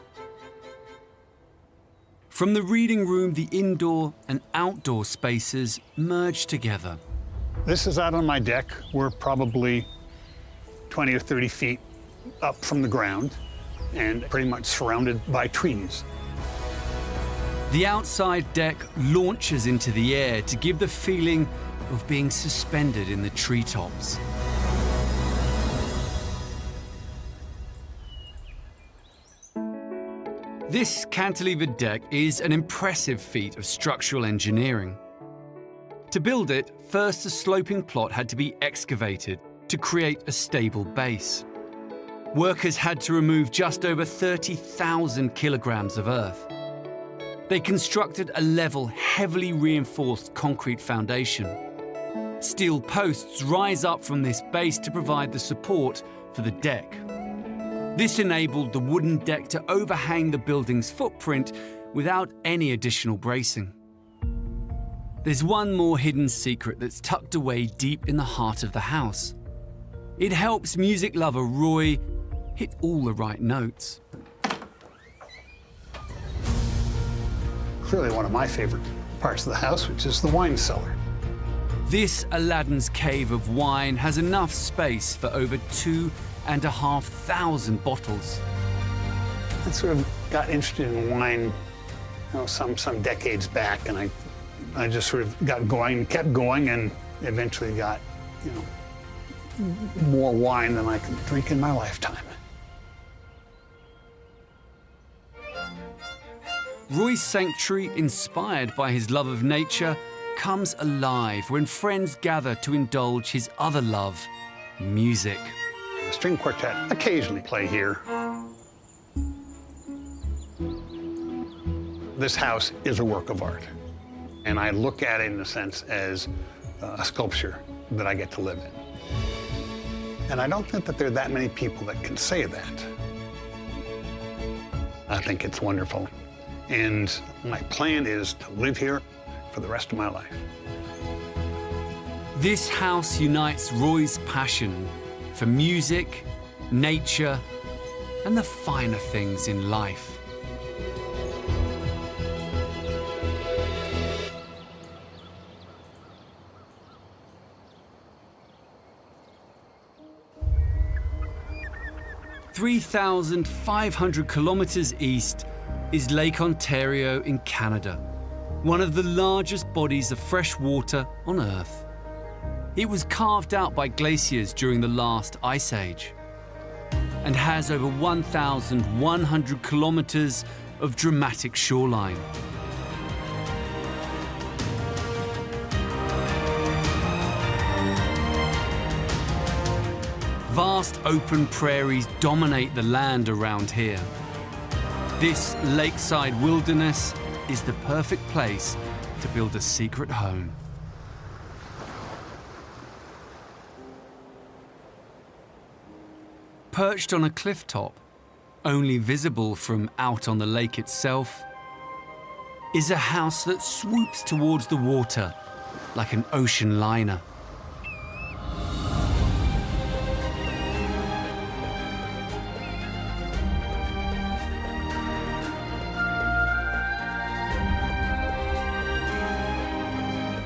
From the reading room, the indoor and outdoor spaces merge together. This is out on my deck. We're probably 20 or 30 feet up from the ground and pretty much surrounded by trees. The outside deck launches into the air to give the feeling of being suspended in the treetops. This cantilevered deck is an impressive feat of structural engineering. To build it, first a sloping plot had to be excavated to create a stable base. Workers had to remove just over 30,000 kilograms of earth. They constructed a level, heavily reinforced concrete foundation. Steel posts rise up from this base to provide the support for the deck. This enabled the wooden deck to overhang the building's footprint without any additional bracing. There's one more hidden secret that's tucked away deep in the heart of the house. It helps music lover Roy hit all the right notes. Clearly one of my favorite parts of the house, which is the wine cellar. This Aladdin's cave of wine has enough space for over 2,500 bottles. I sort of got interested in wine, some decades back, and I just sort of got going, kept going, and eventually got, more wine than I could drink in my lifetime. Roy's sanctuary, inspired by his love of nature, comes alive when friends gather to indulge his other love, music. The string quartet occasionally play here. This house is a work of art, and I look at it in a sense as a sculpture that I get to live in. And I don't think that there are that many people that can say that. I think it's wonderful. And my plan is to live here for the rest of my life. This house unites Roy's passion for music, nature, and the finer things in life. (3,500 kilometers east is Lake Ontario in Canada, one of the largest bodies of fresh water on Earth. It was carved out by glaciers during the last ice age and has over 1,100 kilometers of dramatic shoreline. Vast open prairies dominate the land around here. This lakeside wilderness is the perfect place to build a secret home. Perched on a cliff top, only visible from out on the lake itself, is a house that swoops towards the water like an ocean liner.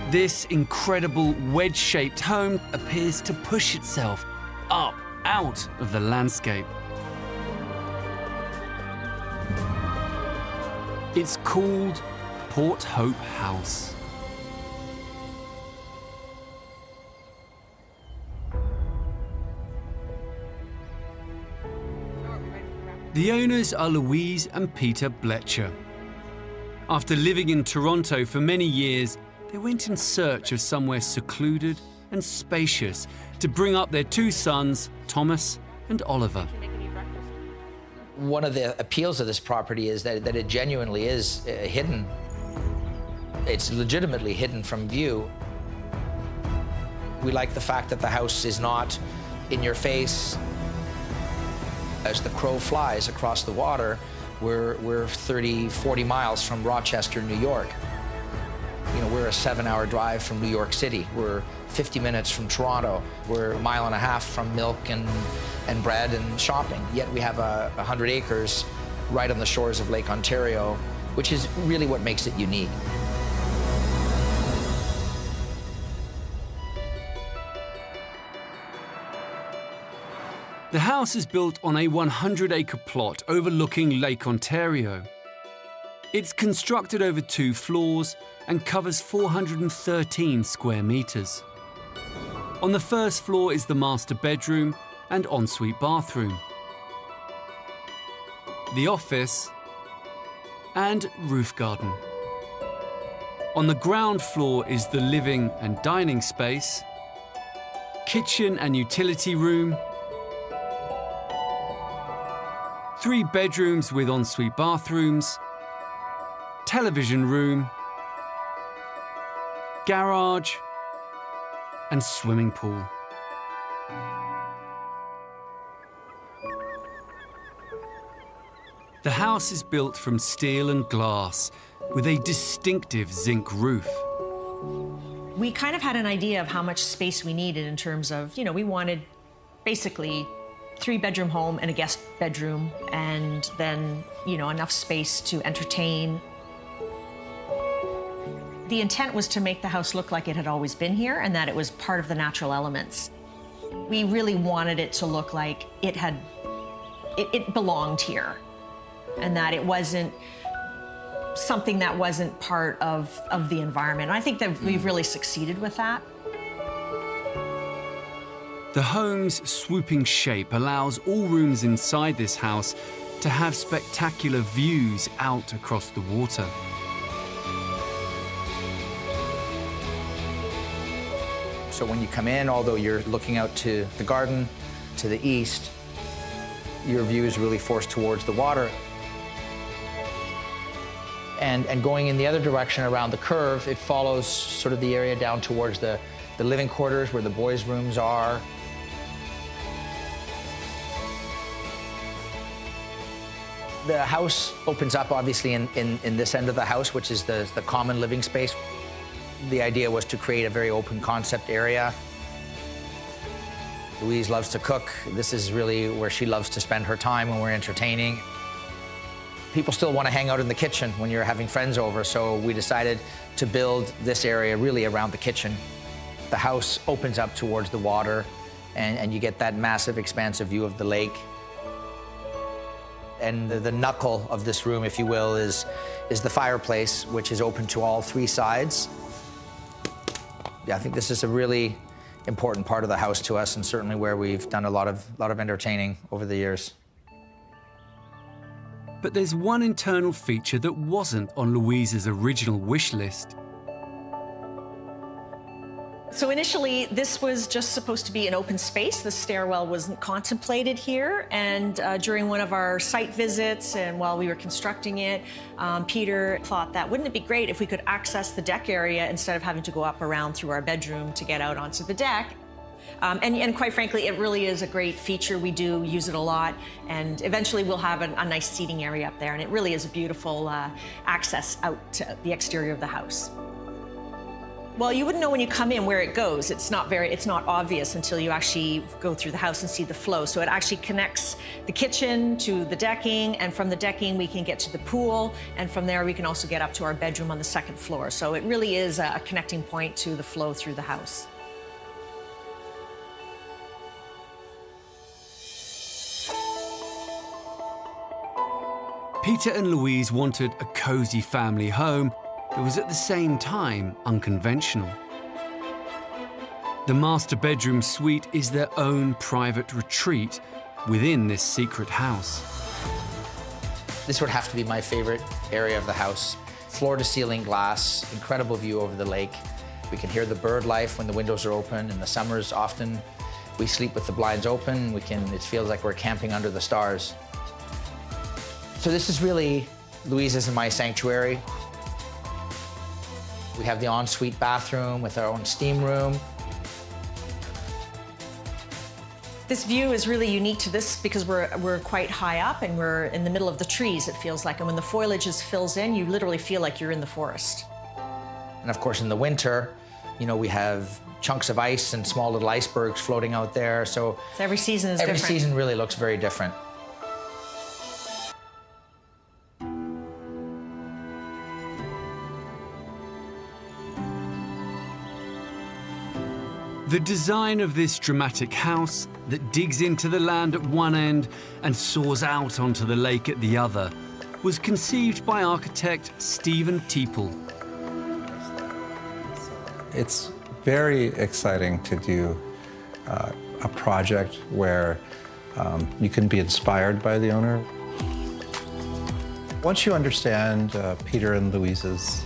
This incredible wedge-shaped home appears to push itself up out of the landscape. It's called Port Hope House. The owners are Louise and Peter Bletcher. After living in Toronto for many years, they went in search of somewhere secluded and spacious to bring up their two sons, Thomas and Oliver. One of the appeals of this property is that it genuinely is hidden. It's legitimately hidden from view. We like the fact that the house is not in your face. As the crow flies across the water, We're 30, 40 miles from Rochester, New York. You know, we're a 7-hour drive from New York City. We're 50 minutes from Toronto. We're a mile and a half from milk and bread and shopping. Yet we have 100 acres right on the shores of Lake Ontario, which is really what makes it unique. The house is built on a 100-acre plot overlooking Lake Ontario. It's constructed over 2 floors and covers 413 square meters. On the first floor is the master bedroom and ensuite bathroom, the office, and roof garden. On the ground floor is the living and dining space, kitchen and utility room, 3 bedrooms with ensuite bathrooms, television room, garage, and swimming pool. The house is built from steel and glass with a distinctive zinc roof. We kind of had an idea of how much space we needed in terms of, you know, we wanted basically 3-bedroom home and a guest bedroom, and then, you know, enough space to entertain. The intent was to make the house look like it had always been here and that it was part of the natural elements. We really wanted it to look like it belonged here, and that it wasn't something that wasn't part of the environment. And I think that we've really succeeded with that. The home's swooping shape allows all rooms inside this house to have spectacular views out across the water. So when you come in, although you're looking out to the garden to the east, your view is really forced towards the water. And going in the other direction around the curve, it follows sort of the area down towards the living quarters where the boys' rooms are. The house opens up, obviously, in this end of the house, which is the common living space. The idea was to create a very open concept area. Louise loves to cook. This is really where she loves to spend her time when we're entertaining. People still want to hang out in the kitchen when you're having friends over, so we decided to build this area really around the kitchen. The house opens up towards the water, and you get that massive, expansive view of the lake. And the knuckle of this room, if you will, is the fireplace, which is open to all 3 sides. Yeah, I think this is a really important part of the house to us, and certainly where we've done a lot of entertaining over the years. But there's one internal feature that wasn't on Louise's original wish list. So initially, this was just supposed to be an open space. The stairwell wasn't contemplated here. And during one of our site visits and while we were constructing it, Peter thought that wouldn't it be great if we could access the deck area instead of having to go up around through our bedroom to get out onto the deck. And quite frankly, it really is a great feature. We do use it a lot, and eventually we'll have a nice seating area up there, and it really is a beautiful access out to the exterior of the house. Well, you wouldn't know when you come in where it goes. It's not obvious until you actually go through the house and see the flow. So it actually connects the kitchen to the decking, and from the decking we can get to the pool, and from there we can also get up to our bedroom on the 2nd floor. So it really is a connecting point to the flow through the house. Peter and Louise wanted a cozy family home that was at the same time unconventional. The master bedroom suite is their own private retreat within this secret house. This would have to be my favorite area of the house. Floor-to-ceiling glass, incredible view over the lake. We can hear the bird life when the windows are open. In the summers, often we sleep with the blinds open. It feels like we're camping under the stars. So this is really Louise's and my sanctuary. We have the ensuite bathroom with our own steam room. This view is really unique to this because we're quite high up and we're in the middle of the trees, it feels like. And when the foliage fills in, you literally feel like you're in the forest. And of course, in the winter, you know, we have chunks of ice and small little icebergs floating out there. So every season is different. Every season really looks very different. The design of this dramatic house that digs into the land at one end and soars out onto the lake at the other was conceived by architect Stephen Teeple. It's very exciting to do a project where you can be inspired by the owner. Once you understand Peter and Louise's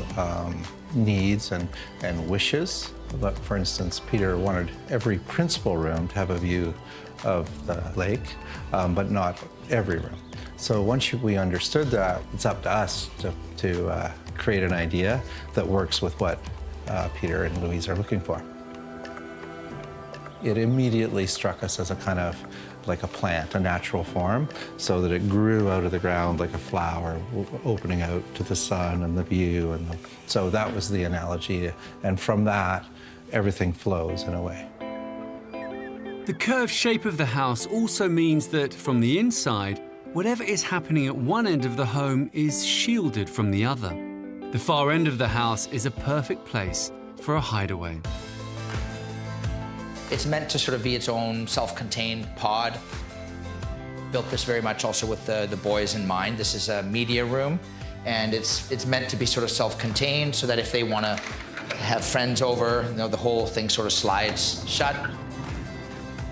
needs and wishes, but for instance, Peter wanted every principal room to have a view of the lake, but not every room. So once we understood that, it's up to us to create an idea that works with what Peter and Louise are looking for. It immediately struck us as a kind of like a plant, a natural form, so that it grew out of the ground like a flower, opening out to the sun and the view. So that was the analogy. And from that, everything flows in a way. The curved shape of the house also means that from the inside, whatever is happening at one end of the home is shielded from the other. The far end of the house is a perfect place for a hideaway. It's meant to sort of be its own self-contained pod. Built this very much also with the boys in mind. This is a media room, and it's meant to be sort of self-contained so that if they want to have friends over, you know, the whole thing sort of slides shut.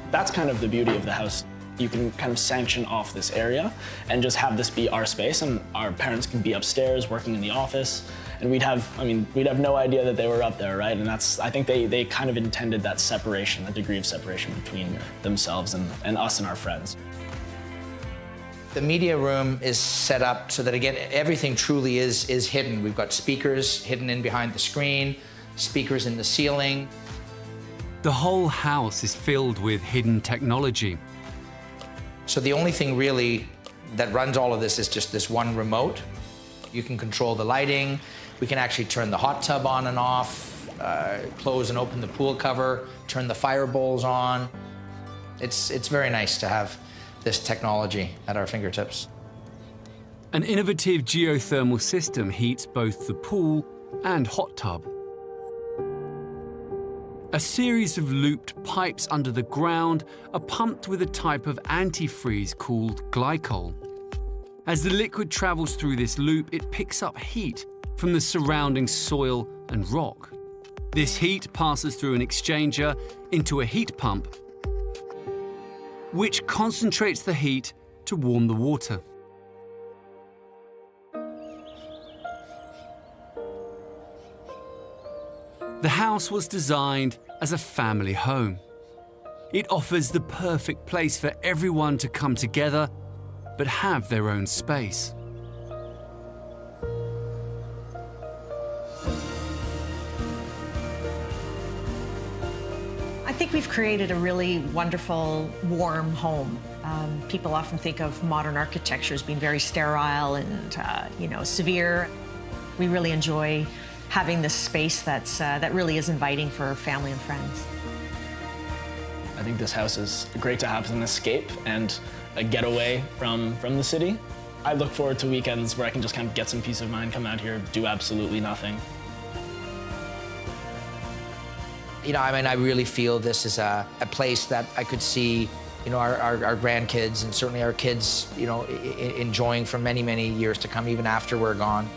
That's kind of the beauty of the house. You can kind of sanction off this area and just have this be our space, and our parents can be upstairs working in the office, and we'd have no idea that they were up there, right? And that's, I think they kind of intended that separation, that degree of separation between themselves and us and our friends. The media room is set up so that, again, everything truly is hidden. We've got speakers hidden in behind the screen, speakers in the ceiling. The whole house is filled with hidden technology. So the only thing really that runs all of this is just this one remote. You can control the lighting. We can actually turn the hot tub on and off, close and open the pool cover, turn the fire bowls on. It's very nice to have this technology at our fingertips. An innovative geothermal system heats both the pool and hot tub. A series of looped pipes under the ground are pumped with a type of antifreeze called glycol. As the liquid travels through this loop, it picks up heat from the surrounding soil and rock. This heat passes through an exchanger into a heat pump, which concentrates the heat to warm the water. The house was designed as a family home. It offers the perfect place for everyone to come together, but have their own space. I think we've created a really wonderful, warm home. People often think of modern architecture as being very sterile and severe. We really enjoy having this space that really is inviting for family and friends. I think this house is great to have as an escape and a getaway from the city. I look forward to weekends where I can just kind of get some peace of mind, come out here, do absolutely nothing. You know, I mean, I really feel this is a place that I could see, you know, our grandkids and certainly our kids, you know, enjoying for many, many years to come, even after we're gone.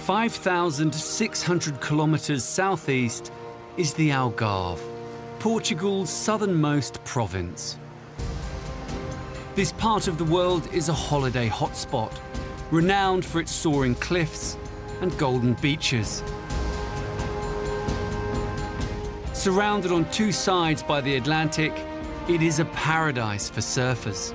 "5,600 kilometers southeast is the Algarve, Portugal's southernmost province. This part of the world is a holiday hotspot, renowned for its soaring cliffs and golden beaches. Surrounded on two sides by the Atlantic, it is a paradise for surfers.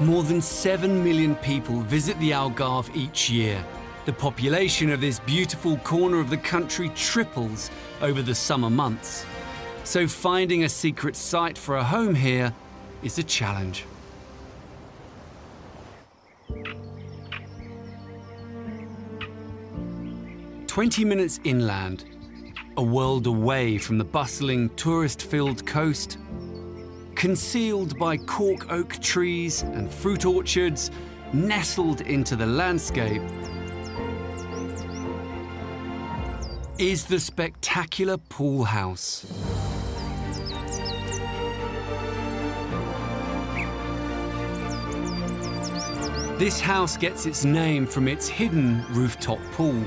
More than 7 million people visit the Algarve each year. The population of this beautiful corner of the country triples over the summer months. So finding a secret site for a home here is a challenge. "20 minutes inland, a world away from the bustling, tourist-filled coast, concealed by cork oak trees and fruit orchards, nestled into the landscape, is the spectacular pool house. This house gets its name from its hidden rooftop pool.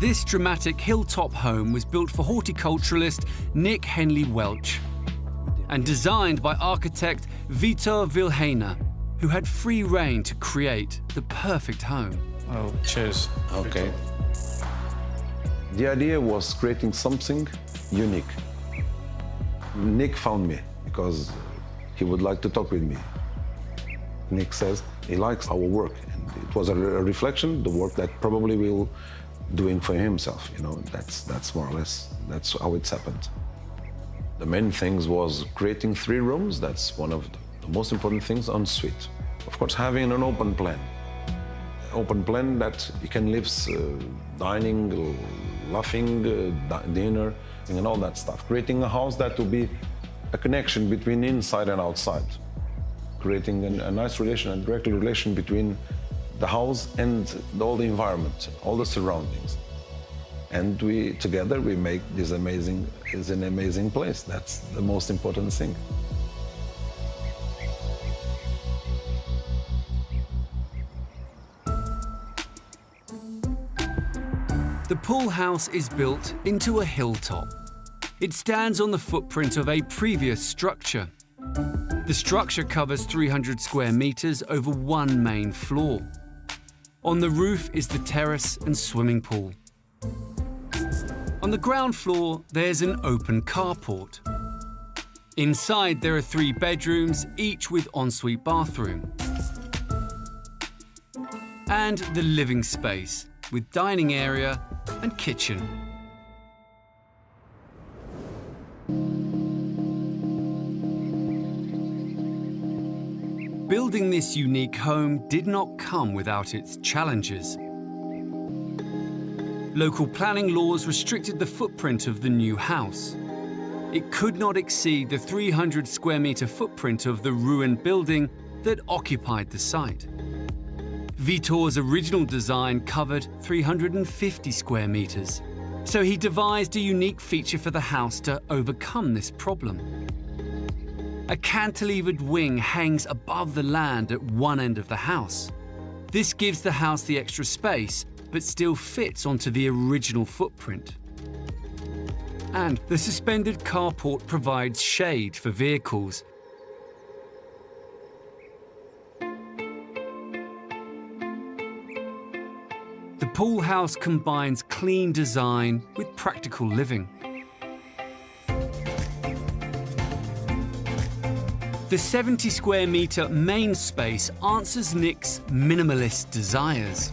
This dramatic hilltop home was built for horticulturalist Nick Henley Welch and designed by architect Vitor Vilhena, who had free rein to create the perfect home. Oh, cheers. Okay. The idea was creating something unique. Nick found me because he would like to talk with me. Nick says he likes our work, and it was a reflection, the work that probably we'll doing for himself, you know, that's more or less, that's how it's happened. The main things was creating 3 rooms, that's one of the most important things, en suite. Of course, having an open plan that you can live dining, laughing, dinner, and all that stuff. Creating a house that will be a connection between inside and outside. Creating a nice relation, a direct relation between the house and all the environment, all the surroundings. And together we make this an amazing place. That's the most important thing. The pool house is built into a hilltop. It stands on the footprint of a previous structure. The structure covers 300 square meters over one main floor. On the roof is the terrace and swimming pool. On the ground floor, there's an open carport. Inside, there are 3 bedrooms, each with ensuite bathroom. And the living space, with dining area and kitchen. Building this unique home did not come without its challenges. Local planning laws restricted the footprint of the new house. It could not exceed the 300 square meter footprint of the ruined building that occupied the site. Vitor's original design covered 350 square meters, so he devised a unique feature for the house to overcome this problem. A cantilevered wing hangs above the land at one end of the house. This gives the house the extra space, but still fits onto the original footprint. And the suspended carport provides shade for vehicles. The pool house combines clean design with practical living. The 70 square meter main space answers Nick's minimalist desires.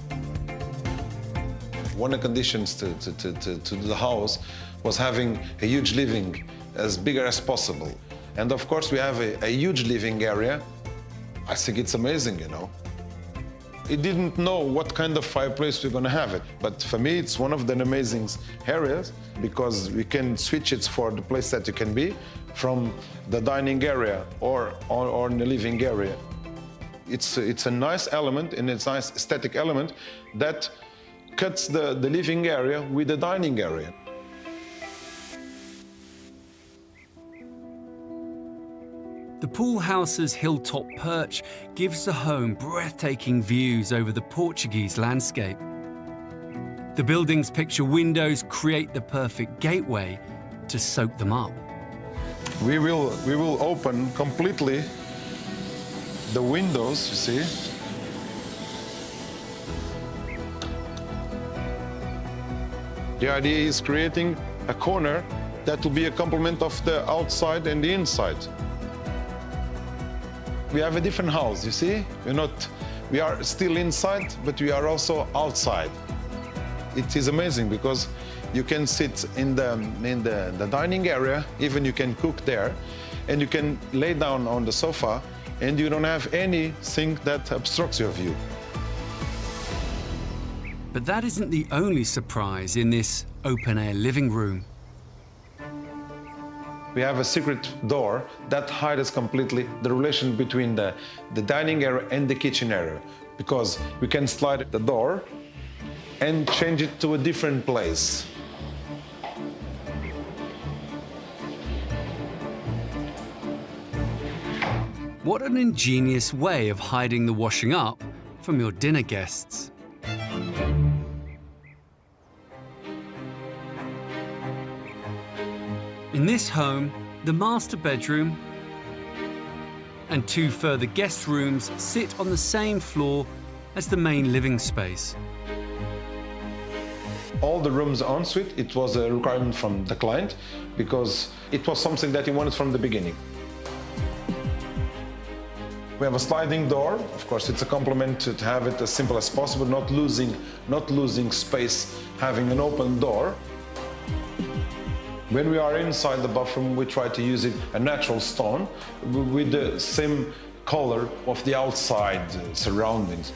One of the conditions to the house was having a huge living as big as possible. And of course we have a huge living area. I think it's amazing, you know. It didn't know what kind of fireplace we're gonna have it. But for me, it's one of the amazing areas because we can switch it for the place that you can be from the dining area or in the living area. It's a nice element and it's a nice aesthetic element that cuts the living area with the dining area. The pool house's hilltop perch gives the home breathtaking views over the Portuguese landscape. The building's picture windows create the perfect gateway to soak them up. We will open completely the windows, you see. The idea is creating a corner That will be a complement of the outside and the inside. We have a different house, you see? We are still inside, but we are also outside. It is amazing because you can sit in the dining area, even you can cook there, and you can lay down on the sofa, and you don't have anything that obstructs your view. But that isn't the only surprise in this open-air living room. We have a secret door that hides completely the relation between the dining area and the kitchen area, because we can slide the door and change it to a different place. What an ingenious way of hiding the washing up from your dinner guests. In this home, the master bedroom and 2 further guest rooms sit on the same floor as the main living space. All the rooms en suite, it was a requirement from the client because it was something that he wanted from the beginning. We have a sliding door. Of course, it's a compliment to have it as simple as possible, not losing space, having an open door. When we are inside the bathroom, we try to use a natural stone with the same color of the outside surroundings.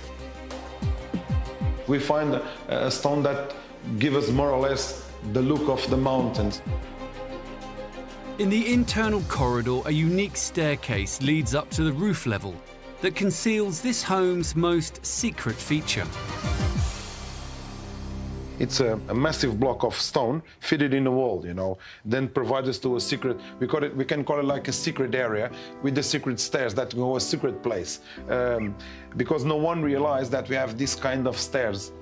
We find a stone that gives us more or less the look of the mountains. In the internal corridor, a unique staircase leads up to the roof level that conceals this home's most secret feature. It's a massive block of stone fitted in the wall, then provides us to a secret, we can call it like a secret area with the secret stairs that go a secret place. Because no one realized that we have this kind of stairs.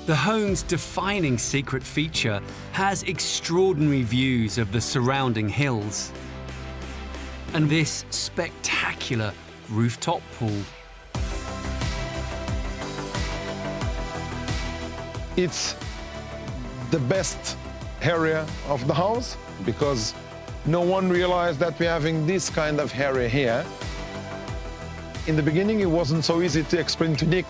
The home's defining secret feature has extraordinary views of the surrounding hills and this spectacular rooftop pool. It's the best area of the house because no one realized that we're having this kind of area here. In the beginning, it wasn't so easy to explain to Nick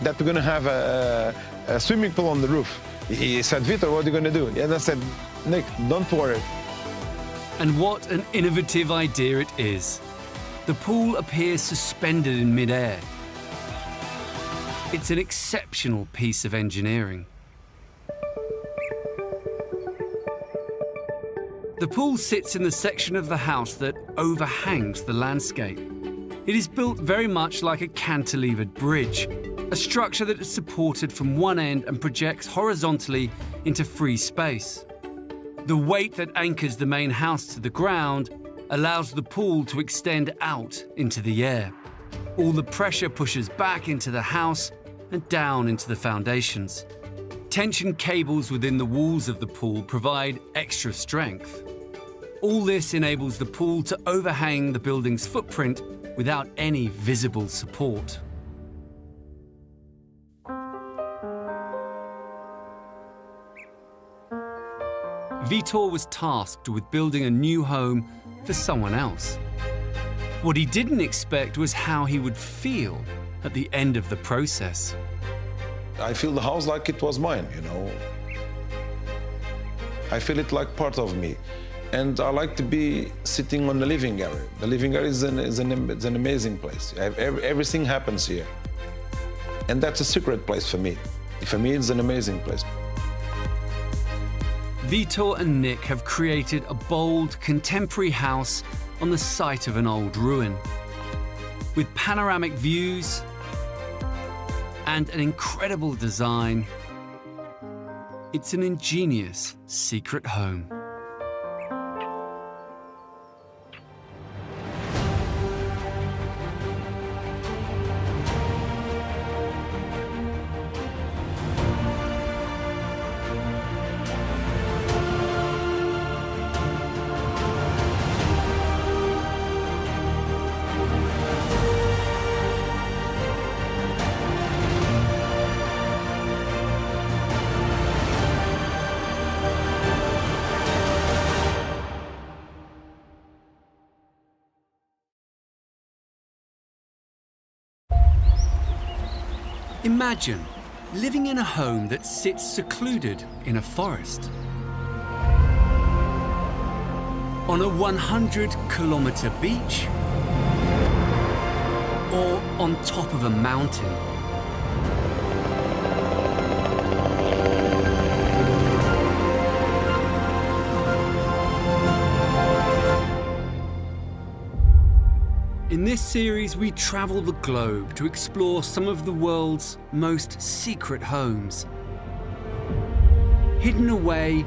that we're going to have a swimming pool on the roof. He said, Vitor, what are you going to do? And I said, Nick, don't worry. And what an innovative idea it is. The pool appears suspended in midair. It's an exceptional piece of engineering. The pool sits in the section of the house that overhangs the landscape. It is built very much like a cantilevered bridge, a structure that is supported from one end and projects horizontally into free space. The weight that anchors the main house to the ground allows the pool to extend out into the air. All the pressure pushes back into the house and down into the foundations. Tension cables within the walls of the pool provide extra strength. All this enables the pool to overhang the building's footprint without any visible support. Vitor was tasked with building a new home for someone else. What he didn't expect was how he would feel at the end of the process. I feel the house like it was mine, I feel it like part of me. And I like to be sitting on the living area. The living area is an amazing place. Everything happens here. And that's a secret place for me. For me, it's an amazing place. Vitor and Nick have created a bold, contemporary house on the site of an old ruin. With panoramic views and an incredible design, it's an ingenious secret home. Imagine living in a home that sits secluded in a forest. On a 100-kilometer beach, or on top of a mountain. In this series, we travel the globe to explore some of the world's most secret homes, hidden away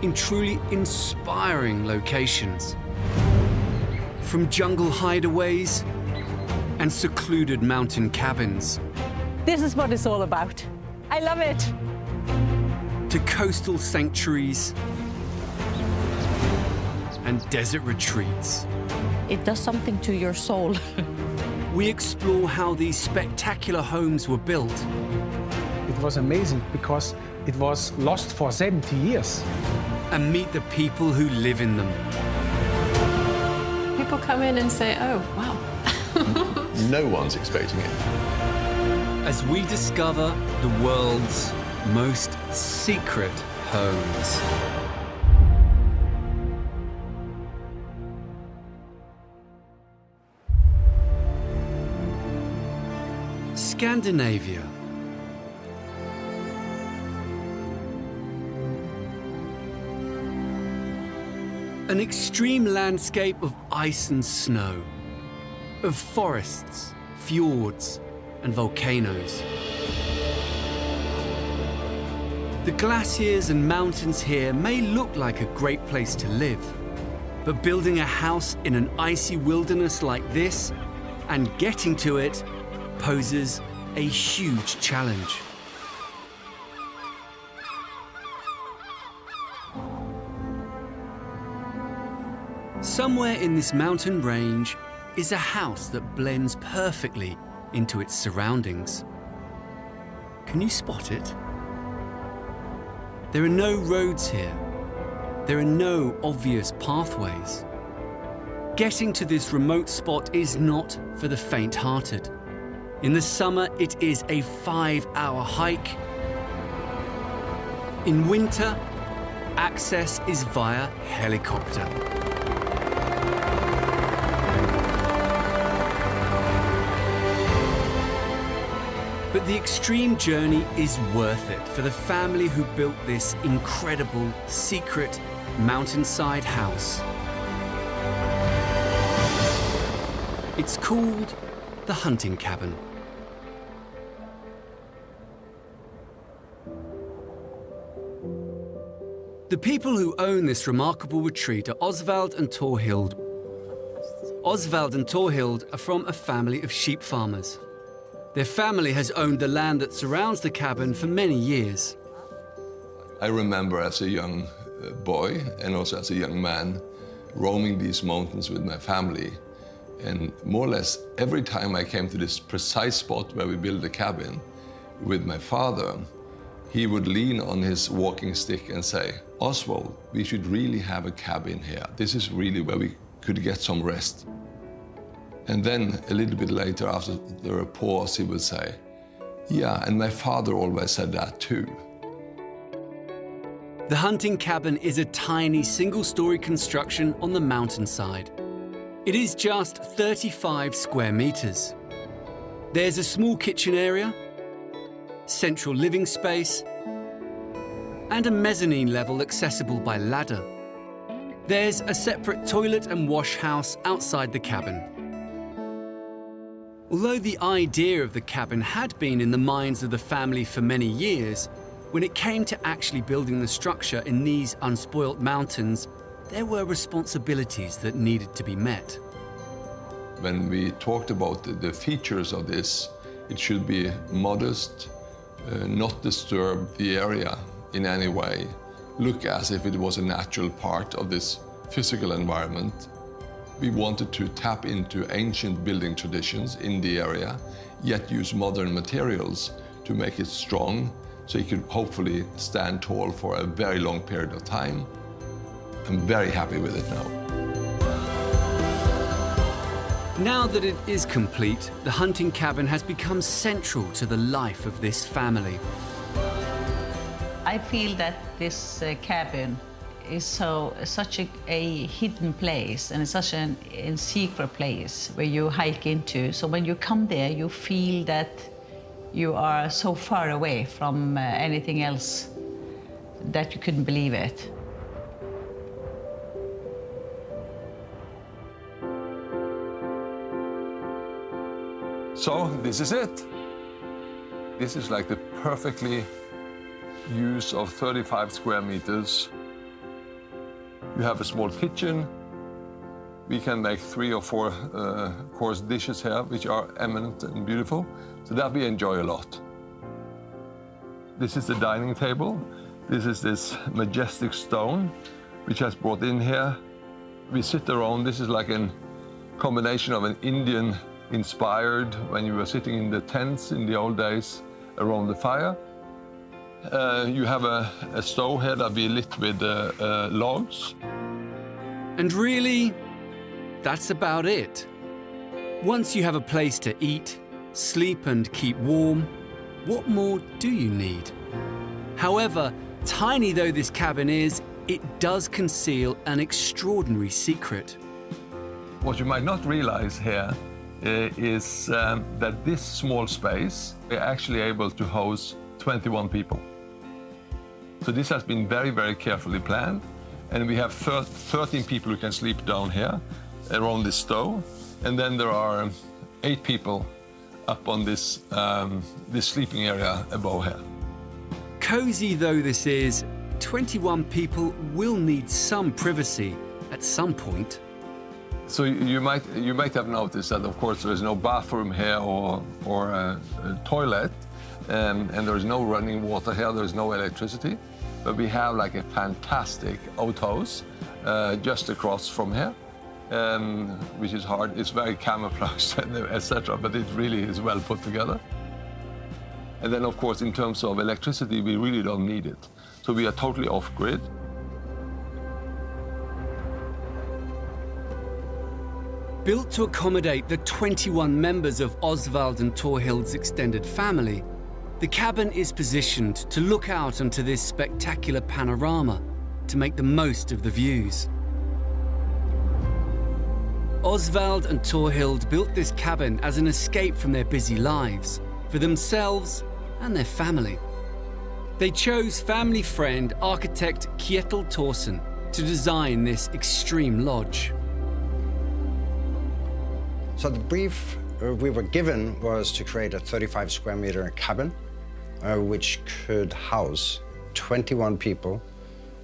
in truly inspiring locations. From jungle hideaways and secluded mountain cabins. This is what it's all about. I love it. To coastal sanctuaries and desert retreats. It does something to your soul. We explore how these spectacular homes were built. It was amazing because it was lost for 70 years. And meet the people who live in them. People come in and say, oh, wow. No one's expecting it. As we discover the world's most secret homes. Scandinavia. An extreme landscape of ice and snow, of forests, fjords, and volcanoes. The glaciers and mountains here may look like a great place to live, but building a house in an icy wilderness like this and getting to it poses a huge challenge. Somewhere in this mountain range is a house that blends perfectly into its surroundings. Can you spot it? There are no roads here. There are no obvious pathways. Getting to this remote spot is not for the faint-hearted. In the summer, it is a 5-hour hike. In winter, access is via helicopter. But the extreme journey is worth it for the family who built this incredible, secret mountainside house. It's called the hunting cabin. The people who own this remarkable retreat are Osvald and Torhild. Osvald and Torhild are from a family of sheep farmers. Their family has owned the land that surrounds the cabin for many years. I remember as a young boy and also as a young man roaming these mountains with my family. And more or less every time I came to this precise spot where we built the cabin with my father, he would lean on his walking stick and say, Oswald, we should really have a cabin here. This is really where we could get some rest. And then a little bit later, after the pause, he would say, yeah, and my father always said that too. The hunting cabin is a tiny single-story construction on the mountainside. It is just 35 square meters. There's a small kitchen area, central living space, and a mezzanine level accessible by ladder. There's a separate toilet and wash house outside the cabin. Although the idea of the cabin had been in the minds of the family for many years, when it came to actually building the structure in these unspoilt mountains, there were responsibilities that needed to be met. When we talked about the features of this, it should be modest, not disturb the area in any way, look as if it was a natural part of this physical environment. We wanted to tap into ancient building traditions in the area, yet use modern materials to make it strong, so it could hopefully stand tall for a very long period of time. I'm very happy with it now. Now that it is complete, the hunting cabin has become central to the life of this family. I feel that this cabin is such a hidden place, and it's such a secret place where you hike into. So when you come there, you feel that you are so far away from anything else that you couldn't believe it. So this is it. This is like the perfectly use of 35 square meters. You have a small kitchen. We can make 3 or 4 course dishes here, which are eminent and beautiful. So that we enjoy a lot. This is the dining table. This is this majestic stone, which has brought in here. We sit around. This is like a combination of an Indian inspired when you were sitting in the tents in the old days around the fire. You have a stove here that we lit with logs. And really, that's about it. Once you have a place to eat, sleep and keep warm, what more do you need? However, tiny though this cabin is, it does conceal an extraordinary secret. What you might not realize here is that this small space, we're actually able to host 21 people. So this has been very, very carefully planned. And we have 13 people who can sleep down here around this stove. And then there are 8 people up on this, this sleeping area above here. Cozy though this is, 21 people will need some privacy at some point. So you might have noticed that, of course, there is no bathroom here or a toilet, and there is no running water here, there is no electricity. But we have like a fantastic outhouse just across from here, which is hard. It's very camouflaged, etc., but it really is well put together. And then, of course, in terms of electricity, we really don't need it. So we are totally off-grid. Built to accommodate the 21 members of Osvald and Torhild's extended family, the cabin is positioned to look out onto this spectacular panorama to make the most of the views. Osvald and Torhild built this cabin as an escape from their busy lives, for themselves and their family. They chose family friend architect Kjetil Thorsen to design this extreme lodge. So the brief we were given was to create a 35 square meter cabin, which could house 21 people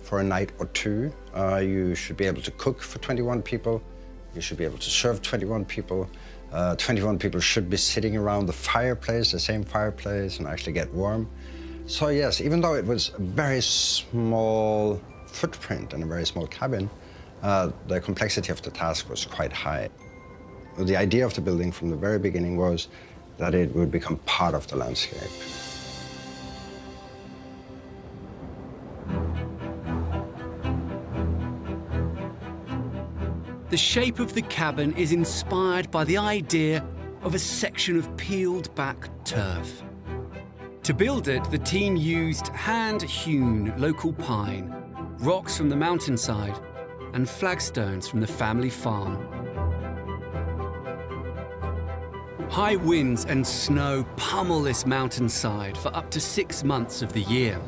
for a night or 2. You should be able to cook for 21 people. You should be able to serve 21 people. 21 people should be sitting around the fireplace, the same fireplace, and actually get warm. So yes, even though it was a very small footprint and a very small cabin, the complexity of the task was quite high. The idea of the building from the very beginning was that it would become part of the landscape. The shape of the cabin is inspired by the idea of a section of peeled back turf. To build it, the team used hand-hewn local pine, rocks from the mountainside, and flagstones from the family farm. High winds and snow pummel this mountainside for up to 6 months of the year.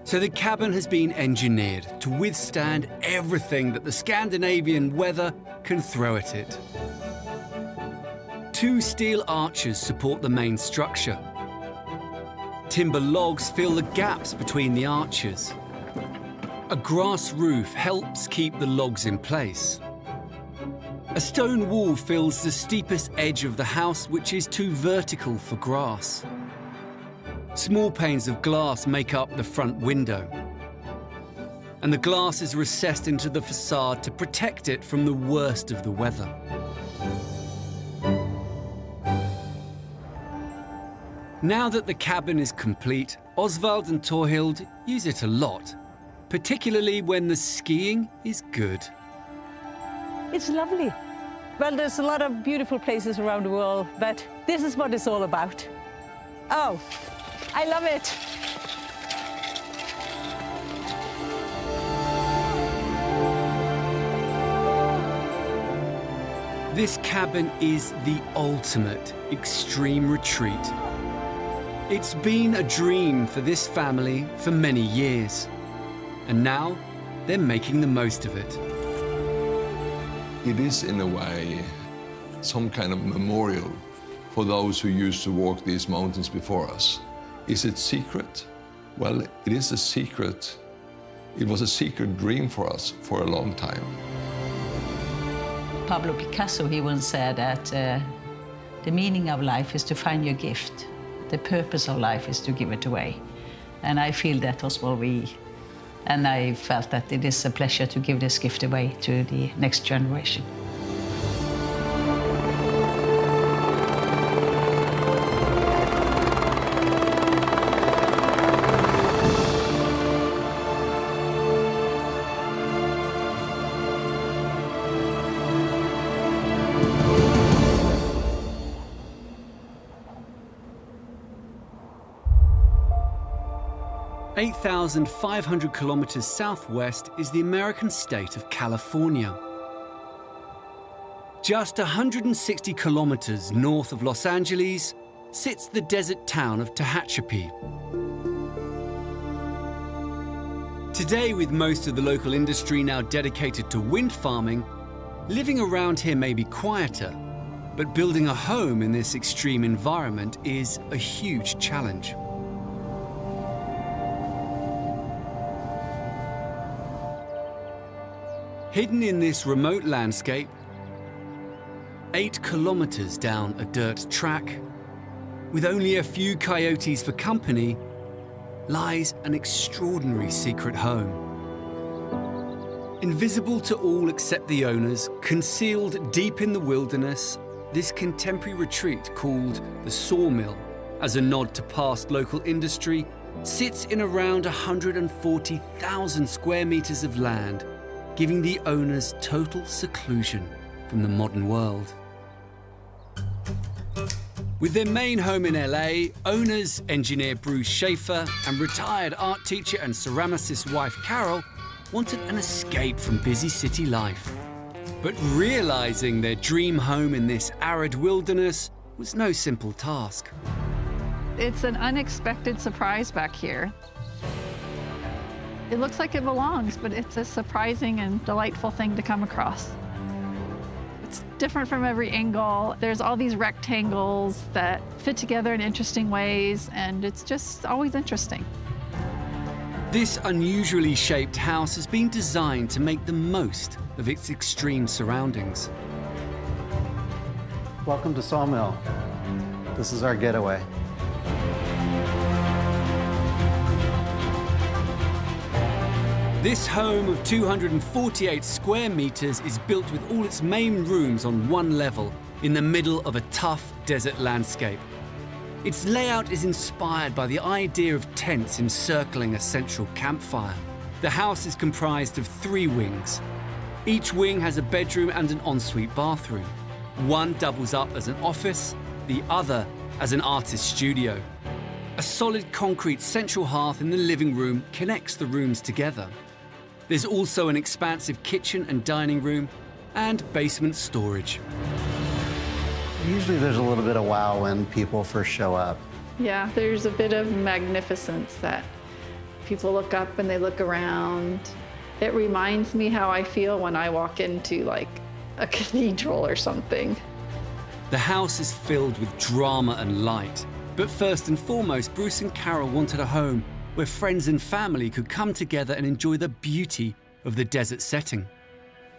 So the cabin has been engineered to withstand everything that the Scandinavian weather can throw at it. 2 steel arches support the main structure. Timber logs fill the gaps between the arches. A grass roof helps keep the logs in place. A stone wall fills the steepest edge of the house, which is too vertical for grass. Small panes of glass make up the front window. And the glass is recessed into the facade to protect it from the worst of the weather. Now that the cabin is complete, Osvald and Torhild use it a lot, particularly when the skiing is good. It's lovely. Well, there's a lot of beautiful places around the world, but this is what it's all about. Oh, I love it. This cabin is the ultimate extreme retreat. It's been a dream for this family for many years, and now they're making the most of it. It is, in a way, some kind of memorial for those who used to walk these mountains before us. Is it secret? Well, it is a secret. It was a secret dream for us for a long time. Pablo Picasso, he once said that the meaning of life is to find your gift. The purpose of life is to give it away. And I feel that was what and I felt that it is a pleasure to give this gift away to the next generation. (8,500 kilometers southwest is the American state of California. Just 160 kilometers north of Los Angeles sits the desert town of Tehachapi. Today, with most of the local industry now dedicated to wind farming, living around here may be quieter, but building a home in this extreme environment is a huge challenge. Hidden in this remote landscape, 8 kilometers down a dirt track, with only a few coyotes for company, lies an extraordinary secret home. Invisible to all except the owners, concealed deep in the wilderness, this contemporary retreat, called the Sawmill, as a nod to past local industry, sits in around 140,000 square meters of land, giving the owners total seclusion from the modern world. With their main home in LA, owners, engineer Bruce Schaefer and retired art teacher and ceramicist wife Carol wanted an escape from busy city life. But realizing their dream home in this arid wilderness was no simple task. It's an unexpected surprise back here. It looks like it belongs, but it's a surprising and delightful thing to come across. It's different from every angle. There's all these rectangles that fit together in interesting ways, and it's just always interesting. This unusually shaped house has been designed to make the most of its extreme surroundings. Welcome to Sawmill. This is our getaway. This home of 248 square meters is built with all its main rooms on one level in the middle of a tough desert landscape. Its layout is inspired by the idea of tents encircling a central campfire. The house is comprised of 3 wings. Each wing has a bedroom and an ensuite bathroom. One doubles up as an office, the other as an artist's studio. A solid concrete central hearth in the living room connects the rooms together. There's also an expansive kitchen and dining room and basement storage. Usually there's a little bit of wow when people first show up. Yeah, there's a bit of magnificence that people look up and they look around. It reminds me how I feel when I walk into like a cathedral or something. The house is filled with drama and light. But first and foremost, Bruce and Carol wanted a home where friends and family could come together and enjoy the beauty of the desert setting.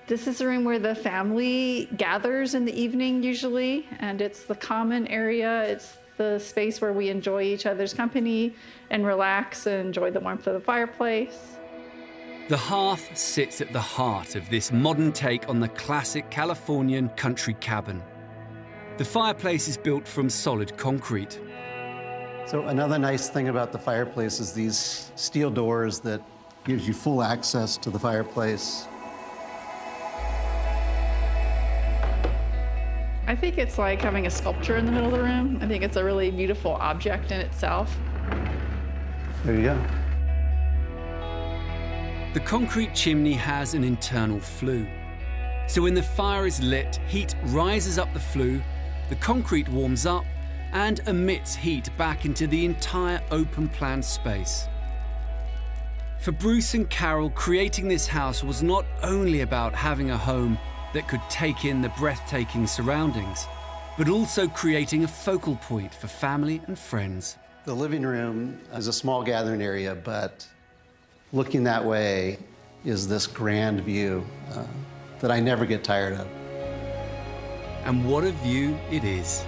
This is a room where the family gathers in the evening usually, and it's the common area. It's the space where we enjoy each other's company and relax and enjoy the warmth of the fireplace. The hearth sits at the heart of this modern take on the classic Californian country cabin. The fireplace is built from solid concrete. So another nice thing about the fireplace is these steel doors that gives you full access to the fireplace. I think it's like having a sculpture in the middle of the room. I think it's a really beautiful object in itself. There you go. The concrete chimney has an internal flue. So when the fire is lit, heat rises up the flue, the concrete warms up, and emits heat back into the entire open-plan space. For Bruce and Carol, creating this house was not only about having a home that could take in the breathtaking surroundings, but also creating a focal point for family and friends. The living room is a small gathering area, but looking that way is this grand view that I never get tired of. And what a view it is.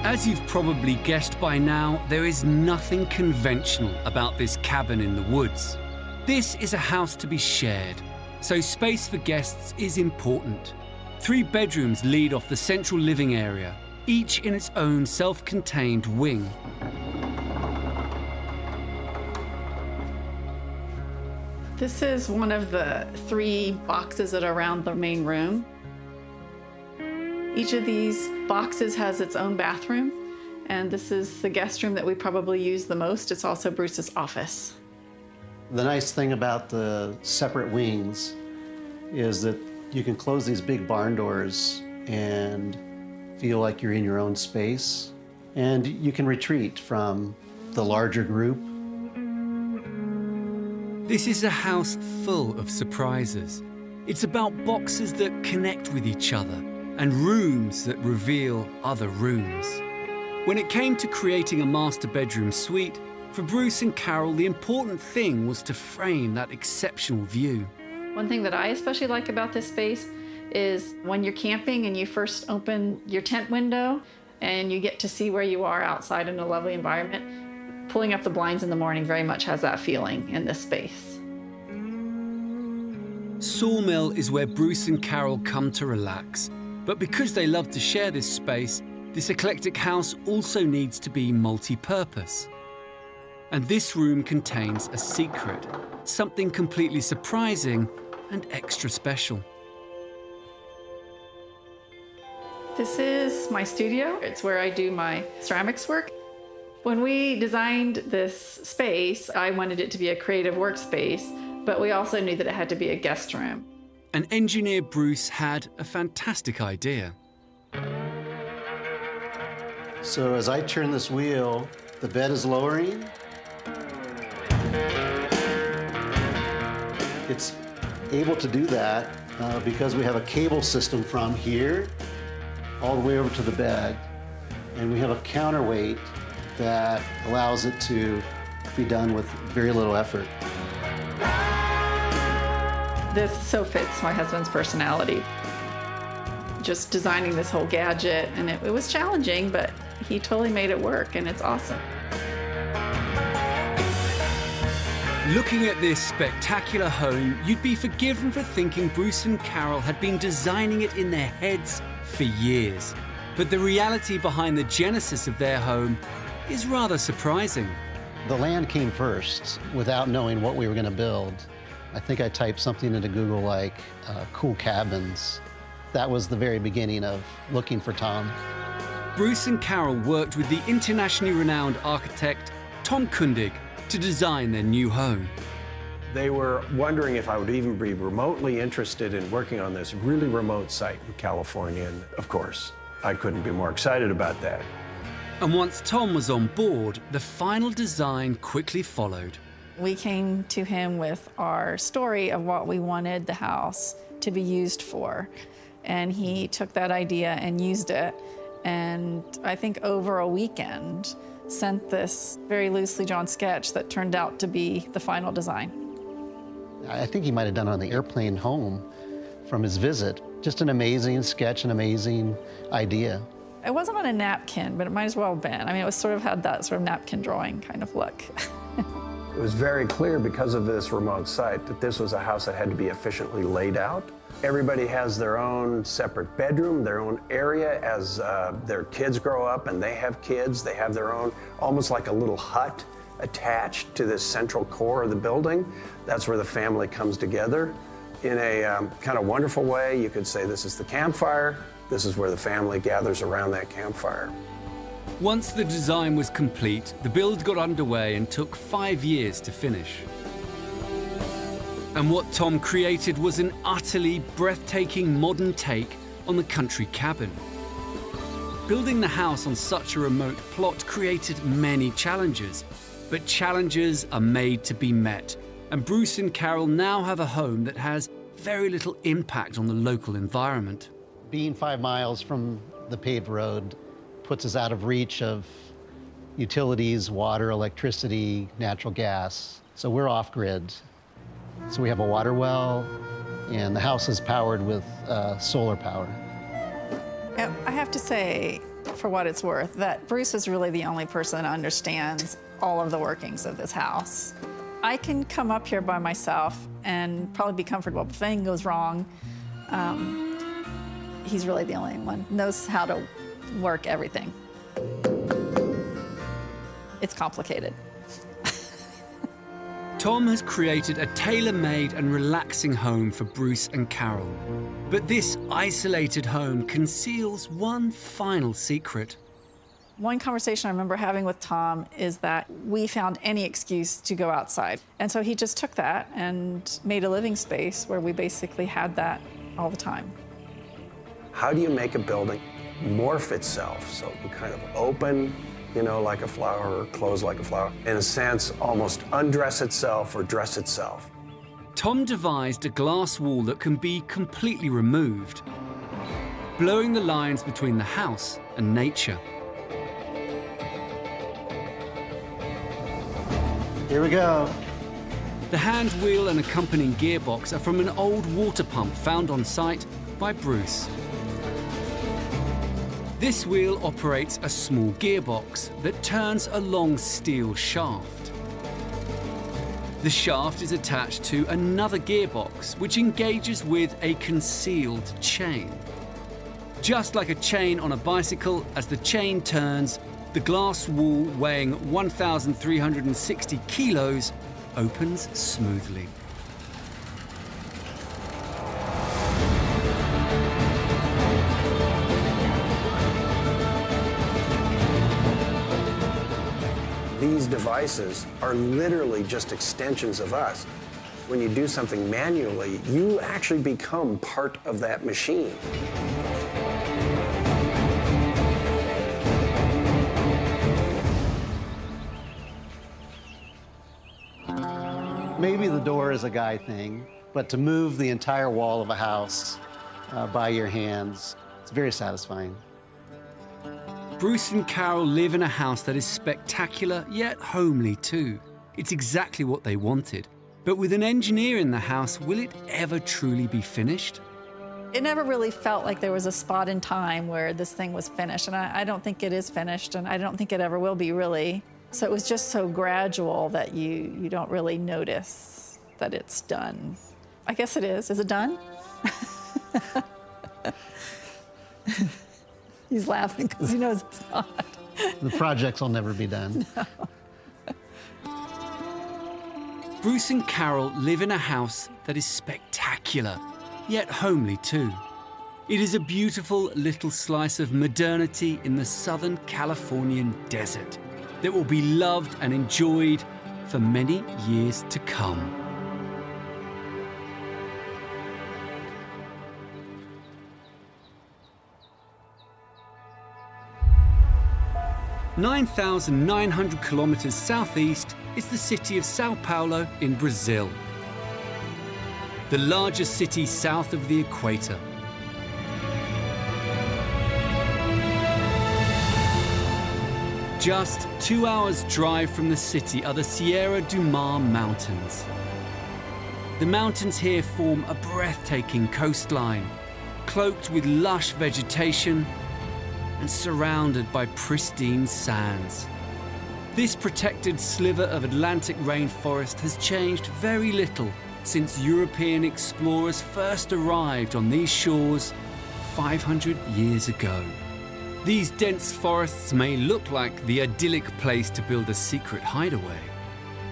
As you've probably guessed by now, there is nothing conventional about this cabin in the woods. This is a house to be shared, so space for guests is important. 3 bedrooms lead off the central living area, each in its own self-contained wing. This is one of the 3 boxes that are around the main room. Each of these boxes has its own bathroom, and this is the guest room that we probably use the most. It's also Bruce's office. The nice thing about the separate wings is that you can close these big barn doors and feel like you're in your own space, and you can retreat from the larger group. This is a house full of surprises. It's about boxes that connect with each other and rooms that reveal other rooms. When it came to creating a master bedroom suite, for Bruce and Carol, the important thing was to frame that exceptional view. One thing that I especially like about this space is when you're camping and you first open your tent window and you get to see where you are outside in a lovely environment, pulling up the blinds in the morning very much has that feeling in this space. Sawmill is where Bruce and Carol come to relax. But because they love to share this space, this eclectic house also needs to be multi-purpose. And this room contains a secret, something completely surprising and extra special. This is my studio. It's where I do my ceramics work. When we designed this space, I wanted it to be a creative workspace, but we also knew that it had to be a guest room. And engineer Bruce had a fantastic idea. So as I turn this wheel, the bed is lowering. It's able to do that because we have a cable system from here all the way over to the bed. And we have a counterweight that allows it to be done with very little effort. This so fits my husband's personality. Just designing this whole gadget, and it was challenging, but he totally made it work, and it's awesome. Looking at this spectacular home, you'd be forgiven for thinking Bruce and Carol had been designing it in their heads for years. But the reality behind the genesis of their home is rather surprising. The land came first without knowing what we were going to build. I think I typed something into Google like cool cabins. That was the very beginning of looking for Tom. Bruce and Carol worked with the internationally renowned architect Tom Kundig to design their new home. They were wondering if I would even be remotely interested in working on this really remote site in California, and of course, I couldn't be more excited about that. And once Tom was on board, the final design quickly followed. We came to him with our story of what we wanted the house to be used for. And he took that idea and used it. And I think over a weekend, sent this very loosely drawn sketch that turned out to be the final design. I think he might have done it on the airplane home from his visit. Just an amazing sketch, an amazing idea. It wasn't on a napkin, but it might as well have been. I mean, it was sort of had that sort of napkin drawing kind of look. It was very clear because of this remote site that this was a house that had to be efficiently laid out. Everybody has their own separate bedroom, their own area. As their kids grow up and they have kids, they have their own, almost like a little hut attached to this central core of the building. That's where the family comes together. In a kind of wonderful way, you could say this is the campfire. This is where the family gathers around that campfire. Once the design was complete, the build got underway and took 5 years to finish. And what Tom created was an utterly breathtaking modern take on the country cabin. Building the house on such a remote plot created many challenges, but challenges are made to be met. And Bruce and Carol now have a home that has very little impact on the local environment. Being 5 miles from the paved road puts us out of reach of utilities, water, electricity, natural gas. So we're off-grid. So we have a water well, and the house is powered with solar power. I have to say, for what it's worth, that Bruce is really the only person that understands all of the workings of this house. I can come up here by myself and probably be comfortable. If anything goes wrong, he's really the only one who knows how to work everything. It's complicated. Tom has created a tailor-made and relaxing home for Bruce and Carol. But this isolated home conceals one final secret. One conversation I remember having with Tom is that we found any excuse to go outside. And so he just took that and made a living space where we basically had that all the time. How do you make a building morph itself so it can kind of open, you know, like a flower, or close like a flower, in a sense, almost undress itself or dress itself? Tom devised a glass wall that can be completely removed, blurring the lines between the house and nature. Here we go. The hand wheel and accompanying gearbox are from an old water pump found on site by Bruce. This wheel operates a small gearbox that turns a long steel shaft. The shaft is attached to another gearbox, which engages with a concealed chain. Just like a chain on a bicycle, as the chain turns, the glass wall, weighing 1,360 kilos, opens smoothly. These devices are literally just extensions of us. When you do something manually, you actually become part of that machine. Maybe the door is a guy thing, but to move the entire wall of a house by your hands, it's very satisfying. Bruce and Carol live in a house that is spectacular, yet homely too. It's exactly what they wanted. But with an engineer in the house, will it ever truly be finished? It never really felt like there was a spot in time where this thing was finished, and I don't think it is finished, and I don't think it ever will be, really. So it was just so gradual that you don't really notice that it's done. I guess it is. Is it done? He's laughing because he knows it's not. The projects will never be done. No. Bruce and Carol live in a house that is spectacular, yet homely too. It is a beautiful little slice of modernity in the Southern Californian desert that will be loved and enjoyed for many years to come. (9,900 kilometers southeast is the city of Sao Paulo in Brazil, the largest city south of the equator. Just 2 hours' drive from the city are the Sierra do Mar Mountains. The mountains here form a breathtaking coastline, cloaked with lush vegetation and surrounded by pristine sands. This protected sliver of Atlantic rainforest has changed very little since European explorers first arrived on these shores 500 years ago. These dense forests may look like the idyllic place to build a secret hideaway,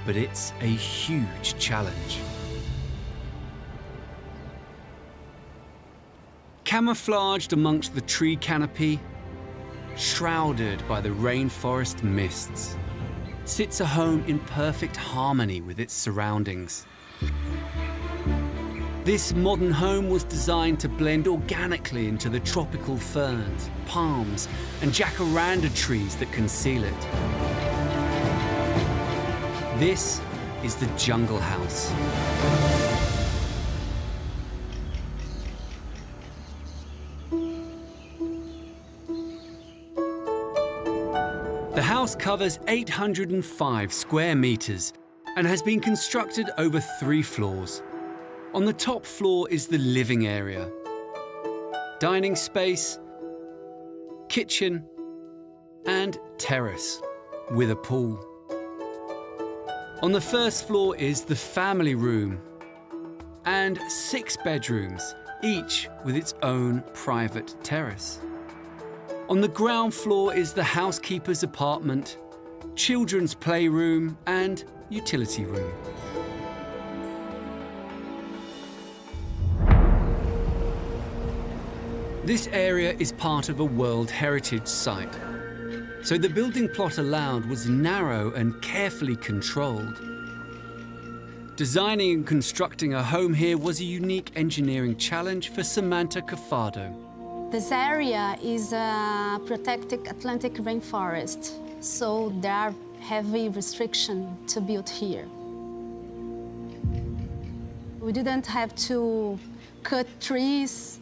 but it's a huge challenge. Camouflaged amongst the tree canopy, shrouded by the rainforest mists, sits a home in perfect harmony with its surroundings. This modern home was designed to blend organically into the tropical ferns, palms, and jacaranda trees that conceal it. This is the jungle house. The house covers 805 square meters and has been constructed over 3 floors. On the top floor is the living area, dining space, kitchen, and terrace with a pool. On the first floor is the family room and 6 bedrooms, each with its own private terrace. On the ground floor is the housekeeper's apartment, children's playroom, and utility room. This area is part of a World Heritage Site, so the building plot allowed was narrow and carefully controlled. Designing and constructing a home here was a unique engineering challenge for Samantha Cafado. This area is a protected Atlantic rainforest, so there are heavy restrictions to build here. We didn't have to cut trees.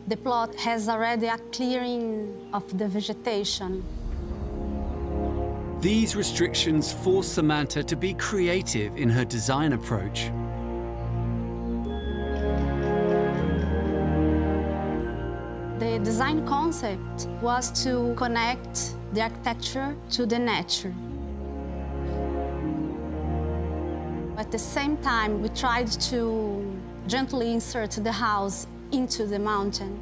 The plot has already a clearing of the vegetation. These restrictions forced Samantha to be creative in her design approach. The design concept was to connect the architecture to the nature. At the same time, we tried to gently insert the house into the mountain.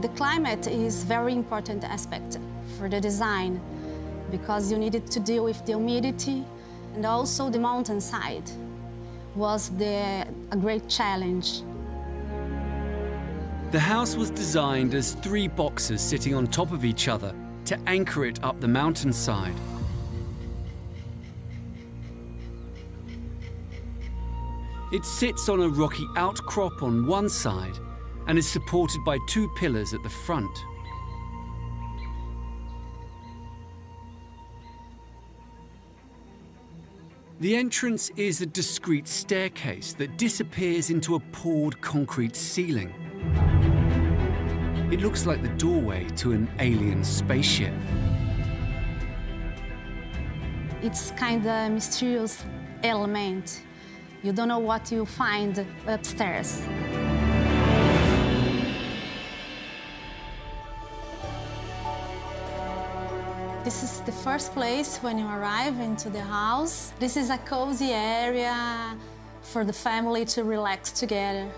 The climate is a very important aspect for the design because you needed to deal with the humidity, and also the mountainside was a great challenge. The house was designed as 3 boxes sitting on top of each other to anchor it up the mountainside. It sits on a rocky outcrop on one side and is supported by 2 pillars at the front. The entrance is a discreet staircase that disappears into a poured concrete ceiling. It looks like the doorway to an alien spaceship. It's kind of mysterious element. You don't know what you find upstairs. This is the first place when you arrive into the house. This is a cozy area for the family to relax together.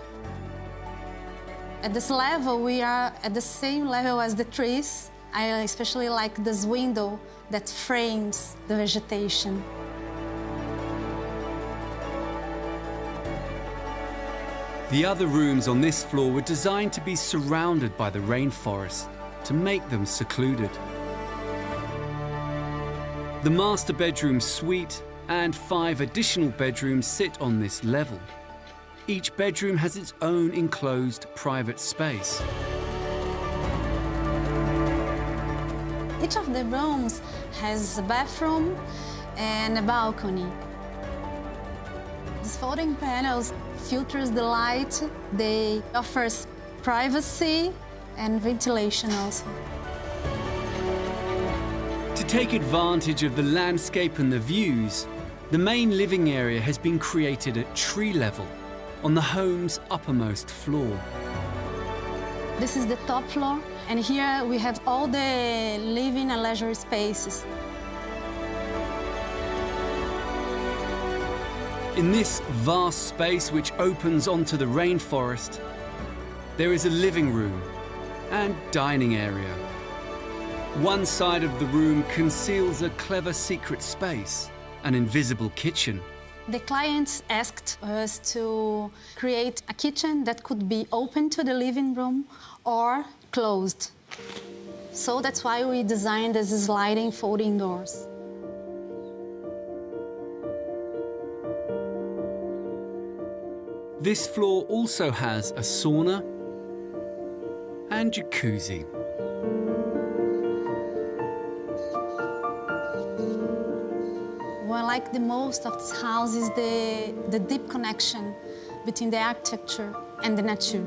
At this level, we are at the same level as the trees. I especially like this window that frames the vegetation. The other rooms on this floor were designed to be surrounded by the rainforest to make them secluded. The master bedroom suite and 5 additional bedrooms sit on this level. Each bedroom has its own enclosed private space. Each of the rooms has a bathroom and a balcony. These folding panels filters the light. They offer privacy and ventilation also. To take advantage of the landscape and the views, the main living area has been created at tree level on the home's uppermost floor. This is the top floor, and here we have all the living and leisure spaces. In this vast space which opens onto the rainforest, there is a living room and dining area. One side of the room conceals a clever secret space, an invisible kitchen. The client asked us to create a kitchen that could be open to the living room or closed. So that's why we designed these sliding folding doors. This floor also has a sauna and jacuzzi. What I like the most of this house is the deep connection between the architecture and the nature.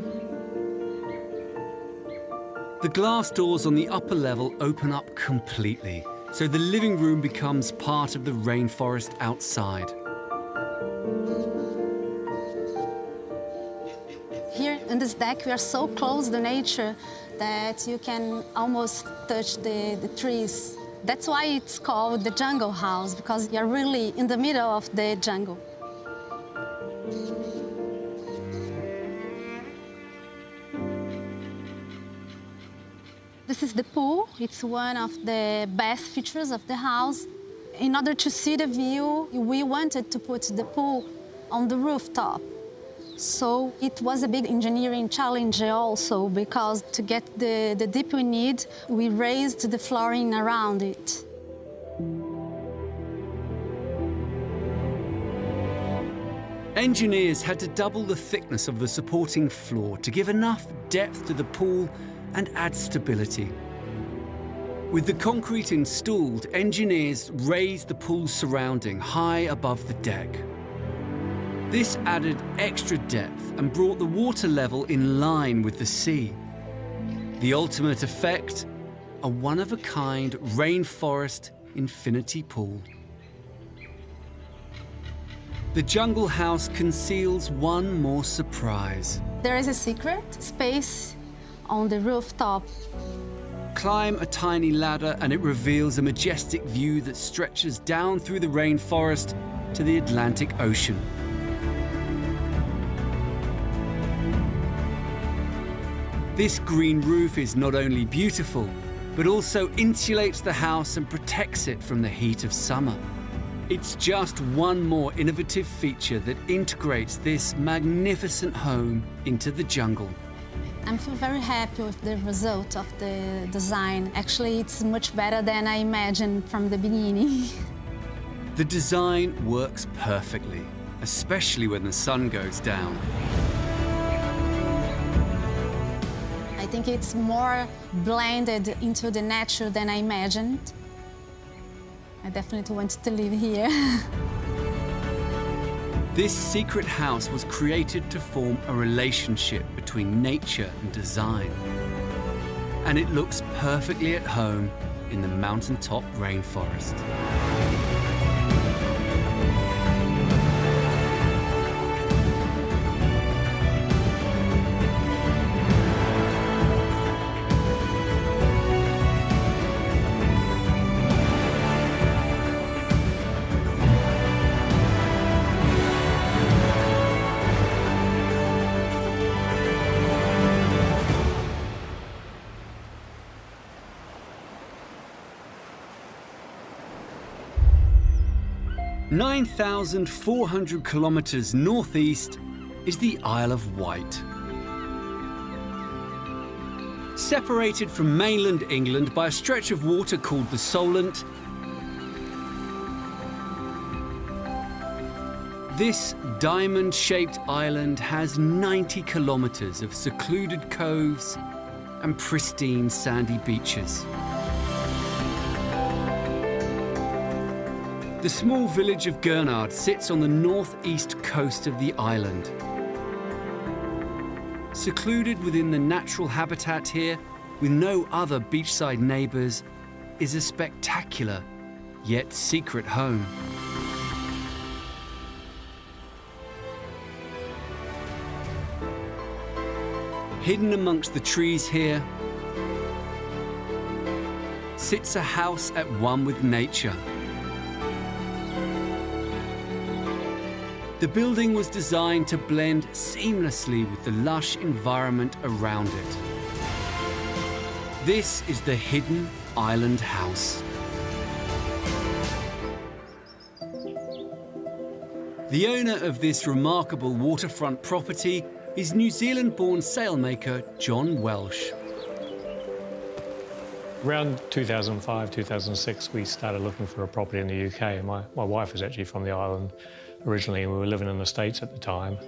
The glass doors on the upper level open up completely, so the living room becomes part of the rainforest outside. Here in this deck, we are so close to nature that you can almost touch the trees. That's why it's called the jungle house, because you're really in the middle of the jungle. This is the pool. It's one of the best features of the house. In order to see the view, we wanted to put the pool on the rooftop. So it was a big engineering challenge also, because to get the depth we need, we raised the flooring around it. Engineers had to double the thickness of the supporting floor to give enough depth to the pool and add stability. With the concrete installed, engineers raised the pool's surrounding high above the deck. This added extra depth and brought the water level in line with the sea. The ultimate effect, a one-of-a-kind rainforest infinity pool. The jungle house conceals one more surprise. There is a secret space on the rooftop. Climb a tiny ladder and it reveals a majestic view that stretches down through the rainforest to the Atlantic Ocean. This green roof is not only beautiful, but also insulates the house and protects it from the heat of summer. It's just one more innovative feature that integrates this magnificent home into the jungle. I feel very happy with the result of the design. Actually, it's much better than I imagined from the beginning. The design works perfectly, especially when the sun goes down. I think it's more blended into the nature than I imagined. I definitely wanted to live here. This secret house was created to form a relationship between nature and design. And it looks perfectly at home in the mountaintop rainforest. (9,400 kilometers northeast is the Isle of Wight. Separated from mainland England by a stretch of water called the Solent, this diamond-shaped island has 90 kilometers of secluded coves and pristine sandy beaches. The small village of Gurnard sits on the northeast coast of the island. Secluded within the natural habitat here, with no other beachside neighbours, is a spectacular, yet secret home. Hidden amongst the trees here sits a house at one with nature. The building was designed to blend seamlessly with the lush environment around it. This is the Hidden Island House. The owner of this remarkable waterfront property is New Zealand-born sailmaker John Welsh. Around 2005, 2006, we started looking for a property in the UK. My wife was actually from the island originally, and we were living in the States at the time.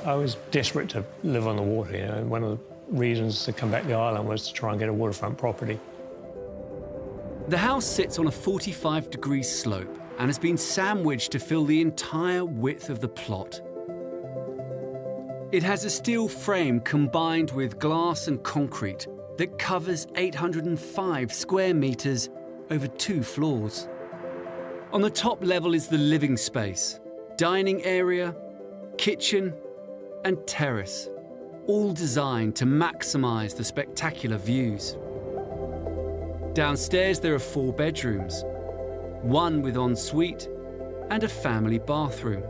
I was desperate to live on the water, you know, and one of the reasons to come back to the island was to try and get a waterfront property. The house sits on a 45-degree slope and has been sandwiched to fill the entire width of the plot. It has a steel frame combined with glass and concrete that covers 805 square metres over 2 floors. On the top level is the living space, dining area, kitchen and terrace, all designed to maximise the spectacular views. Downstairs there are 4 bedrooms, 1 with ensuite and a family bathroom.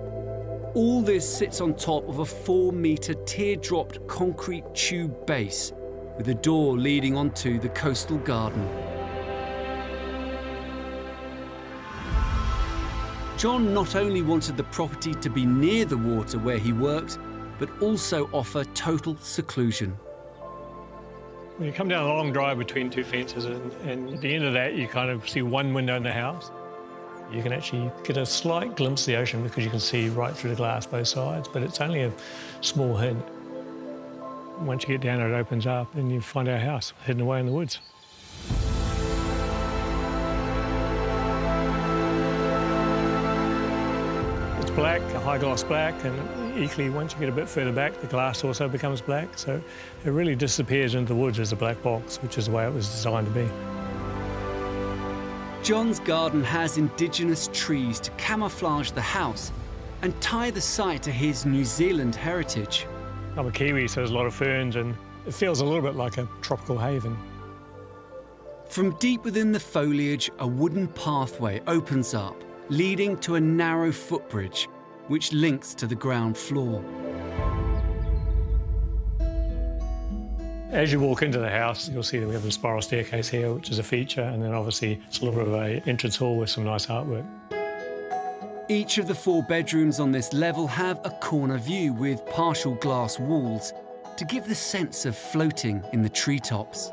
All this sits on top of a 4-metre teardropped concrete tube base with a door leading onto the coastal garden. John not only wanted the property to be near the water where he worked, but also offer total seclusion. When you come down a long drive between 2 fences, and at the end of that you kind of see 1 window in the house. You can actually get a slight glimpse of the ocean because you can see right through the glass both sides, but it's only a small hint. Once you get down, it opens up and you find our house hidden away in the woods. It's black, a high gloss black, and equally once you get a bit further back, the glass also becomes black, so it really disappears into the woods as a black box, which is the way it was designed to be. John's garden has indigenous trees to camouflage the house and tie the site to his New Zealand heritage. I'm a Kiwi, so there's a lot of ferns, and it feels a little bit like a tropical haven. From deep within the foliage, a wooden pathway opens up, leading to a narrow footbridge, which links to the ground floor. As you walk into the house, you'll see that we have a spiral staircase here, which is a feature, and then obviously it's a little bit of an entrance hall with some nice artwork. Each of the 4 bedrooms on this level have a corner view with partial glass walls to give the sense of floating in the treetops.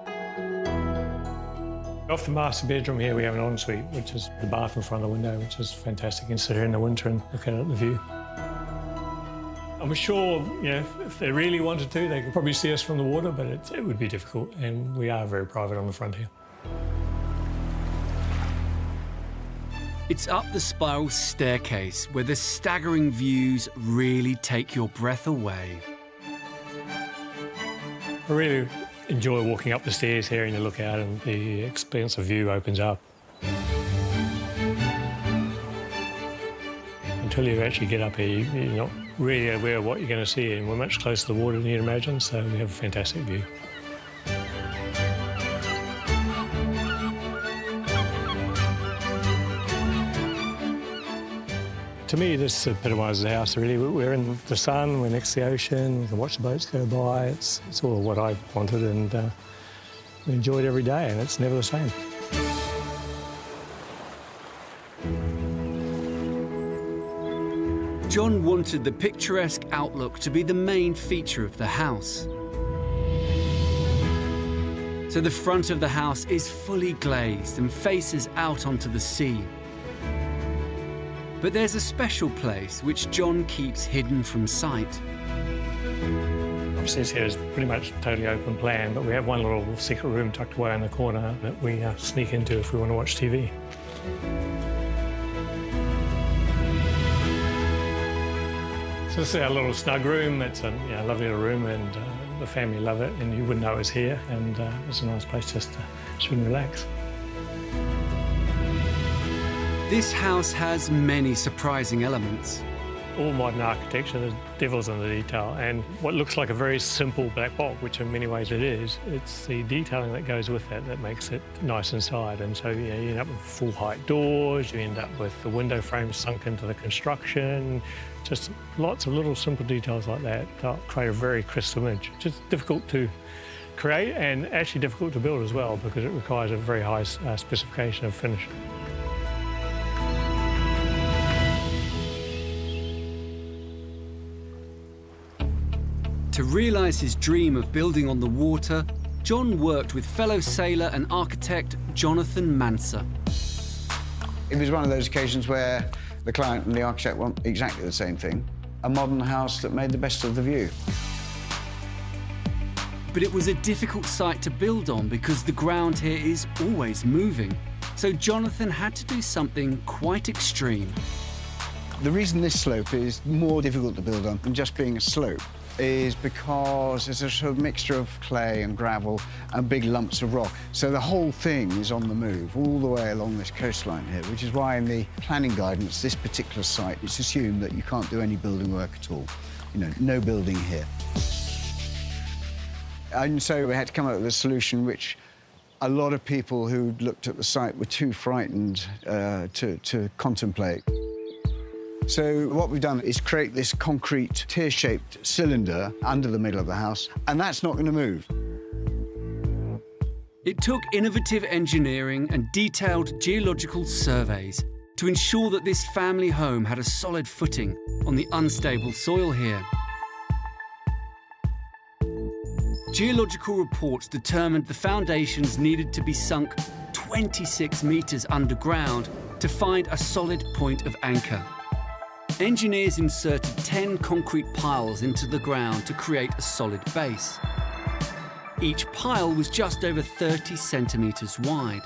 Off the master bedroom here, we have an ensuite, which is the bath in front of the window, which is fantastic. You can sit here in the winter and look out at the view. I'm sure, you know, if they really wanted to, they could probably see us from the water, but it would be difficult, and we are very private on the front here. It's up the spiral staircase where the staggering views really take your breath away. I really enjoy walking up the stairs here and you look out and the expansive view opens up. Until you actually get up here, you're not really aware of what you're going to see, and we're much closer to the water than you'd imagine, so we have a fantastic view. To me, this epitomises the house, really. We're in the sun, we're next to the ocean, we can watch the boats go by. It's all what I wanted, and we enjoy it every day, and it's never the same. John wanted the picturesque outlook to be the main feature of the house. So the front of the house is fully glazed and faces out onto the sea. But there's a special place which John keeps hidden from sight. Upstairs here is pretty much totally open plan, but we have one little secret room tucked away in the corner that we sneak into if we want to watch TV. So this is our little snug room. It's a lovely little room, and the family love it, and you wouldn't know it was here, and it's a nice place just to sit and relax. This house has many surprising elements. All modern architecture, the devil's in the detail, and what looks like a very simple black box, which in many ways it is, it's the detailing that goes with that that makes it nice inside. And so you end up with full height doors, you end up with the window frames sunk into the construction, just lots of little simple details like that create a very crisp image, which is difficult to create and actually difficult to build as well, because it requires a very high specification of finish. To realise his dream of building on the water, John worked with fellow sailor and architect Jonathan Manser. It was one of those occasions where the client and the architect want exactly the same thing, a modern house that made the best of the view. But it was a difficult site to build on because the ground here is always moving. So Jonathan had to do something quite extreme. The reason this slope is more difficult to build on than just being a slope is because it's a sort of mixture of clay and gravel and big lumps of rock. So the whole thing is on the move all the way along this coastline here, which is why in the planning guidance, this particular site, it's assumed that you can't do any building work at all. You know, no building here. And so we had to come up with a solution which a lot of people who looked at the site were too frightened to contemplate. So what we've done is create this concrete tear-shaped cylinder under the middle of the house, and that's not going to move. It took innovative engineering and detailed geological surveys to ensure that this family home had a solid footing on the unstable soil here. Geological reports determined the foundations needed to be sunk 26 metres underground to find a solid point of anchor. Engineers inserted 10 concrete piles into the ground to create a solid base. Each pile was just over 30 centimetres wide.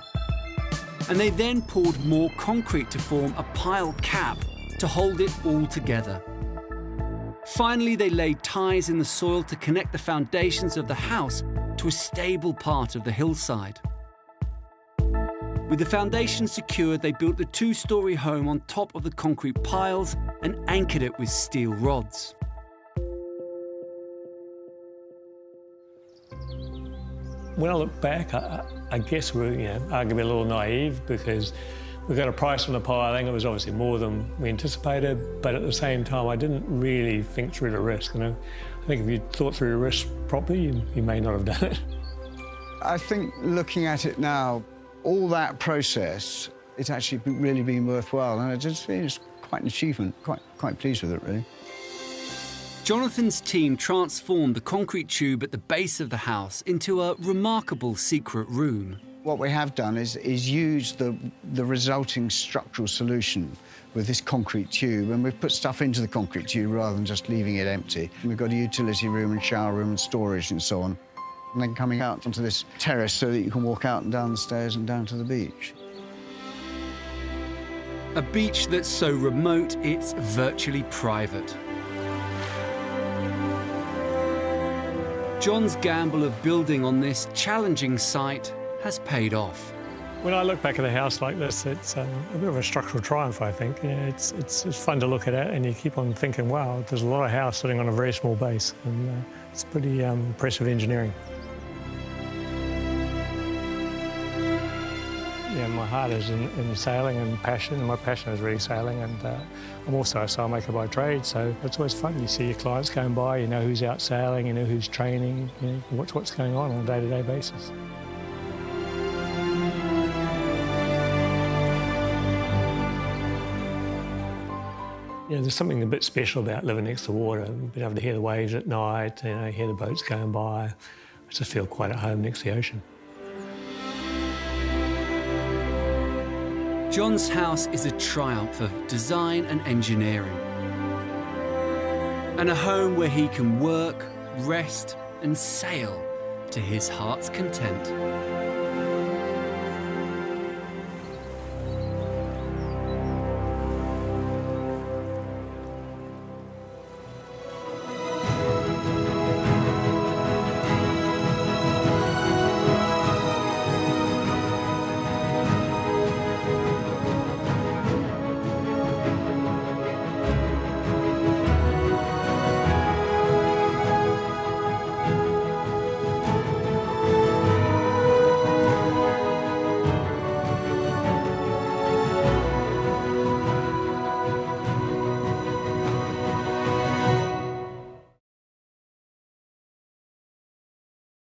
And they then poured more concrete to form a pile cap to hold it all together. Finally, they laid ties in the soil to connect the foundations of the house to a stable part of the hillside. With the foundation secured, they built the two-storey home on top of the concrete piles and anchored it with steel rods. When I look back, I guess we're arguably a little naive because we got a price on the piling. It was obviously more than we anticipated, but at the same time, I didn't really think through the risk. I think if you thought through the risk properly, you may not have done it. I think looking at it now, all that process, it's actually really been worthwhile, and I just think it's quite an achievement. Quite pleased with it, really. Jonathan's team transformed the concrete tube at the base of the house into a remarkable secret room. What we have done is use the resulting structural solution with this concrete tube, and we've put stuff into the concrete tube rather than just leaving it empty. We've got a utility room and shower room and storage and so on. And then coming out onto this terrace so that you can walk out and down the stairs and down to the beach. A beach that's so remote, it's virtually private. John's gamble of building on this challenging site has paid off. When I look back at a house like this, it's a bit of a structural triumph, I think. It's fun to look at it, and you keep on thinking, wow, there's a lot of house sitting on a very small base, and it's pretty impressive engineering. Yeah, my heart is in sailing and passion. My passion is really sailing, and I'm also a sailmaker by trade, so it's always fun. You see your clients going by, you know who's out sailing, you know who's training, you know what's going on a day-to-day basis. Yeah, there's something a bit special about living next to water, being able to hear the waves at night, hear the boats going by. I just feel quite at home next to the ocean. John's house is a triumph of design and engineering, and a home where he can work, rest, and sail to his heart's content.